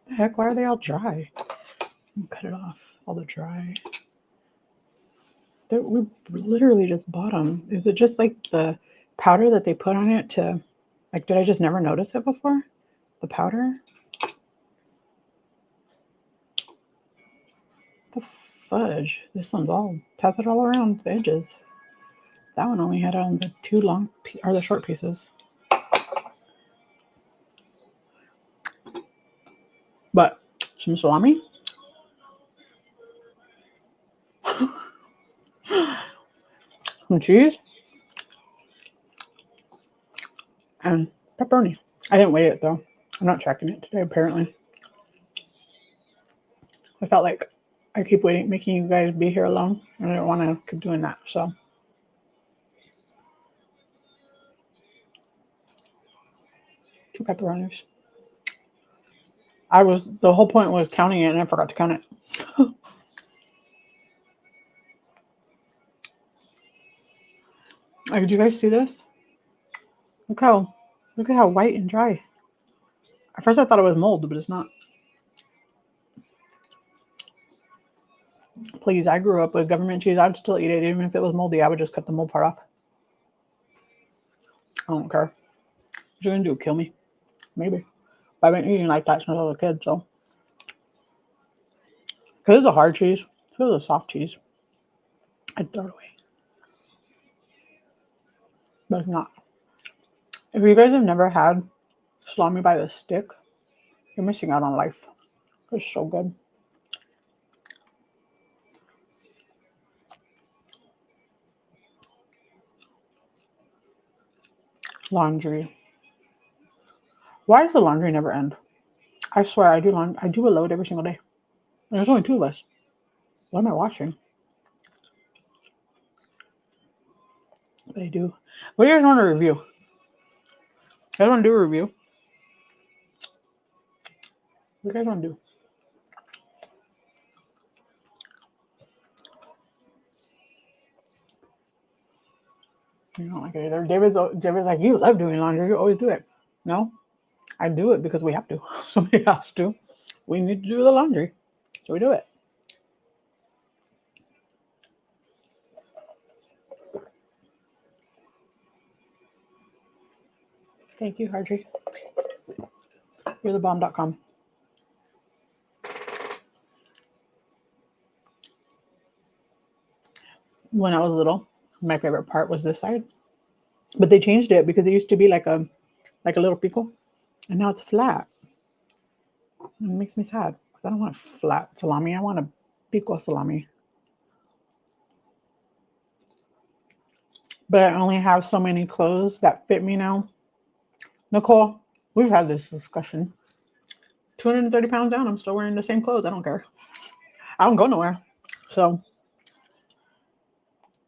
The heck? Why are they all dry? Cut it off. All the dry. We literally just bought them. Is it just like the powder that they put on it to, like, did I just never notice it before? The powder? The fudge. This one's all, has it all around the edges. That one only had on the two long, or the short pieces. But some salami. Some cheese. And pepperoni. I didn't weigh it though. I'm not checking it today, apparently. I felt like I keep waiting, making you guys be here alone, and I don't want to keep doing that. So, 2 pepperonis. The whole point was counting it, and I forgot to count it. Like, did you guys see this? Look at how white and dry. At first I thought it was mold, but it's not. Please, I grew up with government cheese. I'd still eat it, even if it was moldy. I would just cut the mold part off. I don't care. What you gonna do? Kill me? Maybe. But I've been eating like that since I was a kid, so. Because it's a hard cheese. If it was a soft cheese, I'd throw it away. But it's not. If you guys have never had salami by the stick, you're missing out on life. It's so good. Laundry. Why does the laundry never end? I swear I do a load every single day. And there's only 2 of us. What am I washing? They do. What do you guys want to review? You guys want to do a review? What do you guys want to do? You don't like it either. David's like, you love doing laundry. You always do it. No, I do it because we have to. Somebody has to. We need to do the laundry. So we do it. Thank you, Harjee. You're the bomb.com. When I was little, my favorite part was this side. But they changed it because it used to be like a little pico. And now it's flat. It makes me sad because I don't want a flat salami. I want a pico salami. But I only have so many clothes that fit me now. Nicole, we've had this discussion. 230 pounds down, I'm still wearing the same clothes. I don't care. I don't go nowhere. So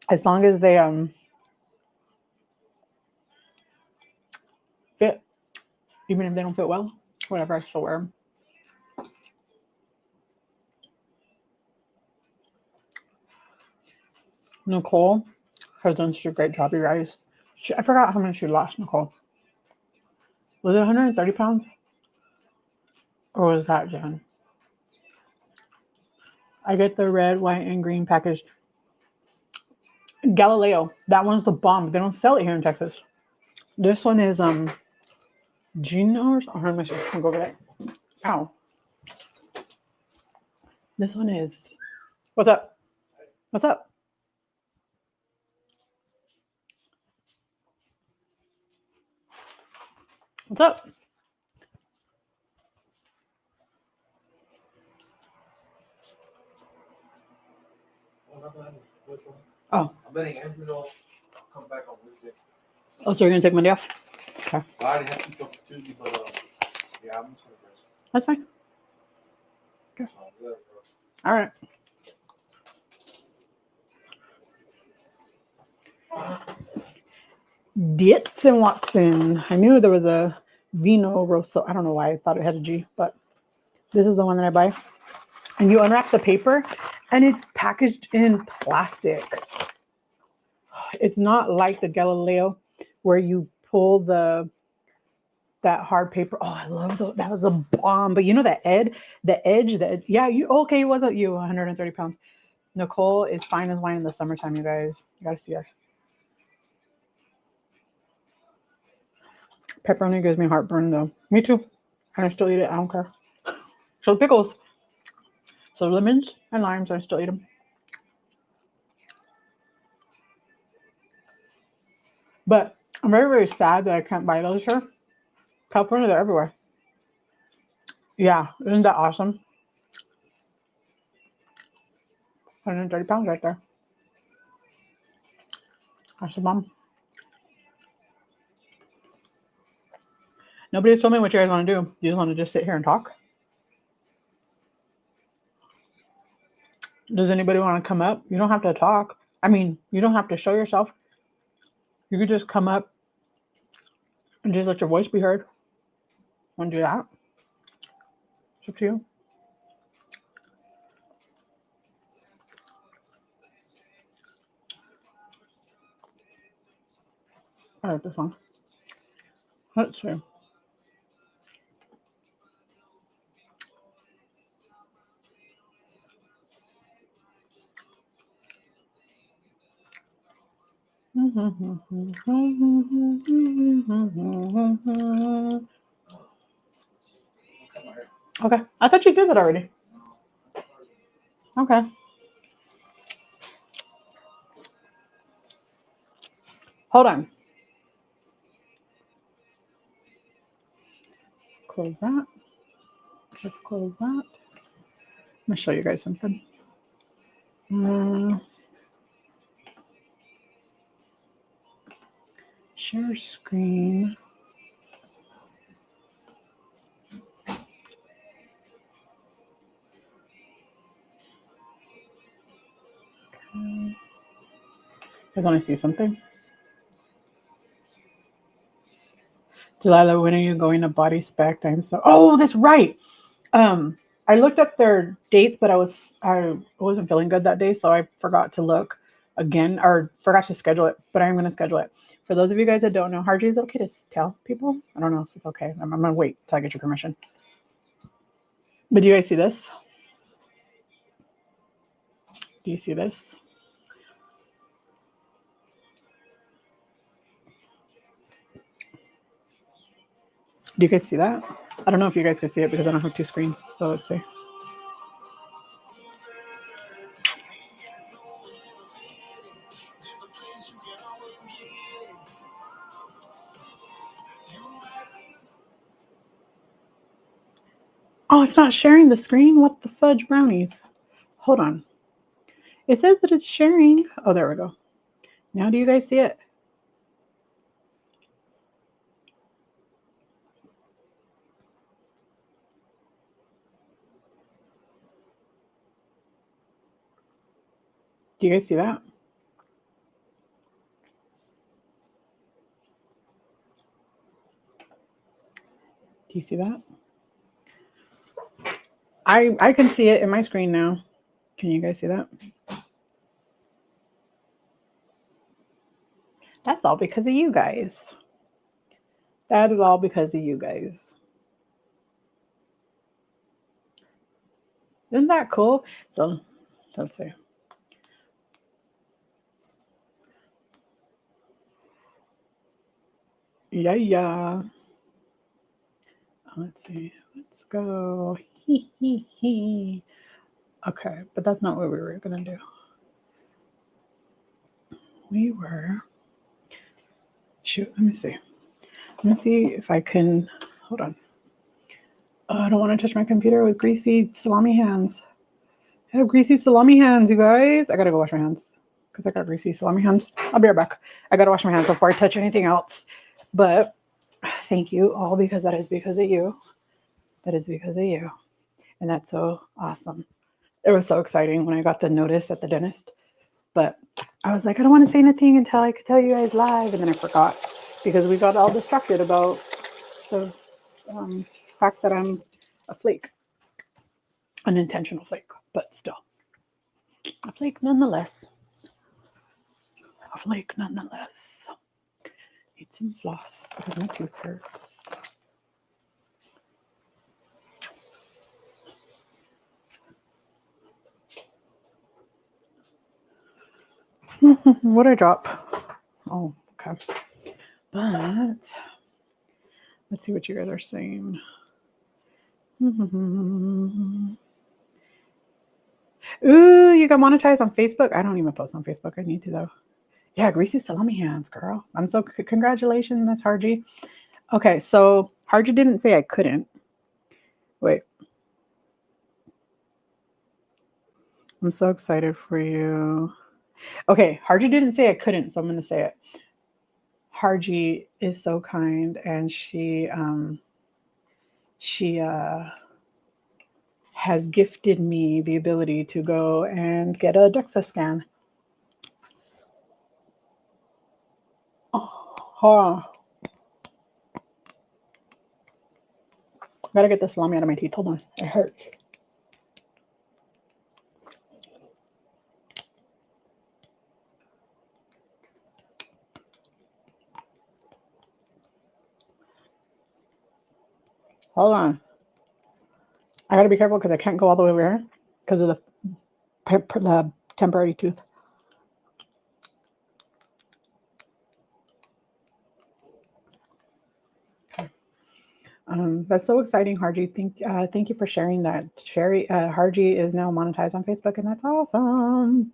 as long as they fit, even if they don't fit well, whatever, I still wear them. Nicole has done such a great job, you guys. I forgot how much she lost, Nicole. Was it 130 pounds? Or was that Jen? I get the red, white, and green package. Galileo. That one's the bomb. They don't sell it here in Texas. This one is Gino or let me see. I'll go get it. Ow. This one is. What's up? What's up? What's up? Oh. I'm letting Andrew know I'll come back on Wednesday. Oh, so you're gonna take Monday off? Okay. I already have to go for Tuesday, but yeah, I'm just gonna rest. That's fine. Okay. All right. Dietz and Watson. I knew there was a Vino Rosso. I don't know why I thought it had a G, but this is the one that I buy. And you unwrap the paper, and it's packaged in plastic. It's not like the Galileo where you pull that hard paper. Oh, I love that was a bomb. But you know that edge, yeah, okay, it wasn't you 130 pounds. Nicole is fine as wine in the summertime, you guys. You gotta see her. Pepperoni gives me heartburn though. Me too. I still eat it. I don't care. So pickles. So lemons and limes, I still eat them. But I'm very, very sad that I can't buy those here. California, they're everywhere. Yeah, isn't that awesome? 130 pounds right there. That's the mom. Nobody's told me what you guys want to do. You just want to just sit here and talk? Does anybody want to come up? You don't have to talk. I mean, you don't have to show yourself. You could just come up and just let your voice be heard. Want to do that? It's up to you. I like this one. Let's see. Okay. I thought you did that already. Okay. Hold on. Close that. Let's close that. I'm going to show you guys something. Share screen. Okay. You guys want to see something? Delilah, when are you going to Body Spec? Oh, that's right. I looked up their dates, but I wasn't feeling good that day, so I forgot to look again or forgot to schedule it. But I'm going to schedule it. For those of you guys that don't know, Harji, is it okay to tell people? I don't know if it's okay. I'm going to wait till I get your permission. But do you guys see this? Do you see this? Do you guys see that? I don't know if you guys can see it because I don't have two screens. So let's see. Oh, it's not sharing the screen? What the fudge brownies? Hold on. It says that it's sharing. Oh, there we go. Now do you guys see it? Do you guys see that? Do you see that? I can see it in my screen now. Can you guys see that? That's all because of you guys. That is all because of you guys. Isn't that cool? So let's see. Yeah. Let's see. Let's go. Okay, but that's not what we were gonna do. We were. Shoot, let me see. Let me see if I can. Hold on. Oh, I don't want to touch my computer with greasy salami hands. I have greasy salami hands, you guys. I gotta go wash my hands because I got greasy salami hands. I'll be right back. I gotta wash my hands before I touch anything else. But thank you all because that is because of you. That is because of you. And that's so awesome. It was so exciting when I got the notice at the dentist. But I was like, I don't want to say anything until I could tell you guys live. And then I forgot because we got all distracted about the fact that I'm a flake. An intentional flake, but still. A flake nonetheless. A flake nonetheless. Need some floss because my tooth hurts. What did I drop? Oh, okay. But let's see what you guys are saying. Ooh, you got monetized on Facebook? I don't even post on Facebook. I need to though. Yeah, greasy salami hands, girl. I'm so congratulations, Miss Harji. Okay, so Harji didn't say I couldn't. Wait. I'm so excited for you. Okay, Harji didn't say I couldn't, so I'm going to say it. Harji is so kind, and she has gifted me the ability to go and get a DEXA scan. Oh, gotta get the salami out of my teeth. Hold on, it hurts. Hold on. I gotta be careful because I can't go all the way over here because of the temporary tooth. That's so exciting, Harji. Thank you for sharing that. Harji is now monetized on Facebook, and that's awesome.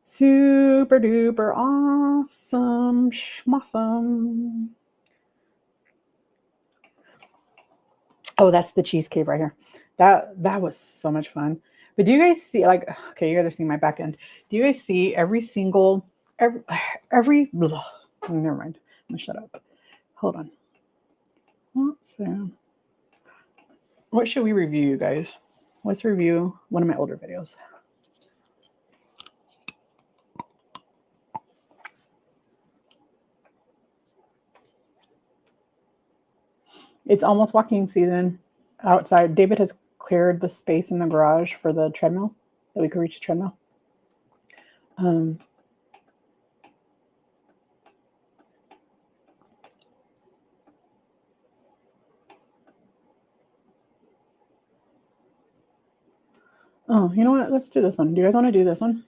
Super duper awesome. Schmossum. Oh, that's the cheese cave right here. That was so much fun. But do you guys see, like, okay, you guys are seeing my back end. Do you guys see every never mind. I'm gonna shut up. Hold on. Let's see. What should we review, you guys? Let's review one of my older videos. It's almost walking season outside. David has cleared the space in the garage for the treadmill, that we could reach the treadmill. Oh, you know what? Let's do this one. Do you guys want to do this one?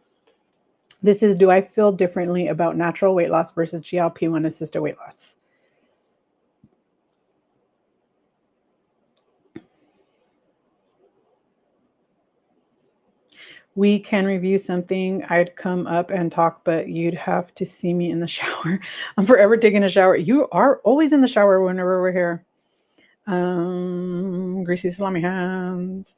This is, do I feel differently about natural weight loss versus GLP-1 assisted weight loss? We can review something. I'd come up and talk, but you'd have to see me in the shower. I'm forever taking a shower. You are always in the shower whenever we're here. Greasy salami hands.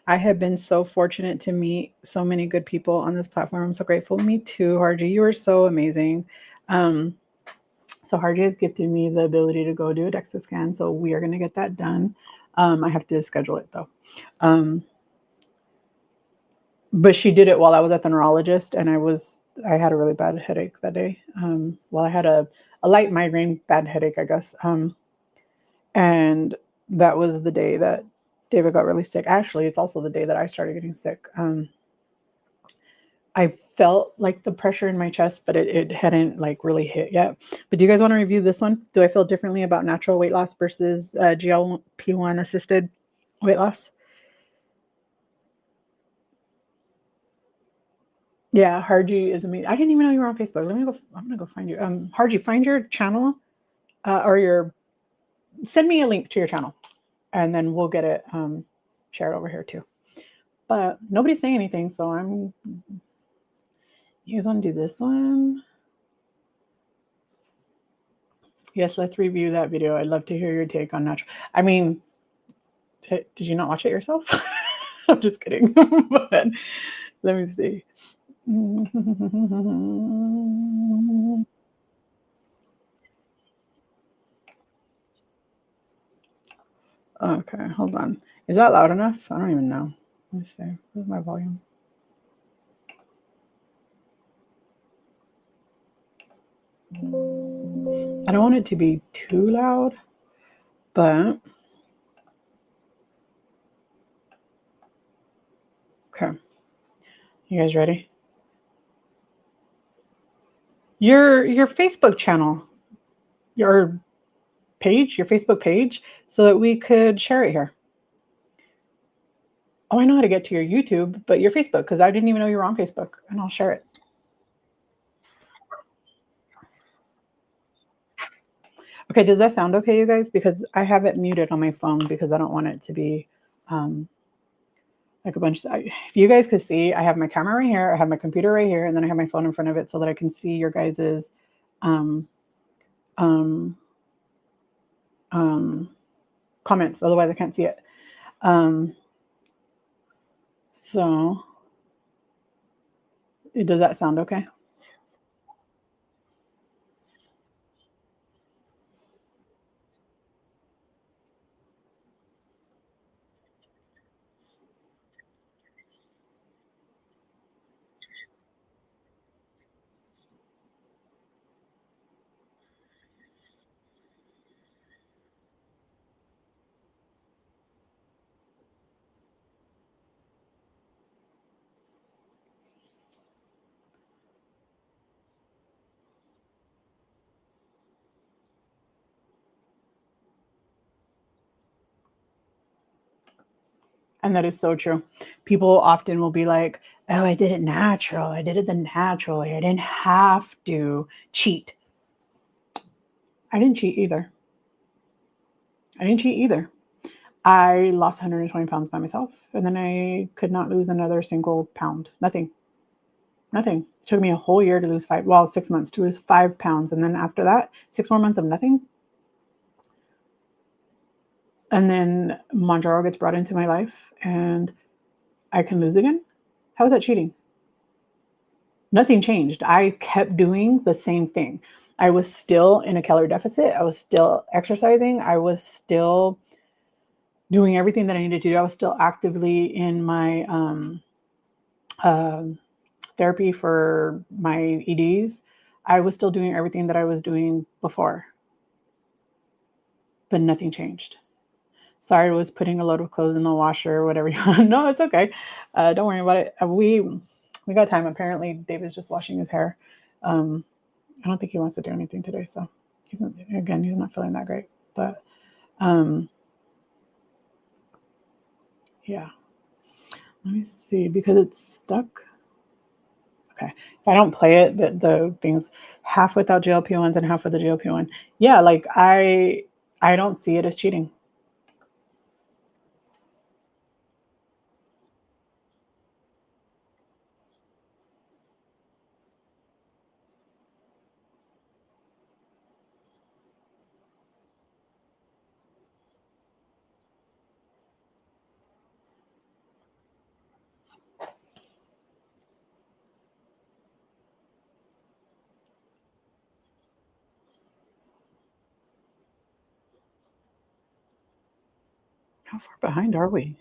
I have been so fortunate to meet so many good people on this platform. I'm so grateful. Me too, Harji. You are so amazing. So Harji has gifted me the ability to go do a DEXA scan. So we are going to get that done. I have to schedule it though. But she did it while I was at the neurologist, and I had a really bad headache that day. Well, I had a light migraine, bad headache, I guess. And that was the day that David got really sick. Actually, it's also the day that I started getting sick. I felt like the pressure in my chest, but it hadn't like really hit yet. But do you guys want to review this one? Do I feel differently about natural weight loss versus GLP-1 assisted weight loss? Yeah, Harji is amazing. I didn't even know you were on Facebook. I'm gonna go find you. Harji, find your channel send me a link to your channel, and then we'll get it shared over here too. But nobody's saying anything, so you guys want to do this one? Yes, let's review that video. I'd love to hear your take on natural. I mean, did you not watch it yourself? I'm just kidding. But let me see. Okay, hold on. Is that loud enough? I don't even know. Let me see. Where's my volume? I don't want it to be too loud, but okay. You guys ready? Your Facebook channel, your Facebook page, so that we could share it here. Oh, I know how to get to your YouTube, but your Facebook, because I didn't even know you were on Facebook, and I'll share it. Okay, does that sound okay, you guys? Because I have it muted on my phone because I don't want it to be like a bunch. If you guys could see, I have my camera right here, I have my computer right here, and then I have my phone in front of it so that I can see your guys's um, um, comments. Otherwise, I can't see it. So, does that sound okay? And that is so true. People often will be like, "Oh, I did it natural. I did it the natural way. I didn't have to cheat." I didn't cheat either. I didn't cheat either. I lost 120 pounds by myself, and then I could not lose another single pound. Nothing. Nothing. It took me a whole year to lose 6 months to lose 5 pounds. And then after that, 6 more months of nothing. And then Mounjaro gets brought into my life and I can lose again. How is that cheating? Nothing changed. I kept doing the same thing. I was still in a calorie deficit. I was still exercising. I was still doing everything that I needed to do. I was still actively in my therapy for my EDs. I was still doing everything that I was doing before, but nothing changed. Sorry, I was putting a load of clothes in the washer or whatever. No, it's okay. Don't worry about it. We got time. Apparently, David's just washing his hair. I don't think he wants to do anything today, so he's not feeling that great. But yeah, let me see because it's stuck. Okay, if I don't play it, the things half without GLP-1s and half with the GLP-1. Yeah, like I don't see it as cheating. How far behind are we?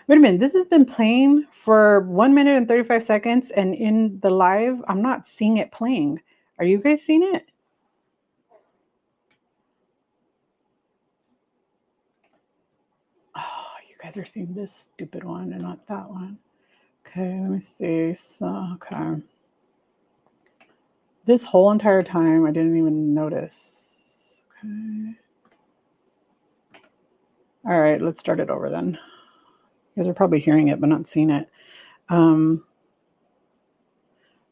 Wait a minute, this has been playing for 1 minute and 35 seconds, and in the live, I'm not seeing it playing. Are you guys seeing it? Oh, you guys are seeing this stupid one and not that one. Okay, let me see. So, okay. This whole entire time, I didn't even notice. Okay. All right, let's start it over then. You guys are probably hearing it, but not seeing it.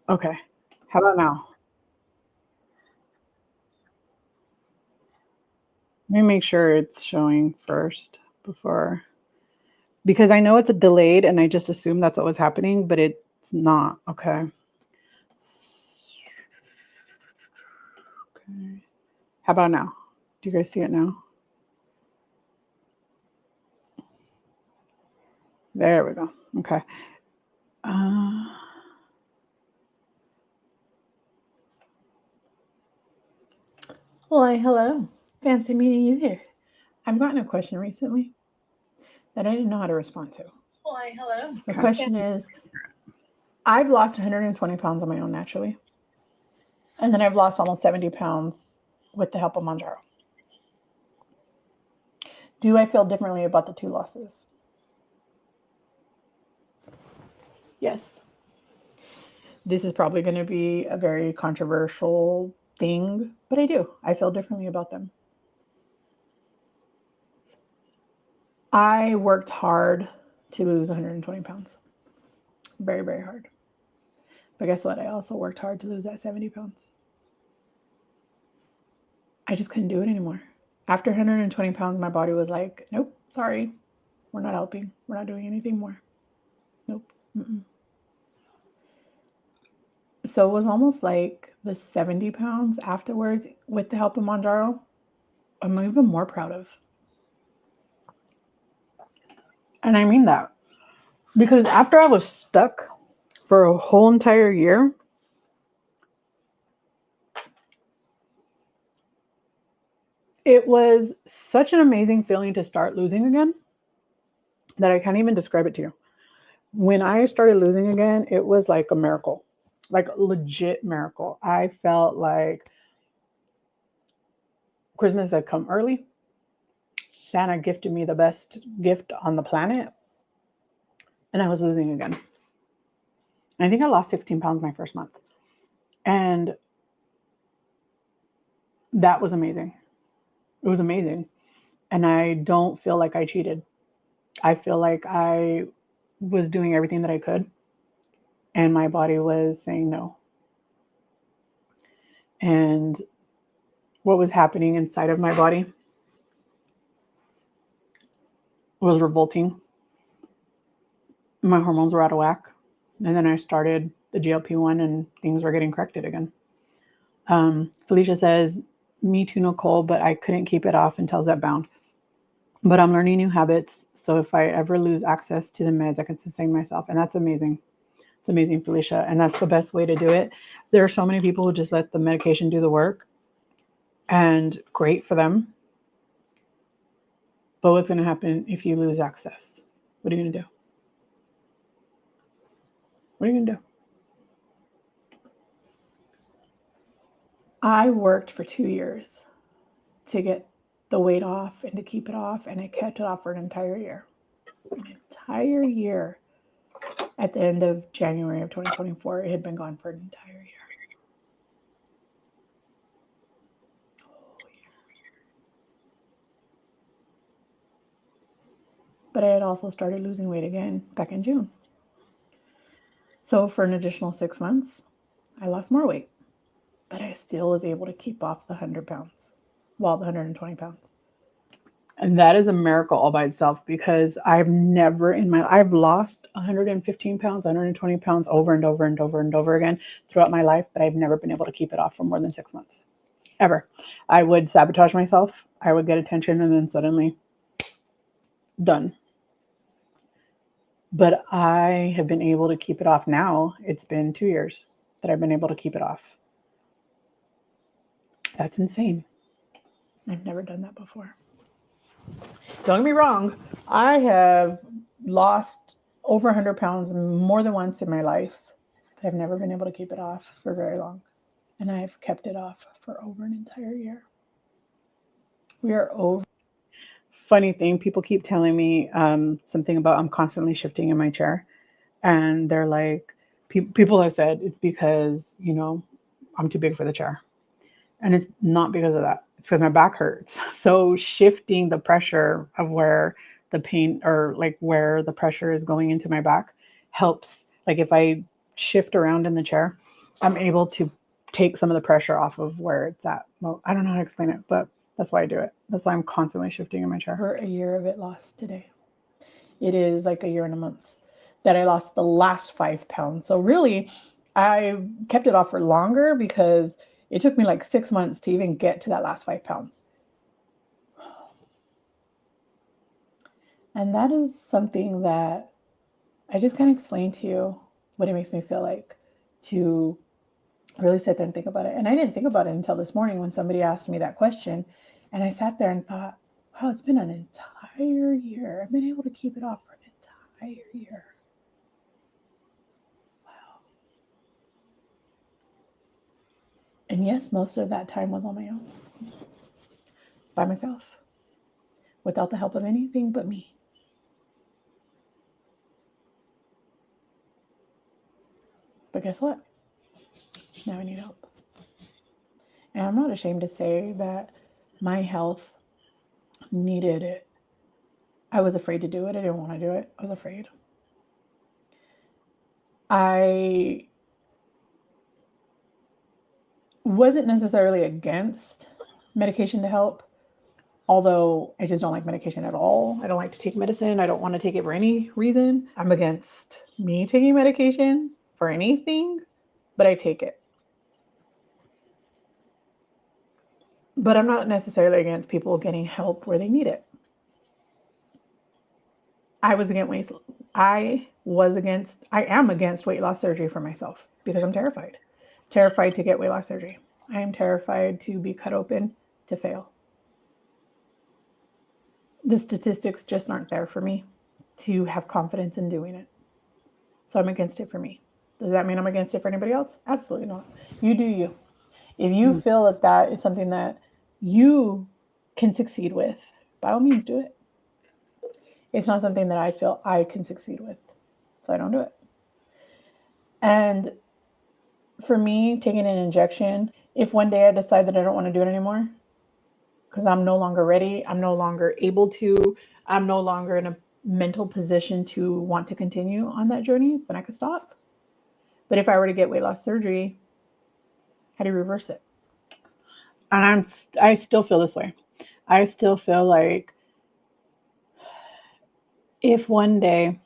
Okay. How about now? Let me make sure it's showing first before, because I know it's a delayed and I just assumed that's what was happening, but it's not. Okay. Okay. How about now? Do you guys see it now? There we go. Okay. Why, hello. Fancy meeting you here. I've gotten a question recently that I didn't know how to respond to. Why, hello. The question is, I've lost 120 pounds on my own naturally. And then I've lost almost 70 pounds with the help of Mounjaro. Do I feel differently about the 2 losses? Yes. This is probably going to be a very controversial thing, but I do. I feel differently about them. I worked hard to lose 120 pounds. Very, very hard. But guess what? I also worked hard to lose that 70 pounds. I just couldn't do it anymore. After 120 pounds, my body was like, nope, sorry. We're not helping. We're not doing anything more. Nope. Mm-mm. So it was almost like the 70 pounds afterwards, with the help of Monjaro, I'm even more proud of. And I mean that. Because after I was stuck for a whole entire year, it was such an amazing feeling to start losing again that I can't even describe it to you. When I started losing again, it was like a miracle, like a legit miracle. I felt like Christmas had come early. Santa gifted me the best gift on the planet, and I was losing again. I think I lost 16 pounds my first month. And that was amazing. It was amazing. And I don't feel like I cheated. I feel like I was doing everything that I could, and my body was saying no. And what was happening inside of my body was revolting. My hormones were out of whack. And then I started the GLP-1 and things were getting corrected again. Felicia says, me too, Nicole, but I couldn't keep it off until Zepbound. But I'm learning new habits. So if I ever lose access to the meds, I can sustain myself. And that's amazing. It's amazing, Felicia. And that's the best way to do it. There are so many people who just let the medication do the work. And great for them. But what's going to happen if you lose access? What are you going to do? What are you going to do? I worked for 2 years to get the weight off and to keep it off, and I kept it off for an entire year. An entire year. At the end of January of 2024, it had been gone for an entire year. But I had also started losing weight again back in June. So for an additional 6 months, I lost more weight. But I still was able to keep off the 100 pounds. Well, the 120 pounds. And that is a miracle all by itself, because I've lost 115 pounds, 120 pounds over and over and over and over again throughout my life, but I've never been able to keep it off for more than 6 months. Ever. I would sabotage myself. I would get attention and then suddenly done. But I have been able to keep it off now. It's been 2 years that I've been able to keep it off. That's insane. I've never done that before. Don't get me wrong. I have lost over 100 pounds more than once in my life. But I've never been able to keep it off for very long. And I've kept it off for over an entire year. We are over. Funny thing, people keep telling me something about I'm constantly shifting in my chair. And they're like, people have said it's because, I'm too big for the chair. And it's not because of that. It's because my back hurts. So shifting the pressure of where the pain, or like where the pressure is going into my back, helps. Like if I shift around in the chair, I'm able to take some of the pressure off of where it's at. Well, I don't know how to explain it, but that's why I do it. That's why I'm constantly shifting in my chair. For a year of it lost today. It is like a year and a month that I lost the last 5 pounds. So really, I kept it off for longer because it took me like 6 months to even get to that last 5 pounds. And that is something that I just can't explain to you what it makes me feel like to really sit there and think about it. And I didn't think about it until this morning when somebody asked me that question. And I sat there and thought, wow, it's been an entire year. I've been able to keep it off for an entire year. Wow. And yes, most of that time was on my own, by myself. without the help of anything but me. But guess what? Now I need help. And I'm not ashamed to say that my health needed it. I was afraid to do it. I didn't want to do it. I was afraid. I wasn't necessarily against medication to help, although I just don't like medication at all. I don't like to take medicine. I don't want to take it for any reason. I'm against me taking medication for anything, but I take it. But I'm not necessarily against people getting help where they need it. I am against weight loss surgery for myself because I'm terrified. Terrified to get weight loss surgery. I am terrified to be cut open to fail. The statistics just aren't there for me to have confidence in doing it. So I'm against it for me. Does that mean I'm against it for anybody else? Absolutely not. You do you. If you feel that that is something that you can succeed with, by all means do it. It's not something that I feel I can succeed with, so I don't do it. And for me, taking an injection, if one day I decide that I don't want to do it anymore, because I'm no longer ready, I'm no longer able to, I'm no longer in a mental position to want to continue on that journey, then I could stop. But if I were to get weight loss surgery, how do you reverse it? And I still feel this way. I still feel like if one day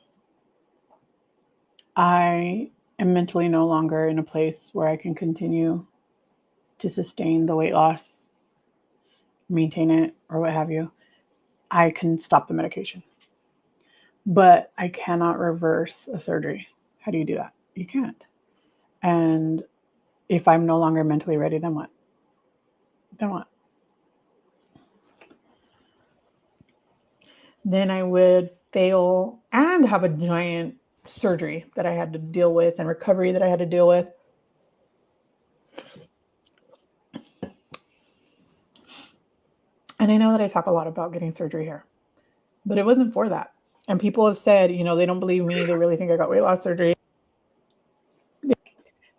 I am mentally no longer in a place where I can continue to sustain the weight loss, maintain it, or what have you, I can stop the medication. But I cannot reverse a surgery. How do you do that? You can't. And if I'm no longer mentally ready, then what? Then what? Then I would fail and have a giant surgery that I had to deal with and recovery that I had to deal with. And I know that I talk a lot about getting surgery here, but it wasn't for that. And people have said, they don't believe me. They really think I got weight loss surgery.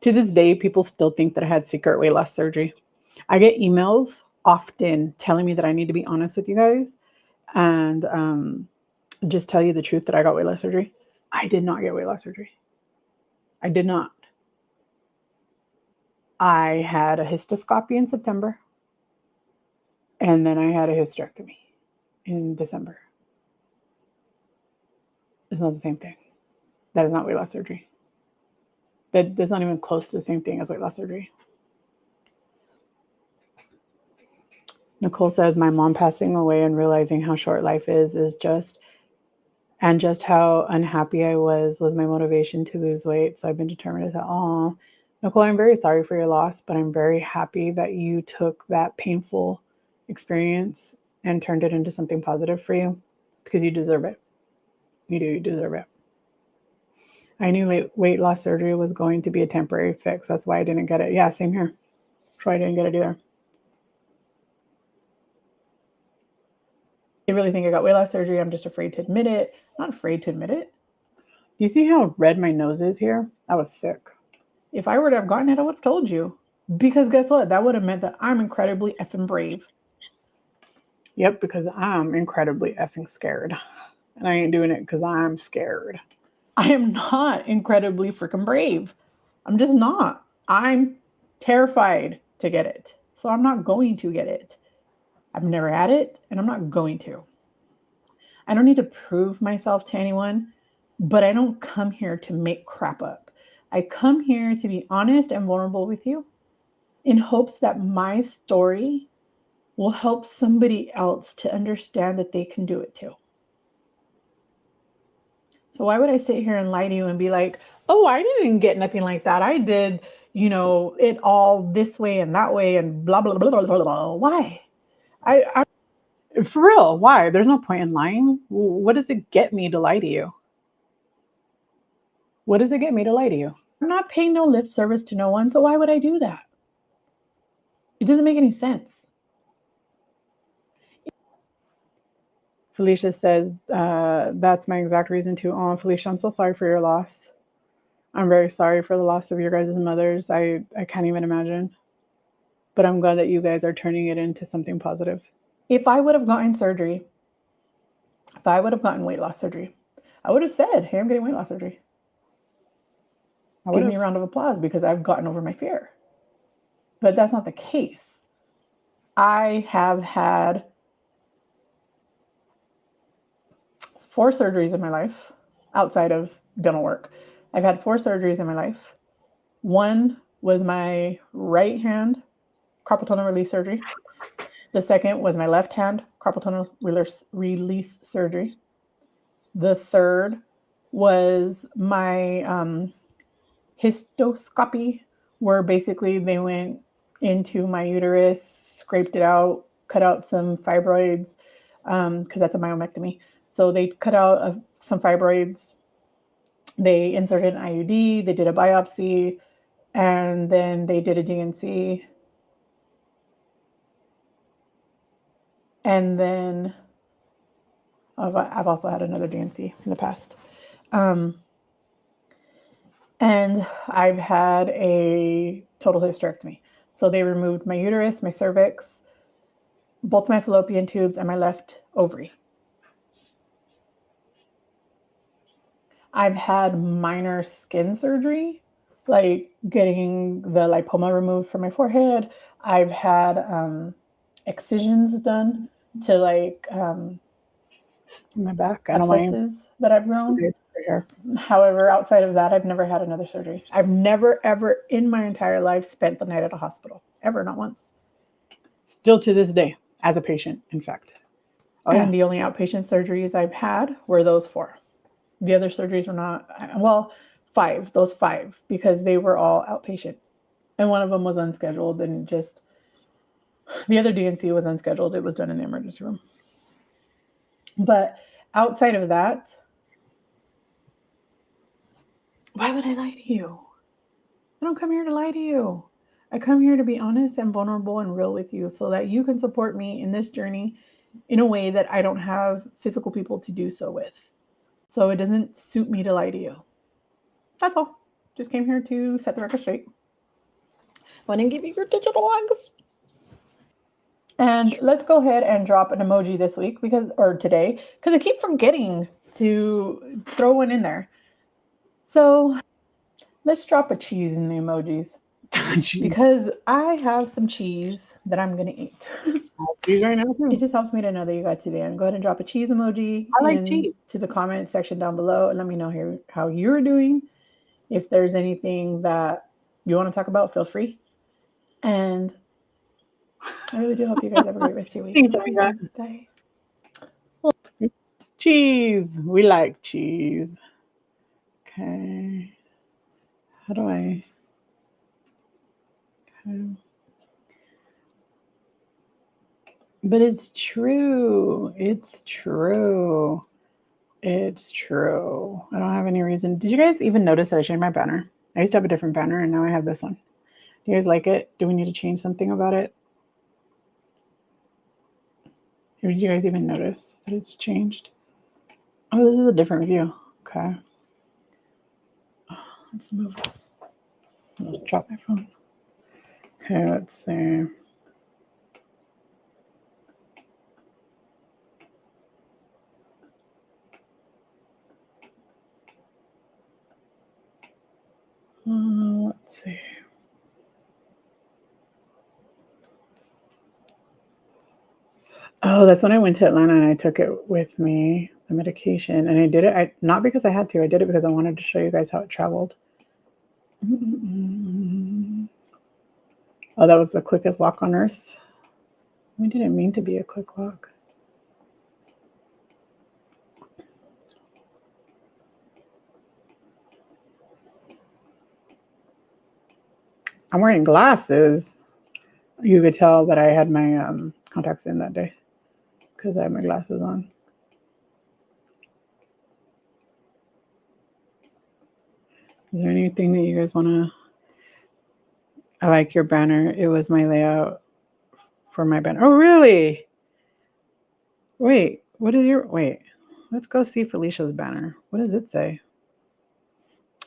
To this day, people still think that I had secret weight loss surgery. I get emails often telling me that I need to be honest with you guys and just tell you the truth that I got weight loss surgery. I did not get weight loss surgery. I did not. I had a histoscopy in September, and then I had a hysterectomy in December. It's not the same thing. That is not weight loss surgery. That's not even close to the same thing as weight loss surgery. Nicole says, my mom passing away and realizing how short life is just how unhappy I was my motivation to lose weight. So I've been determined to, oh, Nicole, I'm very sorry for your loss, but I'm very happy that you took that painful experience and turned it into something positive for you because you deserve it. You deserve it. I knew weight loss surgery was going to be a temporary fix. That's why I didn't get it. Yeah, same here. That's why I didn't get it either. I really think I got weight loss surgery. I'm just afraid to admit it. I'm not afraid to admit it. You see how red my nose is here? I was sick. If I were to have gotten it, I would have told you. Because guess what? That would have meant that I'm incredibly effing brave. Yep, because I'm incredibly effing scared. And I ain't doing it because I'm scared. I am not incredibly freaking brave. I'm just not. I'm terrified to get it. So I'm not going to get it. I've never had it, and I'm not going to. I don't need to prove myself to anyone, but I don't come here to make crap up. I come here to be honest and vulnerable with you in hopes that my story will help somebody else to understand that they can do it too. So why would I sit here and lie to you and be like, oh, I didn't get nothing like that. I did, it all this way and that way and blah, blah, blah, blah, blah, blah. Why? I for real, why? There's no point in lying. What does it get me to lie to you? What does it get me to lie to you? I'm not paying no lip service to no one, so why would I do that? It doesn't make any sense. Felicia says, that's my exact reason too. Oh, Felicia, I'm so sorry for your loss. I'm very sorry for the loss of your guys' mothers. I can't even imagine. But I'm glad that you guys are turning it into something positive. If I would have gotten surgery, if I would have gotten weight loss surgery, I would have said, hey, I'm getting weight loss surgery. Give me a round of applause because I've gotten over my fear. But that's not the case. I have had 4 surgeries in my life outside of dental work. I've had 4 surgeries in my life. One was my right hand carpal tunnel release surgery. The second was my left hand carpal tunnel release surgery. The third was my histoscopy, where basically they went into my uterus, scraped it out, cut out some fibroids, because that's a myomectomy. So they cut out some fibroids. They inserted an IUD. They did a biopsy, and then they did a DNC. And then I've also had another DNC in the past. And I've had a total hysterectomy. So they removed my uterus, my cervix, both my fallopian tubes, and my left ovary. I've had minor skin surgery, like getting the lipoma removed from my forehead. I've had excisions done to like my back, abscesses that I've grown. However, outside of that, I've never had another surgery. I've never, ever in my entire life spent the night at a hospital. Ever, not once. Still to this day, as a patient, in fact. Oh, and the only outpatient surgeries I've had were those 4. The other surgeries were not, well, 5, those 5, because they were all outpatient. And one of them was unscheduled, and just, the other DNC was unscheduled. It was done in the emergency room. But outside of that, why would I lie to you? I don't come here to lie to you. I come here to be honest and vulnerable and real with you so that you can support me in this journey in a way that I don't have physical people to do so with. So it doesn't suit me to lie to you. That's all. Just came here to set the record straight. Want to give you your digital hugs. And let's go ahead and drop an emoji this week today, because I keep forgetting to throw one in there. So let's drop a cheese in the emojis. Because I have some cheese that I'm going to eat. It just helps me to know that you got to the end. Go ahead and drop a cheese emoji to the comment section down below and let me know how you're doing. If there's anything that you want to talk about, feel free. And I really do hope you guys have a great rest of your week. Bye. Cheese. We like cheese. Okay. How do I? Okay. But it's true. It's true. It's true. I don't have any reason. Did you guys even notice that I changed my banner? I used to have a different banner and now I have this one. Do you guys like it? Do we need to change something about it? Or did you guys even notice that it's changed? Oh, this is a different view. Okay. Let's move. I'll drop my phone. Okay, let's see. Let's see. Oh, that's when I went to Atlanta and I took it with me, the medication. And I did it, not because I had to, I did it because I wanted to show you guys how it traveled. Oh, that was the quickest walk on earth. We didn't mean to be a quick walk. I'm wearing glasses. You could tell that I had my contacts in that day because I had my glasses on. Is there anything that you guys want to? I like your banner. It was my layout for my banner. Oh, really? Wait, What is your, wait, let's go see Felicia's banner. What does it say?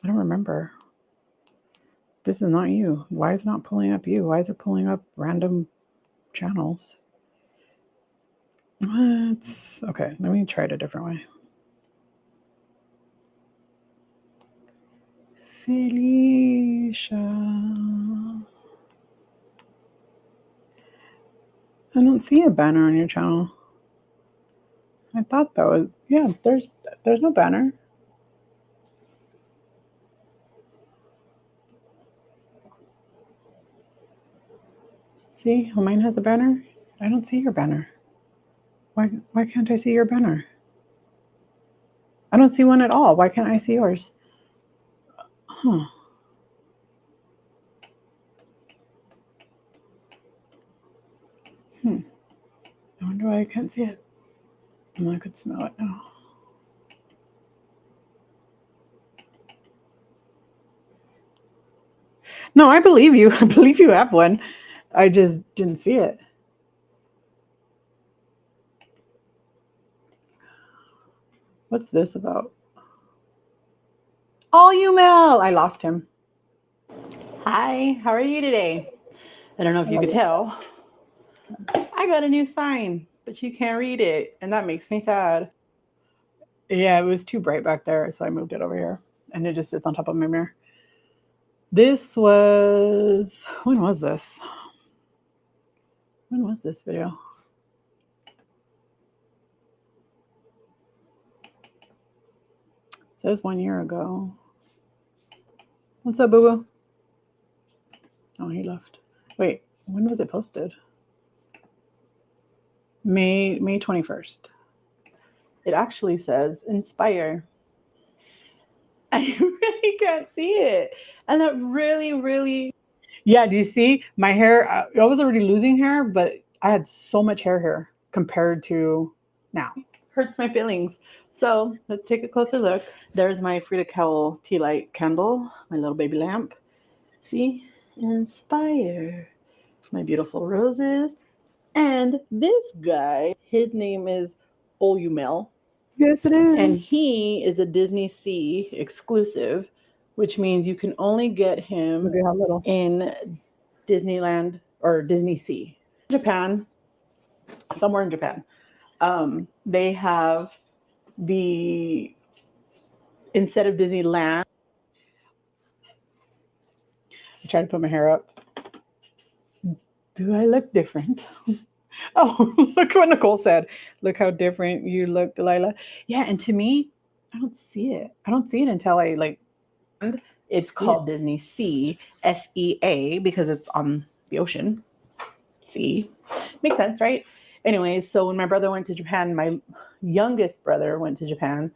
I don't remember. This is not you. Why is it not pulling up you? Why is it pulling up random channels? What? Okay, let me try it a different way. Felicia. I don't see a banner on your channel. I thought that was, yeah, there's no banner. See, mine has a banner. I don't see your banner. Why can't I see your banner? I don't see one at all. Why can't I see yours? Huh. I wonder why I can't see it. I could smell it now. No, I believe you. I believe you have one. I just didn't see it. What's this about? Oh, you Mel. I lost him. Hi, how are you today? I don't know if you could tell. I got a new sign, but you can't read it, and that makes me sad. Yeah, it was too bright back there, so I moved it over here, and it just sits on top of my mirror. This was, when was this? When was this video? It says 1 year ago. What's up, boo boo? Oh, he left. Wait, when was it posted? May 21st. It actually says inspire. I really can't see it. And that really, yeah, do you see my hair? I was already losing hair, but I had so much hair here compared to now. Hurts my feelings. So let's take a closer look. There's my Frida Kahlo tea light candle, my little baby lamp. See? Inspire. My beautiful roses. And this guy, his name is Olumel. Yes, it is. And he is a Disney Sea exclusive, which means you can only get him in Disneyland or Disney Sea. Japan, somewhere in Japan. They have instead of Disneyland, I try to put my hair up. Do I look different? Oh, look what Nicole said. Look how different you look, Delilah. Yeah, and to me, I don't see it. I don't see it until I it's called Disney Sea, SEA, because it's on the ocean. Sea. Makes sense, right? Anyways, so when my brother went to Japan, my youngest brother went to Japan,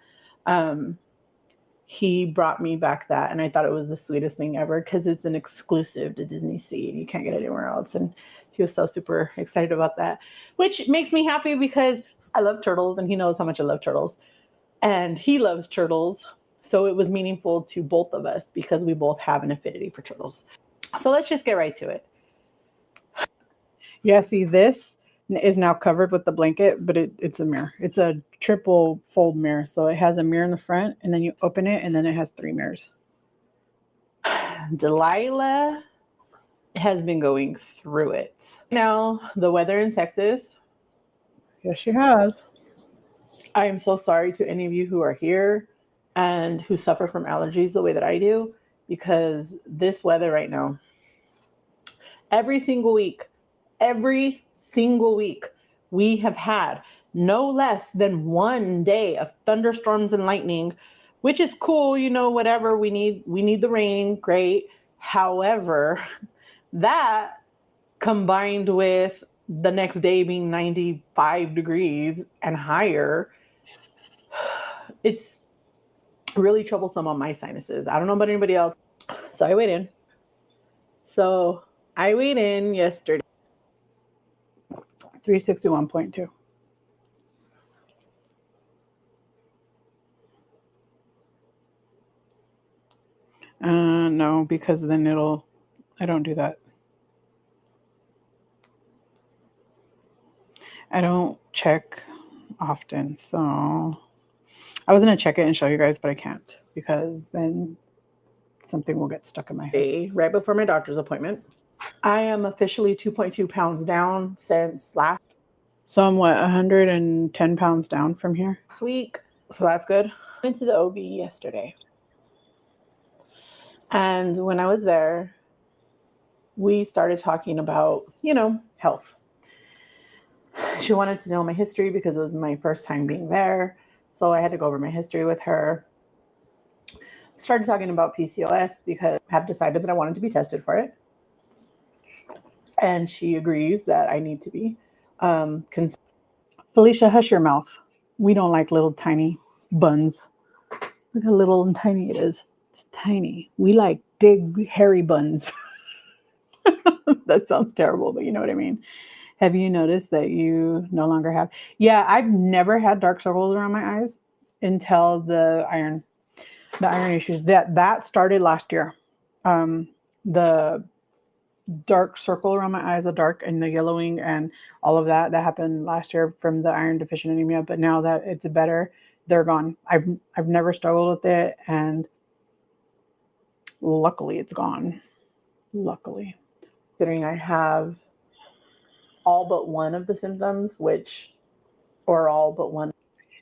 he brought me back that, and I thought it was the sweetest thing ever because it's an exclusive to Disney Sea and you can't get it anywhere else. And he was so super excited about that, which makes me happy because I love turtles and he knows how much I love turtles and he loves turtles. So it was meaningful to both of us because we both have an affinity for turtles. So let's just get right to it. Yeah, see, this is now covered with the blanket, but it's a mirror. It's a triple fold mirror. So it has a mirror in the front and then you open it and then it has 3 mirrors. Delilah has been going through it. Now, the weather in Texas. Yes, she has. I am so sorry to any of you who are here and who suffer from allergies the way that I do, because this weather right now, every single week, we have had no less than 1 day of thunderstorms and lightning, which is cool, whatever. We need the rain, great. However, that combined with the next day being 95 degrees and higher, it's really troublesome on my sinuses. I don't know about anybody else. So I weighed in yesterday, 361.2. No, because then I don't do that. I don't check often. So I was going to check it and show you guys, but I can't because then something will get stuck in my head. Right before my doctor's appointment. I am officially 2.2 pounds down since last. So I'm 110 pounds down from here this week. So that's good. I went to the OB yesterday. And when I was there, we started talking about, health. She wanted to know my history because it was my first time being there. So I had to go over my history with her. Started talking about PCOS because I have decided that I wanted to be tested for it. And she agrees that I need to be. Felicia, hush your mouth. We don't like little tiny buns. Look how little and tiny it is. It's tiny. We like big, hairy buns. That sounds terrible, but you know what I mean. Have you noticed that you no longer have? Yeah, I've never had dark circles around my eyes until the iron issues. That started last year. The dark circle around my eyes, the dark and the yellowing and all of that happened last year from the iron deficient anemia. But now that it's better, they're gone. I've never struggled with it, and luckily it's gone. Luckily, considering I have all but one of the symptoms, or all but one,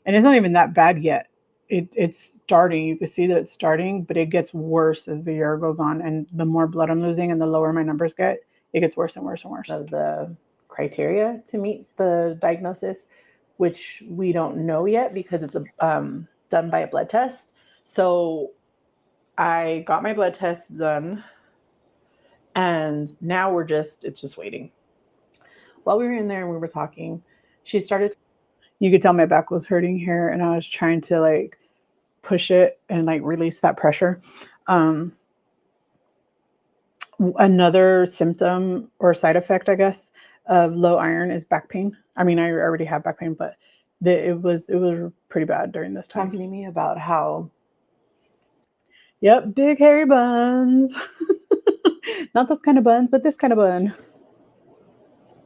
and it's not even that bad yet. It's starting. You can see that it's starting, but it gets worse as the year goes on. And the more blood I'm losing and the lower my numbers get, it gets worse and worse and worse. Of the criteria to meet the diagnosis, which we don't know yet because it's done by a blood test. So I got my blood test done, and now it's just waiting. While we were in there and we were talking, she started. You could tell my back was hurting here, and I was trying to push it and release that pressure. Another symptom or side effect, I guess, of low iron is back pain. I mean, I already have back pain, but it was pretty bad during this time. Talking to me about how, yep, big hairy buns. Not those kind of buns, but this kind of bun.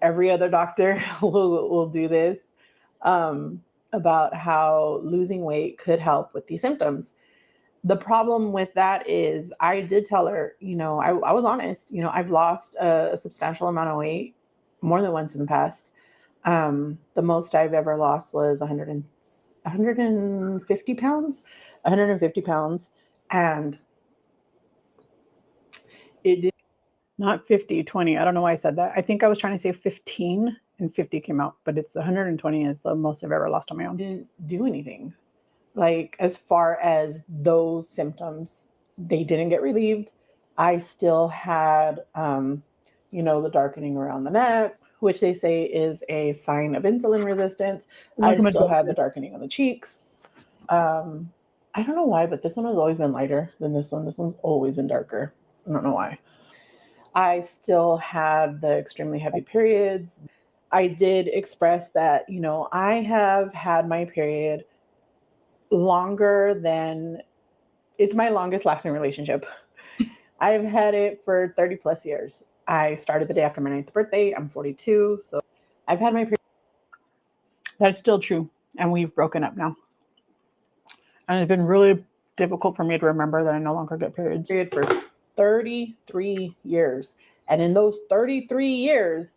Every other doctor will do this. About how losing weight could help with these symptoms. The problem with that is I did tell her, I was honest, I've lost a substantial amount of weight more than once in the past. The most I've ever lost was 150 pounds, and it did not 50, 20. I don't know why I said that. I think I was trying to say 15 and 50 came out, but it's 120 is the most I've ever lost on my own. Didn't do anything. As far as those symptoms, they didn't get relieved. I still had, the darkening around the neck, which they say is a sign of insulin resistance. I still had the darkening on the cheeks. I don't know why, but this one has always been lighter than this one. This one's always been darker. I don't know why. I still had the extremely heavy periods. I did express that, I have had my period longer than, it's my longest lasting relationship. I've had it for 30 plus years. I started the day after my 9th birthday. I'm 42. So I've had my period. That's still true. And we've broken up now. And it's been really difficult for me to remember that I no longer get periods. For 33 years. And in those 33 years,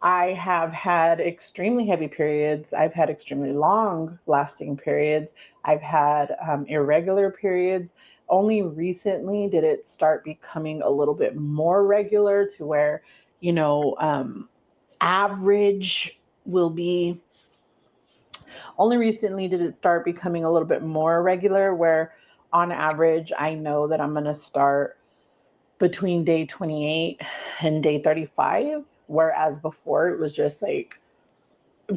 I have had extremely heavy periods. I've had extremely long lasting periods. I've had irregular periods. Only recently did it start becoming a little bit more regular to where, average will be. Only recently did it start becoming a little bit more regular where on average, I know that I'm going to start between day 28 and day 35. Whereas before it was just a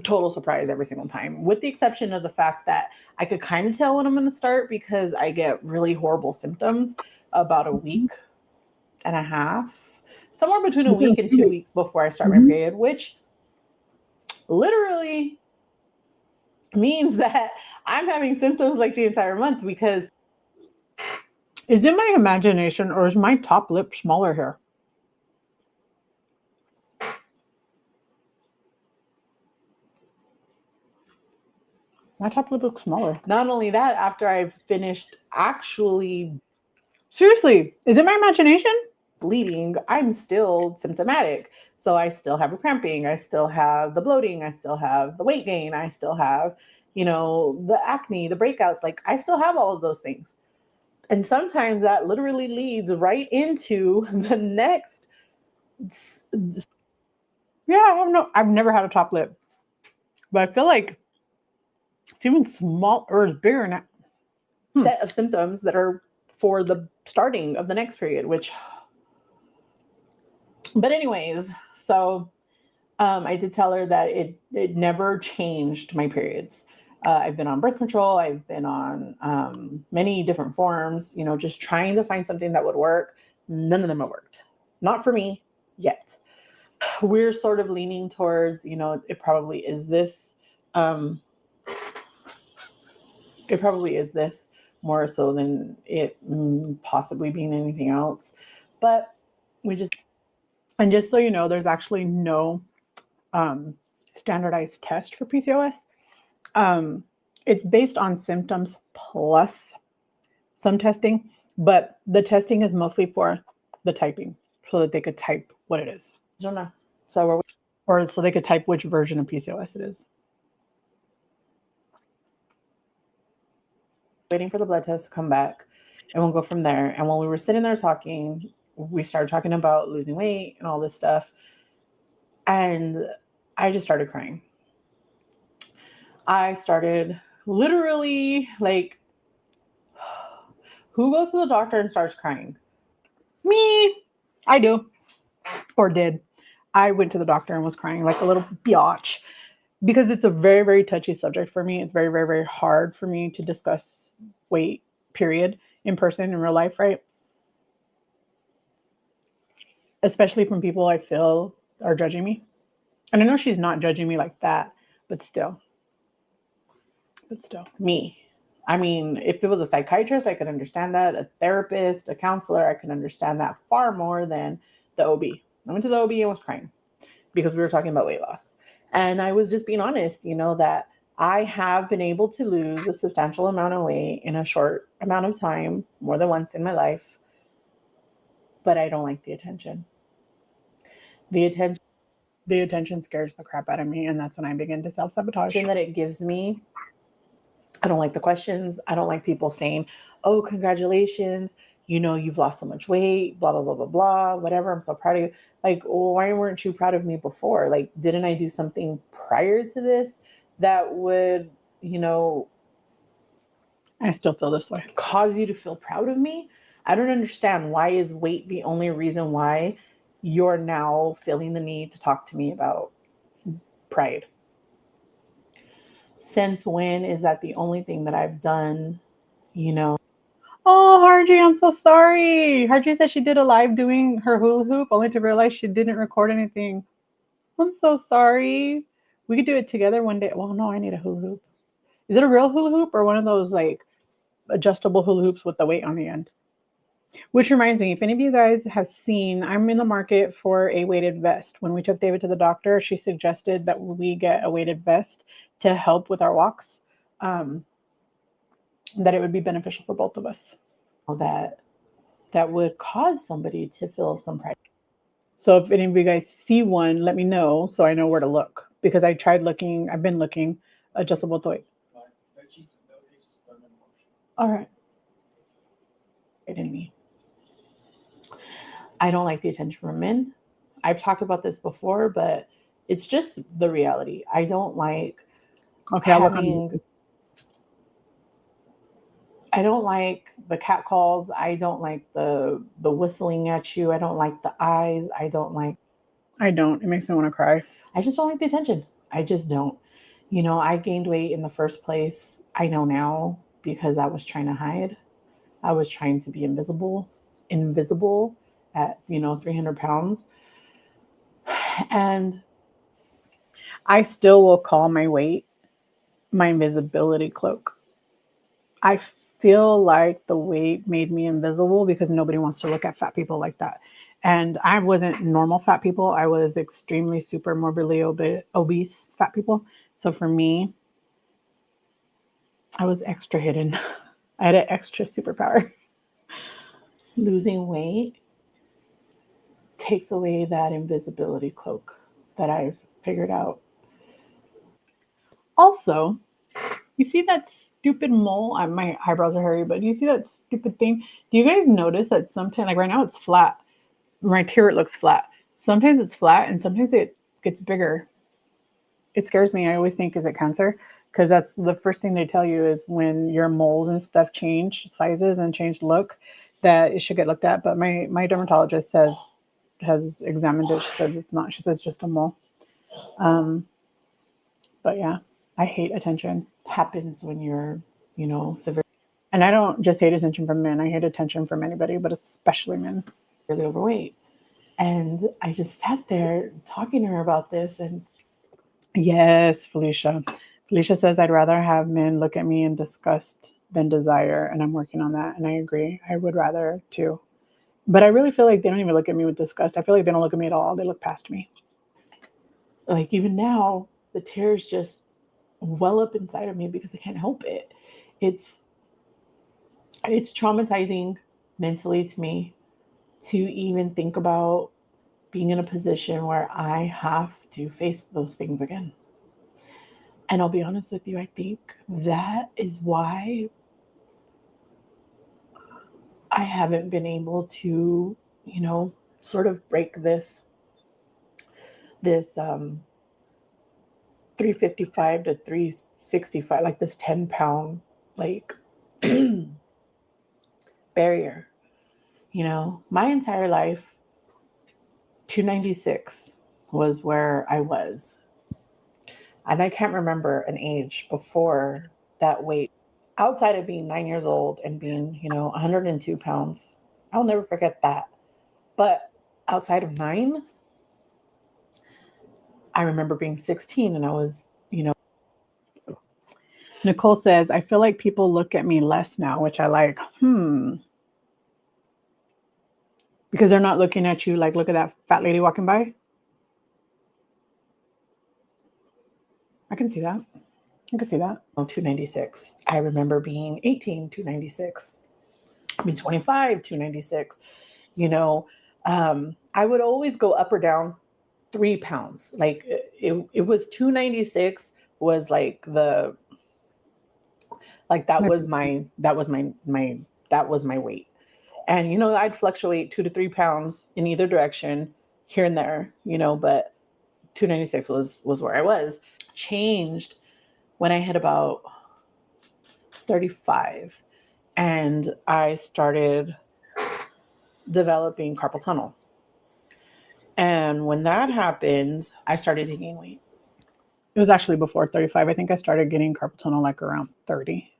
total surprise every single time, with the exception of the fact that I could kind of tell when I'm going to start because I get really horrible symptoms about a week and a half, somewhere between a week and 2 weeks before I start my period, which literally means that I'm having symptoms the entire month. Because is it my imagination or is my top lip smaller here? My top lip looks smaller. Not only that, after I've finished actually, seriously, is it my imagination? Bleeding, I'm still symptomatic. So I still have a cramping, I still have the bloating, I still have the weight gain, I still have, the acne, the breakouts. Like I still have all of those things. And sometimes that literally leads right into the next. Yeah, I've never had a top lip, but I feel like it's even small or it's bigger now. Set of symptoms that are for the starting of the next period, but anyways, so I did tell her that it never changed my periods. I've been on birth control. I've been on many different forms, just trying to find something that would work. None of them have worked. Not for me yet. We're sort of leaning towards, it probably is this. It probably is this more so than it possibly being anything else. But and just so you know, there's actually no standardized test for PCOS. It's based on symptoms plus some testing, but the testing is mostly for the typing so that they could type what it is. I don't know. Or so they could type which version of PCOS it is. Waiting for the blood test to come back, and we'll go from there. And when we were sitting there talking, we started talking about losing weight and all this stuff. And I just started crying. I started literally like, who goes to the doctor and starts crying? Me. I do. Or did. I went to the doctor and was crying like a little biatch because it's a very, very touchy subject for me. It's very, very, very hard for me to discuss weight, period, in person, in real life, right? Especially from people I feel are judging me. And I know she's not judging me like that, but still, me. I mean, if it was a psychiatrist, I could understand that. A therapist, a counselor, I could understand that far more than the OB. I went to the OB and was crying because we were talking about weight loss. And I was just being honest, that I have been able to lose a substantial amount of weight in a short amount of time, more than once in my life. But I don't like the attention. The attention scares the crap out of me. And that's when I begin to self-sabotage. That it gives me, I don't like the questions. I don't like people saying, oh, congratulations, you've lost so much weight, blah, blah, blah, blah, blah, whatever. I'm so proud of you. Like, why weren't you proud of me before? Like, didn't I do something prior to this that would, I still feel this way, cause you to feel proud of me? I don't understand. Why is weight the only reason why you're now feeling the need to talk to me about pride? Since when is that the only thing that I've done, Oh, Harji, I'm so sorry. Harji said she did a live doing her hula hoop, only to realize she didn't record anything. I'm so sorry. We could do it together one day. Well, no, I need a hula hoop. Is it a real hula hoop or one of those like adjustable hula hoops with the weight on the end? Which reminds me, if any of you guys have seen, I'm in the market for a weighted vest. When we took David to the doctor, she suggested that we get a weighted vest to help with our walks. That it would be beneficial for both of us. That would cause somebody to feel some pride. So if any of you guys see one, let me know so I know where to look. Because I've been looking adjustable to weight. All right. In me. I don't like the attention from men. I've talked about this before, but it's just the reality. I don't like I don't like the cat calls. I don't like the whistling at you. I don't like the eyes. I don't. It makes me want to cry. I just don't like the attention. I just don't. I gained weight in the first place. I know now because I was trying to hide. I was trying to be invisible at, 300 pounds. And I still will call my weight my invisibility cloak. I feel like the weight made me invisible because nobody wants to look at fat people like that. And I wasn't normal fat people. I was extremely super morbidly obese fat people. So for me, I was extra hidden. I had an extra superpower. Losing weight takes away that invisibility cloak that I've figured out. Also, you see that stupid mole? My eyebrows are hairy, but do you see that stupid thing? Do you guys notice that sometimes, like right now, it's flat. Right here, it looks flat. Sometimes it's flat, and sometimes it gets bigger. It scares me. I always think, is it cancer? Because that's the first thing they tell you is when your moles and stuff change sizes and change look, that it should get looked at. But my dermatologist has examined it. She says it's not. She says just a mole. But yeah, I hate attention. It happens when you're, severe. And I don't just hate attention from men. I hate attention from anybody, but especially men. Really overweight. And I just sat there talking to her about this. And yes, Felicia. Felicia says, I'd rather have men look at me in disgust than desire. And I'm working on that. And I agree. I would rather too. But I really feel like they don't even look at me with disgust. I feel like they don't look at me at all. They look past me. Like even now, the tears just well up inside of me because I can't help it. It's traumatizing mentally to me to even think about being in a position where I have to face those things again. And I'll be honest with you, I think that is why I haven't been able to, sort of break this 355 to 365, like this 10-pound like barrier. My entire life, 296 was where I was. And I can't remember an age before that weight. Outside of being 9 years old and being, 102 pounds, I'll never forget that. But outside of 9, I remember being 16 and I was, Nicole says, I feel like people look at me less now, which I like. Because they're not looking at you like, look at that fat lady walking by. I can see that. I can see that. 296. I remember being 18, 296. I mean, 25, 296. I would always go up or down 3 pounds. Like it was 296 was like that was my weight. And, I'd fluctuate 2 to 3 pounds in either direction here and there, but 296 was where I was. Changed when I hit about 35 and I started developing carpal tunnel. And when that happened, I started to gain weight. It was actually before 35. I think I started getting carpal tunnel like around 30.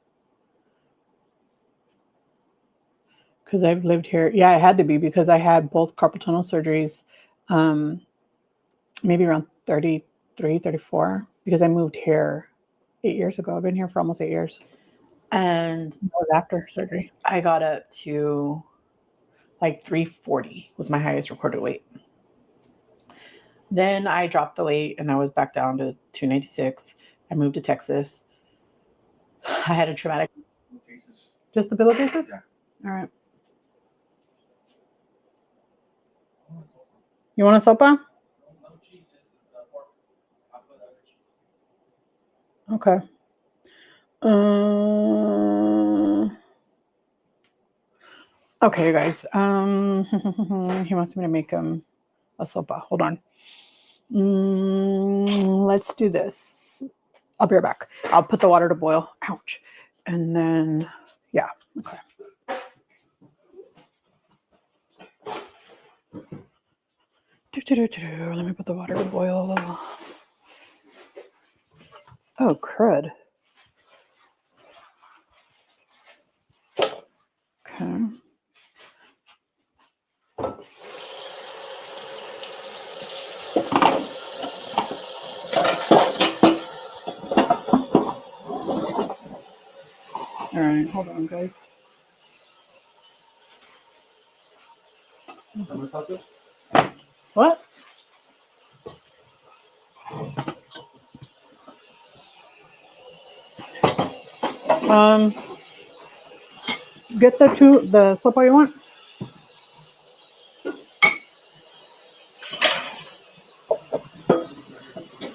Because I've lived here. Yeah, it had to be because I had both carpal tunnel surgeries maybe around 33, 34, because I moved here 8 years ago. I've been here for almost 8 years. And that was after surgery. I got up to like 340 was my highest recorded weight. Then I dropped the weight and I was back down to 296. I moved to Texas. I had a traumatic. Cases. Just the pillowcases? Yeah. All right. You want a sopa? Okay. Okay, you guys. He wants me to make him a sopa. Hold on. Let's do this. I'll be right back. I'll put the water to boil. Ouch. And then, yeah. Okay. Let me put the water to boil. Oh, crud. Okay. All right, hold on, guys. What? Um, get the soap you want.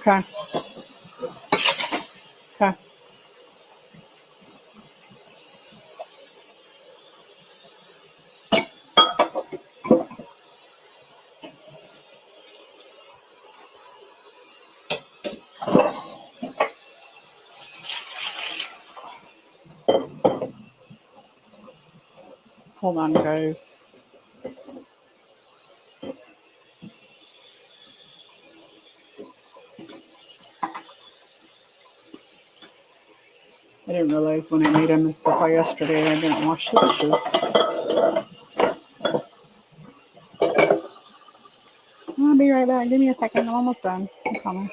Okay. Okay. Hold on, guys. I didn't realize when I made a mistletoe yesterday, I didn't wash the dishes. I'll be right back. Give me a second. I'm almost done. I promise.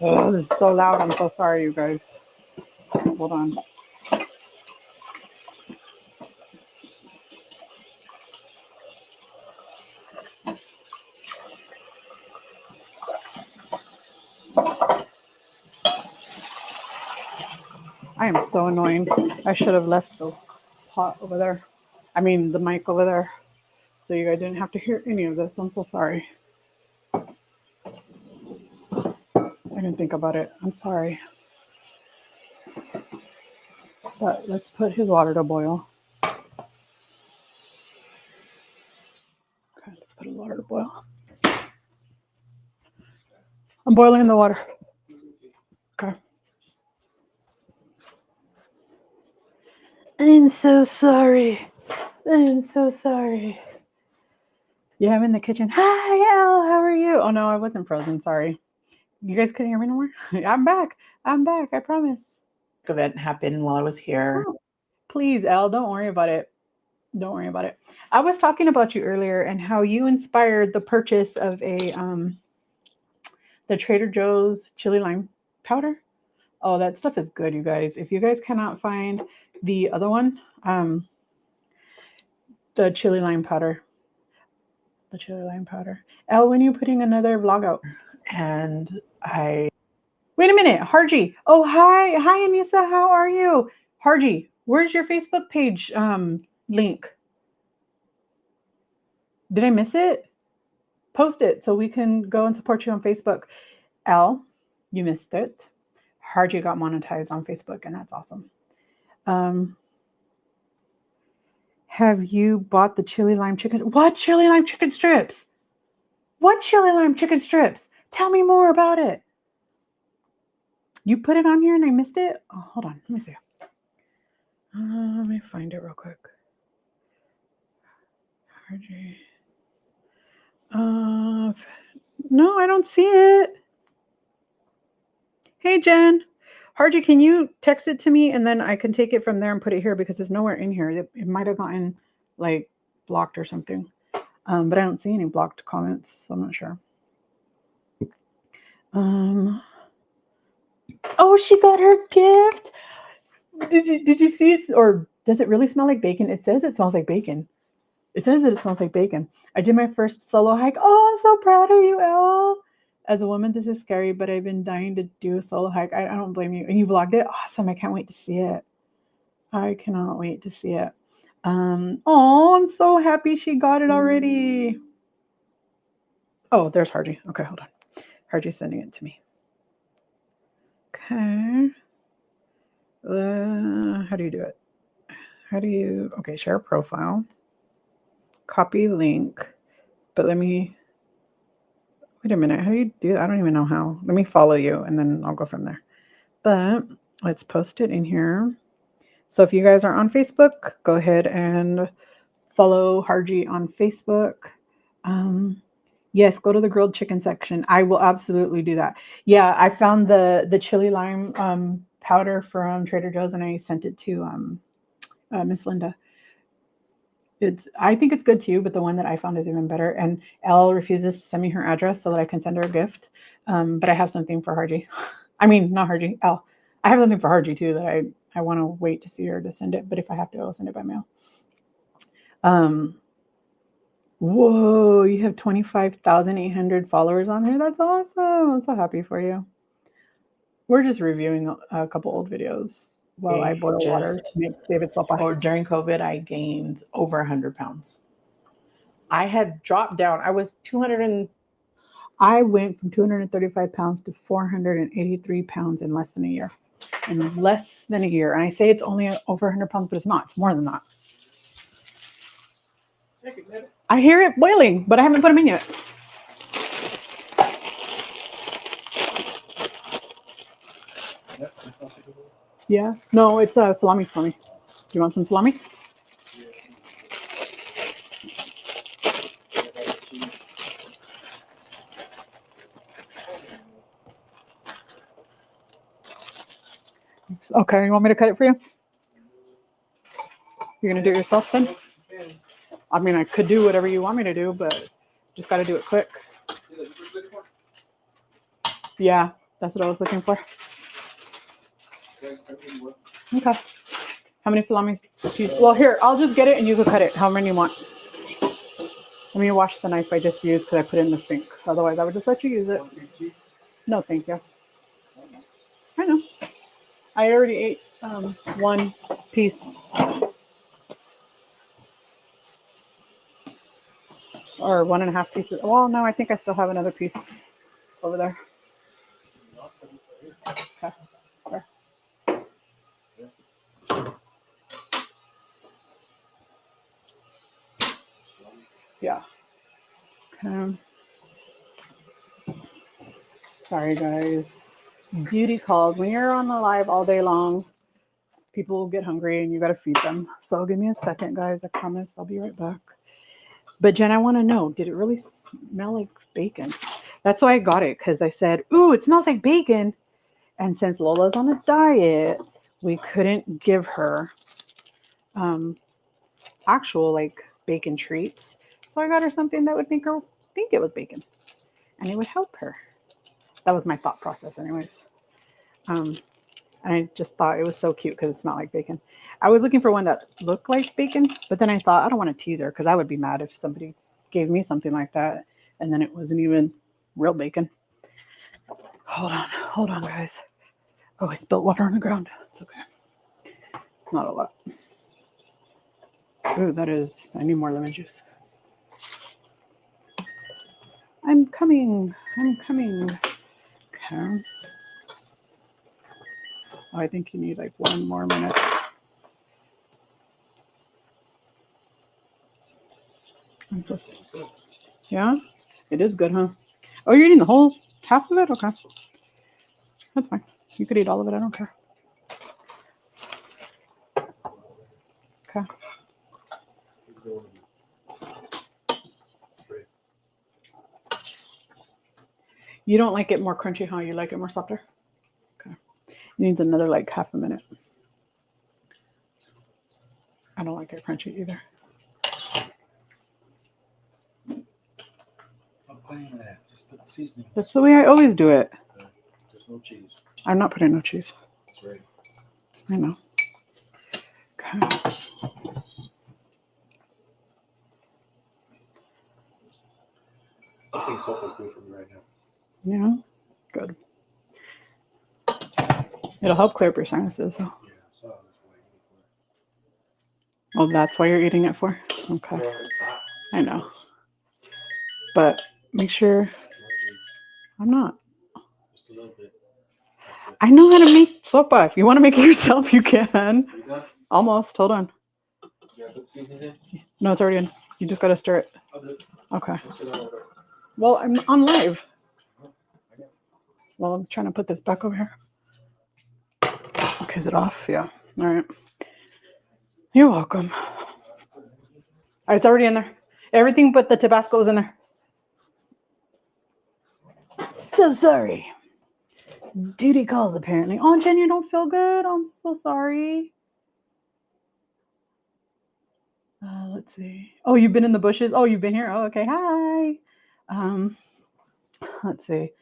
Oh, this is so loud. I'm so sorry, you guys. Hold on. I am so annoying. I should have left the pot over there. I mean, the mic over there. So you guys didn't have to hear any of this. I'm so sorry. I didn't think about it. I'm sorry. But let's put his water to boil. Okay, let's put his water to boil. I'm boiling the water. Okay. I'm so sorry. I'm so sorry. Yeah, I'm in the kitchen. Hi, Elle. How are you? Oh, no, I wasn't frozen. Sorry. You guys couldn't hear me no more? I'm back. I'm back. I promise. Event happened while I was here. Oh, please, Elle, don't worry about it. Don't worry about it. I was talking about you earlier and how you inspired the purchase of the Trader Joe's chili lime powder. Oh, that stuff is good, you guys. If you guys cannot find the other one, the chili lime powder. The chili lime powder. Elle, when are you putting another vlog out? And wait a minute, Harji. Oh, hi, Anissa. How are you, Harji? Where's your Facebook page link? Did I miss it? Post it so we can go and support you on Facebook. Elle, you missed it. Harji got monetized on Facebook, and that's awesome. Have you bought the chili lime chicken? What chili lime chicken strips? What chili lime chicken strips? Tell me more about it. You put it on here and I missed it? Oh, hold on. Let me see. Let me find it real quick. Harji. No, I don't see it. Hey, Jen. Harji, can you text it to me and then I can take it from there and put it here because it's nowhere in here. It might have gotten like blocked or something. But I don't see any blocked comments, so I'm not sure. Oh, she got her gift. Did you see it? Or does it really smell like bacon? It says it smells like bacon. It says that it smells like bacon. I did my first solo hike. Oh, I'm so proud of you, Elle. As a woman, this is scary, but I've been dying to do a solo hike. I don't blame you. And you vlogged it? Awesome. I can't wait to see it. I cannot wait to see it. Oh, I'm so happy she got it already. Oh, there's Harji. Okay, hold on. Harji's sending it to me. Okay. How do you do it? Okay, share profile. Copy link. But wait a minute. How do you do that? I don't even know how. Let me follow you and then I'll go from there. But let's post it in here. So if you guys are on Facebook, go ahead and follow Harji on Facebook. Yes, go to the grilled chicken section. I will absolutely do that. Yeah, I found the chili lime powder from Trader Joe's and I sent it to Miss Linda. I think it's good too, but the one that I found is even better. And Elle refuses to send me her address so that I can send her a gift. But I have something for Harji. I mean, not Harji, Elle. I have something for Harji too that I want to wait to see her to send it. But if I have to, I'll send it by mail. Whoa, you have 25,800 followers on here. That's awesome. I'm so happy for you. We're just reviewing a couple old videos while I boil water to make David sopa. Or during COVID, I gained over 100 pounds. I had dropped down. I was 200 and I went from 235 pounds to 483 pounds in less than a year. In less than a year. And I say it's only over 100 pounds, but it's not. It's more than that. I hear it boiling, but I haven't put them in yet. Yeah. No, it's salami. Do you want some salami? Okay, you want me to cut it for you? You're gonna do it yourself then? I mean, I could do whatever you want me to do, but just got to do it quick. Yeah, that's what I was looking for. Okay. How many salamis? Well, here, I'll just get it and you can cut it. How many you want? Let me wash the knife I just used because I put it in the sink. Otherwise, I would just let you use it. No, thank you. I know. I already ate one piece. Or 1.5 pieces. Well, no, I think I still have another piece over there. Okay. There. Yeah. Okay. Sorry, guys. Duty calls. When you're on the live all day long, people will get hungry and you got to feed them. So give me a second, guys. I promise I'll be right back. But Jen, I want to know, did it really smell like bacon? That's why I got it, because I said, ooh, it smells like bacon. And since Lola's on a diet, we couldn't give her actual like bacon treats. So I got her something that would make her think it was bacon and it would help her. That was my thought process anyways. And I just thought it was so cute because it smelled like bacon. I was looking for one that looked like bacon, but then I thought I don't want to tease her because I would be mad if somebody gave me something like that and then it wasn't even real bacon. Hold on, guys. Oh, I spilled water on the ground. It's okay. It's not a lot. Ooh, I need more lemon juice. I'm coming. Okay. Oh, I think you need like 1 more minute. Yeah, it is good, huh? Oh, you're eating the whole half of it? Okay. That's fine. You could eat all of it. I don't care. Okay. You don't like it more crunchy, huh? You like it more softer? Okay. It needs another like half a minute. I don't like it crunchy either. I'm playing that. Just put the seasoning. That's the way I always do it. There's no cheese. I'm not putting no cheese. That's right. I know. Okay. I think soap is good for me right now. Yeah. Good. It'll help clear up your sinuses. So. Yeah, so that's why I eat it. Oh, that's why you're eating it for? Okay. Well, it's hot. I know. But make sure I'm not. Just a little bit. I know how to make sopa. If you want to make it yourself, you can. You done? Almost. Hold on. You gotta put the seasoning in? No, it's already in. You just got to stir it. I'll do it. Okay. I'll sit down over. Well, I'm on live. Well, I'm trying to put this back over here. Okay, is it off? Yeah. All right. You're welcome. It's already in there. Everything but the Tabasco is in there. So sorry. Duty calls, apparently. Oh, Jen, you don't feel good? I'm so sorry. Let let's see. Oh, you've been in the bushes. Oh, you've been here. Oh, okay. Hi. Um, let's see.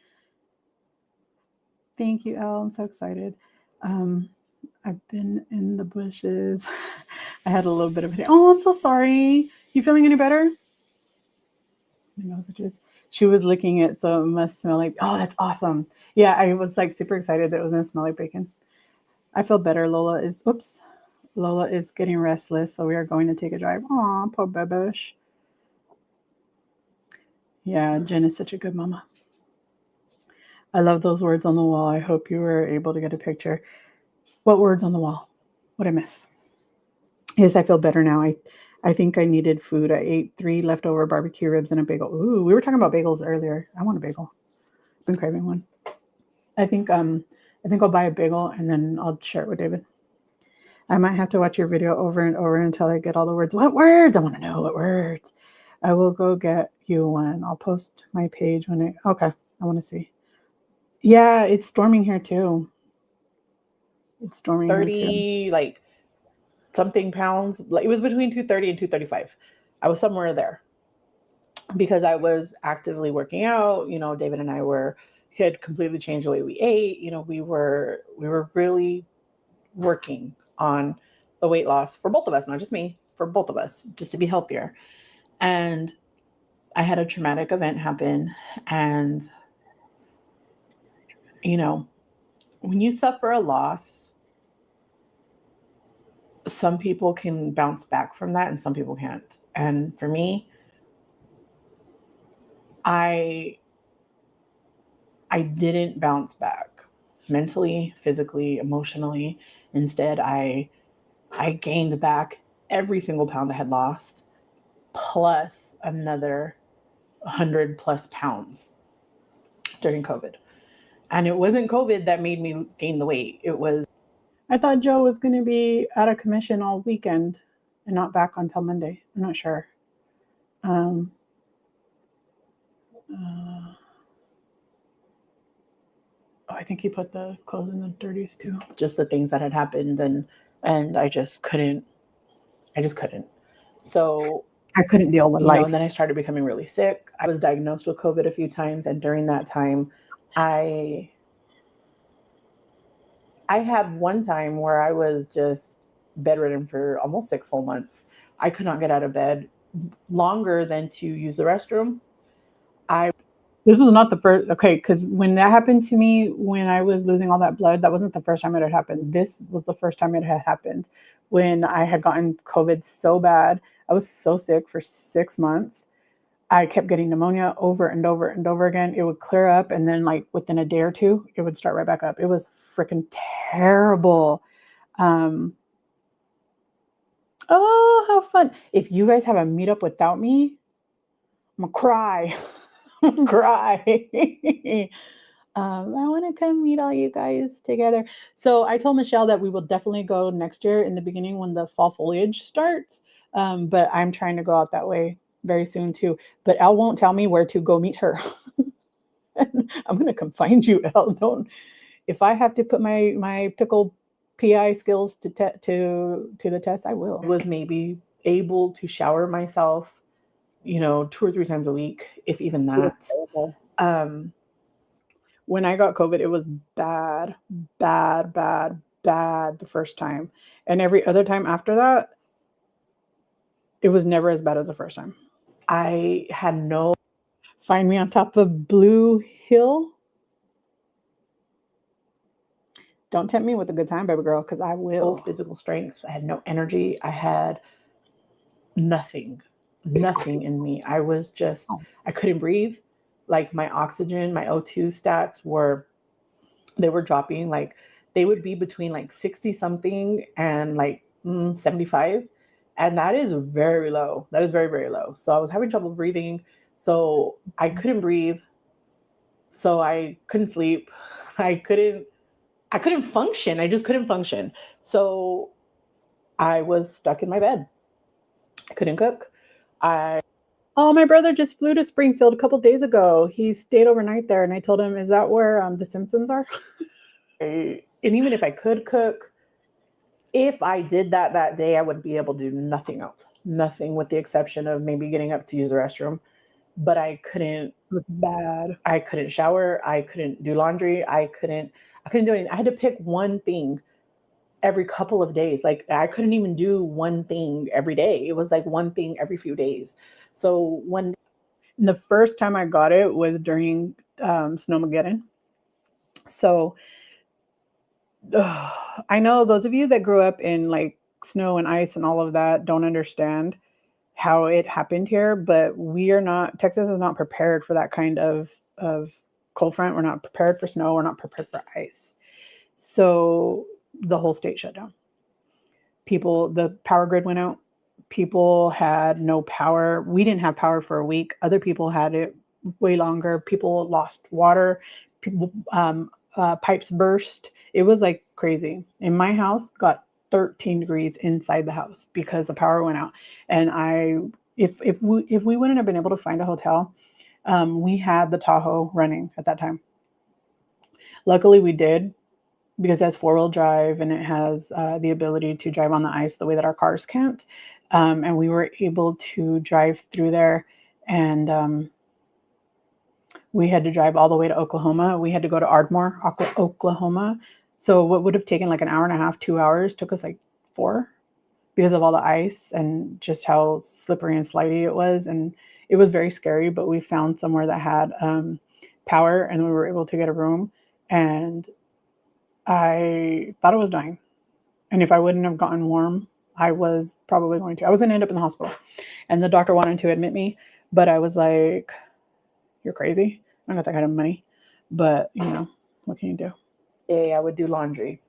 Thank you, Elle. I'm so excited. Um, I've been in the bushes. I had a little bit of a. Oh, I'm so sorry. You feeling any better? She was licking it, so it must smell like. Oh, that's awesome. Yeah, I was like super excited that it was gonna smell like bacon. I feel better. Lola is getting restless, so we are going to take a drive. Aw, poor babush. Yeah, Jen is such a good mama. I love those words on the wall. I hope you were able to get a picture. What words on the wall? What'd I miss? Yes, I feel better now. I think I needed food. I ate 3 leftover barbecue ribs and a bagel. Ooh, we were talking about bagels earlier. I want a bagel. I've been craving one. I think I'll buy a bagel and then I'll share it with David. I might have to watch your video over and over until I get all the words. What words? I want to know what words. I will go get you one. I'll post my page when okay. I want to see. Yeah, it's storming here too. It's storming here too. 30 like something pounds. Like it was between 230 and 235. I was somewhere there because I was actively working out. You know, David and I had completely changed the way we ate. You know, we were really working on the weight loss for both of us, not just me, for both of us, just to be healthier. And I had a traumatic event happen. And, you know, when you suffer a loss, some people can bounce back from that and some people can't. And for me, I didn't bounce back mentally, physically, emotionally. Instead, I gained back every single pound I had lost, plus another 100 plus pounds during COVID. And it wasn't COVID that made me gain the weight. It was. I thought Joe was going to be out of commission all weekend and not back until Monday. I'm not sure. I think he put the clothes in the dirties too. Just the things that had happened, and I just couldn't. So I couldn't deal with life. And then I started becoming really sick. I was diagnosed with COVID a few times, and during that time, I had one time where I was just bedridden for almost 6 whole months. I could not get out of bed longer than to use the restroom. This was not the first, okay, because when that happened to me, when I was losing all that blood, that wasn't the first time it had happened. This was the first time it had happened when I had gotten COVID so bad. I was so sick for 6 months. I kept getting pneumonia over and over and over again. It would clear up, and then like within a day or two, it would start right back up. It was freaking terrible. Oh, how fun. If you guys have a meetup without me, I'm gonna cry. Cry. I want to come meet all you guys together. So I told Michelle that we will definitely go next year in the beginning when the fall foliage starts. But I'm trying to go out that way very soon too. But Elle won't tell me where to go meet her. I'm gonna come find you, Elle. Don't. If I have to put my pickle PI skills to the test, I will. Was maybe able to shower myself, 2 or 3 times a week, if even that. When I got COVID, it was bad the first time. And every other time after that, it was never as bad as the first time. I had no. Find me on top of Blue Hill. Don't tempt me with a good time, baby girl, because I will. Physical strength. I had no energy. I had nothing in me. I was just, I couldn't breathe. Like my oxygen, my O2 stats were dropping. Like they would be between like 60 something and like 75. And that is very low. That is very, very low. So I was having trouble breathing. So I couldn't breathe. So I couldn't sleep. I couldn't function. I just couldn't function. So I was stuck in my bed. I couldn't cook. Oh, my brother just flew to Springfield a couple days ago. He stayed overnight there, and I told him, "Is that where the Simpsons are?" And even if I could cook, if I did that day, I would be able to do nothing else. nothing with the exception of maybe getting up to use the restroom. But I couldn't It was bad. I couldn't shower, I couldn't do laundry, I couldn't do anything. I had to pick one thing every couple of days. Like I couldn't even do one thing every day. It was like one thing every few days. So when The first time I got it was during Snowmageddon. So I know those of you that grew up in like snow and ice and all of that don't understand how it happened here, but we are not, Texas is not prepared for that kind of cold front. We're not prepared for snow. We're not prepared for ice. So the whole state shut down. People, the power grid went out. People had no power. We didn't have power for a week. Other people had it way longer. People lost water. People, pipes burst. It was like crazy. In my house, got 13 degrees inside the house because the power went out. And if we wouldn't have been able to find a hotel, we had the Tahoe running at that time. Luckily, we did, because it has 4-wheel drive and it has the ability to drive on the ice the way that our cars can't. And we were able to drive through there, and we had to drive all the way to Oklahoma. We had to go to Ardmore, Oklahoma. So what would have taken like an hour and a half, 2 hours, took us like 4, because of all the ice and just how slippery and slidey it was. And it was very scary, but we found somewhere that had power, and we were able to get a room. And I thought I was dying. And if I wouldn't have gotten warm, I was probably going to. I was going to end up in the hospital. And the doctor wanted to admit me, but I was like, you're crazy. I don't got that kind of money. But, you know, what can you do? yeah, I would do laundry.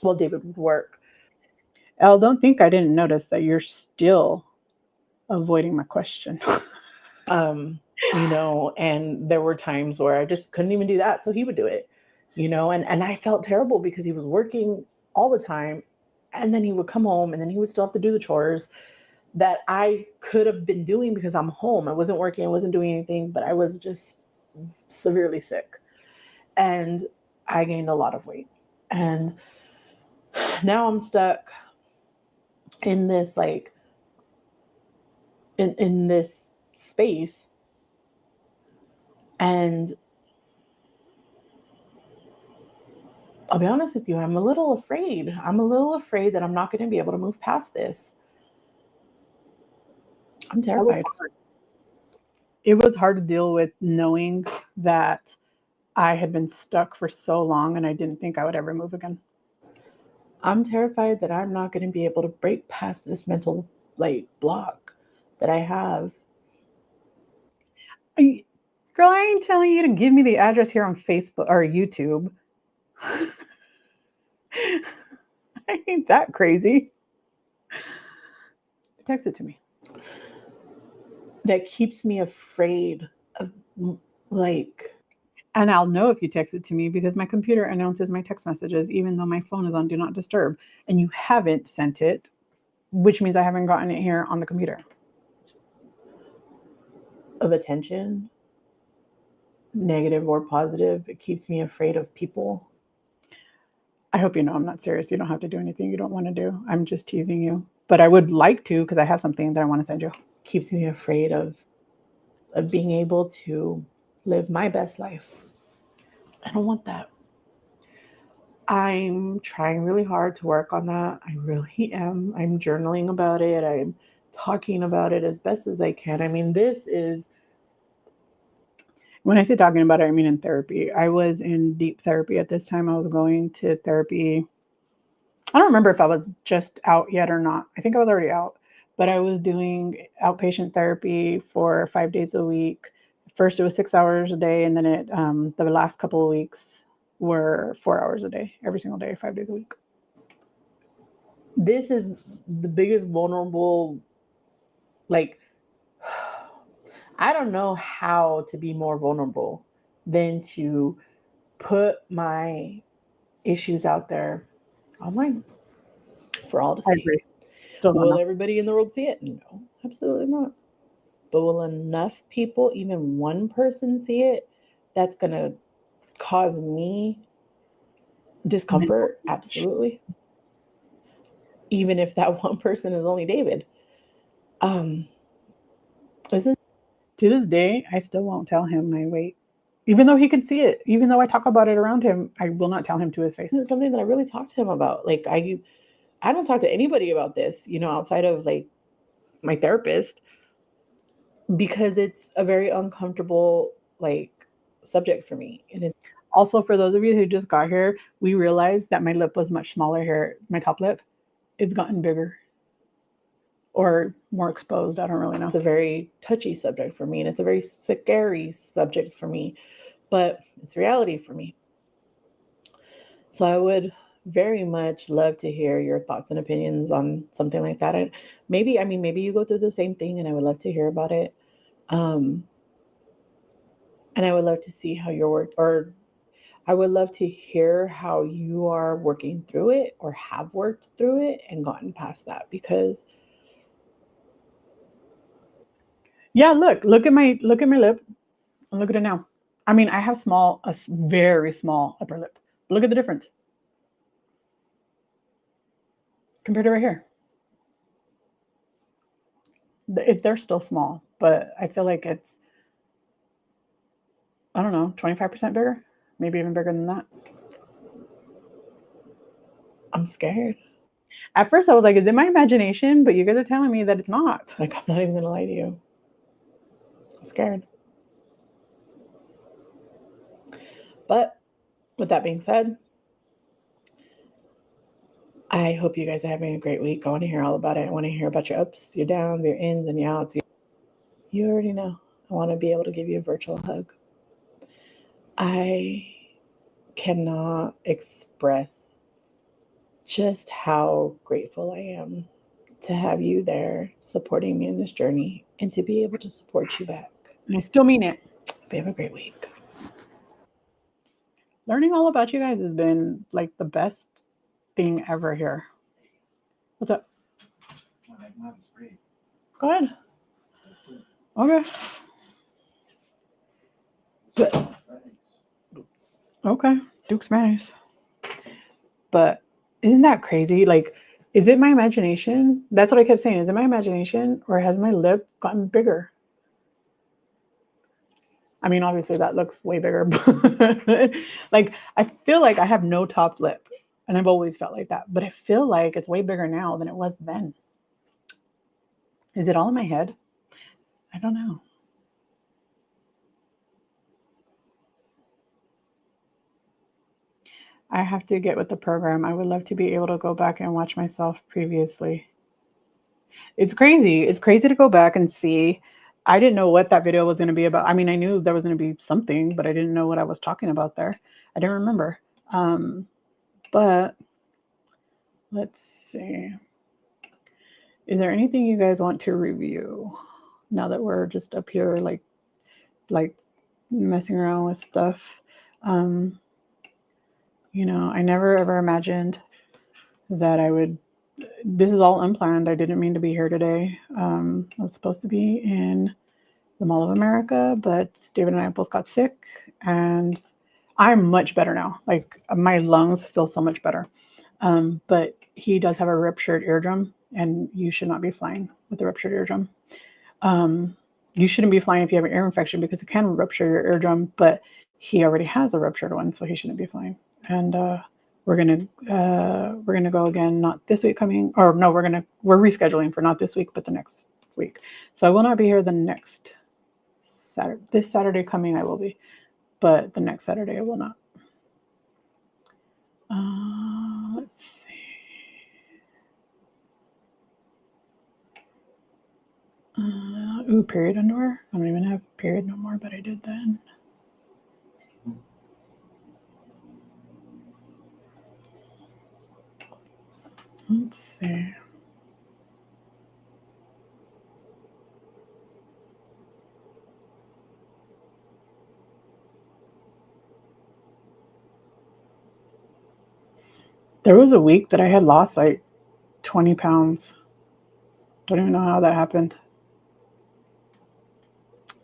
Well, David would work. Elle, don't think I didn't notice that you're still avoiding my question. You know, and there were times where I just couldn't even do that. So he would do it, you know, and I felt terrible because he was working all the time. And then he would come home and then he would still have to do the chores that I could have been doing because I'm home. I wasn't working, I wasn't doing anything, but I was just severely sick. And I gained a lot of weight. And now I'm stuck in this like in this space. And I'll be honest with you, I'm a little afraid. I'm a little afraid that I'm not going to be able to move past this. I'm terrified. It was hard to deal with knowing that I had been stuck for so long and I didn't think I would ever move again. I'm terrified that I'm not going to be able to break past this mental like block that I have. Girl, I ain't telling you to give me the address here on Facebook or YouTube. I ain't that crazy. Text it to me. That keeps me afraid of like. And I'll know if you text it to me because my computer announces my text messages, even though my phone is on Do Not Disturb. And you haven't sent it, which means I haven't gotten it here on the computer. Of attention, negative or positive, it keeps me afraid of people. I hope you know I'm not serious. You don't have to do anything you don't want to do. I'm just teasing you. But I would like to because I have something that I want to send you. Keeps me afraid of being able to live my best life. I don't want that. I'm trying really hard to work on that. I really am. I'm journaling about it. I'm talking about it as best as I can. I mean, this is. When I say talking about it, I mean in therapy. I was in deep therapy at this time. I was going to therapy. I don't remember if I was just out yet or not. I think I was already out, but I was doing outpatient therapy for 5 days a week. First, it was 6 hours a day, and then the last couple of weeks were 4 hours a day, every single day, 5 days a week. This is the biggest vulnerable, like, I don't know how to be more vulnerable than to put my issues out there online for all to see. I agree. Still don't Will know. everybody in the world see it? No, absolutely not. But will enough people, even one person, see it? That's going to cause me discomfort? Absolutely. Even if that one person is only David. This is To this day, I still won't tell him my weight. Even though he can see it, even though I talk about it around him, I will not tell him to his face. something that I really talk to him about. Like I don't talk to anybody about this, outside of like my therapist, because it's a very uncomfortable like subject for me. And it's Also, for those of you who just got here, we realized that my lip was much smaller here. My top lip, it's gotten bigger or more exposed. I don't really know. a very touchy subject for me, and it's a very scary subject for me, but it's reality for me. So I would very much love to hear your thoughts and opinions on something like that. And maybe you go through the same thing, and I would love to hear about it. And I would love to see how your work, or I would love to hear how you are working through it or have worked through it and gotten past that. Because yeah, look at my lip and look at it now. I mean, I have a very small upper lip. Look at the difference compared to right here. They're still small, but I feel like it's, I don't know, 25% bigger, maybe even bigger than that. I'm scared. At first, I was like, is it my imagination? But you guys are telling me that it's not. Like, I'm not even going to lie to you. I'm scared. But with that being said, I hope you guys are having a great week. I want to hear all about it. I want to hear about your ups, your downs, your ins and your outs. You already know. I want to be able to give you a virtual hug. I cannot express just how grateful I am to have you there supporting me in this journey and to be able to support you back. And I still mean it. But have a great week. Learning all about you guys has been like the best thing ever here. What's up? Go ahead. Okay. But, okay. Duke's mayonnaise. But isn't that crazy? Like, is it my imagination? That's what I kept saying. Is it my imagination or has my lip gotten bigger? I mean, obviously that looks way bigger, but like, I feel like I have no top lip and I've always felt like that, but I feel like it's way bigger now than it was then. Is it all in my head? I don't know. I have to get with the program. I would love to be able to go back and watch myself previously. It's crazy. It's crazy to go back and see. I didn't know what that video was going to be about. I mean, I knew there was going to be something, but I didn't know what I was talking about there. I didn't remember. But let's see. Is there anything you guys want to review now that we're just up here like messing around with stuff? I never ever imagined that I would. This is all unplanned. I didn't mean to be here today. I was supposed to be in the Mall of America, but David and I both got sick, and I'm much better now. Like my lungs feel so much better. But he does have a ruptured eardrum, and you should not be flying with a ruptured eardrum. You shouldn't be flying if you have an ear infection because it can rupture your eardrum, but he already has a ruptured one, so he shouldn't be flying. And we're gonna go again, not this week coming, or no, we're rescheduling for not this week, but the next week. So I will not be here the next Saturday. This Saturday coming I will be, but the next Saturday I will not. Let's see. Ooh, period underwear. I don't even have period no more, but I did then. Let's see. There was a week that I had lost like 20 pounds. Don't even know how that happened.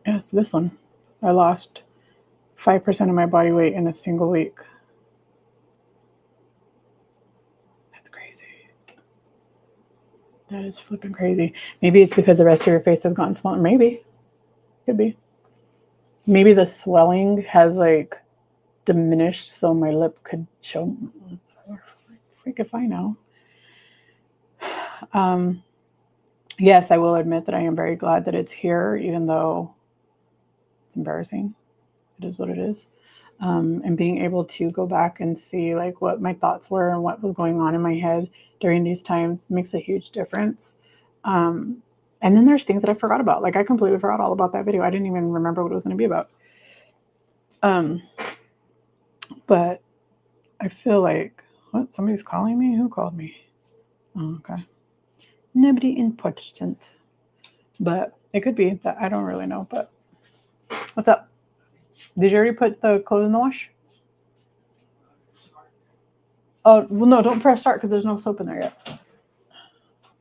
Yeah, it's this one. I lost 5% of my body weight in a single week. That's crazy. That is flipping crazy. Maybe it's because the rest of your face has gotten smaller. Maybe. Could be. Maybe the swelling has like diminished so my lip could show. Freak if I know. Yes, I will admit that I am very glad that it's here, even though it's embarrassing. It is what it is. And being able to go back and see like what my thoughts were and what was going on in my head during these times makes a huge difference. And then there's things that I forgot about. Like I completely forgot all about that video. I didn't even remember what it was going to be about. But I feel like, what? Somebody's calling me? Who called me? Oh, okay. Nobody important. But it could be that I don't really know. But what's up? Did you already put the clothes in the wash? Oh, well, no, don't press start because there's no soap in there yet.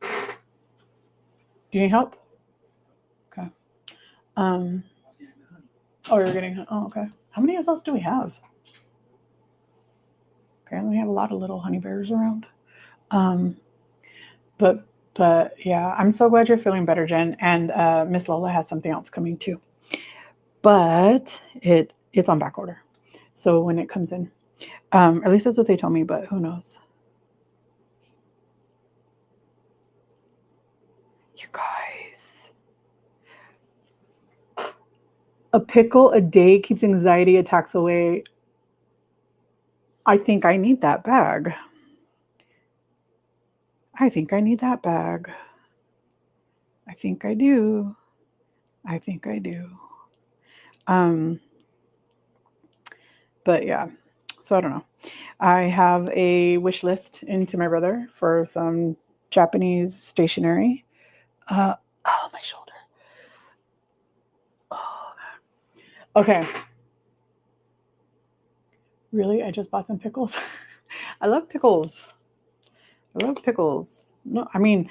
Do you need help? Okay. Oh, you're getting, oh, okay. How many of those do we have? Apparently we have a lot of little honey bears around. But yeah, I'm so glad you're feeling better, Jen. And Miss Lola has something else coming too. But it's on back order. So when it comes in, at least that's what they told me, but who knows? You guys. A pickle a day keeps anxiety attacks away. I think I need that bag. I think I need that bag. I think I do. I think I do. But yeah, so I don't know. I have a wish list into my brother for some Japanese stationery. Oh, my shoulder. Oh. Okay. Really? I just bought some pickles. I love pickles. I love pickles. No, I mean,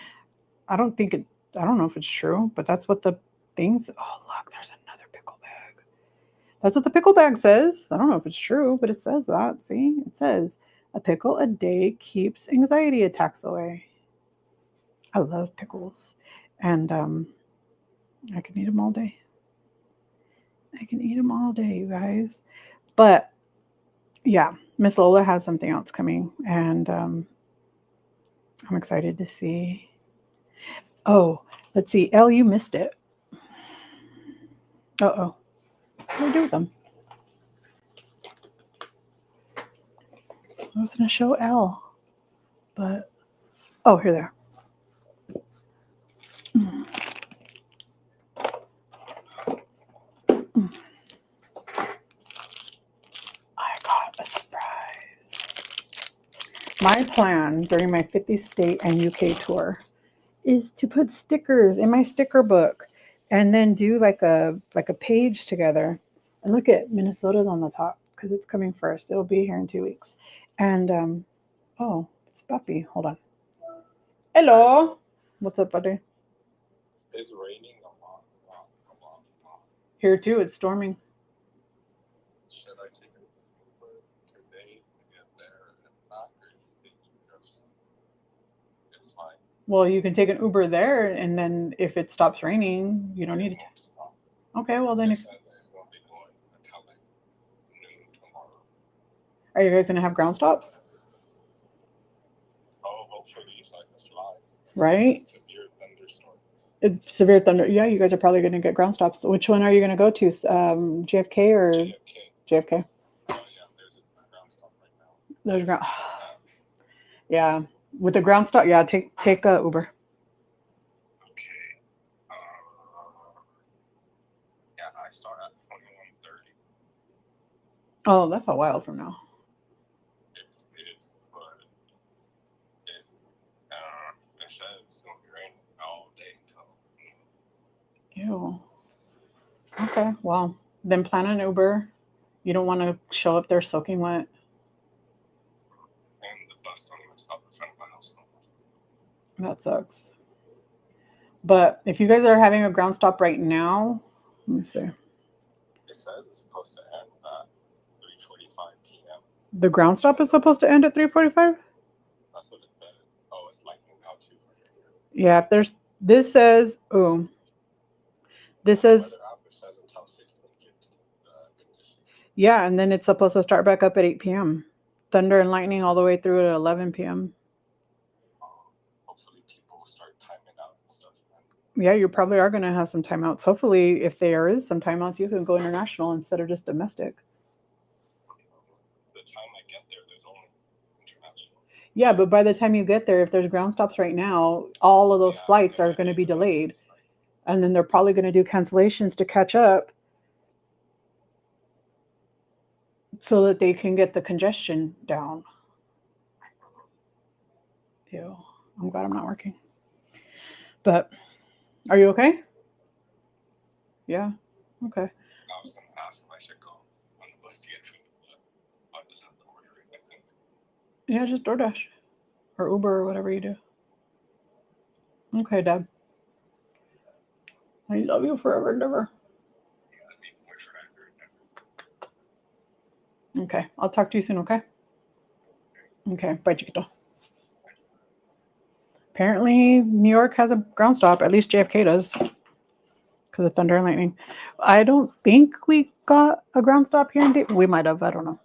I don't know if it's true, but that's what the things. Oh, look, there's another pickle bag. That's what the pickle bag says. I don't know if it's true, but it says that. See, it says a pickle a day keeps anxiety attacks away. I love pickles, and I can eat them all day. I can eat them all day, you guys. But yeah, Miss Lola has something else coming, and I'm excited to see. Oh, let's see. Elle, you missed it. Uh-oh. What do I do with them? I was going to show Elle, but oh, here they are. I got a surprise. My plan during my 50 state and UK tour is to put stickers in my sticker book and then do like a page together. And look at Minnesota's on the top because it's coming first. It'll be here in 2 weeks. And oh, it's Puppy. Hold on. Hello. What's up, buddy? It's raining a lot. Here too. It's storming. Should I take an Uber today to get there? If not, or you think it's fine? Well, you can take an Uber there, and then if it stops raining, you don't need it. Okay, well then, It says it's going to be going until like noon tomorrow. are you guys gonna have ground stops? Oh, hopefully it's like a slide. Right? Severe thunderstorm. It's severe thunder. Yeah, you guys are probably gonna get ground stops. Which one are you gonna go to? JFK or JFK? Oh yeah, there's a ground stop right now. There's ground. Yeah, with the ground stop. Yeah, take a Uber. Okay. Yeah, I start at 21:30. Oh, that's a while from now. It is, but it says it's going to be raining all day till Ew. Okay, well then plan an Uber. You don't want to show up there soaking wet. and the bus don't even stop in front of my house. That sucks. But if you guys are having a ground stop right now, let me see. It says it's supposed to end at 3:45 p.m. The ground stop is supposed to end at 3:45? That's what it said. Oh, it's lightning out too. Yeah, if there's this says this says Weather app, it says until 16:15. Conditions. yeah, and then it's supposed to start back up at 8 p.m. Thunder and lightning all the way through to 11 p.m. Hopefully, people will start timing out and stuff. Yeah, you probably are going to have some timeouts. Hopefully, if there is some timeouts, you can go international instead of just domestic. The time I get there, there's only international. Yeah, but by the time you get there, if there's ground stops right now, all of those flights are going to be delayed. And then they're probably going to do cancellations to catch up so that they can get the congestion down. Ew, I'm glad I'm not working. But are you okay? Yeah. Okay. I was going to ask if I should go on the bus to get food, but I'll just have to order it, I think. Yeah, just DoorDash or Uber or whatever you do. Okay, Dad. I love you forever and ever. Yeah, that'd be more forever and ever. Okay, I'll talk to you soon, okay? Okay, bye, Chiquito. Apparently, New York has a ground stop. At least JFK does. Because of thunder and lightning. I don't think we got a ground stop here in Dayton. We might have. I don't know.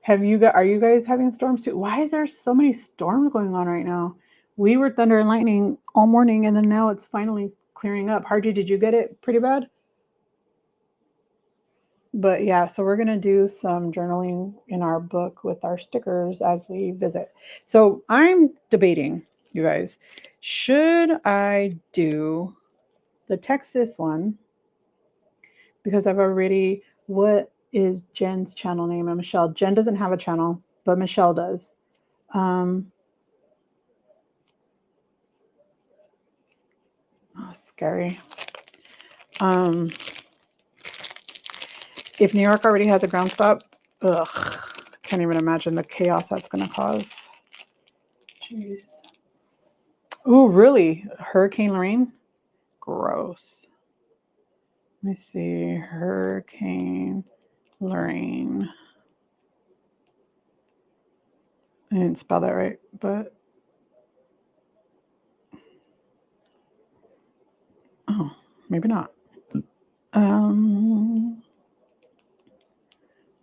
Are you guys having storms too? Why is there so many storms going on right now? We were thunder and lightning all morning, and then now it's finally clearing up. Harji, did you get it pretty bad? But yeah, so we're going to do some journaling in our book with our stickers as we visit. So I'm debating, you guys, should I do the Texas one? Because I've already, what is Jen's channel name? And Michelle. Jen doesn't have a channel, but Michelle does. Oh, scary. If New York already has a ground stop, can't even imagine the chaos that's going to cause. Jeez. Oh, really? Hurricane Lorraine? Gross. Let me see. Hurricane Lorraine. I didn't spell that right, but oh, maybe not.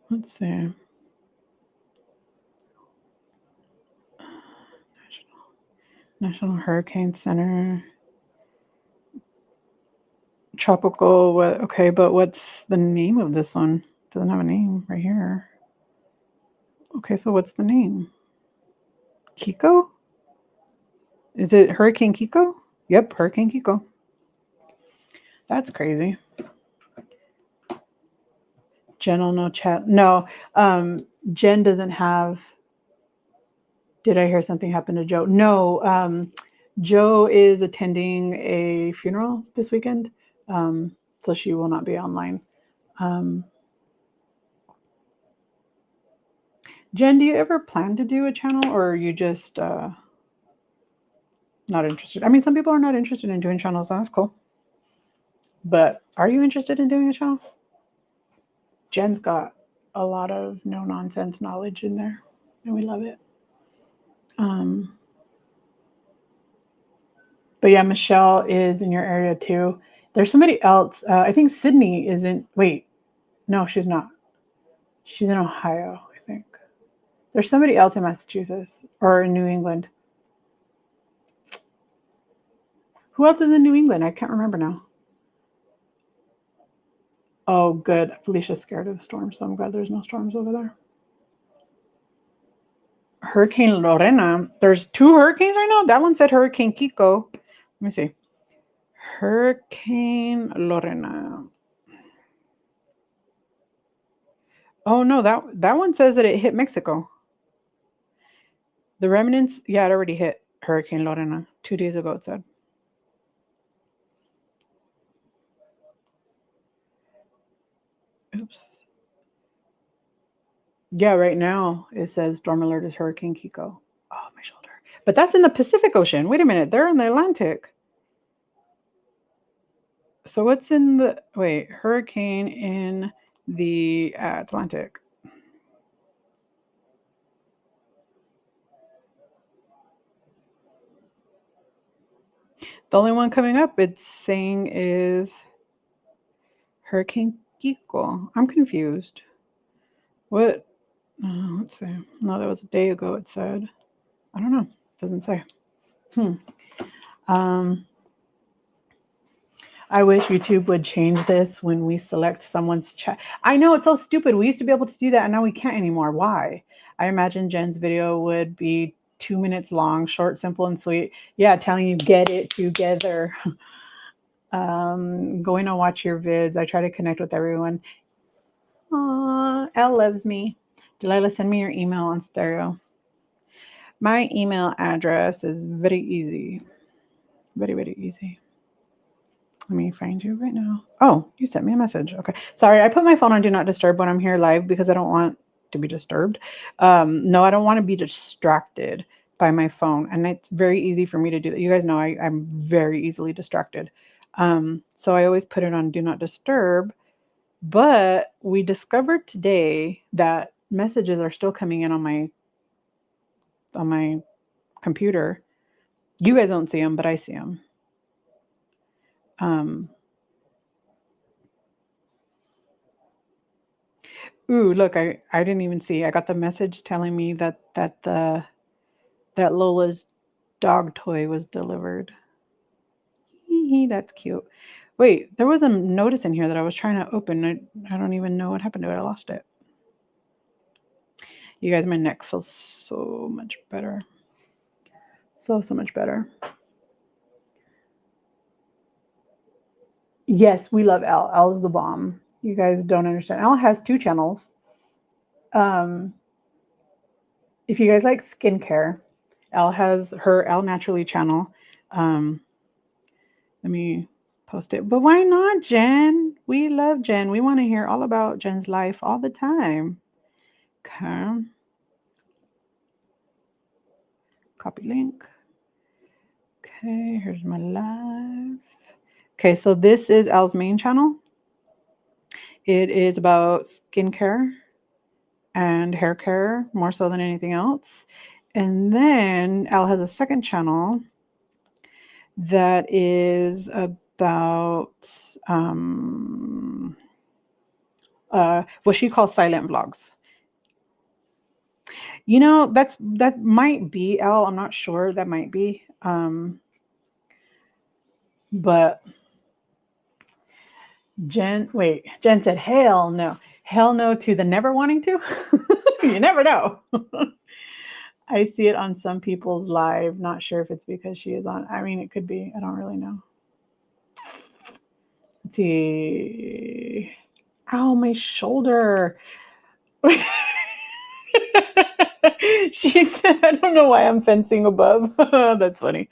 Let's see. National Hurricane Center. Tropical, what? Okay, but what's the name of this one? It doesn't have a name right here. Okay, so what's the name? Kiko? Is it Hurricane Kiko? Yep, Hurricane Kiko. That's crazy. Jen will no chat. No, Jen doesn't have. Did I hear something happen to Joe? No, Joe is attending a funeral this weekend, so she will not be online. Jen, do you ever plan to do a channel, or are you just not interested? I mean, some people are not interested in doing channels. That's cool. But are you interested in doing a channel? Jen's got a lot of no-nonsense knowledge in there, and we love it. But yeah, Michelle is in your area too. There's somebody else. I think Sydney isn't. Wait, no, she's not. She's in Ohio, I think. There's somebody else in Massachusetts or in New England. Who else is in New England? I can't remember now. Oh, good. Felicia's scared of storms, so I'm glad there's no storms over there. Hurricane Lorena. There's 2 hurricanes right now. That one said Hurricane Kiko. Let me see. Hurricane Lorena. Oh no, that one says that it hit Mexico. The remnants, yeah, it already hit Hurricane Lorena 2 days ago, it said. Oops. Yeah, right now it says storm alert is Hurricane Kiko. Oh, my shoulder. But that's in the Pacific Ocean. Wait a minute, they're in the Atlantic. So what's in the, wait, hurricane in the Atlantic? The only one coming up it's saying is Hurricane Kiko. I'm confused. What? Let's see. No, that was a day ago. It said. I don't know. Doesn't say. I wish YouTube would change this when we select someone's chat. I know it's so stupid. We used to be able to do that and now we can't anymore. Why? I imagine Jen's video would be 2 minutes long, short, simple, and sweet. Yeah, telling you get it together. Going to watch your vids. I try to connect with everyone. Aww, Elle loves me. Delilah, send me your email on stereo. My email address is very easy. Very, very easy. Let me find you right now. Oh, you sent me a message. Okay. Sorry, I put my phone on Do Not Disturb when I'm here live because I don't want to be disturbed. No, I don't want to be distracted by my phone. And it's very easy for me to do that. You guys know I'm very easily distracted. So I always put it on Do Not Disturb. But we discovered today that messages are still coming in on my computer. You guys don't see them, but I see them. Ooh, look, I didn't even see. I got the message telling me that Lola's dog toy was delivered. That's cute. Wait, there was a notice in here that I was trying to open. I don't even know what happened to it. I lost it. You guys, my neck feels so much better. So much better. Yes, we love Elle. Elle is the bomb. You guys don't understand. Elle has 2 channels. If you guys like skincare, Elle has her Elle Naturally channel. Let me post it. But why not, Jen? We love Jen. We want to hear all about Jen's life all the time. Okay. Copy link. Okay, here's my live. Okay, so this is Elle's main channel. It is about skincare and hair care more so than anything else. And then Elle has a second channel that is about what she calls silent vlogs. You know, that might be Elle. I'm not sure. That might be. But Jen said, hell no. Hell no to the never wanting to. You never know. I see it on some people's live. Not sure if it's because she is on. I mean, it could be. I don't really know. Let's see. Ow, my shoulder. She said, I don't know why I'm fencing above. That's funny.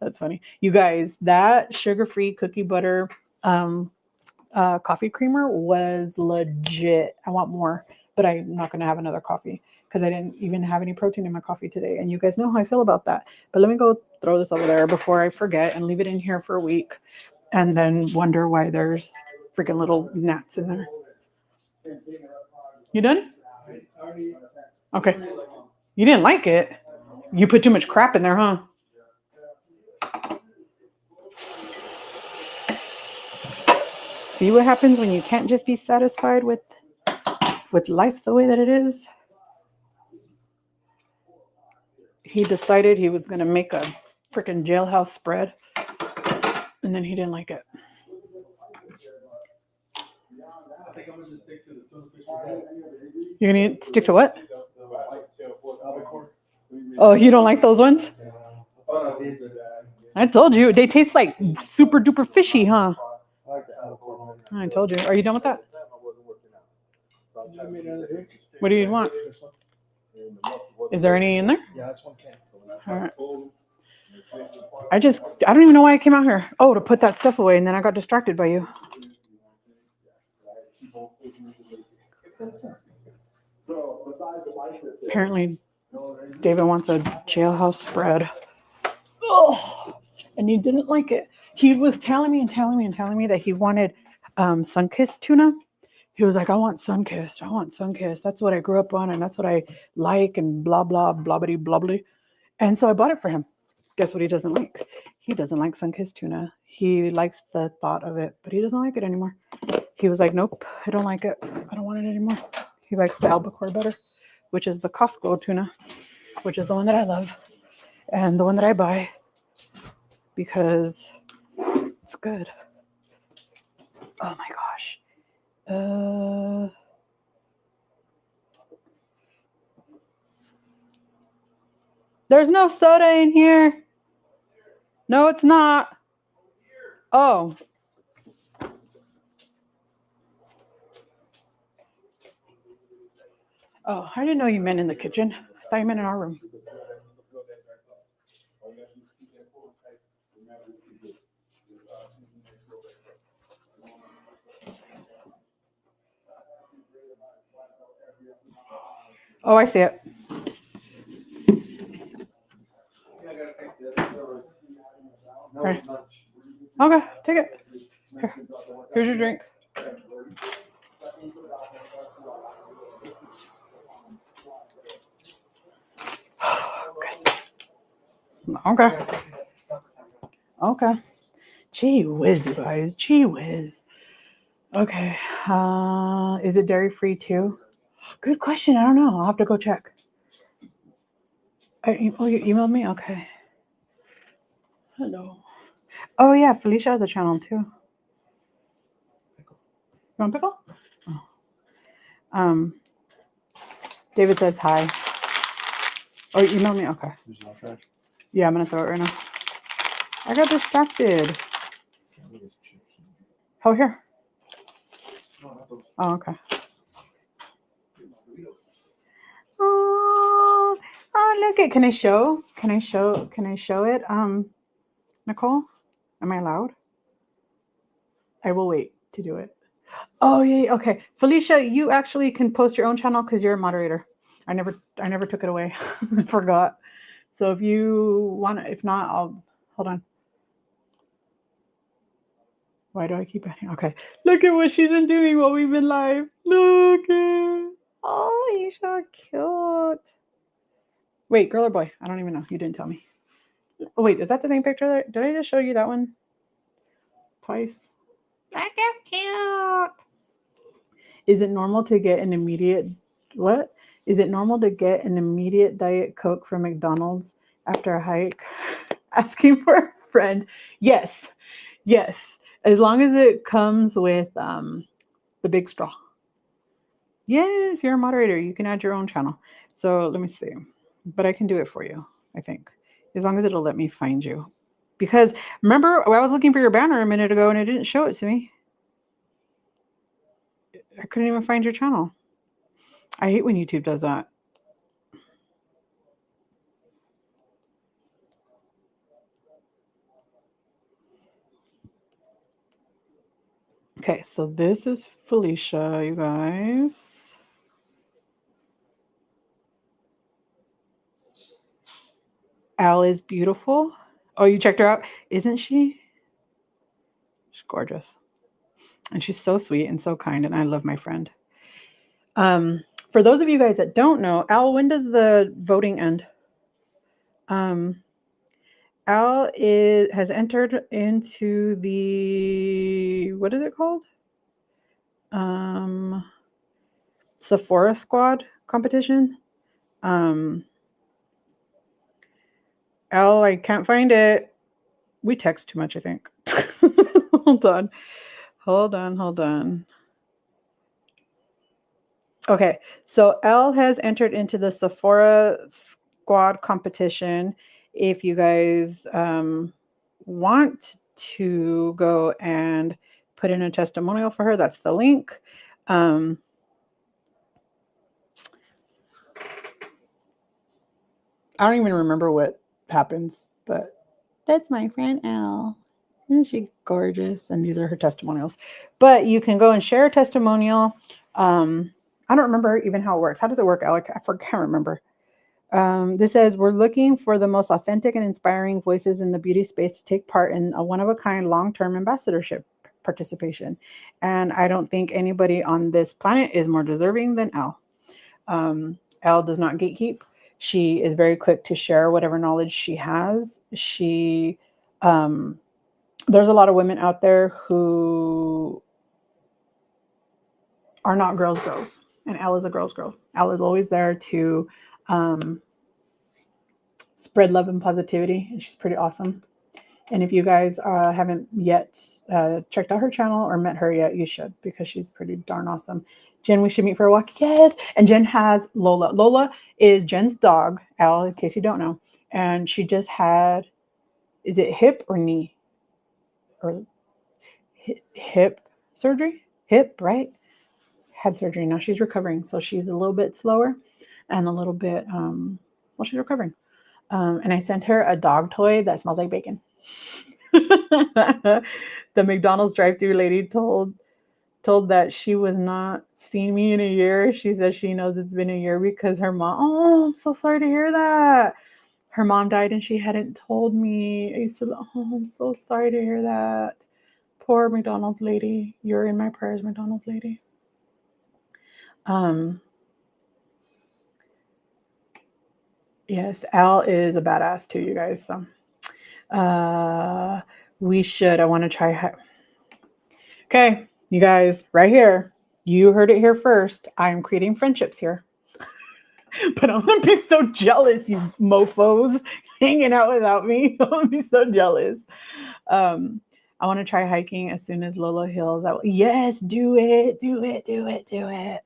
That's funny. You guys, that sugar-free cookie butter coffee creamer was legit. I want more, but I'm not going to have another coffee because I didn't even have any protein in my coffee today. And you guys know how I feel about that. But let me go throw this over there before I forget and leave it in here for a week and then wonder why there's freaking little gnats in there. You done? Okay. You didn't like it? You put too much crap in there, huh? See what happens when you can't just be satisfied with life the way that it is? He decided he was going to make a freaking jailhouse spread, and then he didn't like it. You're going to stick to what? Oh, you don't like those ones? I told you. They taste like super duper fishy, huh? I told you. Are you done with that? What do you want? Is there any in there? Yeah, that's one can. All right. I don't even know why I came out here. Oh, to put that stuff away, and then I got distracted by you. Apparently, David wants a jailhouse spread. Oh, and he didn't like it. He was telling me that he wanted sun-kissed tuna. He was like, I want sun-kissed. That's what I grew up on, and that's what I like, and blah, blah, blobbity, blobbly. And so I bought it for him. Guess what he doesn't like? he doesn't like sun-kissed tuna. He likes the thought of it, but he doesn't like it anymore. He was like, nope, I don't like it. I don't want it anymore. He likes the albacore better, which is the Costco tuna, which is the one that I love and the one that I buy because it's good. Oh my gosh. There's no soda in here. No, it's not. Oh. Oh, I didn't know you meant in the kitchen. I thought you meant in our room. Oh, I see it. Okay, okay, take it. Here. Here's your drink. Okay. Okay. Gee whiz, you guys. Gee whiz. Okay. Is it dairy free too? Good question. I don't know. I'll have to go check. Oh, you emailed me? Okay. Hello. Oh yeah, Felicia has a channel too. You want pickle? Oh. David says hi. Oh, you emailed me? Okay. Yeah, I'm gonna throw it right now. I got distracted. Oh, here. Oh, okay. Oh, look it. Can I show it? Nicole, am I allowed? I will wait to do it. Oh yeah, okay. Felicia, you actually can post your own channel because you're a moderator. I never took it away. I forgot. So if you want to, if not, I'll hold on. Why do I keep adding? Okay. Look at what she's been doing while we've been live. Look at. Oh, he's so cute. Wait, girl or boy? I don't even know. You didn't tell me. Oh, wait, is that the same picture? There? Did I just show you that one twice? Look how cute. Is it normal to get an immediate what? Is it normal to get an immediate Diet Coke from McDonald's after a hike? Asking for a friend. Yes. Yes. As long as it comes with the big straw. Yes, you're a moderator. You can add your own channel. So let me see. But I can do it for you, I think. As long as it'll let me find you. Because remember, I was looking for your banner a minute ago and it didn't show it to me. I couldn't even find your channel. I hate when YouTube does that. Okay, so this is Felicia, you guys. Al is beautiful. Oh, you checked her out? Isn't she? She's gorgeous. And she's so sweet and so kind, and I love my friend. For those of you guys that don't know, Al, when does the voting end? Al has entered into the, what is it called? Sephora Squad competition. Al, I can't find it. We text too much, I think. Hold on. Okay, so Al has entered into the Sephora Squad competition. If you guys want to go and put in a testimonial for her, that's the link. I don't even remember what happens, but that's my friend Al. Isn't she gorgeous? And these are her testimonials. But you can go and share a testimonial. I don't remember even how it works. How does it work, Alec? I can't remember. This says, we're looking for the most authentic and inspiring voices in the beauty space to take part in a one-of-a-kind long-term ambassadorship participation. And I don't think anybody on this planet is more deserving than Al. Al does not gatekeep. She is very quick to share whatever knowledge she has. She There's a lot of women out there who are not girls, and Elle is a girl's girl. Elle is always there to spread love and positivity, and she's pretty awesome. And if you guys haven't yet checked out her channel or met her yet, you should, because she's pretty darn awesome. Jen, we should meet for a walk. Yes. And Jen has Lola. Lola is Jen's dog, Elle, in case you don't know. And she just had, is it hip or knee? Or hip surgery? Hip, right? Had surgery. Now she's recovering. So she's a little bit slower and a little bit, well, she's recovering. And I sent her a dog toy that smells like bacon. The McDonald's drive-thru lady told that she was not seen me in a year. She said she knows it's been a year because her mom, oh, I'm so sorry to hear that. Her mom died and she hadn't told me. I used to, oh, I'm so sorry to hear that. Poor McDonald's lady. You're in my prayers, McDonald's lady. Yes, Al is a badass too, you guys. So we should, I want to try. Okay, you guys, right here. You heard it here first. I'm creating friendships here. But I'm going to be so jealous, you mofos, hanging out without me. I'm going to be so jealous. I want to try hiking as soon as Lola heals. Yes, do it. Do it. Do it. Do it.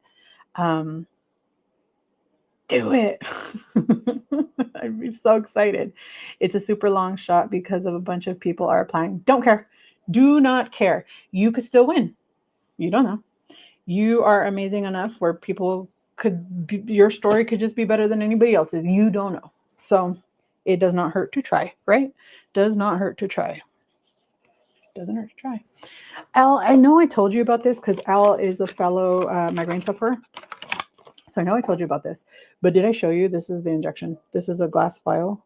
Do it. I'd be so excited. It's a super long shot because of a bunch of people are applying. Don't care. Do not care. You could still win. You don't know. You are amazing enough where people could be, your story could just be better than anybody else's. You don't know. So it does not hurt to try, right? Does not hurt to try. Doesn't hurt to try. Al, I know I told you about this because Al is a fellow migraine sufferer. So I know I told you about this, but did I show you? This is the injection. This is a glass vial.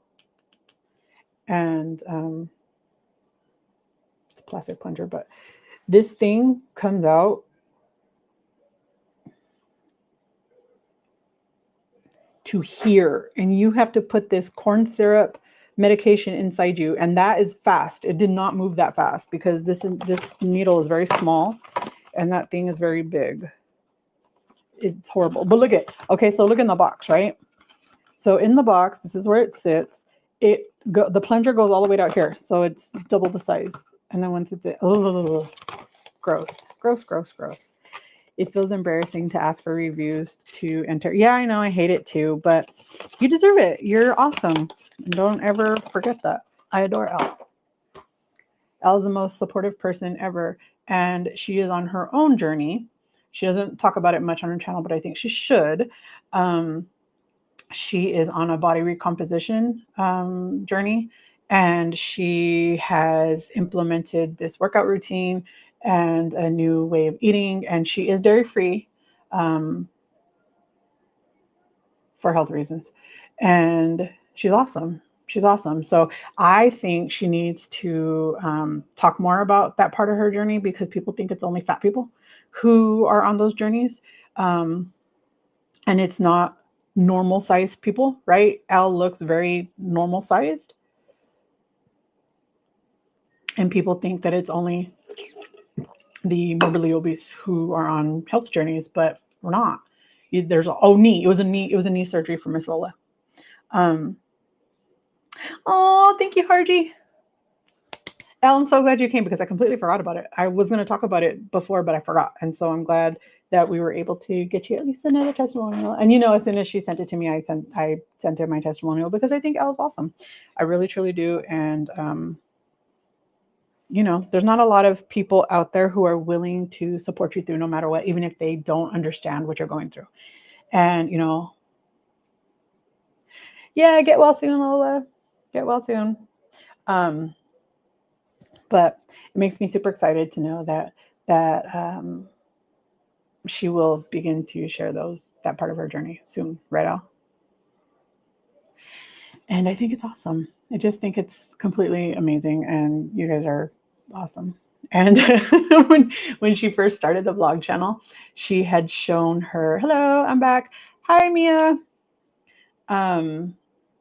And it's a plastic plunger, but this thing comes out to here, and you have to put this corn syrup medication inside you, and that is fast. It did not move that fast because this needle is very small and that thing is very big. It's horrible. But look at, okay, so look in the box, right? So in the box, this is where it sits. The plunger goes all the way down here, so it's double the size. And then once it's gross. It feels embarrassing to ask for reviews to enter. Yeah, I know, I hate it too, but you deserve it. You're awesome. Don't ever forget that. I adore Elle. Elle's the most supportive person ever, and she is on her own journey. She doesn't talk about it much on her channel, but I think she should. She is on a body recomposition journey, and she has implemented this workout routine and a new way of eating, and she is dairy-free for health reasons. And she's awesome. She's awesome. So I think she needs to talk more about that part of her journey, because people think it's only fat people who are on those journeys. And it's not normal sized people, right? Elle looks very normal sized. And people think that it's only the morbidly obese who are on health journeys, but we're not. There's knee. It was a knee surgery for Miss Lola. Oh, thank you, Harji. Elle, I'm so glad you came because I completely forgot about it. I was going to talk about it before, but I forgot. And so I'm glad that we were able to get you at least another testimonial. And as soon as she sent it to me, I sent her my testimonial because I think Elle's awesome. I really, truly do. And, there's not a lot of people out there who are willing to support you through no matter what, even if they don't understand what you're going through. And, yeah, get well soon, Lola. Get well soon. But it makes me super excited to know that she will begin to share that part of her journey soon, right, Al? And I think it's awesome. I just think it's completely amazing, and you guys are awesome. And when she first started the vlog channel, she had shown her, hello, I'm back. Hi, Mia.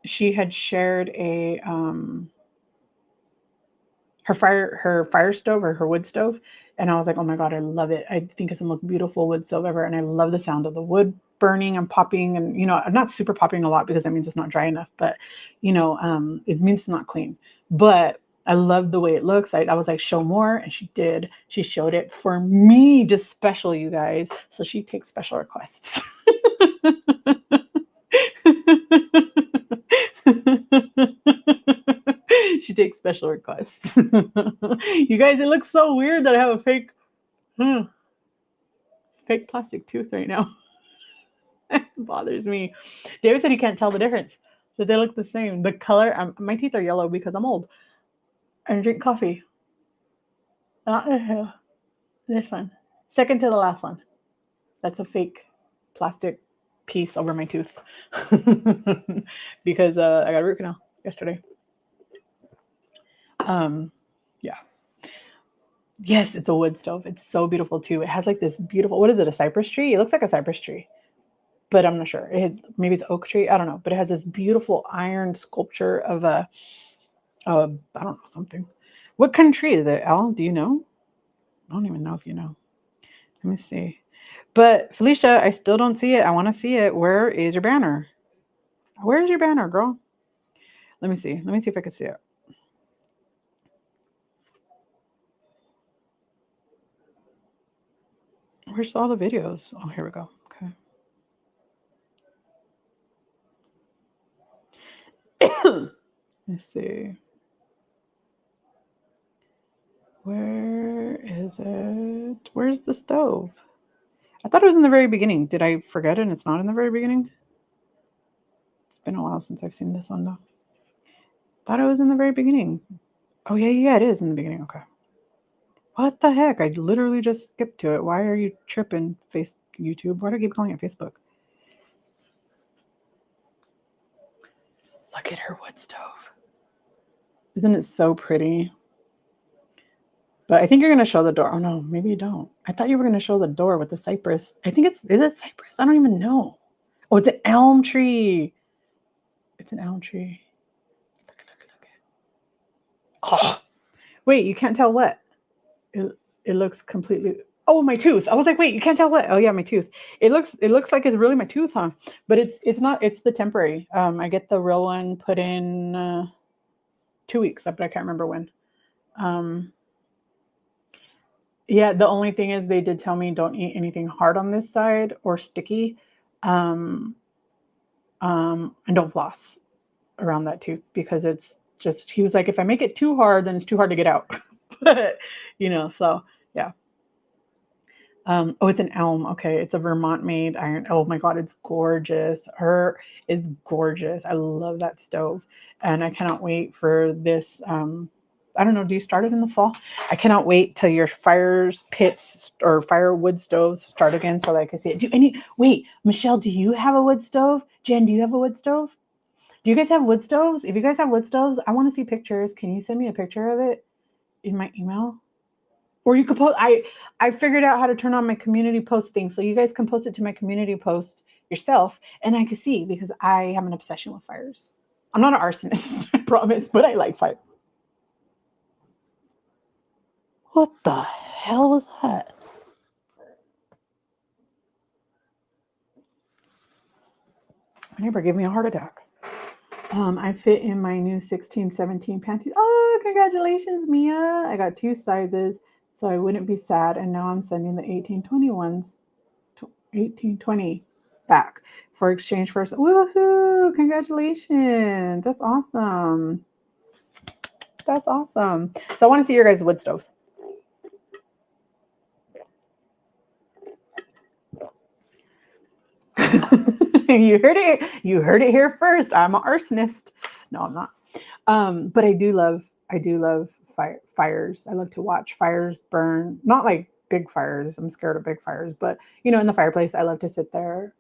She had shared a her fire stove or her wood stove. And I was like, oh my God, I love it. I think it's the most beautiful wood stove ever. And I love the sound of the wood burning and popping. And, you know, I'm not super popping a lot because that means it's not dry enough, but, you know, it means it's not clean. But I love the way it looks. I was like, show more. And she did. She showed it for me, just special, you guys. So she takes special requests. She takes special requests. You guys, it looks so weird that I have a fake plastic tooth right now. It bothers me. David said he can't tell the difference, that they look the same. The color, my teeth are yellow because I'm old and I drink coffee. This one, second to the last one. That's a fake plastic piece over my tooth because I got a root canal yesterday. Yeah. Yes, it's a wood stove. It's so beautiful too. It has like this beautiful, what is it, a cypress tree? It looks like a cypress tree, but I'm not sure. Maybe it's oak tree. I don't know, but it has this beautiful iron sculpture of I don't know, something. What kind of tree is it, Al? Do you know? I don't even know if you know. Let me see. But Felicia, I still don't see it. I want to see it. Where is your banner? Where's your banner, girl? Let me see. Let me see if I can see it. Where's all the videos? Oh, here we go. Okay. Let's see. Where is it? Where's the stove? I thought it was in the very beginning. Did I forget it and it's not in the very beginning? It's been a while since I've seen this one though. Thought it was in the very beginning. Oh yeah, it is in the beginning. Okay. What the heck? I literally just skipped to it. Why are you tripping, YouTube? Why do I keep calling it Facebook? Look at her wood stove. Isn't it so pretty? But I think you're going to show the door. Oh no, maybe you don't. I thought you were going to show the door with the cypress. I think is it cypress? I don't even know. Oh, it's an elm tree. It's an elm tree. Look. Oh, wait, you can't tell what? It looks completely, oh, my tooth. I was like, wait, you can't tell what? Oh yeah, my tooth. It looks like it's really my tooth, huh? But it's not, it's the temporary. I get the real one put in 2 weeks, but I can't remember when. Yeah, the only thing is they did tell me don't eat anything hard on this side or sticky. And don't floss around that tooth because it's just, he was like, if I make it too hard, then it's too hard to get out. But, you know, so yeah. Oh, it's an elm. Okay. It's a Vermont made iron. Oh my God. It's gorgeous. Her is gorgeous. I love that stove. And I cannot wait for this. I don't know. Do you start it in the fall? I cannot wait till your fires pits or firewood stoves start again so that I can see it. Wait, Michelle, do you have a wood stove? Jen, do you have a wood stove? Do you guys have wood stoves? If you guys have wood stoves, I want to see pictures. Can you send me a picture of it in my email? Or you could post, I figured out how to turn on my community post thing. So you guys can post it to my community post yourself and I can see because I have an obsession with fires. I'm not an arsonist, I promise, but I like fire. What the hell was that? My neighbor gave me a heart attack. I fit in my new 16-17 panties. Oh, congratulations, Mia. I got 2 sizes, so I wouldn't be sad. And now I'm sending the 18-20 ones, 18-20 back for exchange for, woohoo, congratulations. That's awesome. That's awesome. So I want to see your guys' wood stoves. You heard it here first. I'm an arsonist. No, I'm not. But I do love fires. I love to watch fires burn. Not like big fires. I'm scared of big fires, but you know, in the fireplace, I love to sit there.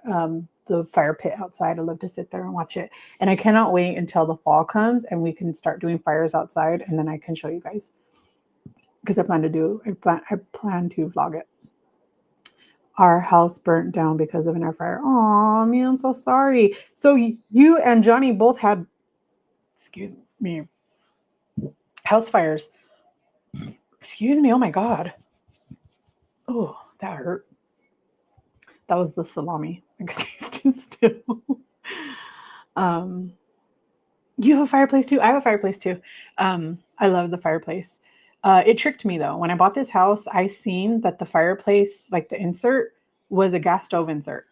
The fire pit outside, I love to sit there and watch it. And I cannot wait until the fall comes and we can start doing fires outside, and then I can show you guys because I plan to vlog it. Our house burnt down because of an air fryer. Oh, me, I'm so sorry. So you and Johnny both had, excuse me, house fires. Excuse me. Oh my God. Oh, that hurt. That was the salami. I could taste it still. um, you have a fireplace too? I have a fireplace too. I love the fireplace. It tricked me though. When I bought this house, I seen that the fireplace, like the insert, was a gas stove insert.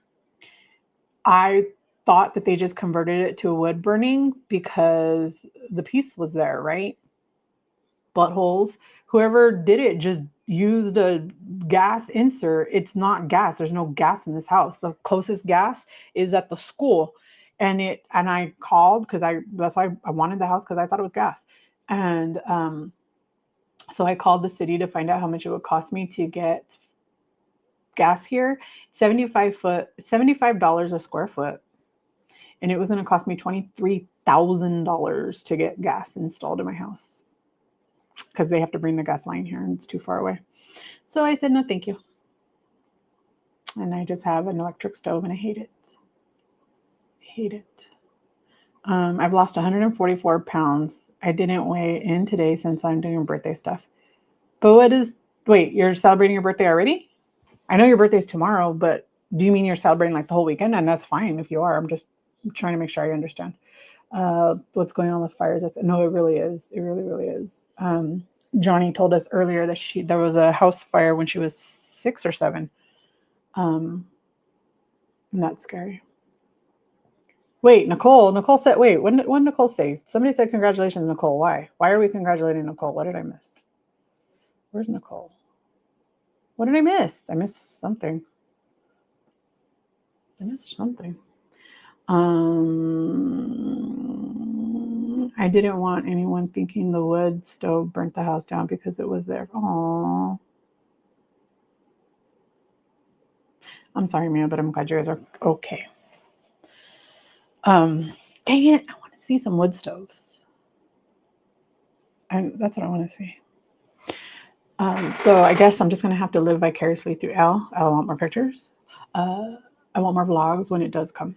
I thought that they just converted it to a wood burning because the piece was there, right? Buttholes. Whoever did it just used a gas insert. It's not gas. There's no gas in this house. The closest gas is at the school. And I called because that's why I wanted the house, because I thought it was gas. And so I called the city to find out how much it would cost me to get gas here. $75 a square foot. And it was going to cost me $23,000 to get gas installed in my house, because they have to bring the gas line here and it's too far away. So I said, no, thank you. And I just have an electric stove and I hate it. Hate it. I've lost 144 pounds. I didn't weigh in today since I'm doing birthday stuff. But wait, you're celebrating your birthday already? I know your birthday's tomorrow, but do you mean you're celebrating like the whole weekend? And that's fine if you are. I'm just trying to make sure I understand what's going on with fires. No, it really is. It really, really is. Johnny told us earlier that there was a house fire when she was 6 or 7. And that's scary. Wait, Nicole said, wait, what did Nicole say? Somebody said, congratulations, Nicole. Why? Why are we congratulating Nicole? What did I miss? Where's Nicole? What did I miss? I missed something. I didn't want anyone thinking the wood stove burnt the house down because it was there. Aww. I'm sorry, Mia, but I'm glad you guys are okay. Dang it. I want to see some wood stoves. That's what I want to see. So I guess I'm just going to have to live vicariously through Elle. I want more pictures. I want more vlogs when it does come.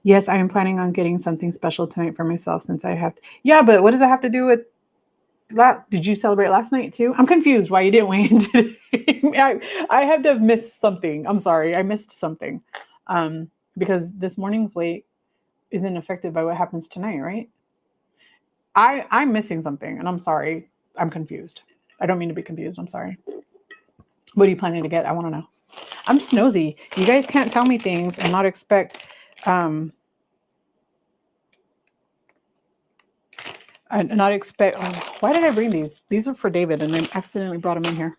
Yes, I am planning on getting something special tonight for myself since I have. Yeah, but what does it have to do with that? Did you celebrate last night too? I'm confused why you didn't weigh in today. I had to have missed something. I'm sorry. I missed something. Because this morning's weight isn't affected by what happens tonight, right? I'm missing something and I'm sorry. I'm confused. I don't mean to be confused. I'm sorry. What are you planning to get? I want to know. I'm just nosy. You guys can't tell me things and not expect oh, why did I bring these? These are for David and I accidentally brought them in here.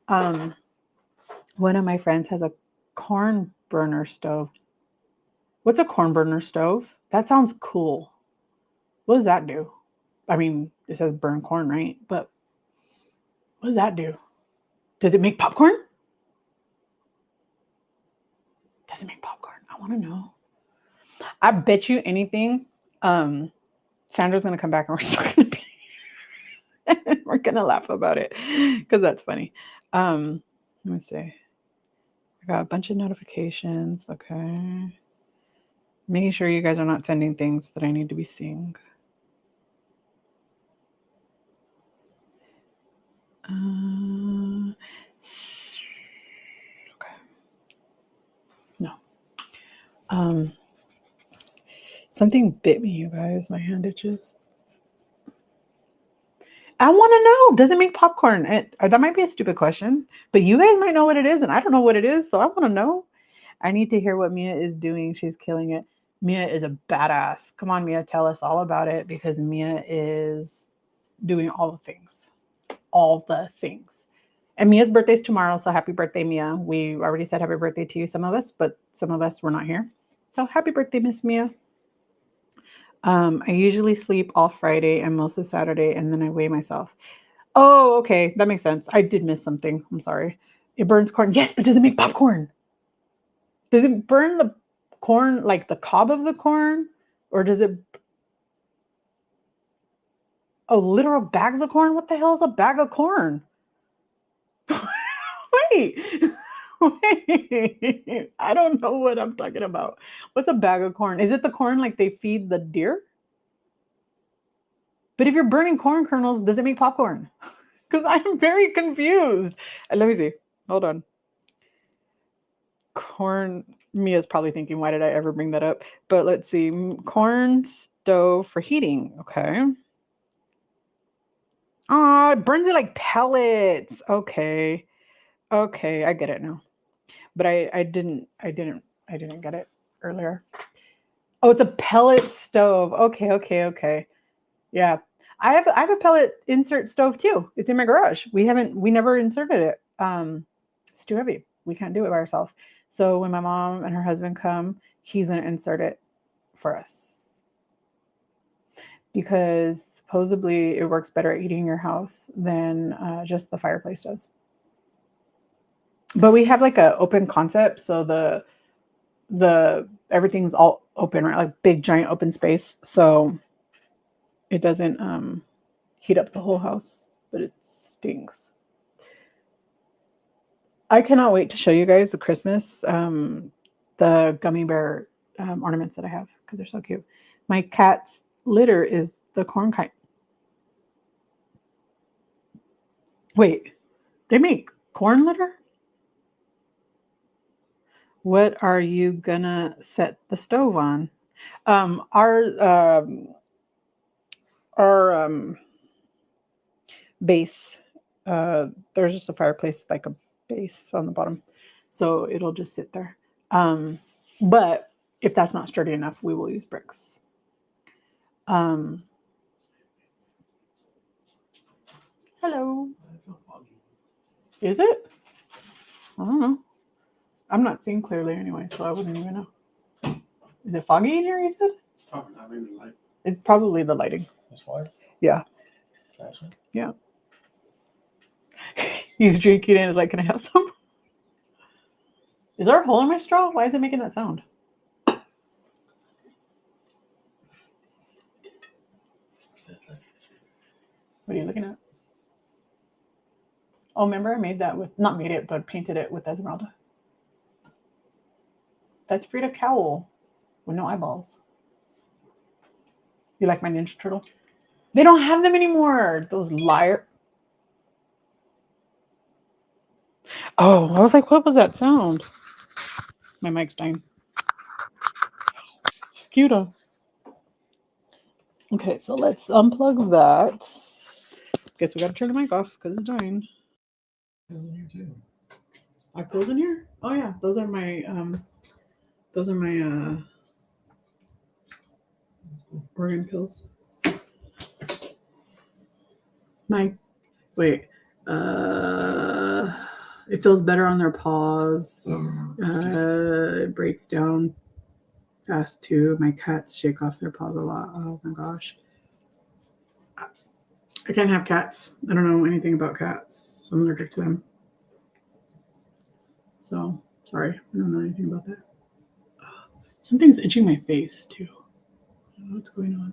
One of my friends has a corn burner stove. What's a corn burner stove? That sounds cool. What does that do? I mean, it says burn corn, right? But what does that do? Does it make popcorn? Does it make popcorn? I want to know. I bet you anything. Sandra's going to come back and we're going to laugh about it because that's funny. Let me see. I got a bunch of notifications. Okay. Making sure you guys are not sending things that I need to be seeing. Okay. No. Something bit me, you guys. My hand itches. I want to know. Does it make popcorn? That might be a stupid question, but you guys might know what it is, and I don't know what it is, so I want to know. I need to hear what Mia is doing. She's killing it. Mia is a badass. Come on, Mia, tell us all about it because Mia is doing all the things. All the things. And Mia's birthday's tomorrow, so happy birthday, Mia. We already said happy birthday to you, some of us, but some of us were not here. So happy birthday, Miss Mia. I usually sleep all Friday and most of Saturday, and then I weigh myself. Oh, okay. That makes sense. I did miss something. I'm sorry. It burns corn. Yes, but does it make popcorn? Does it burn the corn, like the cob of the corn? Or does it... Oh, literal bags of corn? What the hell is a bag of corn? Wait. Wait. I don't know what I'm talking about. What's a bag of corn? Is it the corn like they feed the deer? But if you're burning corn kernels, does it make popcorn? because I'm very confused. Let me see. Hold on. Corn. Mia's probably thinking, why did I ever bring that up? But let's see. Corn stove for heating. Okay. Oh, it burns it like pellets. Okay. Okay, I get it now. But I didn't get it earlier. Oh, it's a pellet stove. Okay, okay, okay. Yeah. I have a pellet insert stove too. It's in my garage. We never inserted it. It's too heavy. We can't do it by ourselves. So when my mom and her husband come, he's gonna insert it for us. Because supposedly it works better at heating your house than just the fireplace does. But we have like a open concept, so the everything's all open, right? Like big giant open space. So it doesn't heat up the whole house, but it stinks. I cannot wait to show you guys the Christmas, the gummy bear ornaments that I have because they're so cute. My cat's litter is the corn kite. Wait, they make corn litter? What are you gonna set the stove on? Our base, there's just a fireplace, like a base on the bottom, so it'll just sit there. But if that's not sturdy enough, we will use bricks. Hello. Is it? I don't know. I'm not seeing clearly anyway, so I wouldn't even know. Is it foggy in here, you said? Probably not maybe like It's probably the lighting. this wire. Yeah. Gotcha. Yeah. He's drinking and is like, can I have some? Is there a hole in my straw? Why is it making that sound? What are you looking at? Oh, remember I made that with, not made it, but painted it with Esmeralda. That's Frida Cowl with no eyeballs. You like my Ninja Turtle? They don't have them anymore. Those liar. Oh, I was like, what was that sound? My mic's dying. She's cute. Okay, so let's unplug that. Guess we gotta turn the mic off because it's dying. Are pills in here? Oh yeah, those are my organ pills. My wait, it feels better on their paws. It breaks down fast too. My cats shake off their paws a lot. Oh my gosh. I can't have cats. I don't know anything about cats. I'm allergic to them. So sorry, I don't know anything about that. Something's itching my face too. I don't know what's going on.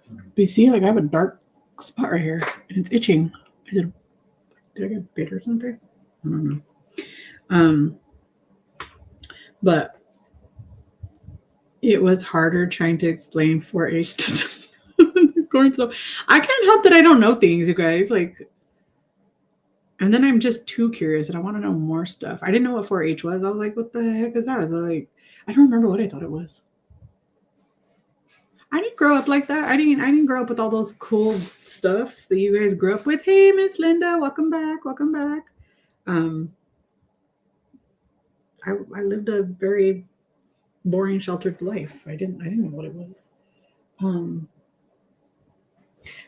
But you see, like I have a dark spot right here and it's itching. Did I get bit or something? I don't know. But it was harder trying to explain 4-H to the corn stuff. I can't help that I don't know things, you guys. Like, and then I'm just too curious and I want to know more stuff. I didn't know what 4-H was. I was like, what the heck is that? I was like, I don't remember what I thought it was. I didn't grow up like that. I didn't grow up with all those cool stuffs that you guys grew up with. Hey, Miss Linda, welcome back. Welcome back. I lived a very boring, sheltered life. I didn't know what it was.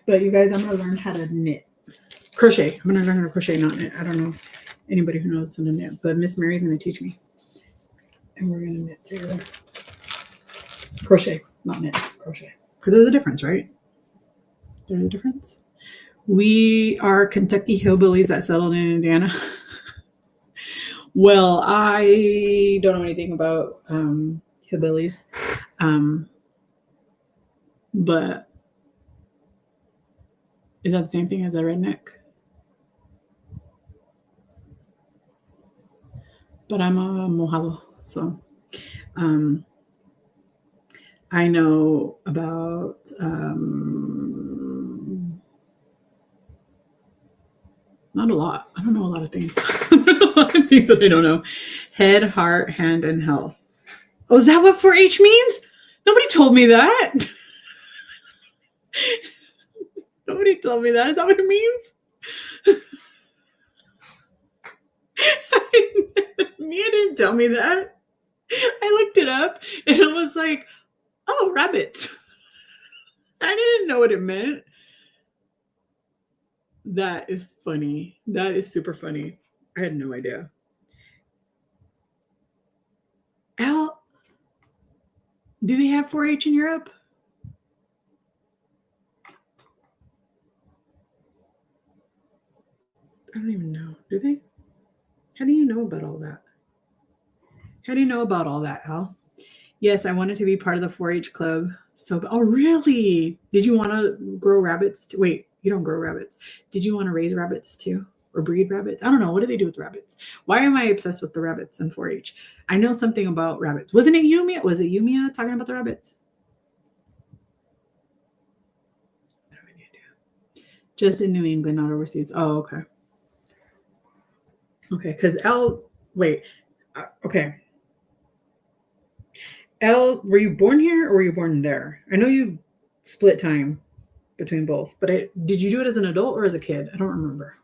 But you guys, I'm gonna learn how to knit. Crochet. I'm gonna learn how to crochet, not knit. I don't know anybody who knows how to knit, but Miss Mary's gonna teach me. And we're gonna knit together. Crochet, not knit, crochet. Because there's a difference, right? There's a difference. We are Kentucky hillbillies that settled in Indiana. Well, I don't know anything about hillbillies. But is that the same thing as a redneck? But I'm a mojado, so I know about Not a lot. I don't know a lot of things. There's a lot of things that I don't know. Head, heart, hand, and health. Oh, is that what 4-H means? Nobody told me that. Nobody told me that. Is that what it means? Mia didn't tell me that. I looked it up and it was like, oh, rabbits. I didn't know what it meant. That is funny. That is super funny. I had no idea. Al, do they have 4-H in Europe? I don't even know. Do they? How do you know about all that? How do you know about all that, Al? Yes, I wanted to be part of the 4-H club. So, oh, really? Did you want to grow rabbits? Wait, you don't grow rabbits. Did you want to raise rabbits too? Or breed rabbits? I don't know. What do they do with rabbits? Why am I obsessed with the rabbits in 4-H? I know something about rabbits. Wasn't it Yumia? Was it Yumia talking about the rabbits? I have no idea. Just in New England, not overseas. Oh, okay. Okay, because okay. Elle, were you born here or were you born there? I know you split time between both, but did you do it as an adult or as a kid? I don't remember.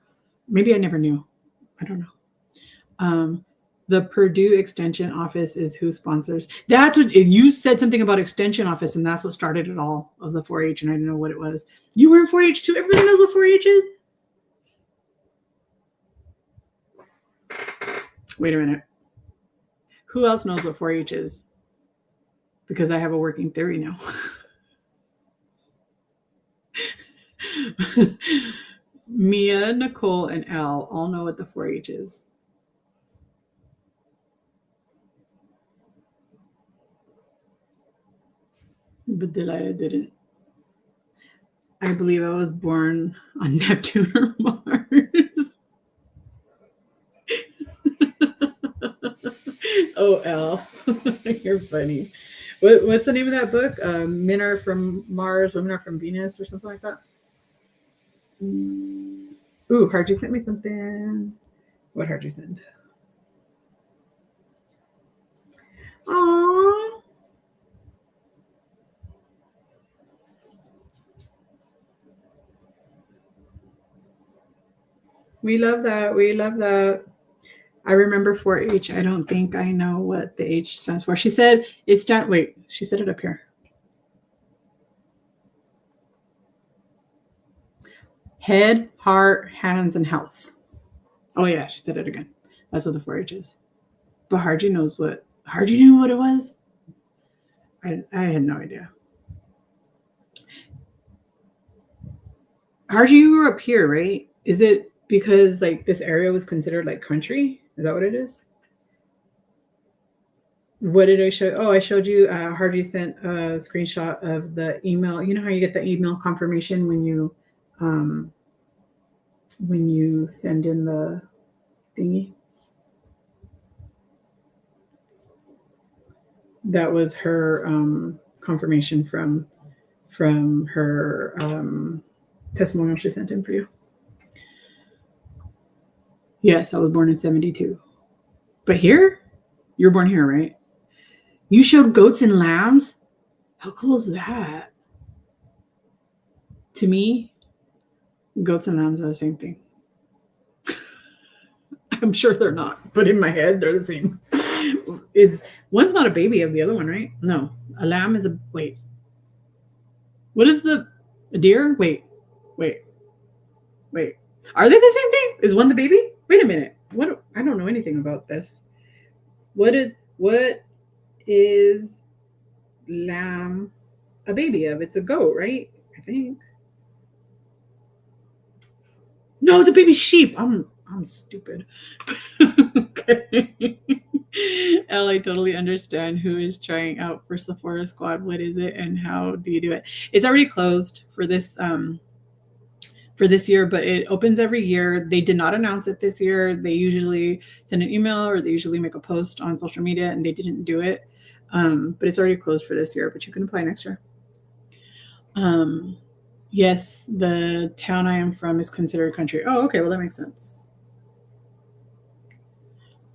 Maybe I never knew. I don't know. The Purdue Extension Office is who sponsors. That's what you said, something about Extension Office, and that's what started it all of the 4-H, and I didn't know what it was. You were in 4-H too? Everybody knows what 4-H is? Wait a minute. Who else knows what 4-H is? Because I have a working theory now. Mia, Nicole, and Elle all know what the 4-H is. But Delia didn't. I believe I was born on Neptune or Mars. Oh, Elle. You're funny. What's the name of that book? Men are from Mars, women are from Venus, or something like that. Ooh, Harji sent me something. What Harji send? Aww. We love that. We love that. I remember 4-H. I don't think I know what the H stands for. She said it's done. Wait, she said it up here. Head, heart, hands, and health. Oh yeah, she said it again. That's what the 4-H is. But Harji knows what. Harji knew what it was. I had no idea. Harji, you grew up here, right? Is it because like this area was considered like country? Is that what it is? What did I show? Oh, I showed you. Harji sent a screenshot of the email. You know how you get the email confirmation when you send in the thingy? That was her confirmation from her testimonial she sent in for you. Yes, I was born in 72. But here? You're born here, right? You showed goats and lambs? How cool is that? To me, goats and lambs are the same thing. I'm sure they're not, but in my head, they're the same. One's not a baby of the other one, right? No. A lamb is wait. What is a deer? Wait. Are they the same thing? Is one the baby? Wait a minute. What? I don't know anything about this. What is lamb a baby of? It's a goat, right? I think. No, it's a baby sheep. I'm stupid. Okay. Elle, I totally understand who is trying out for Sephora Squad. What is it and how do you do it? It's already closed for this year, but it opens every year. They did not announce it this year. They usually send an email or they usually make a post on social media, and they didn't do it. But it's already closed for this year, but you can apply next year. Yes, the town I am from is considered country. Oh, okay. Well, that makes sense.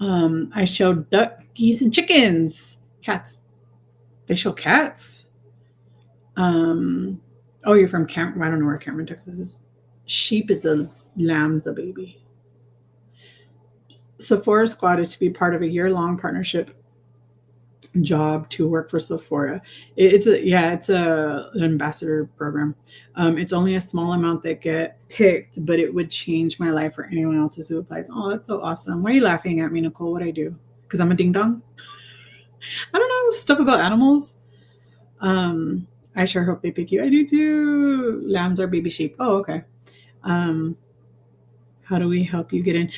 I showed duck, geese, and chickens. Cats. They show cats. Oh, you're from Cameron. I don't know where Cameron, Texas is. Sheep is a lamb's a baby. Sephora Squad is to be part of a year-long partnership job to work for Sephora. It's an ambassador program. It's only a small amount that get picked, but it would change my life for anyone else who applies. Oh, that's so awesome. Why are you laughing at me, Nicole? What I do? Because I'm a ding dong? I don't know stuff about animals. I sure hope they pick you. I do too. Lambs are baby sheep. Oh, okay. How do we help you get in?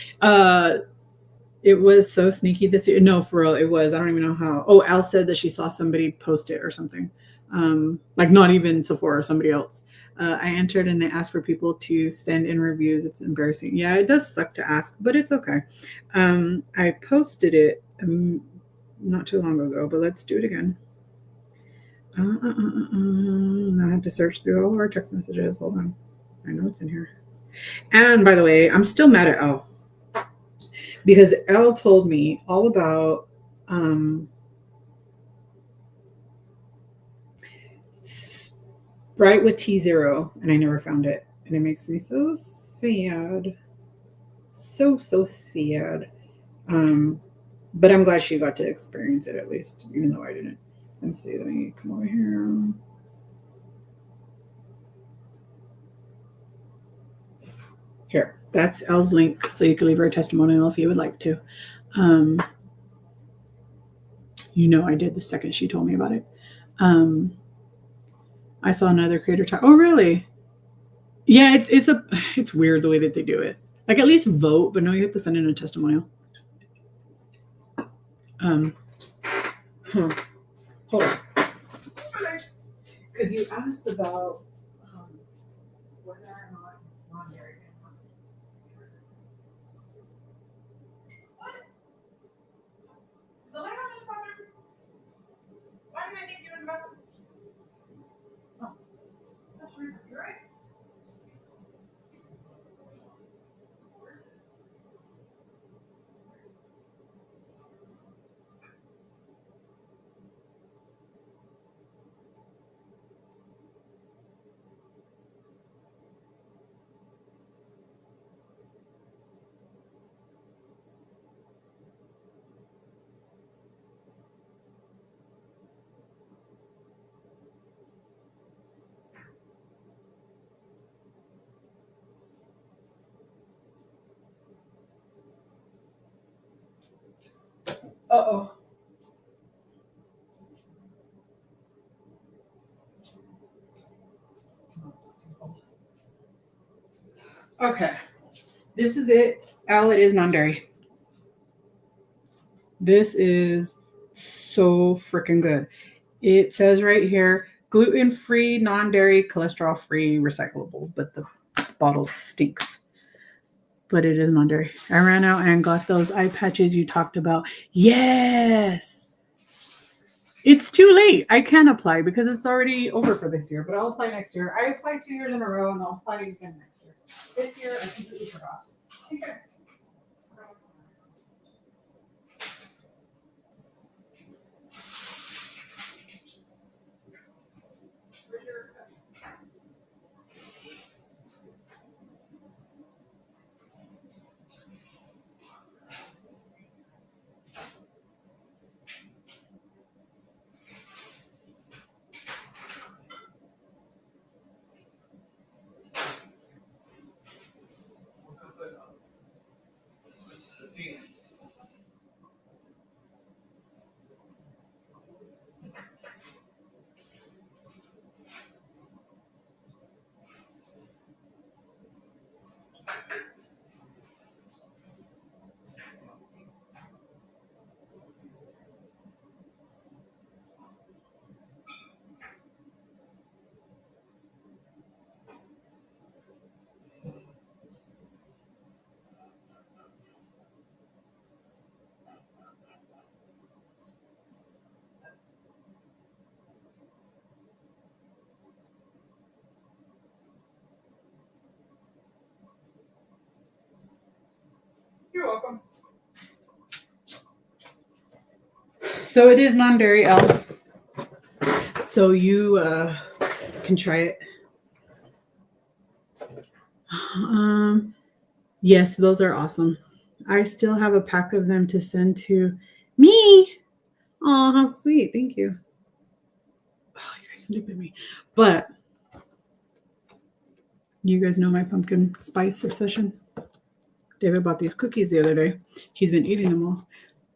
It was so sneaky this year. No, for real, it was. I don't even know how. Oh, Al said that she saw somebody post it or something. Like not even Sephora, somebody else. I entered and they asked for people to send in reviews. It's embarrassing. Yeah, it does suck to ask, but it's okay. I posted it not too long ago, but let's do it again. I have to search through all of our text messages. Hold on. I know it's in here. And by the way, I'm still mad at Elle because Elle told me all about Sprite with T0, and I never found it. And it makes me so sad. So sad. But I'm glad she got to experience it at least, even though I didn't. Let's see, let me come over here. Here, that's Elle's link, so you can leave her a testimonial if you would like to. You know I did the second she told me about it. I saw another creator talk. Oh, really? Yeah, it's weird the way that they do it. Like at least vote, but no, you have to send in a testimonial. Hold on. Because you asked about whether or not non-dairy. What? Why did I think you were in the bathroom? Oh, that's weird. You're right. Uh-oh. Okay. This is it. Al, it is non-dairy. This is so freaking good. It says right here, gluten-free, non-dairy, cholesterol-free, recyclable, but the bottle stinks. But it is non-dairy. I ran out and got those eye patches you talked about. Yes. It's too late. I can't apply because it's already over for this year, but I'll apply next year. I applied 2 years in a row and I'll apply again next year. This year, I completely forgot. Okay. welcome. So it is non-dairy, Elle. So you can try it. Yes, those are awesome. I still have a pack of them to send to me. Oh, how sweet. Thank you. Oh, you guys look at me. But you guys know my pumpkin spice obsession. David bought these cookies the other day. He's been eating them all.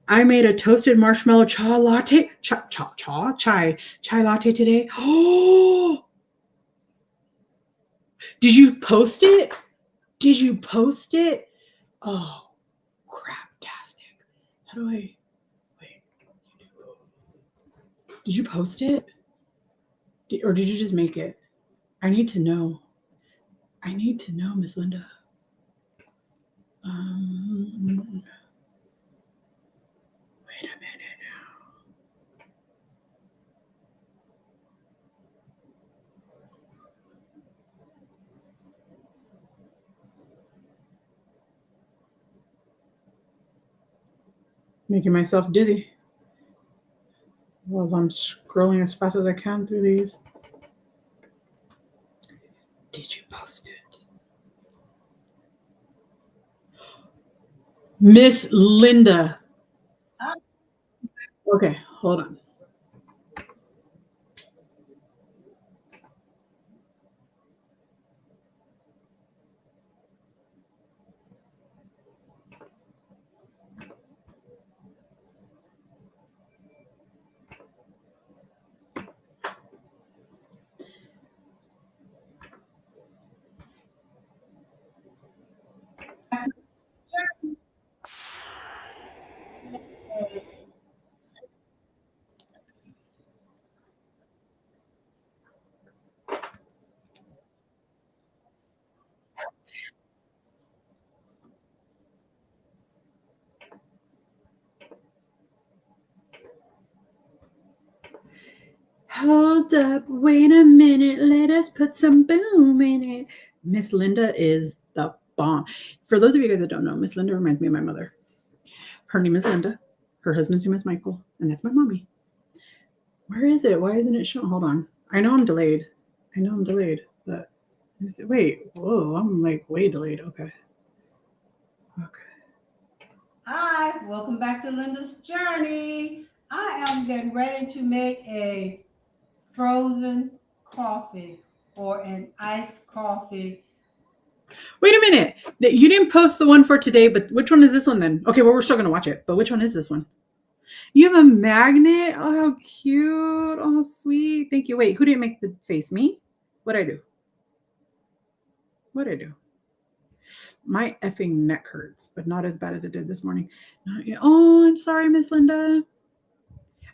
I made a toasted marshmallow chai latte. Chai latte today. Oh, did you post it? Did you post it? Oh, craptastic. How do I wait? Did you post it? Or did you just make it? I need to know. I need to know, Miss Linda. Wait a minute now. Making myself dizzy while I'm scrolling as fast as I can through these. Did you post it? Miss Linda. Okay, hold on. Hold up, wait a minute, let us put some boom in it. Miss Linda is the bomb. For those of you guys that don't know, Miss Linda reminds me of my mother. Her name is Linda. Her husband's name is Michael, and that's my mommy. Where is it? Why isn't it showing? Hold on. I know I'm delayed, but wait, whoa, I'm like way delayed. Okay. Hi, welcome back to Linda's Journey. I am getting ready to make a frozen coffee or an iced coffee. Wait a minute. You didn't post the one for today, but which one is this one then? Okay, well, we're still going to watch it, but which one is this one? You have a magnet? Oh, how cute. Oh, sweet. Thank you. Wait, who didn't make the face? Me? What'd I do? My effing neck hurts, but not as bad as it did this morning. Oh, I'm sorry, Miss Linda.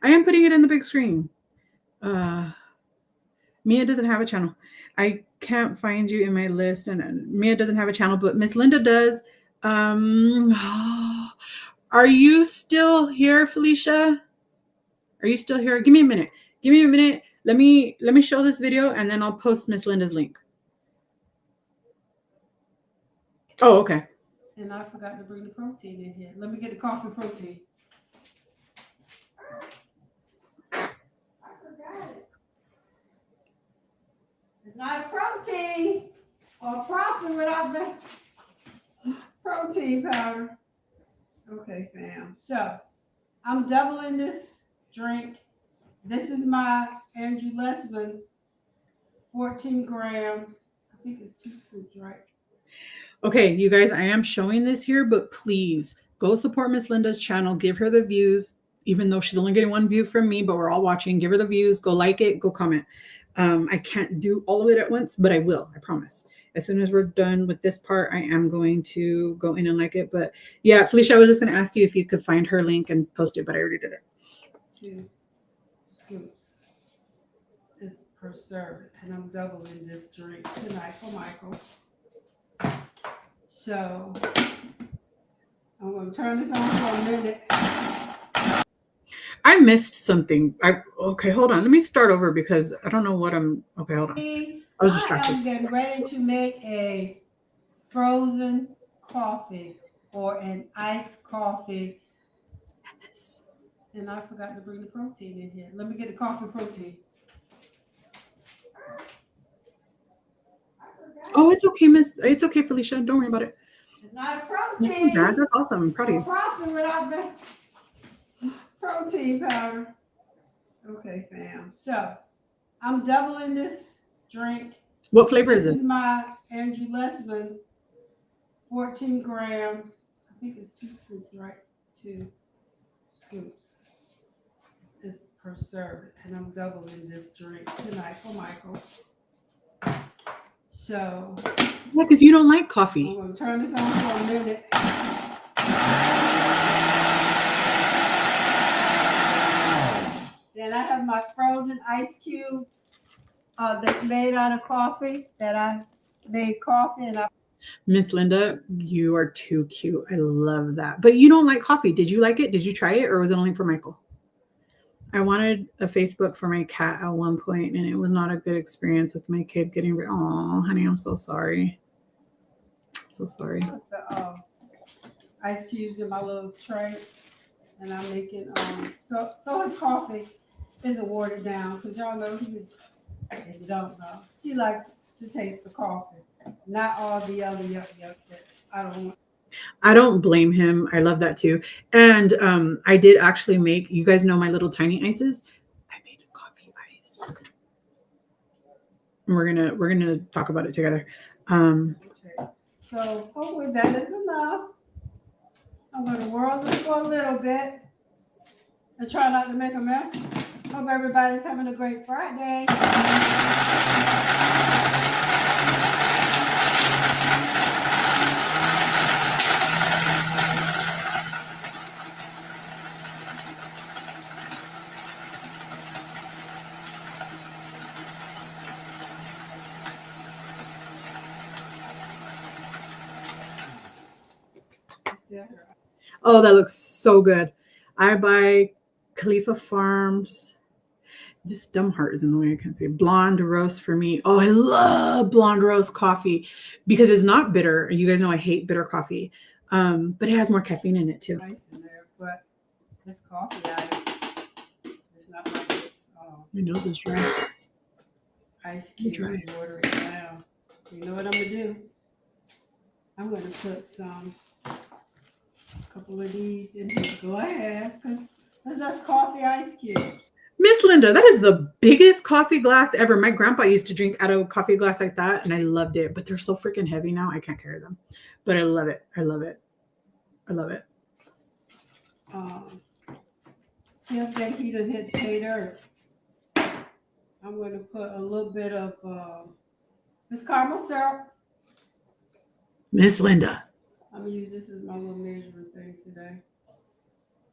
I am putting it in the big screen. Mia doesn't have a channel. I can't find you in my list, and Mia doesn't have a channel, but Miss Linda does. Are you still here, Felicia? Are you still here? Give me a minute. Let me show this video, and then I'll post Miss Linda's link. Oh, okay. And I forgot to bring the protein in here. Let me get the coffee protein. I forgot it. It's not a protein or profit without the protein powder. Okay, fam. So I'm doubling this drink. This is my Andrew Lesman, 14 grams. I think it's 2 scoops, right? Okay, you guys, I am showing this here, but please go support Miss Linda's channel. Give her the views, even though she's only getting 1 view from me, but we're all watching. Give her the views. Go like it. Go comment. I can't do all of it at once, but I will. I promise. As soon as we're done with this part, I am going to go in and like it. But yeah, Felicia, I was just going to ask you if you could find her link and post it, but I already did it. 2 scoops is per serve, and I'm doubling this drink tonight for Michael. So I'm going to turn this on for a minute. I missed something. Okay, hold on. Let me start over because I don't know what I'm. Okay, hold on. I was distracted. I am getting ready to make a frozen coffee or an iced coffee. And I forgot to bring the protein in here. Let me get the coffee protein. Oh, it's okay, Miss. It's okay, Felicia. Don't worry about it. It's not a That's protein. not bad. That's awesome. I'm proud of No you. profit without the protein powder. Okay, fam. So I'm doubling this drink. What flavor is This this? is my Andrew Lessman, 14 grams. I think it's 2 scoops, right? 2 scoops is per serve. And I'm doubling this drink tonight for Michael. So Yeah, because you don't like I'm coffee. going to turn this on for a minute. Then I have my frozen ice cube that's made out of coffee that I made coffee and I Miss Linda, you are too cute. I love that. But you don't like coffee. Did you like it? Did you try it, or was it only for Michael? I wanted a Facebook for my cat at one point, and it was not a good experience with my kid getting rid. Oh, honey, I'm so sorry. So sorry. put the ice cubes in my little tray and I'm making so his coffee isn't watered down because y'all know if you don't know, he likes to taste the coffee, not all the other yuck that I don't want. I don't blame him. I love that too. And I did actually make, you guys know my little tiny ices. I made a coffee ice. And we're gonna talk about it together. Okay. So hopefully that is enough. I'm gonna whirl this for a little bit and try not to make a mess. Hope everybody's having a great Friday. Oh, that looks so good. I buy Khalifa Farms. This dumb heart is in the way. I can't see. Blonde roast for me. Oh, I love blonde roast coffee because it's not bitter. You guys know I hate bitter coffee, but it has more caffeine in it too. Nice in there, but this coffee ice, it's not like this My nose is dry. ice cube Dry. and water it down. You know what I'm gonna do? I'm gonna put a couple of these in the glass because it's just coffee ice cubes. Miss Linda, that is the biggest coffee glass ever. My grandpa used to drink out of a coffee glass like that, and I loved it. But they're so freaking heavy now, I can't carry them. But I love it. I love it. I love it. Feels like he done hit pay dirt. I'm gonna put a little bit of this caramel syrup. Miss Linda. I'm gonna use this as my little measuring thing today.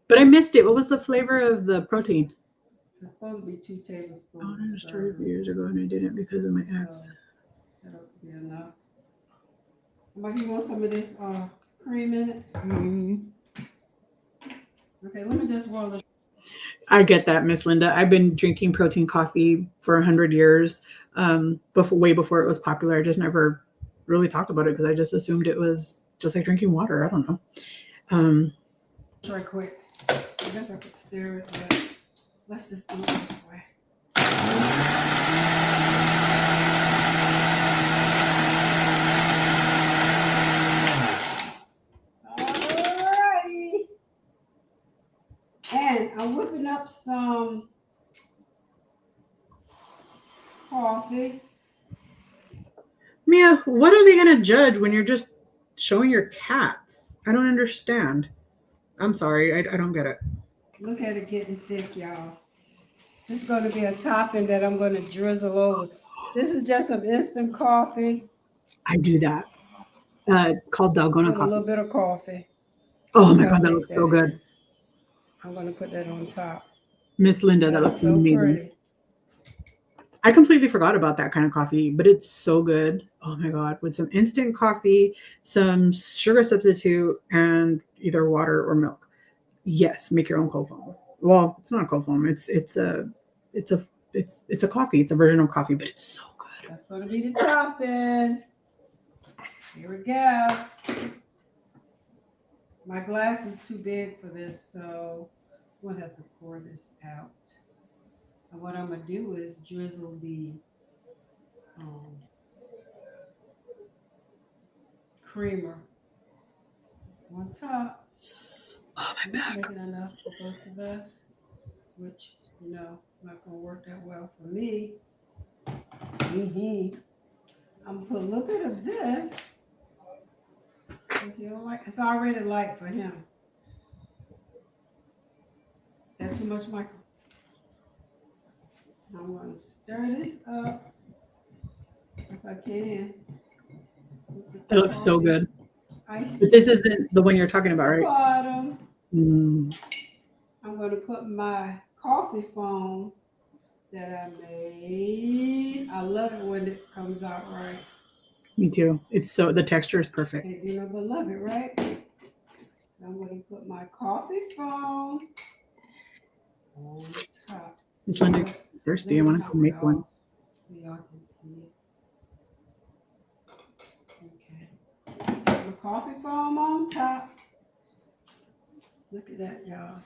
But I missed it. What was the flavor of the protein? It's supposed to be 2 tablespoons. Oh, I of started syrup. years ago and I didn't because of my ex. So that'll be enough. Mike, you want some of this cream in it? Okay, let me just roll this. I get that, Miss Linda. I've been drinking protein coffee for 100 years, way before it was popular. I just never really talked about it because I just assumed it was just like drinking water. I don't know. Right quick. I guess I could stir it, but let's just do it this way. Alrighty. And I'm whipping up some coffee. Mia, what are they going to judge when you're just showing your cats? I don't understand. I'm sorry. I don't get it. Look at it getting thick, y'all. This is going to be a topping that I'm going to drizzle over. This is just some instant coffee. I do that. Called Dalgona With a little coffee. bit of coffee. Oh my God, that looks so good. I'm going to put that on top. Miss Linda, that looks so amazing. pretty. I completely forgot about that kind of coffee, but it's so good. Oh my God, with some instant coffee, some sugar substitute, and either water or milk. Yes, make your own cold foam. Well, it's not a cold foam. It's a coffee. It's a version of coffee, but it's so good. That's going to be the topping. Here we go. My glass is too big for this, so I'm gonna have to pour this out. And what I'm gonna do is drizzle the um, creamer on top. Oh, my Just back. making enough for both of us, which it's not gonna work that well for me. I'm gonna put a little bit of this because he don't like. It's already light for him. That too much, Michael? I'm gonna stir this up if I can. It looks so good. Ice But this isn't the one you're talking about, right? bottom. Mm. I'm gonna put my coffee foam that I made. I love it when it comes out right. Me too. The texture is perfect. Can't do nothing but love it, right? So I'm gonna put my coffee foam on the top. Miss Linda, thirsty. I want to go make one. So y'all can see it. Okay. Put my coffee foam on top. Look at that, y'all.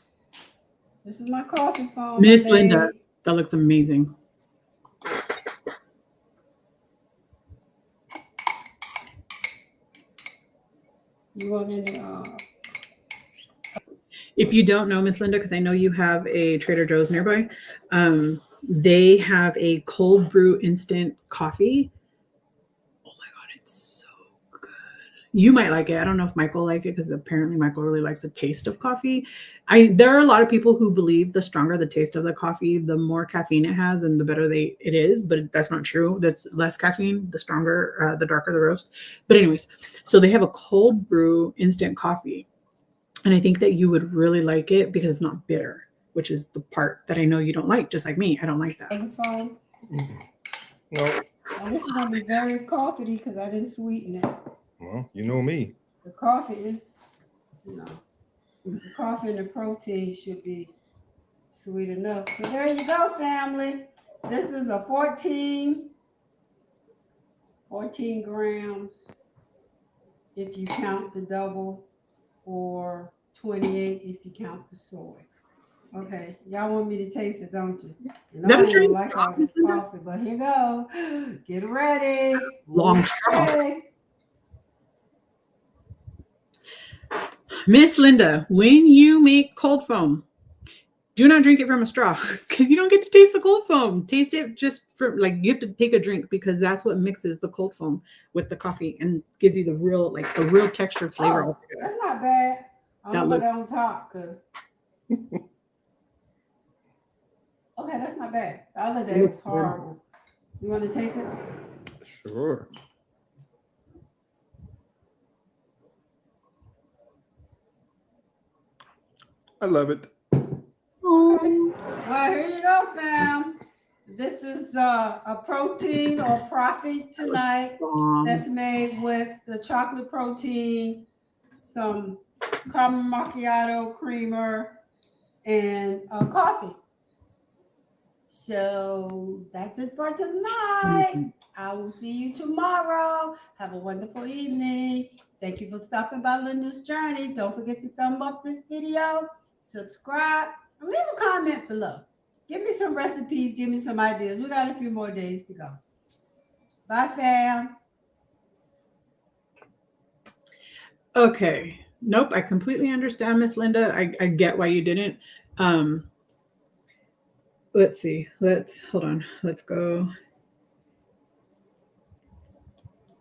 This is my coffee foam. Miss I Linda, made. that looks amazing. You want any If you don't know, Miss Linda, because I know you have a Trader Joe's nearby, they have a cold brew instant coffee. Oh my God, it's so good. You might like it. I don't know if Michael will like it because apparently Michael really likes the taste of coffee. There are a lot of people who believe the stronger the taste of the coffee, the more caffeine it has and the better it is, but that's not true. That's less caffeine, the stronger, the darker the roast. But anyways, so they have a cold brew instant coffee. And I think that you would really like it because it's not bitter, which is the part that I know you don't like, just like me. I don't like that. egg foam? No. And this is gonna be very coffee because I didn't sweeten it. Well, you know me. The coffee is, the coffee and the protein should be sweet enough. So there you go, family. This is a 14 grams if you count the double, or 28 if you count the soy. Okay, y'all want me to taste it, don't you? And I don't like all this coffee, but here you go. Get ready. Long straw. Miss Linda, when you make cold foam, do not drink it from a straw because you don't get to taste the cold foam. Taste it just for you have to take a drink because that's what mixes the cold foam with the coffee and gives you the real texture flavor. Oh, that's not bad. I'll put it on top. Okay, that's not bad. The other day was horrible. You want to taste it? Sure. I love it. Okay. Well, here you go, fam. This is a protein or profit tonight that's made with the chocolate protein, some caramel macchiato creamer, and coffee. So that's it for tonight. I will see you tomorrow. Have a wonderful evening. Thank you for stopping by Linda's Journey. Don't forget to thumb up this video, subscribe, and leave a comment below. Give me some recipes. Give me some ideas. We got a few more days to go. Bye, fam. Okay. Nope. I completely understand, Miss Linda. I get why you didn't. Let's see. Hold on. Let's go.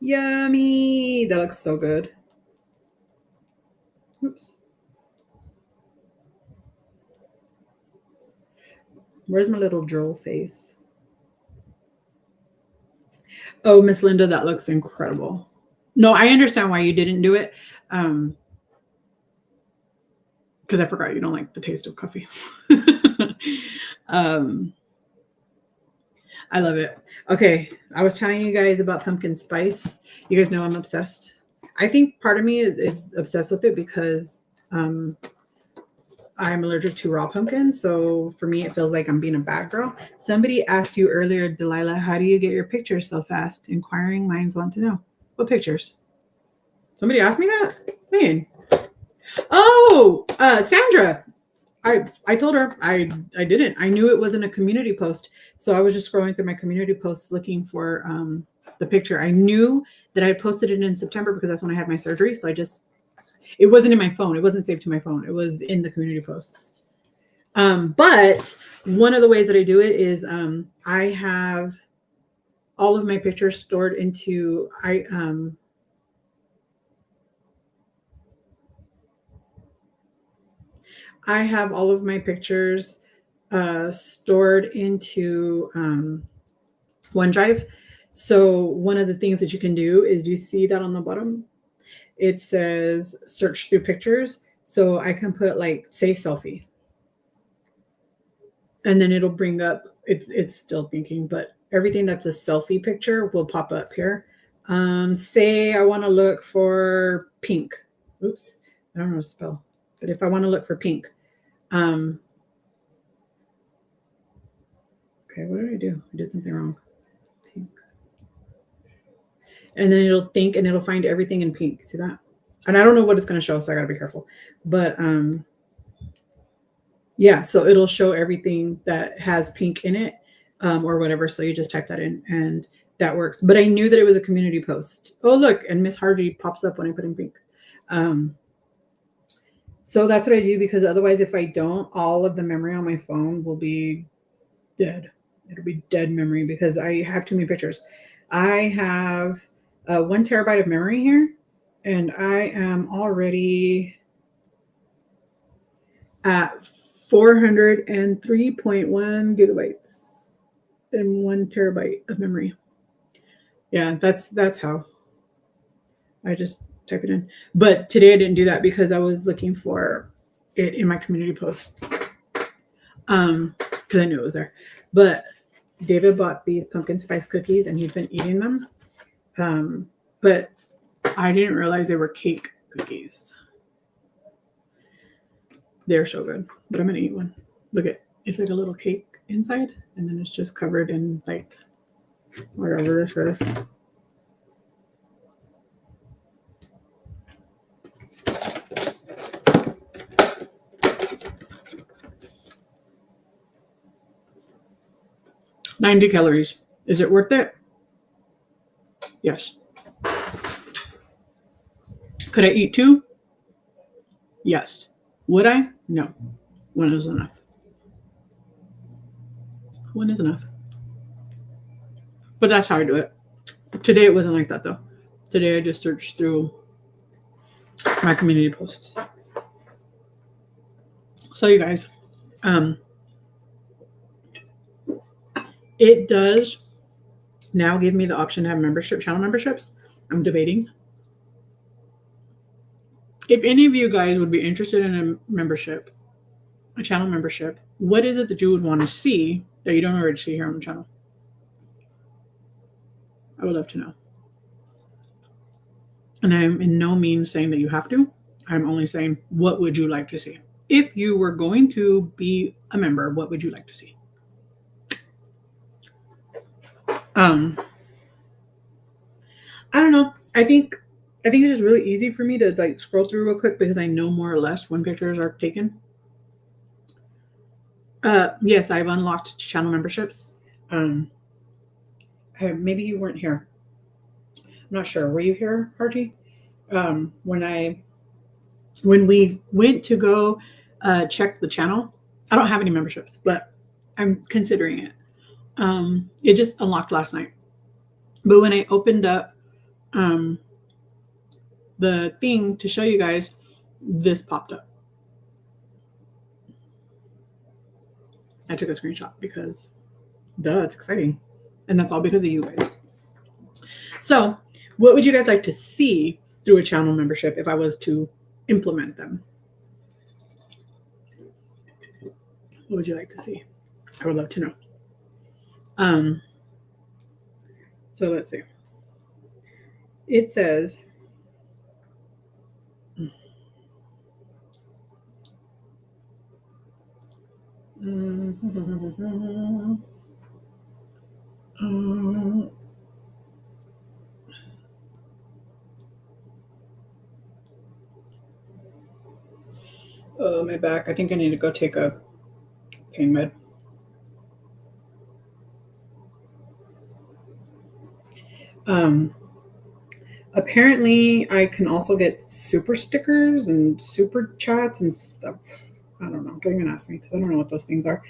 Yummy. That looks so good. Oops. Where's my little droll face? Oh, Miss Linda, that looks incredible. No, I understand why you didn't do it. Because I forgot you don't like the taste of coffee. I love it. Okay, I was telling you guys about pumpkin spice. You guys know I'm obsessed. I think part of me is obsessed with it because I'm allergic to raw pumpkin. So for me, it feels like I'm being a bad girl. Somebody asked you earlier, Delilah, how do you get your pictures so fast? Inquiring minds want to know. What pictures? Somebody asked me that? Man. Oh, Sandra. I told her I didn't. I knew it wasn't a community post, so I was just scrolling through my community posts looking for the picture. I knew that I had posted it in September because that's when I had my surgery. So it wasn't in my phone. It wasn't saved to my phone. It was in the community posts. But one of the ways that I do it is I have all of my pictures stored into I have all of my pictures stored into OneDrive. So one of the things that you can do is you see that on the bottom, it says search through pictures. So I can put like say selfie, and then it'll bring up. It's still thinking, but everything that's a selfie picture will pop up here. Say I want to look for pink. Oops, I don't know how to spell, but if I want to look for pink. Okay, what did I do? I did something wrong. Pink. And then it'll think and it'll find everything in pink. See that? And I don't know what it's going to show, so I got to be careful. But yeah, so it'll show everything that has pink in it or whatever. So you just type that in and that works. But I knew that it was a community post. Oh, look, and Miss Hardy pops up when I put in pink. So that's what I do, because otherwise, if I don't, all of the memory on my phone will be dead. It'll be dead memory because I have too many pictures. I have 1 terabyte of memory here, and I am already at 403.1 gigabytes and 1 terabyte of memory. Yeah, that's how I just type it in. But today I didn't do that because I was looking for it in my community post. Because I knew it was there. But David bought these pumpkin spice cookies and he's been eating them. But I didn't realize they were cake cookies. They're so good. But I'm gonna eat one. Look at it's like a little cake inside, and then it's just covered in like whatever this is. $90 calories. Is it worth it? Yes. Could I eat 2? Yes. Would I? No. 1 is enough. 1 is enough. But that's how I do it. Today it wasn't like that though. Today I just searched through my community posts. So you guys, it does now give me the option to have channel memberships. I'm debating. If any of you guys would be interested in a channel membership, what is it that you would want to see that you don't already see here on the channel? I would love to know. And I'm in no means saying that you have to. I'm only saying, what would you like to see? If you were going to be a member, what would you like to see? I don't know. I think it's just really easy for me to like scroll through real quick because I know more or less when pictures are taken. Yes, I've unlocked channel memberships. Maybe you weren't here. I'm not sure. Were you here, Harji? When we went to go check the channel, I don't have any memberships, but I'm considering it. It just unlocked last night. But when I opened up the thing to show you guys, this popped up. I took a screenshot because it's exciting. And that's all because of you guys. So what would you guys like to see through a channel membership if I was to implement them? What would you like to see? I would love to know. So let's see. It says, Oh, my back. I think I need to go take a pain med. Apparently I can also get super stickers and super chats and stuff. I don't know. Don't even ask me because I don't know what those things are.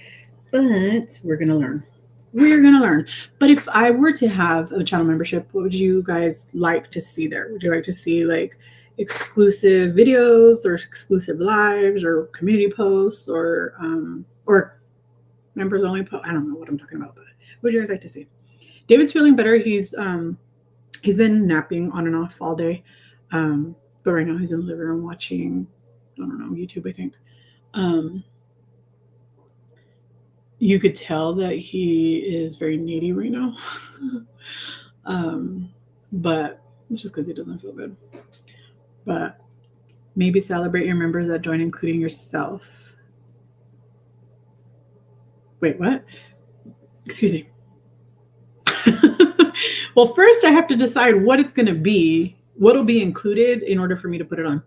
But we're going to learn. We're going to learn. But if I were to have a channel membership, what would you guys like to see there? Would you like to see like exclusive videos or exclusive lives or community posts or members only posts? I don't know what I'm talking about, but what would you guys like to see? David's feeling better. He's been napping on and off all day. But right now he's in the living room watching, I don't know, YouTube, I think. You could tell that he is very needy right now. But it's just because he doesn't feel good. But maybe celebrate your members that join, including yourself. Wait, what? Excuse me. Well, first I have to decide what it's going to be, what will be included in order for me to put it on.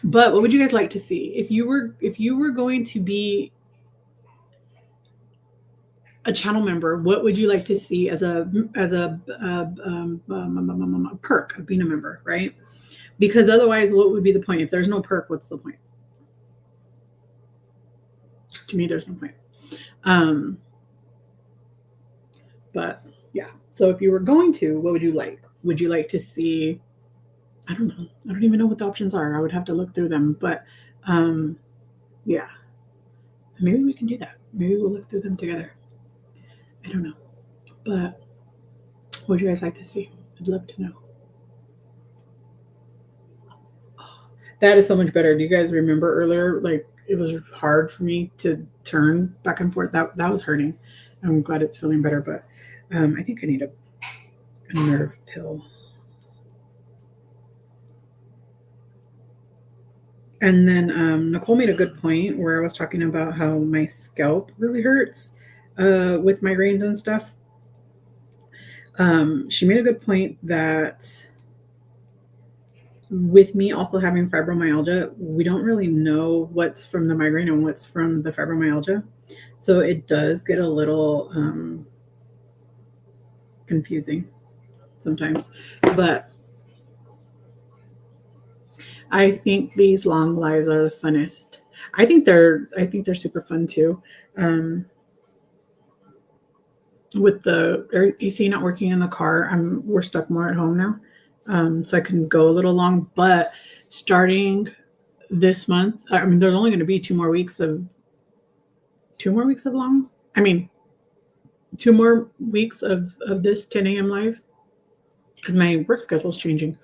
But what would you guys like to see if you were going to be a channel member? What would you like to see as a perk of being a member, right? Because otherwise, what would be the point? If there's no perk, what's the point? To me, there's no point. But yeah, so if you were going to, what would you like? Would you like to see? I don't know. I don't even know what the options are. I would have to look through them. But yeah, maybe we can do that. Maybe we'll look through them together. I don't know. But what would you guys like to see? I'd love to know. Oh, that is so much better. Do you guys remember earlier? Like it was hard for me to turn back and forth. That was hurting. I'm glad it's feeling better. But I think I need a nerve pill. And then Nicole made a good point where I was talking about how my scalp really hurts with migraines and stuff. She made a good point that with me also having fibromyalgia, we don't really know what's from the migraine and what's from the fibromyalgia. So it does get a little confusing sometimes. But I think these long lives are the funnest. I think they're super fun too. With the AC not working in the car, we're stuck more at home now. So I can go a little long, but starting this month, I mean, there's only going to be 2 more weeks of longs. I mean, 2 more weeks of this 10 a.m. live because my work schedule is changing.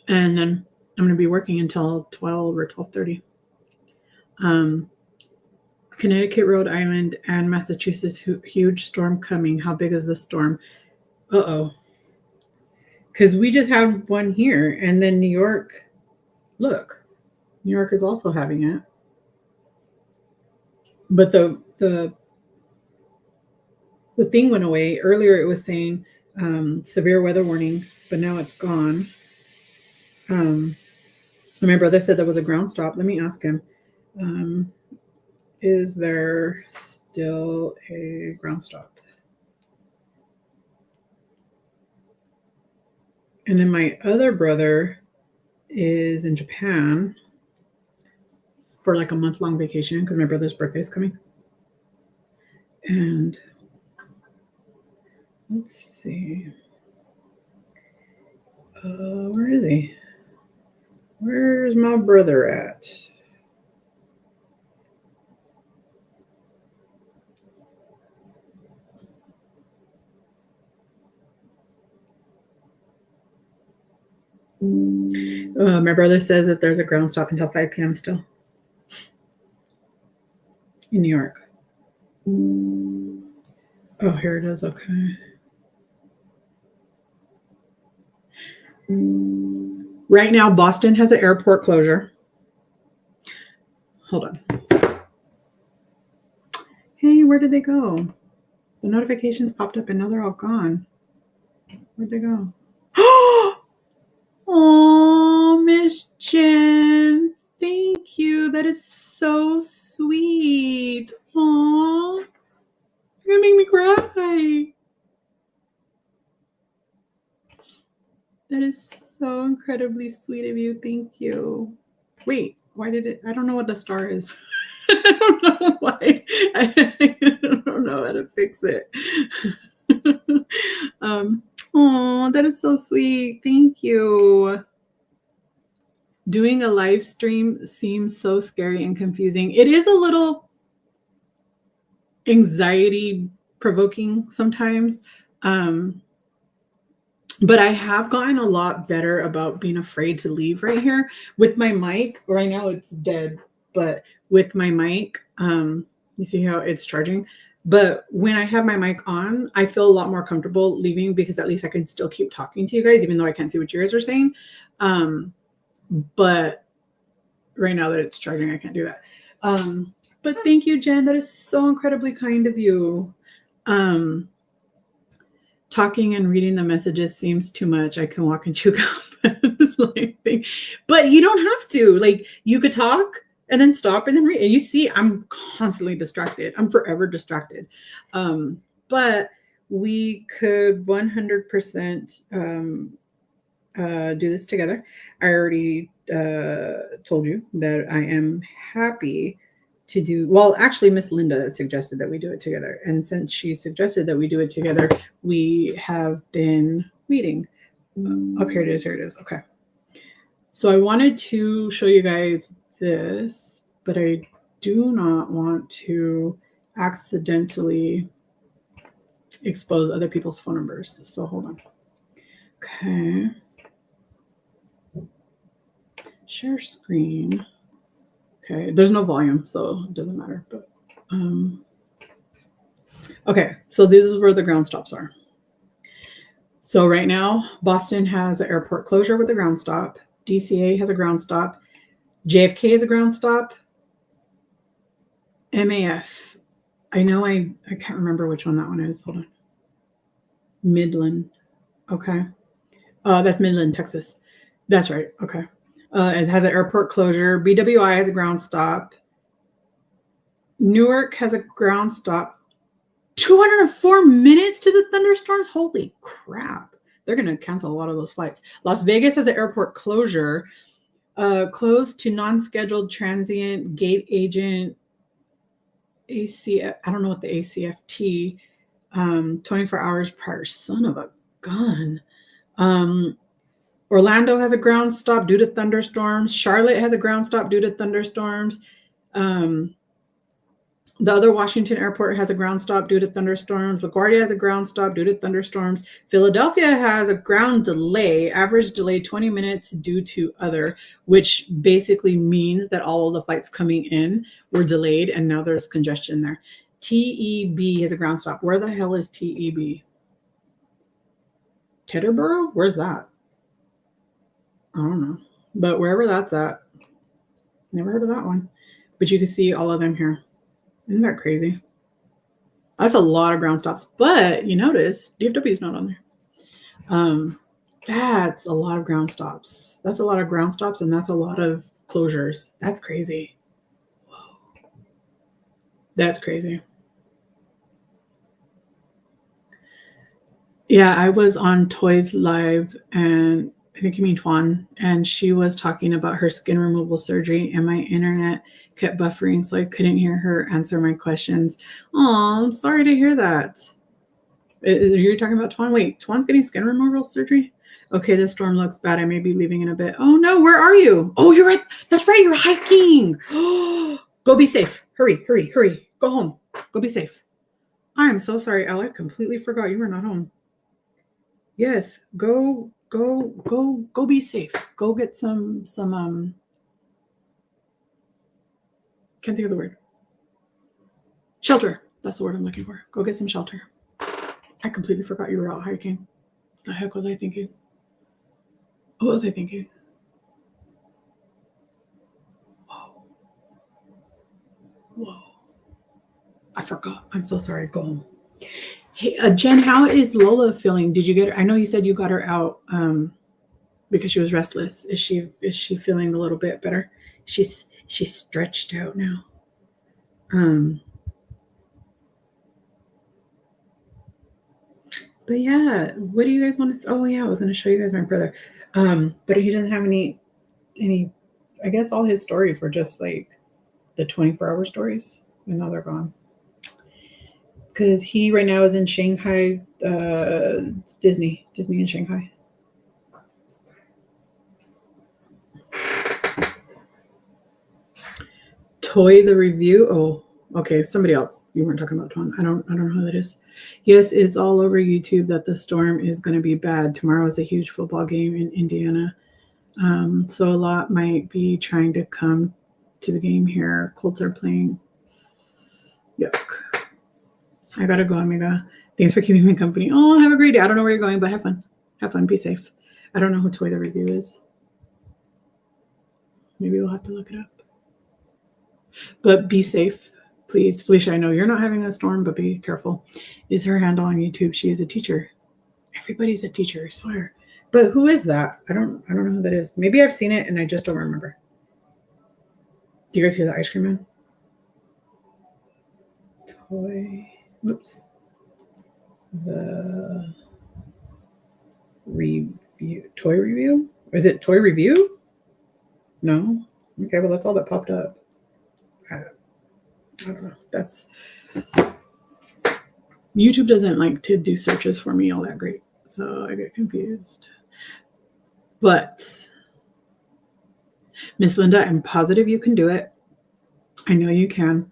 And then I'm going to be working until 12 or 12:30. Connecticut, Rhode Island, and Massachusetts, huge storm coming. How big is the storm? Uh-oh. Because we just had one here, and then New York, look, New York is also having it. But the thing went away. Earlier it was saying severe weather warning, but now it's gone. My brother said there was a ground stop. Let me ask him. Is there still a ground stop? And then my other brother is in Japan for like a month-long vacation because my brother's birthday is coming. And let's see. Where is he? Where's my brother at? My brother says that there's a ground stop until 5 p.m. still in New York. Oh, here it is. Okay. Right now, Boston has an airport closure. Hold on. Hey, where did they go? The notifications popped up and now they're all gone. Where'd they go? Oh, man. goodness, Jen. Thank you. That is so sweet. Aww. You're gonna make me cry. That is so incredibly sweet of you. Thank you. Wait, why did it? I don't know what the star is. I don't know why. I don't know how to fix it. Oh, that is so sweet. Thank you. Doing a live stream seems so scary and confusing. It is a little anxiety provoking sometimes. But I have gotten a lot better about being afraid to leave right here with my mic. Right now it's dead, but with my mic, you see how it's charging? But when I have my mic on, I feel a lot more comfortable leaving because at least I can still keep talking to you guys, even though I can't see what you guys are saying. But right now that it's charging, I can't do that. But thank you, Jen. That is so incredibly kind of you. Talking and reading the messages seems too much. I can walk and chew gum. But you don't have to. Like, you could talk and then stop and then read. And you see, I'm constantly distracted. I'm forever distracted. But we could 100% do this together. I already told you that I am happy to do, well, actually, Miss Linda suggested that we do it together. And since she suggested that we do it together, we have been meeting. Oh, here it is. Here it is. Okay. So I wanted to show you guys this, but I do not want to accidentally expose other people's phone numbers. So hold on. Okay. Share screen. Okay, there's no volume, so it doesn't matter. But okay, so this is where the ground stops are. So right now, Boston has an airport closure with a ground stop. DCA has a ground stop. JFK has a ground stop. MAF. I know I can't remember which one that one is. Hold on. Midland. Okay. That's Midland, Texas. That's right. Okay. It has an airport closure. BWI has a ground stop. Newark has a ground stop. 204 minutes to the thunderstorms? Holy crap. They're going to cancel a lot of those flights. Las Vegas has an airport closure. Closed to non-scheduled transient gate agent ACF. I don't know what the ACFT. 24 hours prior. Son of a gun. Orlando has a ground stop due to thunderstorms. Charlotte has a ground stop due to thunderstorms. The other Washington airport has a ground stop due to thunderstorms. LaGuardia has a ground stop due to thunderstorms. Philadelphia has a ground delay, average delay 20 minutes due to other, which basically means that all of the flights coming in were delayed and now there's congestion there. TEB has a ground stop. Where the hell is TEB? Teterboro? Where's that? I don't know. But wherever that's at, never heard of that one. But you can see all of them here. Isn't that crazy? That's a lot of ground stops. But you notice DFW is not on there. That's a lot of ground stops. That's a lot of ground stops, and that's a lot of closures. That's crazy. Whoa. That's crazy. Yeah, I was on Toys Live, and I think you mean Twan, and she was talking about her skin removal surgery, and my internet kept buffering, so I couldn't hear her answer my questions. Oh, I'm sorry to hear that. You're talking about Twan? Wait, Twan's getting skin removal surgery? Okay, this storm looks bad. I may be leaving in a bit. Oh no, where are you? Oh, you're right. That's right, you're hiking. Go be safe. Hurry, hurry, hurry. Go home. Go be safe. I am so sorry, Elle. I completely forgot you were not home. Yes, go be safe. Go get some can't think of the word. Shelter. That's the word I'm looking for. Go get some shelter. I completely forgot you were out hiking. The heck was I thinking? What was I thinking? Whoa. I forgot. I'm so sorry. Go home. Hey, Jen, how is Lola feeling? Did you get her? I know you said you got her out, but because she was restless. Is she feeling a little bit better? She's stretched out now. But yeah, what do you guys want to? Oh yeah, I was going to show you guys my brother. But he doesn't have any. I guess all his stories were just like the 24-hour stories, and now they're gone. Because he right now is in Shanghai, Disney in Shanghai. Toy the Review. Oh, okay, somebody else. You weren't talking about Tom. I don't know who that is. Yes, it's all over YouTube that the storm is going to be bad. Tomorrow is a huge football game in Indiana. So a lot might be trying to come to the game here. Colts are playing. Yuck. I gotta go, amiga. Thanks for keeping me company. Oh, have a great day. I don't know where you're going, but have fun. Have fun. Be safe. I don't know who Toy the Review is. Maybe we'll have to look it up. But be safe, please. Felicia, I know you're not having a storm, but be careful. Is her handle on YouTube? She is a teacher. Everybody's a teacher, I swear. But who is that? I don't know who that is. Maybe I've seen it and I just don't remember. Do you guys hear the ice cream man? Toy. Whoops. The review. Toy review? Or is it toy review? No? Okay, well, that's all that popped up. I don't know. That's YouTube doesn't like to do searches for me all that great. So I get confused. But Miss Linda, I'm positive you can do it. I know you can.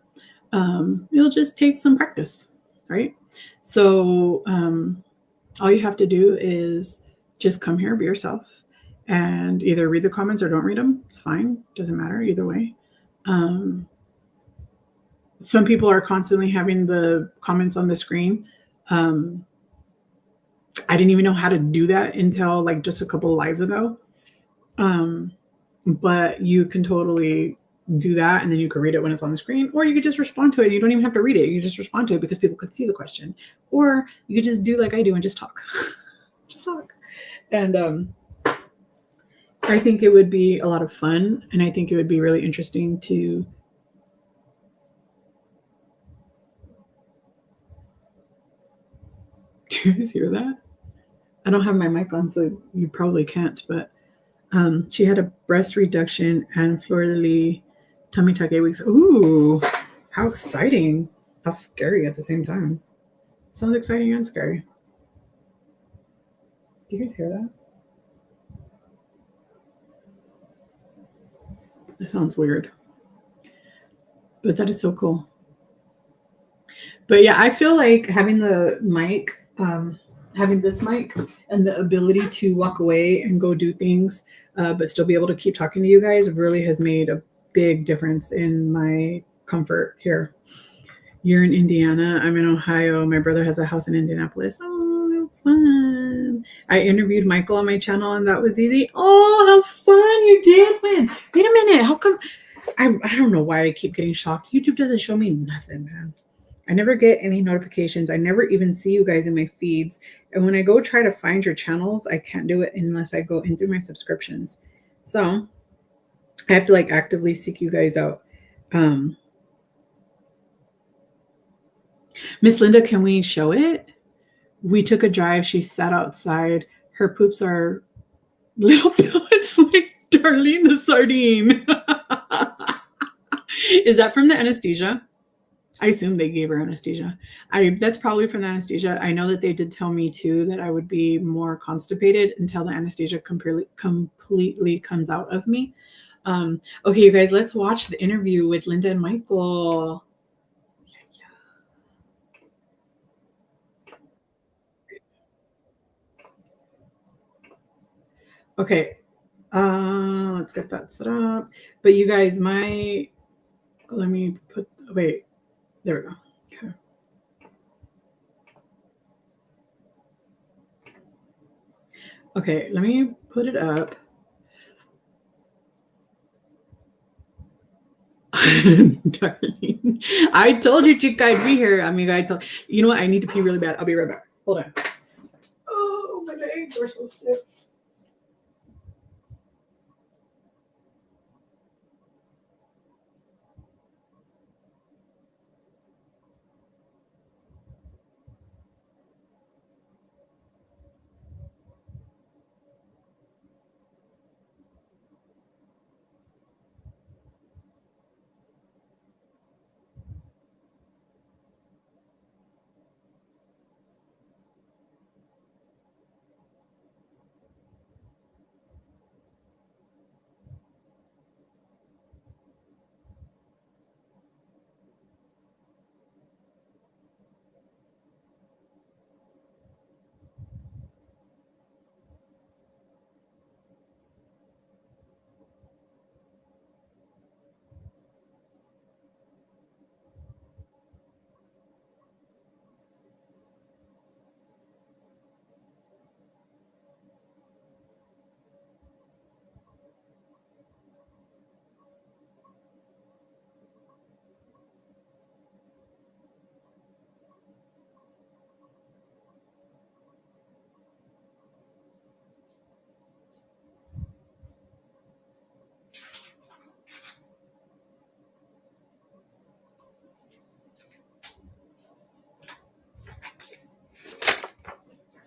It'll just take some practice, right? So all you have to do is just come here, be yourself, and either read the comments or don't read them. It's fine. Doesn't matter either way. Some people are constantly having the comments on the screen. I didn't even know how to do that until like just a couple of lives ago. But you can totally do that, and then you can read it when it's on the screen, or you could just respond to it. You don't even have to read it. You just respond to it because people could see the question, or you could just do like I do and just talk. Just talk. And I think it would be a lot of fun, and I think it would be really interesting to do you guys hear that? I don't have my mic on, so you probably can't, but she had a breast reduction and fleur-de-lis tummy tuck 8 weeks. Ooh, how exciting. How scary at the same time. Sounds exciting and scary. Do you guys hear that? That sounds weird. But that is so cool. But yeah, I feel like having the mic, having this mic and the ability to walk away and go do things, but still be able to keep talking to you guys really has made a big difference in my comfort here. You're in Indiana. I'm in Ohio. My brother has a house in Indianapolis. Oh, fun. I interviewed Michael on my channel and that was easy. Oh, how fun. You did win. Wait a minute. How come? I don't know why I keep getting shocked. YouTube doesn't show me nothing, man. I never get any notifications. I never even see you guys in my feeds. And when I go try to find your channels, I can't do it unless I go in through my subscriptions. So I have to like actively seek you guys out. Miss Linda, can we show it? We took a drive. She sat outside. Her poops are little pellets like Darlene the sardine. Is that from the anesthesia? I assume they gave her anesthesia. That's probably from the anesthesia. I know that they did tell me too that I would be more constipated until the anesthesia completely comes out of me. Okay, you guys, let's watch the interview with Linda and Michael. Okay, let's get that set up. But you guys, let me put, wait, there we go. Okay. Okay, let me put it up. Darling, I told you chica I'd be here. You know what? I need to pee really bad. I'll be right back. Hold on. Oh, my legs are so stiff.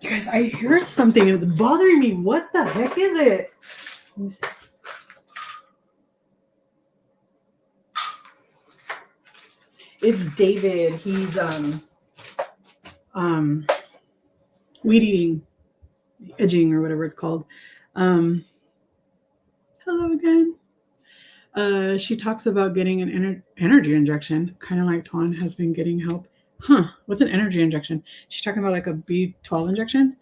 You guys, I hear something. It's bothering me. What the heck is it? Let me see. It's David. He's weed eating, edging, or whatever it's called. Hello again. She talks about getting an energy injection, kind of like Tuan has been getting help. Huh? What's an energy injection? She's talking about like a B12 injection.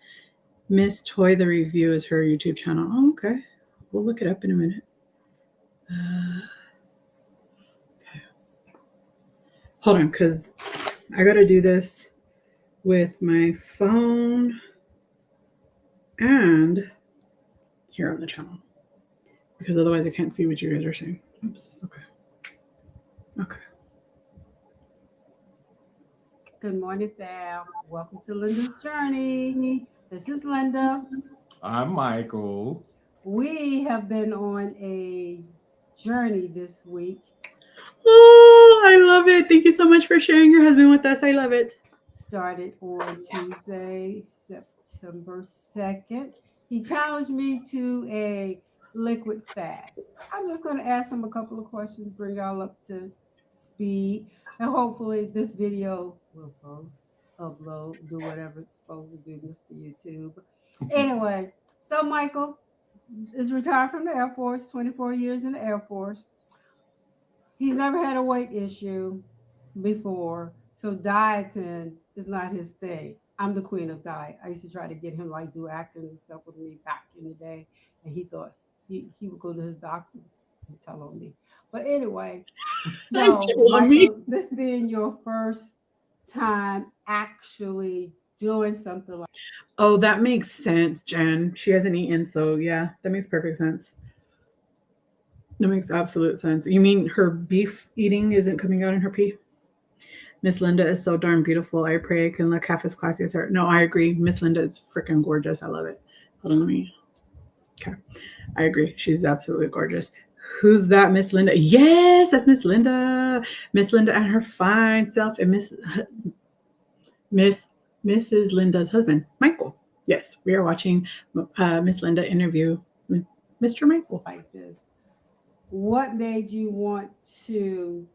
Miss Toy the Review is her YouTube channel. Oh, okay. We'll look it up in a minute. Okay. Hold on, because I got to do this with my phone and here on the channel, because otherwise I can't see what you guys are saying. Oops. Okay. Okay. Good morning, fam. Welcome to Linda's Journey. This is Linda. I'm Michael. We have been on a journey this week. Oh, I love it. Thank you so much for sharing your husband with us. I love it. Started on Tuesday, September 2nd. He challenged me to a liquid fast. I'm just going to ask him a couple of questions, bring y'all up to speed, and hopefully this video will post, upload, do whatever it's supposed to do, Mr. YouTube. Anyway, so Michael is retired from the Air Force, 24 years in the Air Force. He's never had a weight issue before, so dieting is not his thing. I'm the queen of diet. I used to try to get him like do Atkins and stuff with me back in the day, and he thought he would go to his doctor and tell on me. But anyway, so Michael, this being your first time actually doing something like, oh, that makes sense, Jen. She hasn't eaten, so yeah, that makes perfect sense. That makes absolute sense. You mean her beef eating isn't coming out in her pee? Miss Linda is so darn beautiful. I pray I can look half as classy as her. No, I agree. Miss Linda is freaking gorgeous. I love it. Hold on, let me. Okay. I agree. She's absolutely gorgeous. Who's that, Miss Linda? Yes, that's Miss Linda. Miss Linda and her fine self, and Mrs. Linda's husband, Michael. Yes, we are watching Miss Linda interview Mr. Michael. like this. What made you want to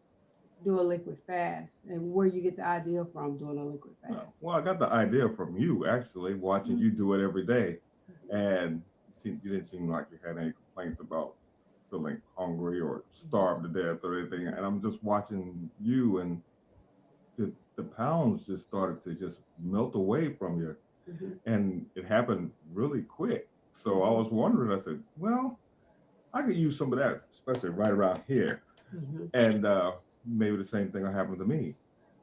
do a liquid fast, and where you get the idea from doing a liquid fast? Well, I got the idea from you, actually, watching you do it every day. And you didn't seem like you had any complaints about feeling hungry or starved to death or anything. And I'm just watching you, and the pounds just started to just melt away from you. Mhm. And it happened really quick. So I was wondering, I said, well, I could use some of that, especially right around here. Mhm. And maybe the same thing will happen to me.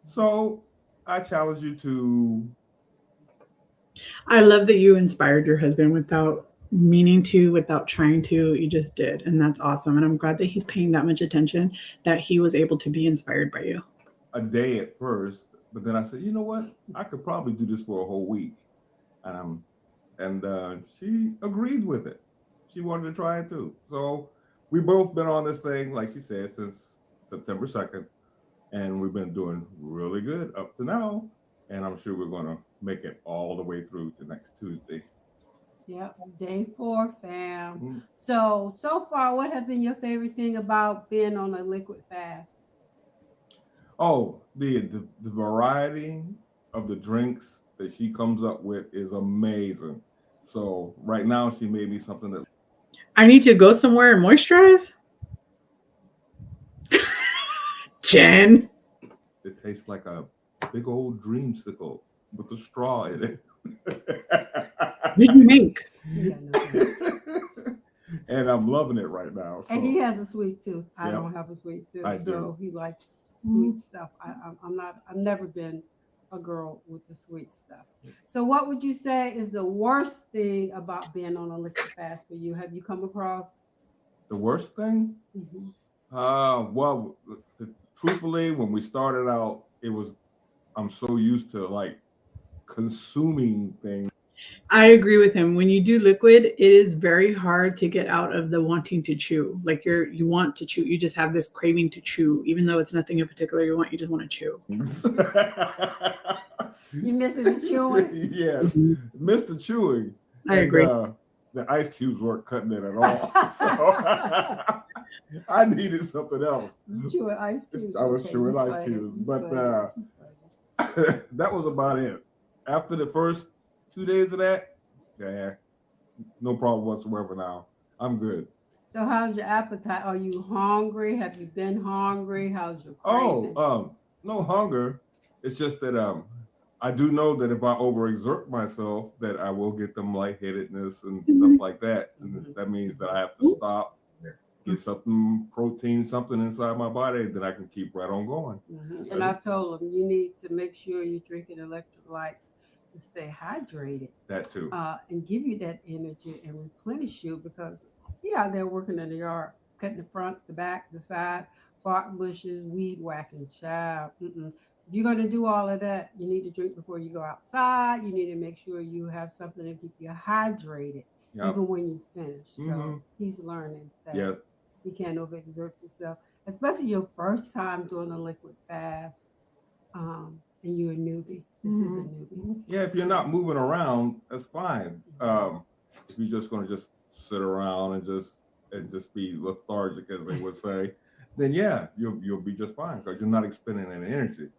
So I challenge you to. I love that you inspired your husband without meaning to, without trying to. You just did. And that's awesome. And I'm glad that he's paying that much attention, that he was able to be inspired by you. A day at first, but then I said, you know what? I could probably do this for a whole week. And she agreed with it. She wanted to try it too. So we both been on this thing, like she said, since September 2nd. And we've been doing really good up to now. And I'm sure we're going to make it all the way through to next Tuesday. Yep, day 4, fam. Mhm. So far, what have been your favorite thing about being on a liquid fast? Oh, the variety of the drinks that she comes up with is amazing. So right now she made me something that I need to go somewhere and moisturize? Jen. it tastes like a big old dreamsicle with a straw in it. What did you make? You got nothing. And I'm loving it right now. So. And he has a sweet tooth. I Yep. don't have a sweet tooth, I so do. he likes sweet stuff. I've never been a girl with the sweet stuff. So what would you say is the worst thing about being on a liquid fast for you? Have you come across? The worst thing? Mhm. Well, truthfully, when we started out, I'm so used to like consuming things. I agree with him. When you do liquid, it is very hard to get out of the wanting to chew. Like you want to chew. You just have this craving to chew, even though it's nothing in particular you want. You just want to chew. You missing the chewing? Yes, missed the chewing. I And, agree. the ice cubes weren't cutting it at all. So I needed something else. You chewing ice cubes? I was Okay, chewing you ice funny, cubes, you but funny, you funny. that was about it. After the first 2 days of that, yeah, no problem whatsoever now. I'm good. So how's your appetite? Are you hungry? Have you been hungry? How's your Oh, craving? no hunger. It's just that I do know that if I overexert myself, that I will get them lightheadedness and stuff like that. And that means that I have to stop, get something protein, something inside my body, then I can keep right on going. And I've told them you need to make sure you're drinking electrolytes to stay hydrated That too. and give you that energy and replenish you because he out there working in the yard, cutting the front, the back, the side, bark bushes, weed whacking, child. If you're going to do all of that, you need to drink before you go outside. You need to make sure you have something to keep you hydrated, Yep. even when you finish. So Mhm. he's learning that Yeah. you can't overexert yourself, especially your first time doing a liquid fast. And you're a newbie. This is a newbie. Yeah, if you're not moving around, that's fine. If you're just gonna just sit around and just be lethargic, as they would say, then yeah, you'll be just fine because you're not expending any energy.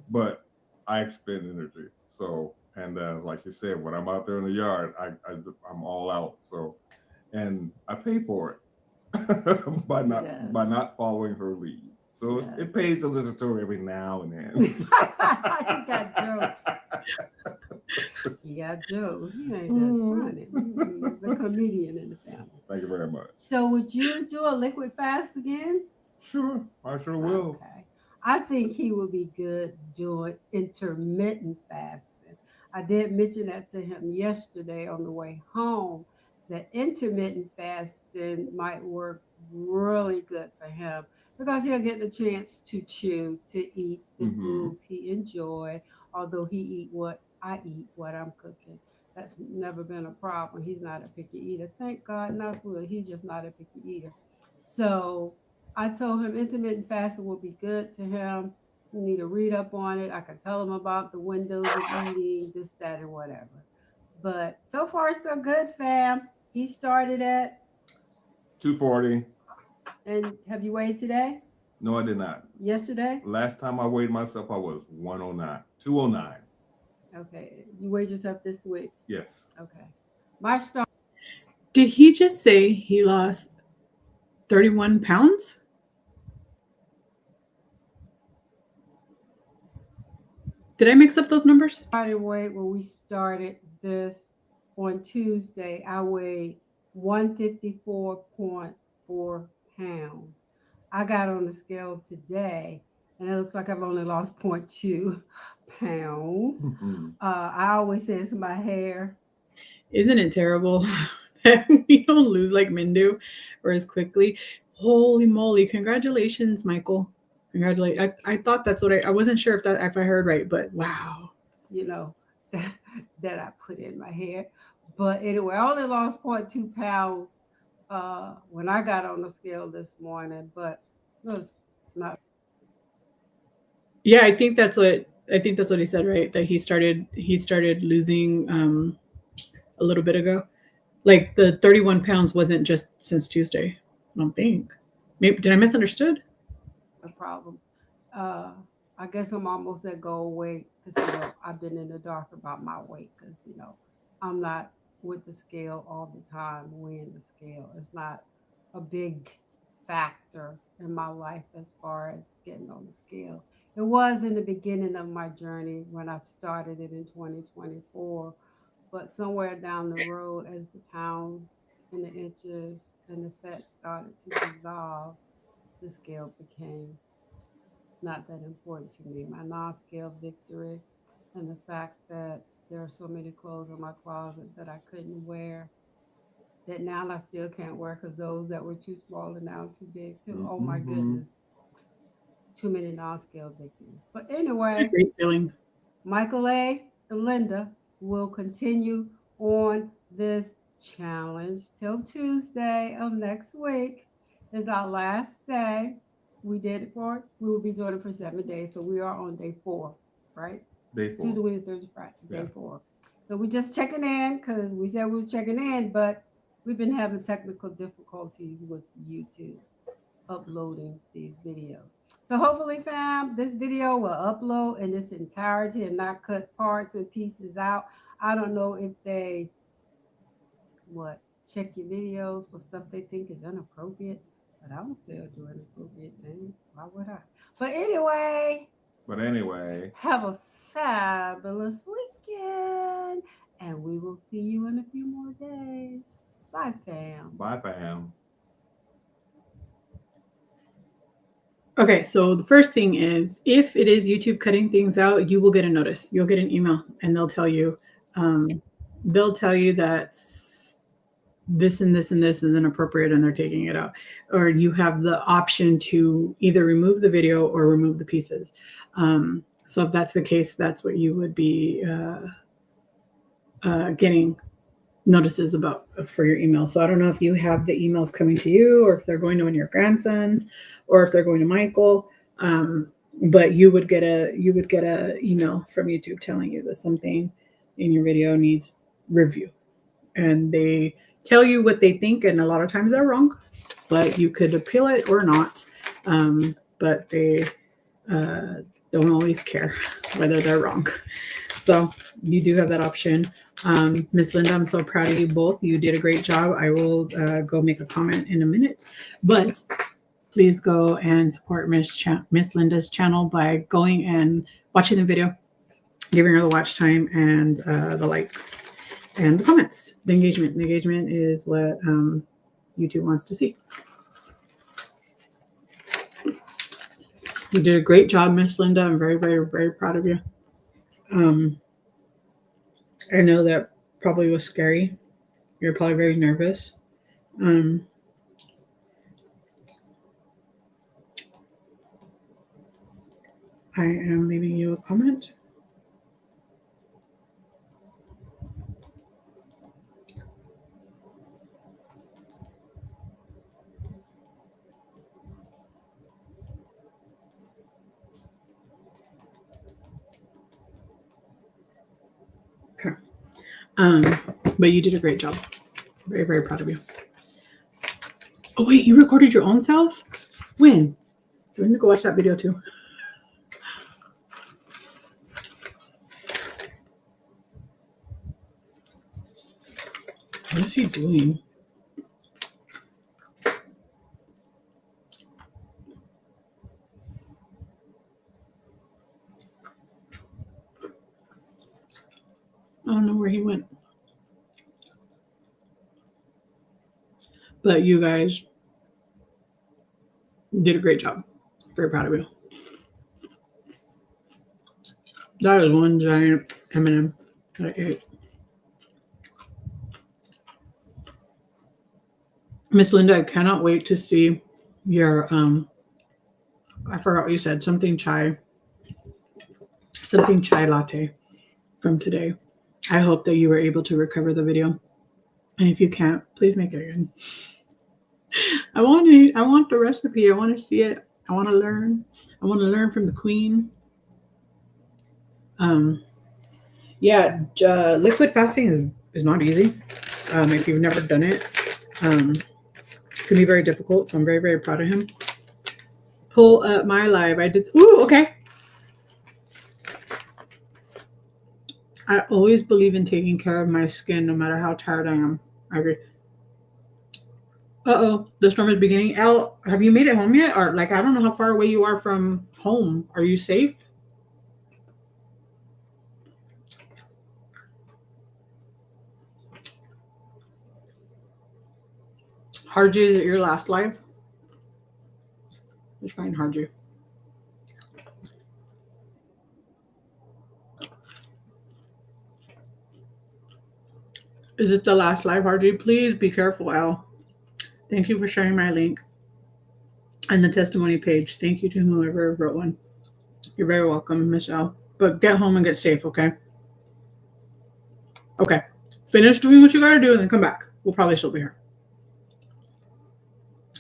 But I expend energy. So and like you said, when I'm out there in the yard, I'm all out. So and I pay for it by Yes. not following her lead. So Yes. it pays to listen to her every now and then. You got jokes. You got jokes. You ain't that funny. The comedian in the family. Thank you very much. So would you do a liquid fast again? Sure, I sure will. Okay. I think he would be good doing intermittent fasting. I did mention that to him yesterday on the way home, that intermittent fasting might work really good for him because he'll get the chance to chew, to eat the Mhm. foods he enjoy, although he eat what I eat, what I'm cooking. That's never been a problem. He's not a picky eater. Thank God, not good. He's just not a picky eater. So I told him intermittent fasting will be good to him. You need to read up on it. I can tell him about the windows of eating, this, that, and whatever. But so far, so good, fam. He started at, 240. and have you weighed today? No, I did not. Yesterday? Last time I weighed myself, I was 109, 209. Okay. You weighed yourself this week? Yes. Okay. My start. Did he just say he lost 31 pounds? Did I mix up those numbers? Started weight when we started this on Tuesday. I weighed 154.4 pounds. I got on the scale today, and it looks like I've only lost 0.2 pounds. I always say it's my hair. Isn't it terrible that we don't lose like men do or as quickly? Holy moly. Congratulations, Michael. Congratulations. I thought that's what I wasn't sure if I heard right, but wow. You know, that I put in my hair. But anyway, I only lost 0.2 pounds when I got on the scale this morning, but it was not. Yeah, I think that's what he said, right? That he started losing a little bit ago. Like the 31 pounds wasn't just since Tuesday. I don't think. Maybe did I misunderstood? A problem. I guess I'm almost at goal weight because I've been in the dark about my weight because I'm not with the scale all the time. Weighing the scale, it's not a big factor in my life as far as getting on the scale. It was in the beginning of my journey when I started it in 2024, but somewhere down the road, as the pounds and the inches and the fat started to dissolve, the scale became not that important to me. My non-scale victory and the fact that there are so many clothes in my closet that I couldn't wear, that now I still can't wear because those that were too small are now too big too. Oh my goodness. Too many non-scale victories. But anyway, Great feeling. Michael A. and Linda will continue on this challenge till Tuesday of next week is our last day. We will be doing it for 7 days. So we are on day 4, right? Day 4. Tuesday, Wednesday, Thursday, Friday, day Yeah. 4. So we're just checking in because we said we were checking in, but we've been having technical difficulties with YouTube uploading these videos. So hopefully, fam, this video will upload in its entirety and not cut parts and pieces out. I don't know if they check your videos for stuff they think is inappropriate, but I don't say or do inappropriate things. Why would I? But anyway, have a fabulous weekend, and we will see you in a few more days. Bye, fam. Bye, fam. Okay, so the first thing is, if it is YouTube cutting things out, you will get a notice. You'll get an email, and they'll tell you that this and this and this is inappropriate, and they're taking it out. Or you have the option to either remove the video or remove the pieces. So if that's the case, that's what you would be getting notices about for your email. So I don't know if you have the emails coming to you, or if they're going to one of your grandsons, or if they're going to Michael. But you would get a email from YouTube telling you that something in your video needs review, and they tell you what they think, and a lot of times they're wrong, but you could appeal it or not. But they don't always care whether they're wrong. So you do have that option. Miss Linda, I'm so proud of you both. You did a great job. I will go make a comment in a minute, but please go and support Miss Linda's channel by going and watching the video, giving her the watch time and the likes and the comments, the engagement. The engagement is what YouTube wants to see. You did a great job, Miss Linda. I'm very, very, very proud of you. I know that probably was scary. You're probably very nervous. I am leaving you a comment. Okay. But you did a great job. Very, very proud of you. Oh, wait, you recorded your own self? When? So I'm going to go watch that video too. What is he doing? I don't know where he went. But you guys did a great job. Very proud of you. That is one giant M&M that I ate. Miss Linda, I cannot wait to see your I forgot what you said, something chai latte from today. I hope that you were able to recover the video. And if you can't, please make it again. I want the recipe. I want to see it. I want to learn. I want to learn from the queen. Yeah, liquid fasting is not easy. If you've never done it, it can be very difficult. So I'm very, very proud of him. Pull up my live. I did. Ooh, okay. I always believe in taking care of my skin, no matter how tired I am. I agree. Uh-oh, the storm is beginning. Elle, have you made it home yet? Or I don't know how far away you are from home. Are you safe? Harji, is it your last live? Let's find Harji. Is it the last live, Harji? Please be careful, Elle. Thank you for sharing my link and the testimony page. Thank you to whoever wrote one. You're very welcome, Miss Elle. But get home and get safe, okay? Okay. Finish doing what you gotta do and then come back. We'll probably still be here.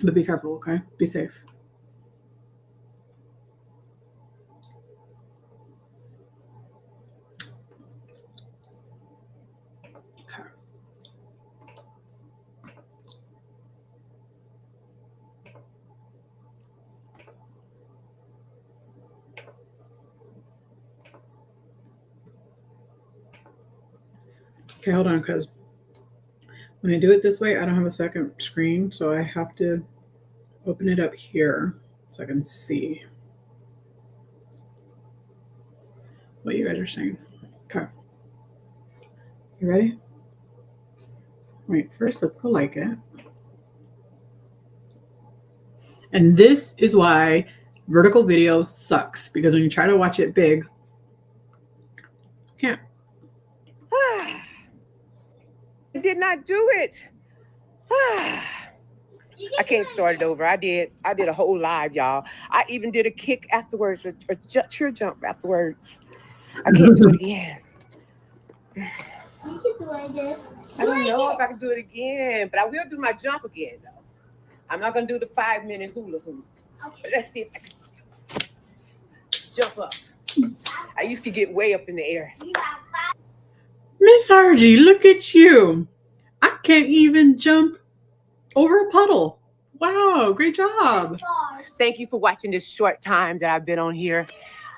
But be careful, okay? Be safe. Okay, hold on, because when I do it this way, I don't have a second screen, so I have to open it up here so I can see what you guys are saying. Okay. You ready? Wait, first let's go like it. And this is why vertical video sucks, because when you try to watch it big, you can't. I did not do it. I can't start it over. I did a whole live, y'all. I even did a kick afterwards, a cheer jump afterwards. I can't do it again. You can do it. I don't know if I can do it again, but I will do my jump again, though. I'm not going to do the 5-minute hula hoop. But let's see if I can jump up. I used to get way up in the air. Miss Argy, look at you. I can't even jump over a puddle. Wow, great job. Thank you for watching this short time that I've been on here.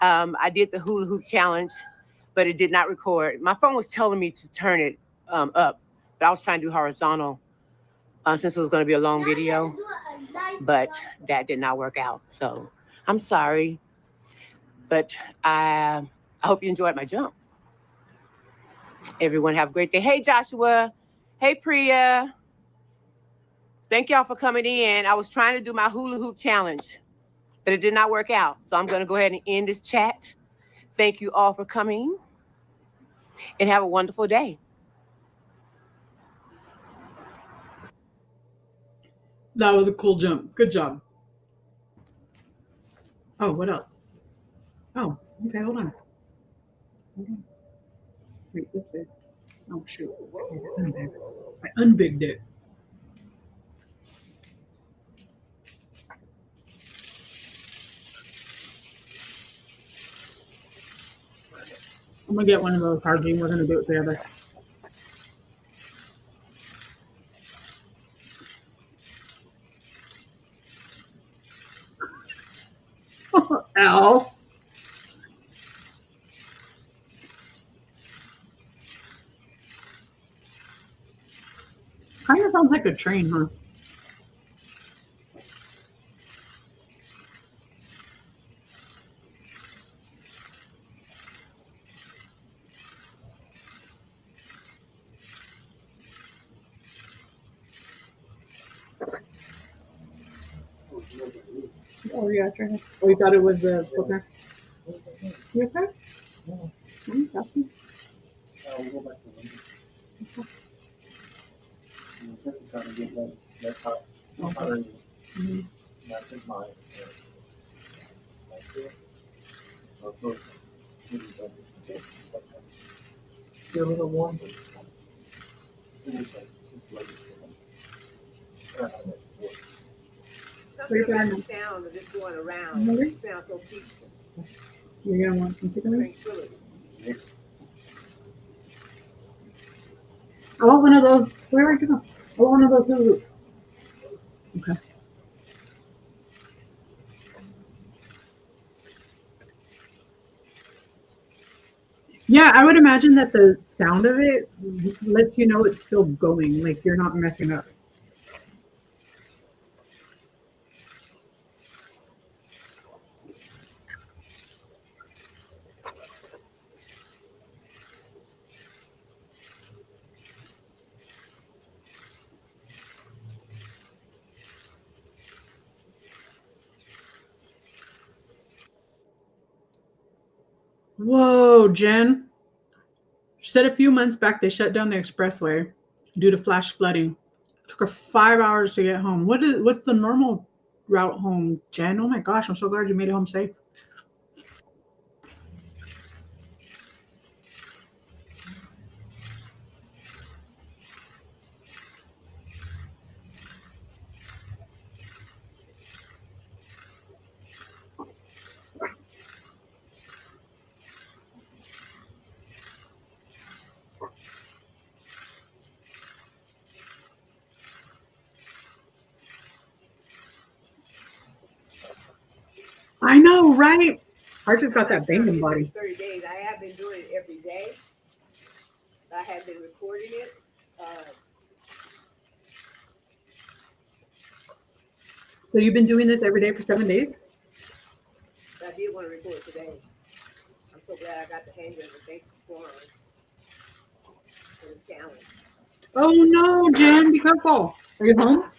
I did the hula hoop challenge, but it did not record. My phone was telling me to turn it up, but I was trying to do horizontal since it was going to be a long video, but that did not work out. So I'm sorry, but I hope you enjoyed my jump. Everyone have a great day. Hey, Joshua. Hey, Priya. Thank y'all for coming in. I was trying to do my hula hoop challenge, but it did not work out. So I'm going to go ahead and end this chat. Thank you all for coming and have a wonderful day. That was a cool jump. Good job. Oh, what else? Oh, okay, hold on. Wait, this big. Oh, shoot. I unbigged it. I'm going to get one of those card games. We're going to do it together. Ow. Kind of sounds like a train, huh? Oh, yeah, train. Oh, you thought it was the okay. You okay? Got you. We'll go back to London. Trying to get that top. Mhm. That's in mind. You're a little warm. Where you going? Sound of this going around. Hungry? It sounds so peaceful. You're going to want some chicken wings? Tranquility. I want one of those. Where are you going? I want one of those hula hoops. Okay. Yeah, I would imagine that the sound of it lets you know it's still going, like you're not messing up. Whoa, Jen. She said a few months back they shut down the expressway due to flash flooding. It took her 5 hours to get home. What's the normal route home, Jen? Oh my gosh, I'm so glad you made it home safe. I know, right? Archer's got that banging body. 30 days. I have been doing it every day. I had been recording it. So you've been doing this every day for 7 days? But I did want to record today. I'm so glad I got the hang of it. Thank you for the challenge. Oh no, Jen, be careful. Are you home?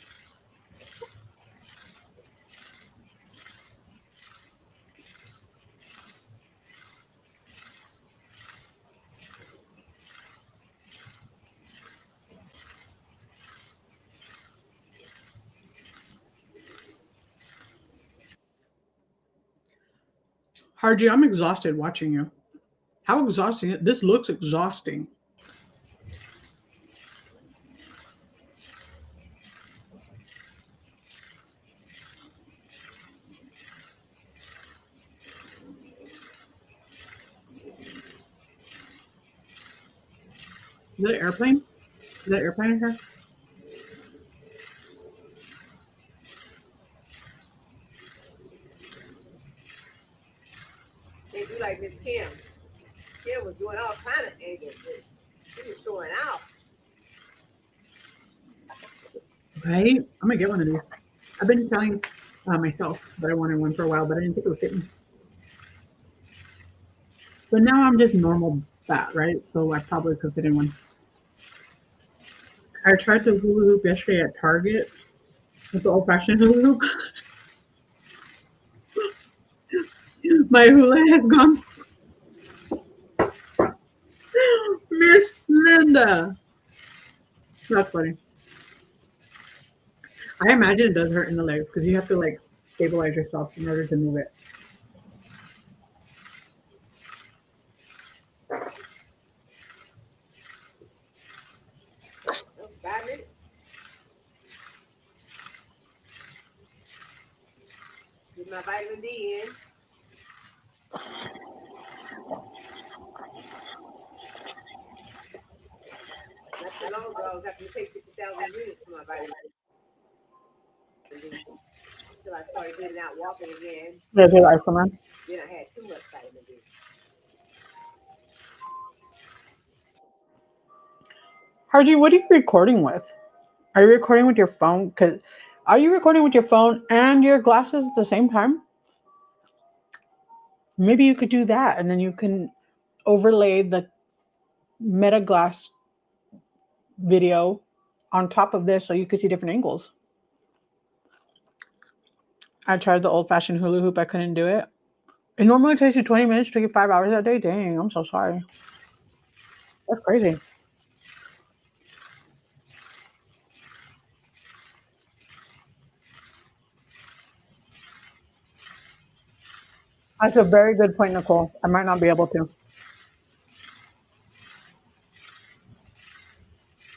Harji, I'm exhausted watching you. How exhausting? This looks exhausting. Is that an airplane? Is that an airplane in here? They do like Miss Kim. Kim was doing all kind of angles. She was showing out. Right? I'm gonna get one of these. I've been telling myself that I wanted one for a while, but I didn't think it would fit me. But now I'm just normal fat, right? So I probably could fit in one. I tried the hula hoop yesterday at Target with the old-fashioned hula hoop. My hula has gone. Miss Linda. That's funny. I imagine it does hurt in the legs because you have to like stabilize yourself in order to move it. Oh, 5 minutes. Get my vitamin D in. Not too long ago, I was having to take 50,000 units for my vitamin D. Until I started getting out walking again. There's your ice cream. Then I had too much vitamin D. Harji, what are you recording with? Are you recording with your phone? Are you recording with your phone and your glasses at the same time? Maybe you could do that, and then you can overlay the Meta Glass video on top of this so you could see different angles. I tried the old-fashioned hula hoop. I couldn't do it. It normally takes you 20 minutes to get 5 hours a day. Dang, I'm so sorry. That's crazy. That's a very good point, Nicole. I might not be able to.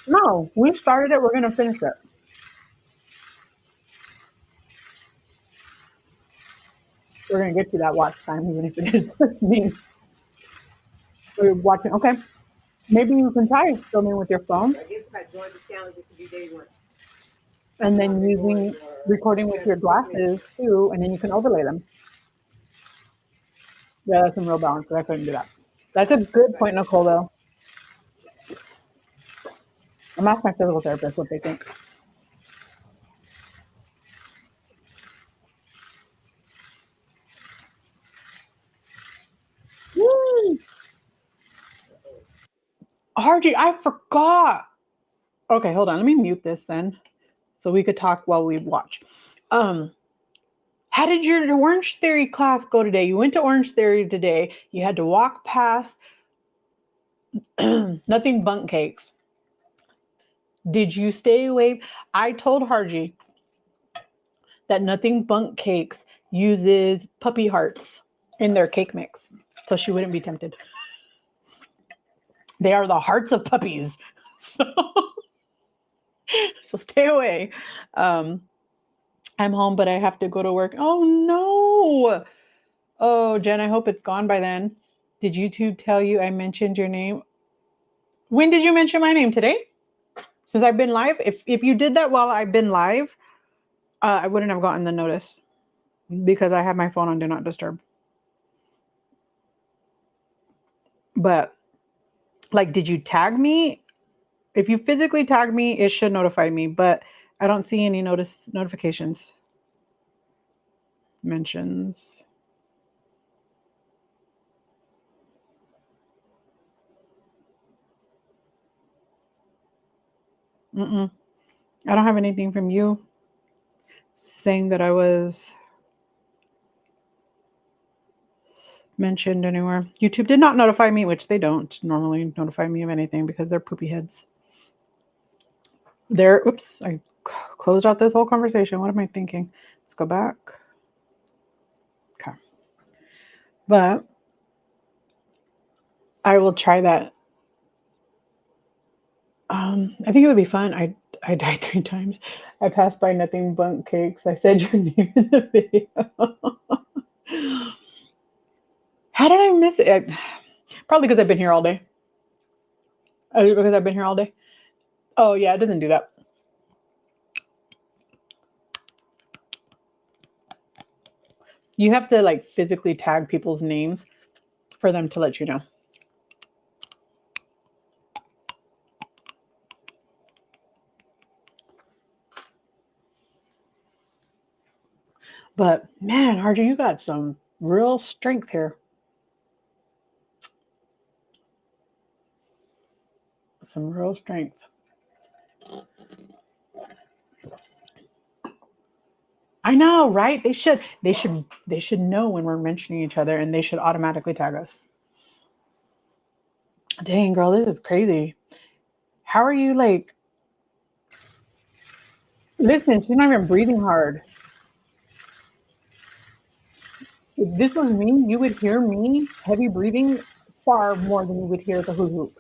No, we started it. We're going to finish it. We're going to get to that watch time, even if it is just me. We're watching. Okay. Maybe you can try filming with your phone I guess if I joined the challenge, it could be day one. and then recording with your glasses too, and then you can overlay them. Yeah, that's some real balance, but I couldn't do that. That's a good point, Nicole, though. I'm asking my physical therapist what they think. Harji, I forgot. Okay, hold on. Let me mute this then so we could talk while we watch. How did your Orange Theory class go today? You went to Orange Theory today. You had to walk past Nothing Bunk Cakes. Did you stay away? I told Harji that Nothing Bunk Cakes uses puppy hearts in their cake mix, so she wouldn't be tempted. They are the hearts of puppies. So stay away. I'm home, but I have to go to work. Oh, no. Oh, Jen, I hope it's gone by then. Did YouTube tell you I mentioned your name? When did you mention my name? Today? Since I've been live? If you did that while I've been live, I wouldn't have gotten the notice because I have my phone on Do Not Disturb. But Like, did you tag me? If you physically tag me, it should notify me, but I don't see any notifications. Mentions. Mm-mm. I don't have anything from you saying that I was mentioned anywhere. YouTube did not notify me, which they don't normally notify me of anything because they're poopy heads. Oops, I closed out this whole conversation. What am I thinking? Let's go back. Okay. But I will try that. I think it would be fun. I died 3 times. I passed by Nothing But Cakes. I said your name in the video. How did I miss it? Probably because I've been here all day. Because I've been here all day. Oh yeah, it doesn't do that. You have to like physically tag people's names for them to let you know. But man, Hardy, you got some real strength here. Some real strength. I know, right? They should know when we're mentioning each other, and they should automatically tag us. Dang, girl, this is crazy. How are you like? Listen, she's not even breathing hard. If this was me, you would hear me heavy breathing far more than you would hear the hula hoop.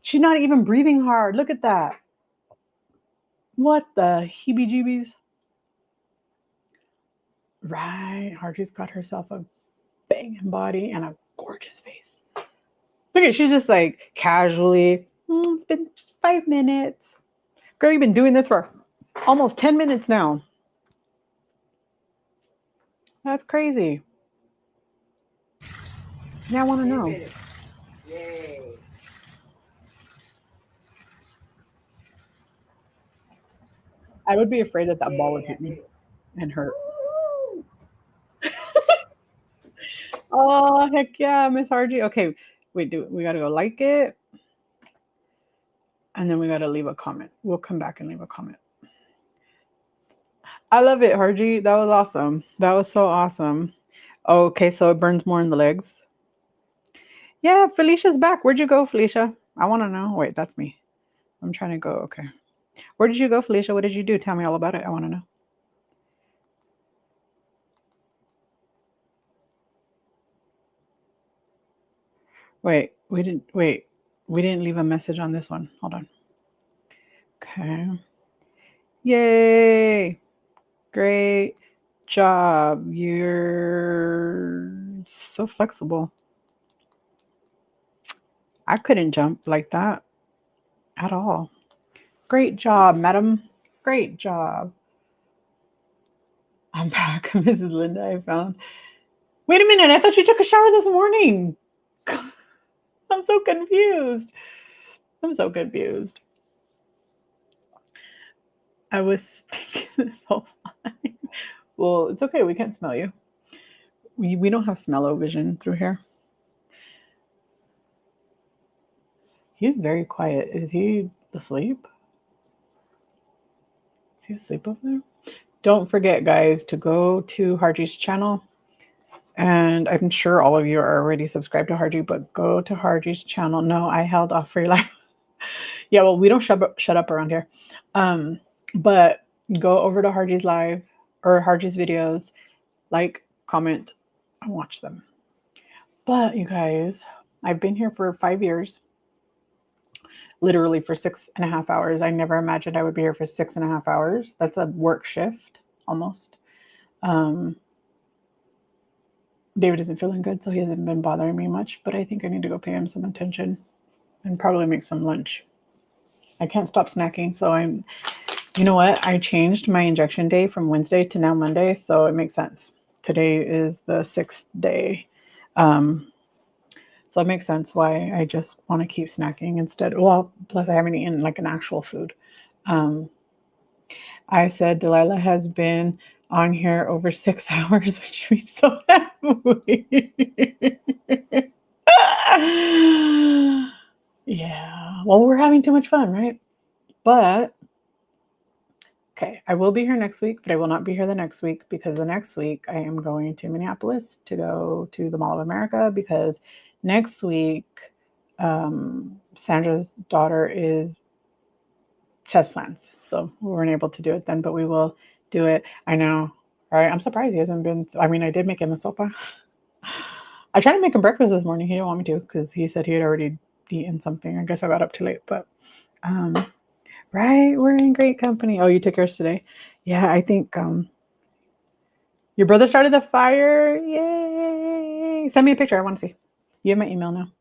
She's not even breathing hard. Look at that. What the heebie-jeebies? Right. Hardy's got herself a banging body and a gorgeous face. Look at, she's just like casually, it's been 5 minutes. Girl, you've been doing this for almost 10 minutes now. That's crazy. Now I want to know. Yay. I would be afraid that that ball would hit me and hurt. Oh, heck yeah, Miss Hardy. Okay, wait, we got to go like it. And then we got to leave a comment. We'll come back and leave a comment. I love it, Harji. That was awesome. That was so awesome. Okay, so it burns more in the legs. Yeah, Felicia's back. Where'd you go, Felicia? I want to know. Wait, that's me. I'm trying to go. Okay. Where did you go, Felicia? What did you do? Tell me all about it. I want to know. Wait, we didn't leave a message on this one. Hold on. Okay. Yay. Great job. You're so flexible. I couldn't jump like that at all. Great job, madam. Great job. I'm back, Mrs. Linda. I found. Wait a minute. I thought you took a shower this morning. I'm so confused. I'm so confused. I was stinking this whole time. Well, it's okay. We can't smell you. We don't have smell-o-vision through here. He's very quiet. Is he asleep? Is he asleep over there? Don't forget, guys, to go to Harji's channel. And I'm sure all of you are already subscribed to Harji, but go to Harji's channel. No, I held off for your life. Yeah, well, we don't shut up around here. But go over to Harji's live or Harji's videos, like, comment, and watch them. But you guys, I've been here for 5 years, literally for 6.5 hours. I never imagined I would be here for 6.5 hours. That's a work shift almost. David isn't feeling good, so he hasn't been bothering me much, but I think I need to go pay him some attention and probably make some lunch. I can't stop snacking, so you know what? I changed my injection day from Wednesday to now Monday, so it makes sense. Today is the 6th day. So it makes sense why I just want to keep snacking instead. Well, plus I haven't eaten like an actual food. I said Delilah has been on here over 6 hours, which means so happy. Yeah. Well, we're having too much fun, right? But okay, I will be here next week, but I will not be here the next week because the next week I am going to Minneapolis to go to the Mall of America because next week Sandra's daughter she has plans. So we weren't able to do it then, but we will do it. I know, right? I'm surprised he hasn't been. I mean, I did make him a sopa. I tried to make him breakfast this morning. He didn't want me to because he said he had already eaten something. I guess I got up too late, but right, we're in great company. Oh, you took yours today? Yeah, I think your brother started the fire. Yay! Send me a picture. I want to see. You have my email now.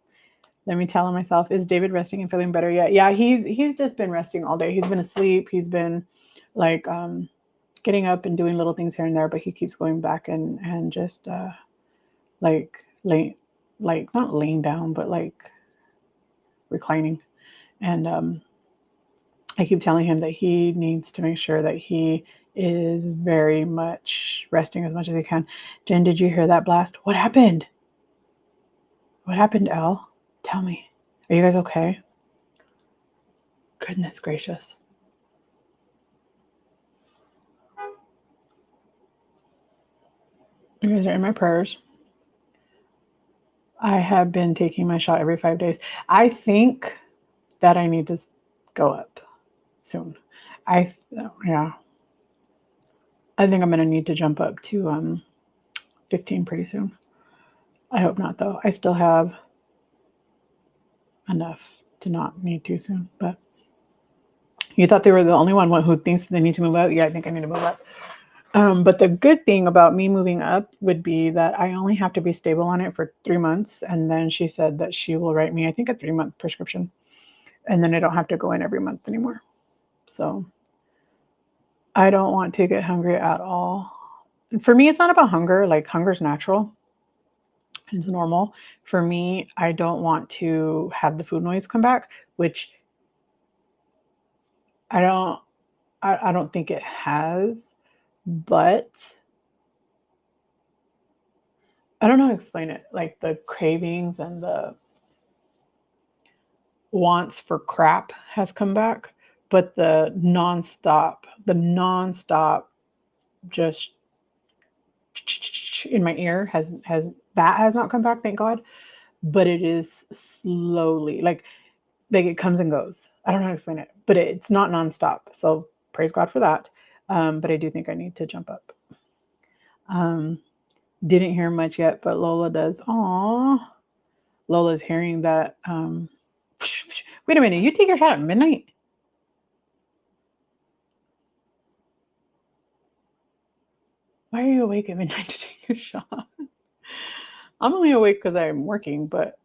Let me tell him myself. Is David resting and feeling better yet? Yeah, he's just been resting all day. He's been asleep. He's been like getting up and doing little things here and there, but he keeps going back and just like not laying down, but like reclining. And I keep telling him that he needs to make sure that he is very much resting as much as he can. Jen, did you hear that blast? What happened? What happened, Elle? Tell me. Are you guys okay? Goodness gracious. You guys are in my prayers. I have been taking my shot every 5 days. I think that I need to go up soon. I think I'm going to need to jump up to 15 pretty soon. I hope not, though. I still have enough to not need too soon. But you thought they were the only one who thinks they need to move up? Yeah, I think I need to move up. But the good thing about me moving up would be that I only have to be stable on it for 3 months. And then she said that she will write me, I think, a 3-month prescription. And then I don't have to go in every month anymore. So I don't want to get hungry at all. And for me, it's not about hunger. Like, hunger is natural. It's normal. For me, I don't want to have the food noise come back, which I don't think it has, but I don't know how to explain it. Like, the cravings and the wants for crap has come back, but the nonstop just in my ear has not come back, thank God. But it is slowly, like it comes and goes. I don't know how to explain it, but it's not nonstop. So praise God for that. But I do think I need to jump up. Didn't hear much yet, but Lola does. Aw, Lola's hearing that. Wait a minute, you take your shot at midnight? Why are you awake at midnight to take your shot? I'm only awake because I'm working, but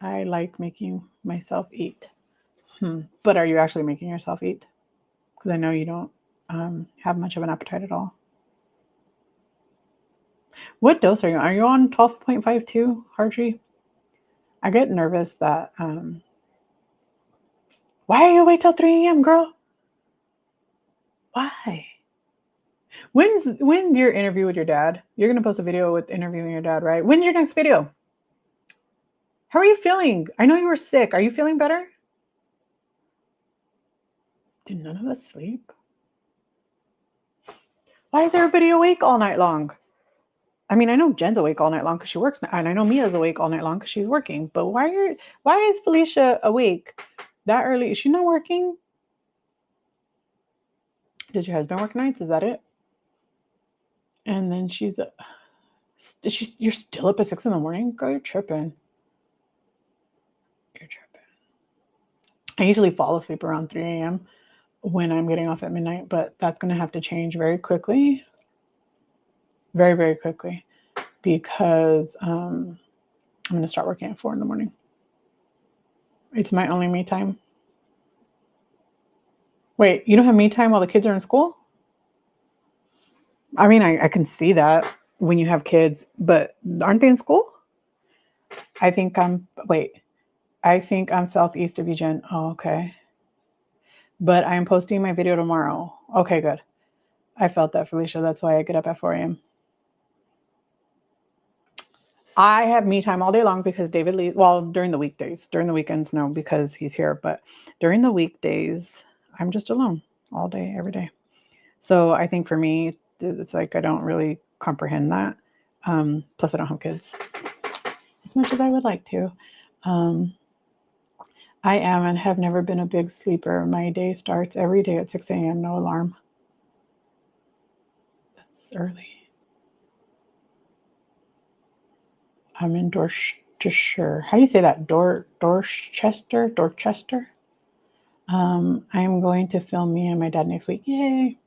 I like making myself eat. But are you actually making yourself eat? Because I know you don't have much of an appetite at all. What dose are you on? Are you on 12.52, Harjee? I get nervous that... why are you awake till 3 a.m., girl? Why? When's your interview with your dad? You're going to post a video with interviewing your dad, right? When's your next video? How are you feeling? I know you were sick. Are you feeling better? Did none of us sleep? Why is everybody awake all night long? I mean, I know Jen's awake all night long because she works, and I know Mia's awake all night long because she's working. But why is Felicia awake that early? Is she not working? Does your husband work nights? Is that it? And then you're still up at 6 a.m? Girl, you're tripping. You're tripping. I usually fall asleep around 3 a.m. when I'm getting off at midnight, but that's going to have to change very quickly. Very, very quickly, because I'm going to start working at 4 a.m. It's my only me time. Wait, you don't have me time while the kids are in school? I mean, I can see that when you have kids, but aren't they in school? I think I'm southeast of you, Jen. Oh, okay. But I'm posting my video tomorrow. Okay, good. I felt that, Felicia. That's why I get up at 4 a.m. I have me time all day long because David leaves. Well, during the weekdays. During the weekends, no, because he's here. But during the weekdays, I'm just alone all day, every day. So I think for me, it's like I don't really comprehend that. Plus, I don't have kids as much as I would like to. I am and have never been a big sleeper. My day starts every day at 6 a.m., no alarm. That's early. I'm in Dorchester. How do you say that? Dorchester? I am going to film me and my dad next week. Yay.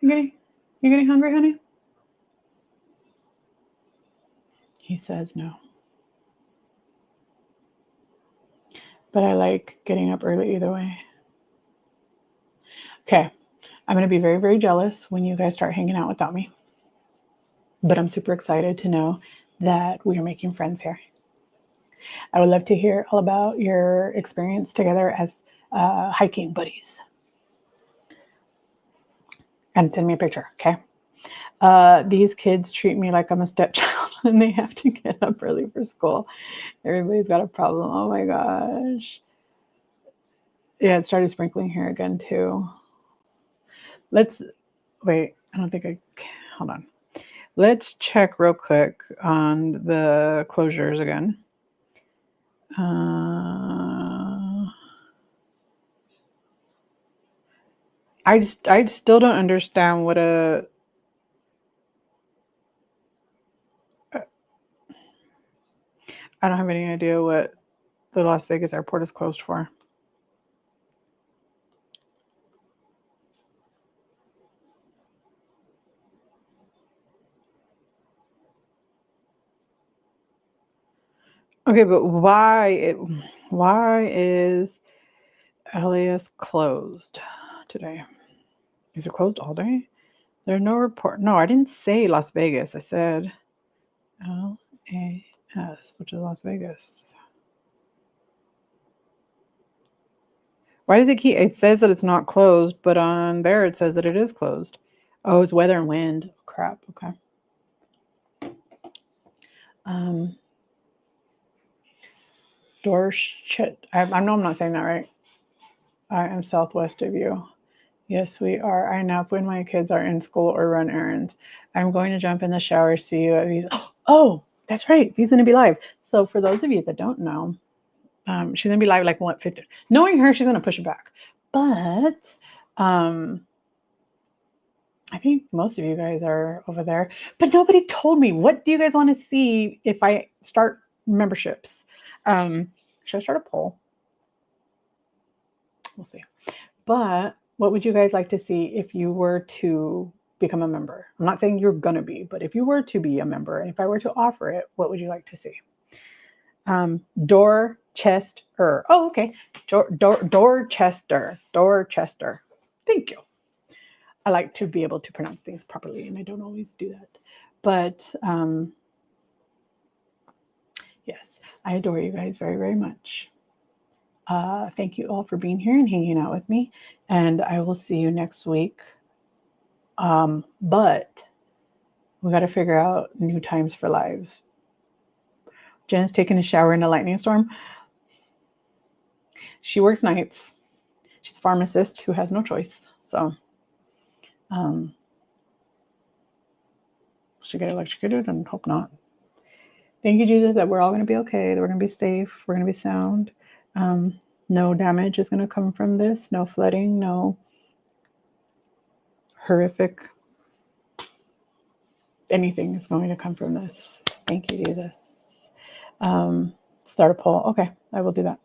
You getting hungry, honey? He says no. But I like getting up early either way. Okay. I'm going to be very, very jealous when you guys start hanging out without me. But I'm super excited to know that we are making friends here. I would love to hear all about your experience together as hiking buddies. And send me a picture, okay? These kids treat me like I'm a stepchild and they have to get up early for school. Everybody's got a problem. Oh my gosh. Yeah, it started sprinkling here again too. Wait, I don't think hold on. Let's check real quick on the closures again. I still don't understand what I don't have any idea what the Las Vegas airport is closed for. Okay, but why is LAS closed today? Is it closed all day? There's no report. No, I didn't say Las Vegas. I said LAS, which is Las Vegas. Why does it says that it's not closed, but on there it says that it is closed. Oh, it's weather and wind. Oh, crap. Okay. I know I'm not saying that right. I am southwest of you. Yes, we are. I nap when my kids are in school or run errands. I'm going to jump in the shower. See you at V's. Oh, that's right. V's going to be live. So for those of you that don't know, she's going to be live like 50. Knowing her, she's going to push it back. But I think most of you guys are over there. But nobody told me. What do you guys want to see if I start memberships? Should I start a poll? We'll see. But what would you guys like to see if you were to become a member? I'm not saying you're going to be, but if you were to be a member and if I were to offer it, what would you like to see? Dorchester. Oh, okay. Dorchester. Thank you. I like to be able to pronounce things properly, and I don't always do that. But yes, I adore you guys very, very much. Thank you all for being here and hanging out with me. And I will see you next week. But we got to figure out new times for lives. Jen's taking a shower in a lightning storm. She works nights. She's a pharmacist who has no choice. So she get electrocuted and hope not. Thank you, Jesus, that we're all going to be okay, that we're going to be safe, we're going to be sound. No damage is going to come from this. No flooding, no horrific anything is going to come from this. Thank you, Jesus. Start a poll. Okay, I will do that.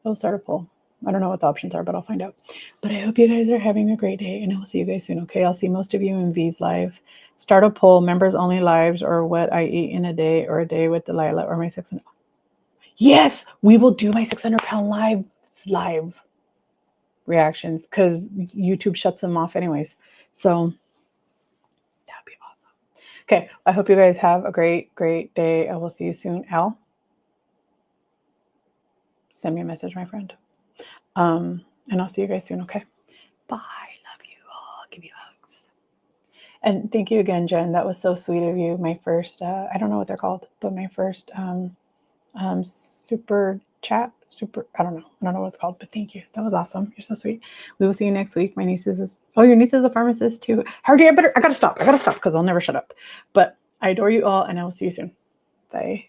I will start a poll. I don't know what the options are, but I'll find out. But I hope you guys are having a great day, and I will see you guys soon, okay? I'll see most of you in V's live. Start a poll, members only lives, or what I eat in a day, or a day with Delilah, or my 600. Yes, we will do my 600-pound live reactions, because YouTube shuts them off anyways. So that would be awesome. Okay. I hope you guys have a great, great day. I will see you soon. Al, send me a message, my friend. And I'll see you guys soon. Okay. Bye. Love you all. Give you hugs. And thank you again, Jen. That was so sweet of you. My first, I don't know what they're called, but my first super chat, I don't know what it's called, but thank you. That was awesome. You're so sweet. We will see you next week. My niece is, your niece is a pharmacist too. Hardy, I gotta stop because I'll never shut up. But I adore you all and I will see you soon. Bye.